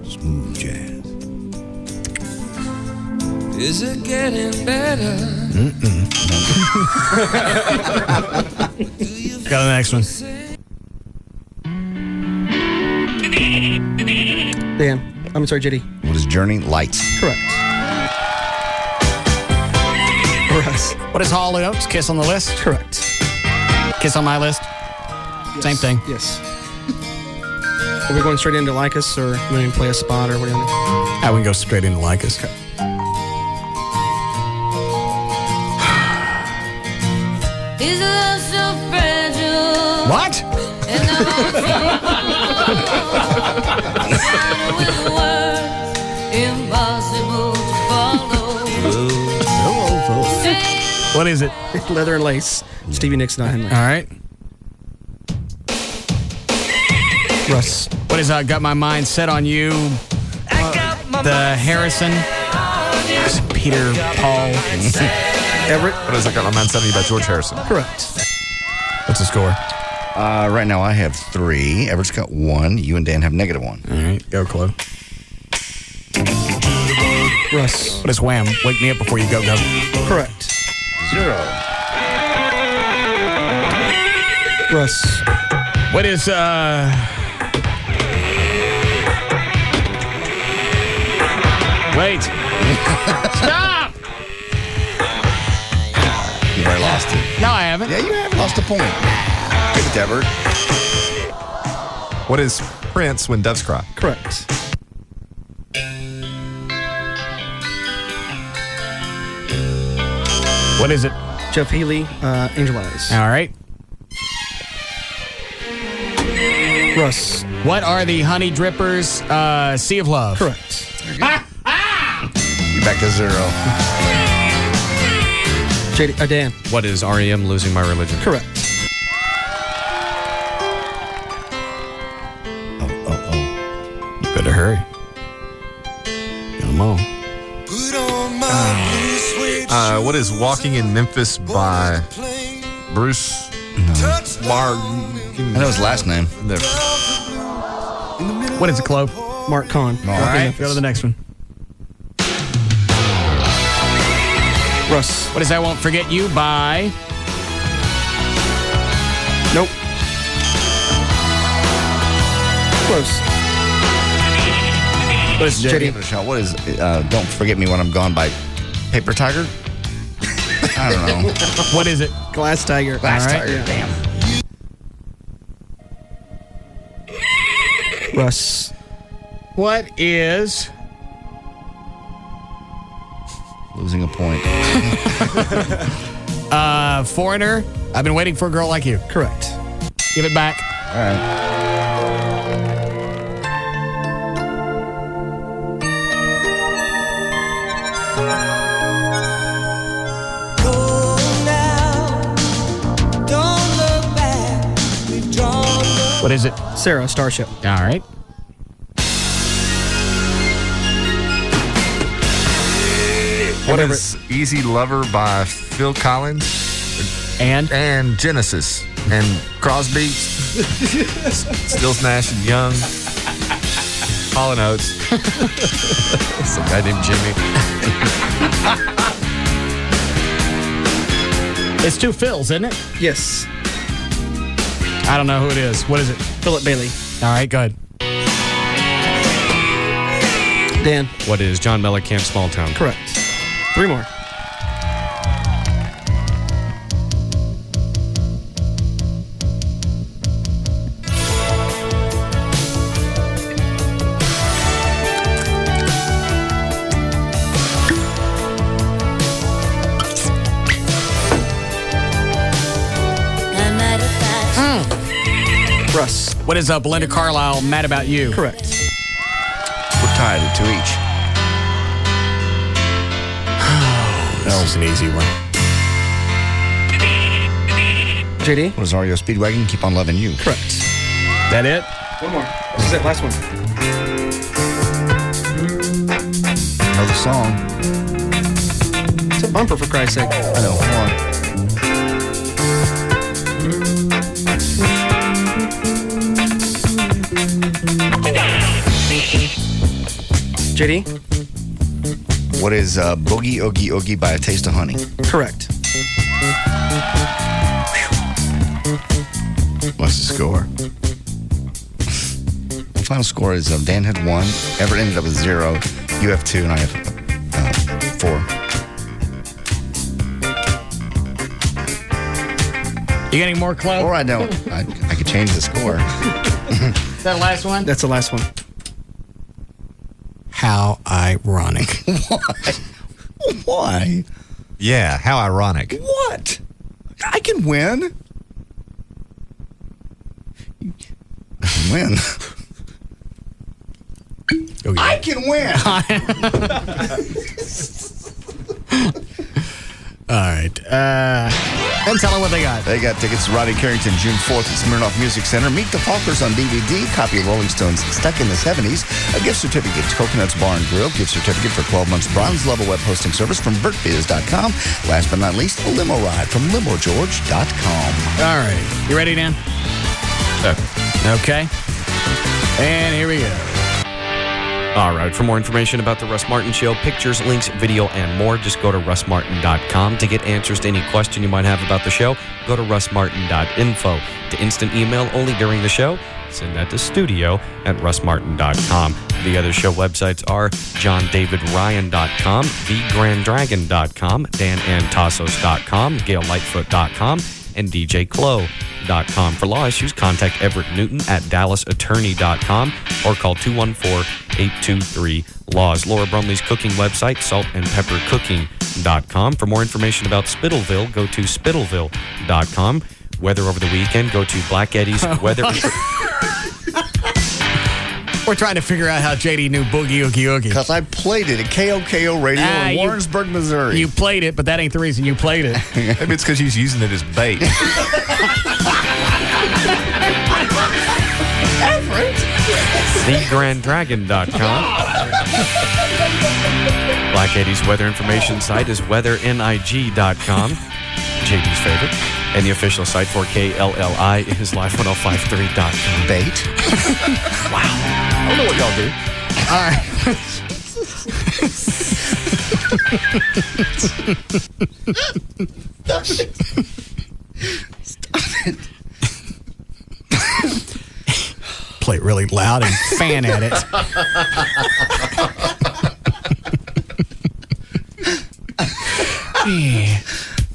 Smooth jazz. Is it getting better? Got the next one. Dan. I'm sorry, JD. What is Journey? Lights. Correct. Russ. What is Hall & Oates? Kiss on the List? Correct. Kiss on my list? Yes. Same thing. Yes. Are we going straight into Like Us, or we going to play a spot, or what do you want? We can go straight into Like Us. Okay. Is love so fragile? What? And with words impossible to follow. What is it? Leather and Lace. Stevie Nicks, not Henley. All right. Russ. What is Got My Mind Set on You? The Harrison. Peter Paul. Everett. What is I got my mind set on you by George Harrison? Correct. What's the score? Right now I have 3. Everett's got 1. You and Dan have -1. All right. Go, Chloe. Russ. What is Wham? Wake Me Up Before You Go, Go. Correct. 0. Russ. What is Wait. Stop! You've already lost it. No, I haven't. Yeah, you have lost a point. Give it to Everett. What is Prince When Doves Cry? Correct. What is it? Jeff Healey, Angel Eyes. All right. Russ. What are the Honey Drippers? Sea of Love. Correct. You're back to 0. JD, Dan. What is REM Losing My Religion? Correct. You better hurry. Come on. What is Walking in Memphis by Bruce Martin? I know his last name. What is it, Chloe? Mark Kahn. All right. Go to the next one. Russ. What is I Won't Forget You by? Nope. Close. What is JD? What is Don't Forget Me When I'm Gone by Paper Tiger? I don't know. What is it? Glass Tiger. Glass All right. Tiger. Damn. Russ. What is? Losing a point. Foreigner. I've been waiting for a girl like you. Correct. Give it back. All right. What is it? Sarah, Starship. All right. What is Easy Lover by Phil Collins? And Genesis. And Crosby. Stills, Nash and Young. Hall & Oates. Some guy named Jimmy. It's 2 Phils, isn't it? Yes. I don't know who it is. What is it? Philip Bailey. All right, go ahead. Dan. What is John Mellencamp, Small Town? Correct. 3 more. What is Belinda Carlisle mad about you? Correct. We're tied at 2 each. That was an easy one. JD? What is REO Speedwagon? Keep on loving you. Correct. That it? One more. This is it. Last one. Know the song. It's a bumper, for Christ's sake. I know. Hold on. JD? What is Boogie Oogie Oogie by A Taste of Honey? Correct. What's the score? The final score is Dan had 1, Everett ended up with 0, you have 2, and I have 4. You got any more, Chloe? Or I don't. I could change the score. Is that the last one? That's the last one. How ironic. Why? Why? Yeah, how ironic. What? I can win. I can win. Oh, yeah. I can win. All right. And tell them what they got. They got tickets to Rodney Carrington June 4th at Smirnoff Music Center. Meet the Fockers on DVD. Copy of Rolling Stones Stuck in the 70s. A gift certificate to Coconuts Bar and Grill. Gift certificate for 12 months bronze level web hosting service from BertBiz.com. Last but not least, a limo ride from LimoGeorge.com. All right. You ready, Dan? Okay. And here we go. All right. For more information about the Russ Martin Show, pictures, links, video, and more, just go to russmartin.com. To get answers to any question you might have about the show, go to russmartin.info. To instant email only during the show, send that to studio@russmartin.com. The other show websites are johndavidryan.com, thegrandragon.com, danantassos.com, gaillightfoot.com, and djclo.com. For law issues, contact Everett Newton at dallasattorney.com or call 214-823-LAWS. Laura Brumley's cooking website, saltandpeppercooking.com. For more information about Spittleville, go to spittleville.com. Weather over the weekend, go to Black Eddie's Weather... We're trying to figure out how JD knew Boogie Oogie Oogie. Because I played it at KOKO Radio in Warrensburg, Missouri. You played it, but that ain't the reason you played it. Maybe it's because he's using it as bait. thegrandragon.com. Black Eddie's weather information site is weathерnig.com, JD's favorite. And the official site for KLLI is live1053.com. Bait? Wow. I don't know what y'all do. All right. Stop it. Play it really loud and fan at it. Yeah.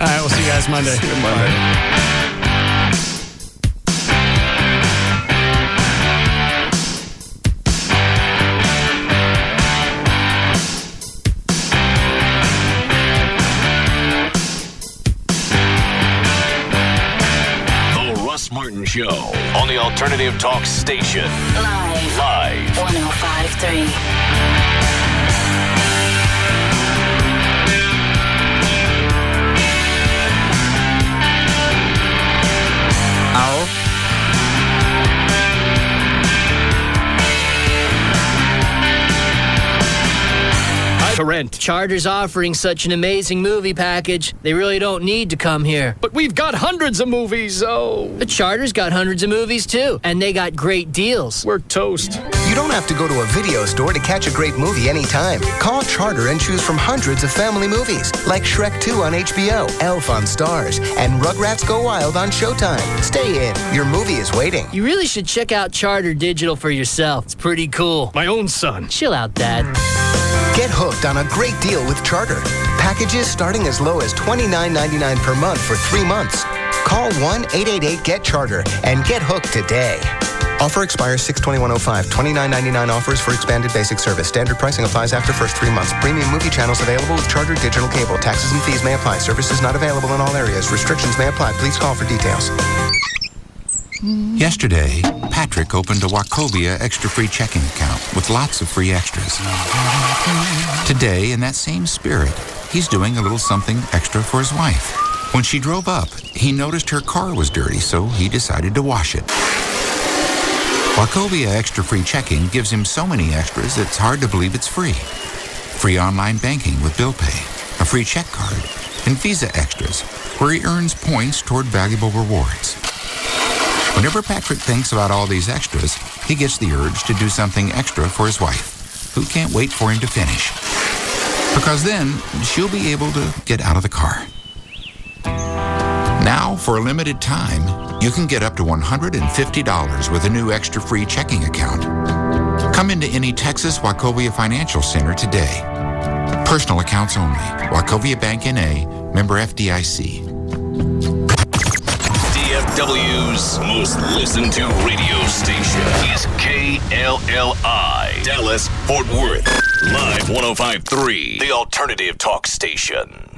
All right, we'll see you guys Monday. See you Monday. The Russ Martin Show on the Alternative Talk Station. Live. 105.3. To rent. Charter's offering such an amazing movie package, they really don't need to come here. But we've got hundreds of movies, But Charter's got hundreds of movies too, and they got great deals. We're toast. You don't have to go to a video store to catch a great movie anytime. Call Charter and choose from hundreds of family movies, like Shrek 2 on HBO, Elf on Stars, and Rugrats Go Wild on Showtime. Stay in. Your movie is waiting. You really should check out Charter Digital for yourself. It's pretty cool. My own son. Chill out, Dad. Get hooked on a great deal with Charter. Packages starting as low as $29.99 per month for 3 months. Call 1-888-GET-CHARTER and get hooked today. Offer expires 6/21/05. $29.99 offers for expanded basic service. Standard pricing applies after first 3 months. Premium movie channels available with Charter Digital Cable. Taxes and fees may apply. Services not available in all areas. Restrictions may apply. Please call for details. Yesterday, Patrick opened a Wachovia extra free checking account with lots of free extras. Today, in that same spirit, he's doing a little something extra for his wife. When she drove up, he noticed her car was dirty, so he decided to wash it. Wachovia extra free checking gives him so many extras it's hard to believe it's free. Free online banking with Bill Pay, a free check card, and Visa extras, where he earns points toward valuable rewards. Whenever Patrick thinks about all these extras, he gets the urge to do something extra for his wife, who can't wait for him to finish. Because then she'll be able to get out of the car. Now, for a limited time, you can get up to $150 with a new extra free checking account. Come into any Texas Wachovia Financial Center today. Personal accounts only. Wachovia Bank N.A., member FDIC. DFW's most listened to radio station is KLLI, Dallas, Fort Worth. Live 105.3, the alternative talk station.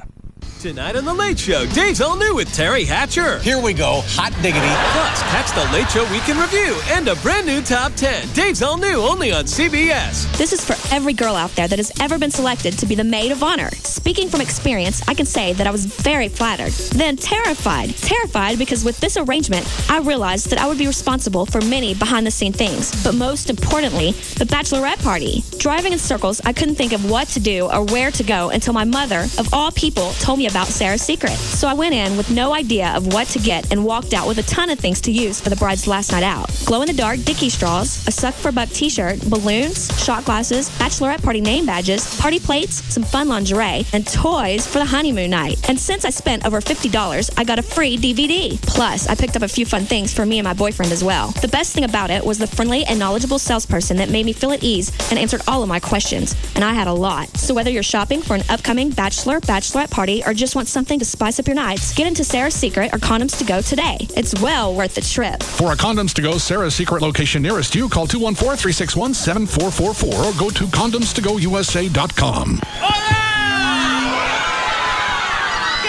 Tonight on The Late Show, Dave's All New with Terry Hatcher. Here we go. Hot diggity. Plus, catch The Late Show Weekend Review and a brand new Top 10. Dave's All New, only on CBS. This is for every girl out there that has ever been selected to be the maid of honor. Speaking from experience, I can say that I was very flattered, then terrified. Terrified because with this arrangement, I realized that I would be responsible for many behind-the-scene things, but most importantly, the bachelorette party. Driving in circles, I couldn't think of what to do or where to go until my mother, of all people, told me about Sarah's secret. So I went in with no idea of what to get and walked out with a ton of things to use for the bride's last night out. Glow-in-the-dark Dickie straws, a Suck-for-a-Buck t-shirt, balloons, shot glasses, bachelorette party name badges, party plates, some fun lingerie, and toys for the honeymoon night. And since I spent over $50, I got a free DVD. Plus, I picked up a few fun things for me and my boyfriend as well. The best thing about it was the friendly and knowledgeable salesperson that made me feel at ease and answered all of my questions. And I had a lot. So whether you're shopping for an upcoming bachelorette party, or just want something to spice up your nights, get into Sarah's Secret or Condoms to Go today. It's well worth the trip. For a Condoms to Go Sarah's Secret location nearest you, call 214-361-7444 or go to condomstogousa.com. Can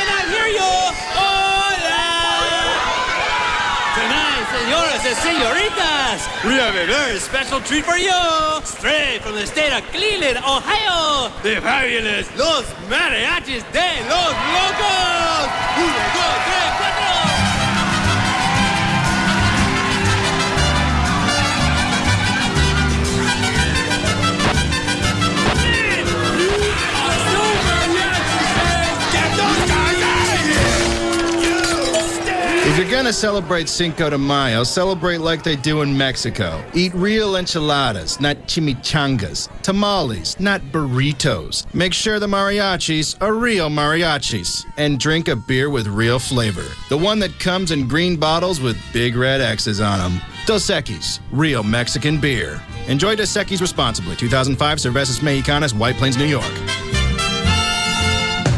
I hear you? Hola! Tonight, señoras and señoritas, we have a very special treat for you. Straight from the state of Cleveland, Ohio, the fabulous Los Mariachis de los Locos. 1, 2, 3, 4. If you're gonna celebrate Cinco de Mayo, celebrate like they do in Mexico. Eat real enchiladas, not chimichangas. Tamales, not burritos. Make sure the mariachis are real mariachis. And drink a beer with real flavor. The one that comes in green bottles with big red X's on them. Dos Equis, real Mexican beer. Enjoy Dos Equis responsibly. 2005 Cervezas Mexicanas, White Plains, New York.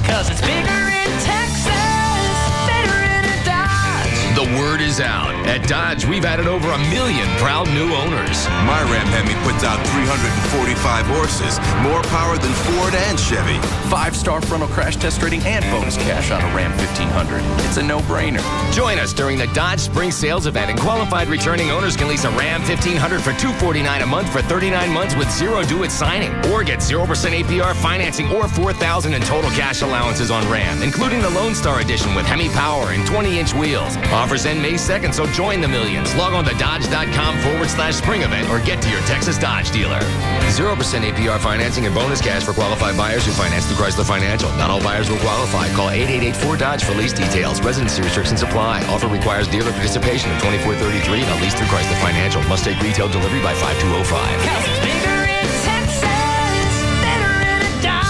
'Cause it's bigger in Texas, better in a Dodge. The word is out. At Dodge, we've added over 1 million proud new owners. My Ram Hemi puts out 345 horses, more power than Ford and Chevy. 5-star frontal crash test rating and bonus cash on a Ram 1500. It's a no-brainer. Join us during the Dodge Spring Sales Event, and qualified returning owners can lease a Ram 1500 for $249 a month for 39 months with zero due at signing, or get 0% APR financing or $4,000 in total cash allowances on Ram, including the Lone Star Edition with Hemi Power and 20-inch wheels. Offers end May 2nd, so join the millions. Log on to dodge.com/spring event or get to your Texas Dodge dealer. 0% APR financing and bonus cash for qualified buyers who finance through Chrysler Financial. Not all buyers will qualify. Call 888-4DODGE for lease details. Residency restrictions apply. Offer requires dealer participation of 2433 and a lease through Chrysler Financial. Must take retail delivery by 5205. Cause it's bigger in Texas, better in a Dodge.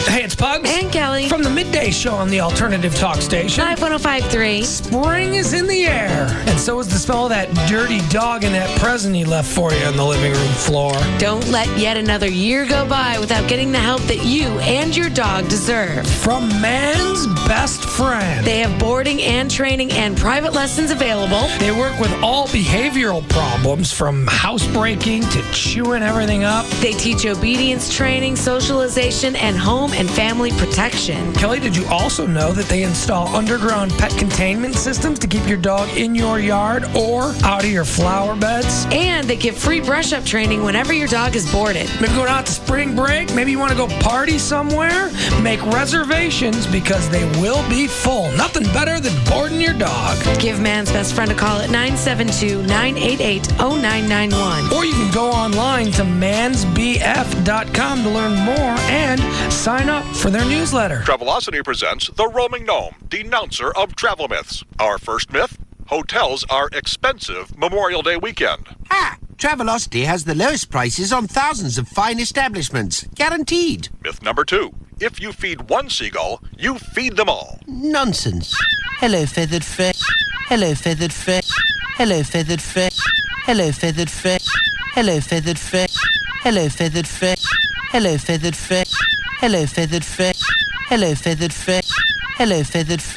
Hey, it's Pugs. And Kelly. From the Midday Show on the Alternative Talk Station. Live 105.3. Spring is in the air. And so is the smell of that dirty dog and that present he left for you on the living room floor. Don't let yet another year go by without getting the help that you and your dog deserve. From man's best friend. They have boarding and training and private lessons available. They work with all behavioral problems from housebreaking to chewing everything up. They teach obedience training, socialization, and home and family protection. Kelly, Kelly, did you also know that they install underground pet containment systems to keep your dog in your yard or out of your flower beds? And they give free brush-up training whenever your dog is boarded. Maybe going out to spring break? Maybe you want to go party somewhere? Make reservations because they will be full. Nothing better than boarding your dog. Give Man's Best Friend a call at 972-988-0991. Or you can go online to mansbf.com to learn more and sign up for their newsletter. Travelocity presents The Roaming Gnome, denouncer of travel myths. Our first myth, hotels are expensive Memorial Day weekend. Travelocity has the lowest prices on thousands of fine establishments. Guaranteed. Myth number 2, if you feed one seagull, you feed them all. Nonsense. Hello, feathered fish. Hello, feathered fish. Hello, feathered fish. Hello, feathered fish. Hello, feathered fish. Hello, feathered fish. Hello, feathered fish. Hello, feathered fish. Hello, feathered fish. Hello, feathered fish.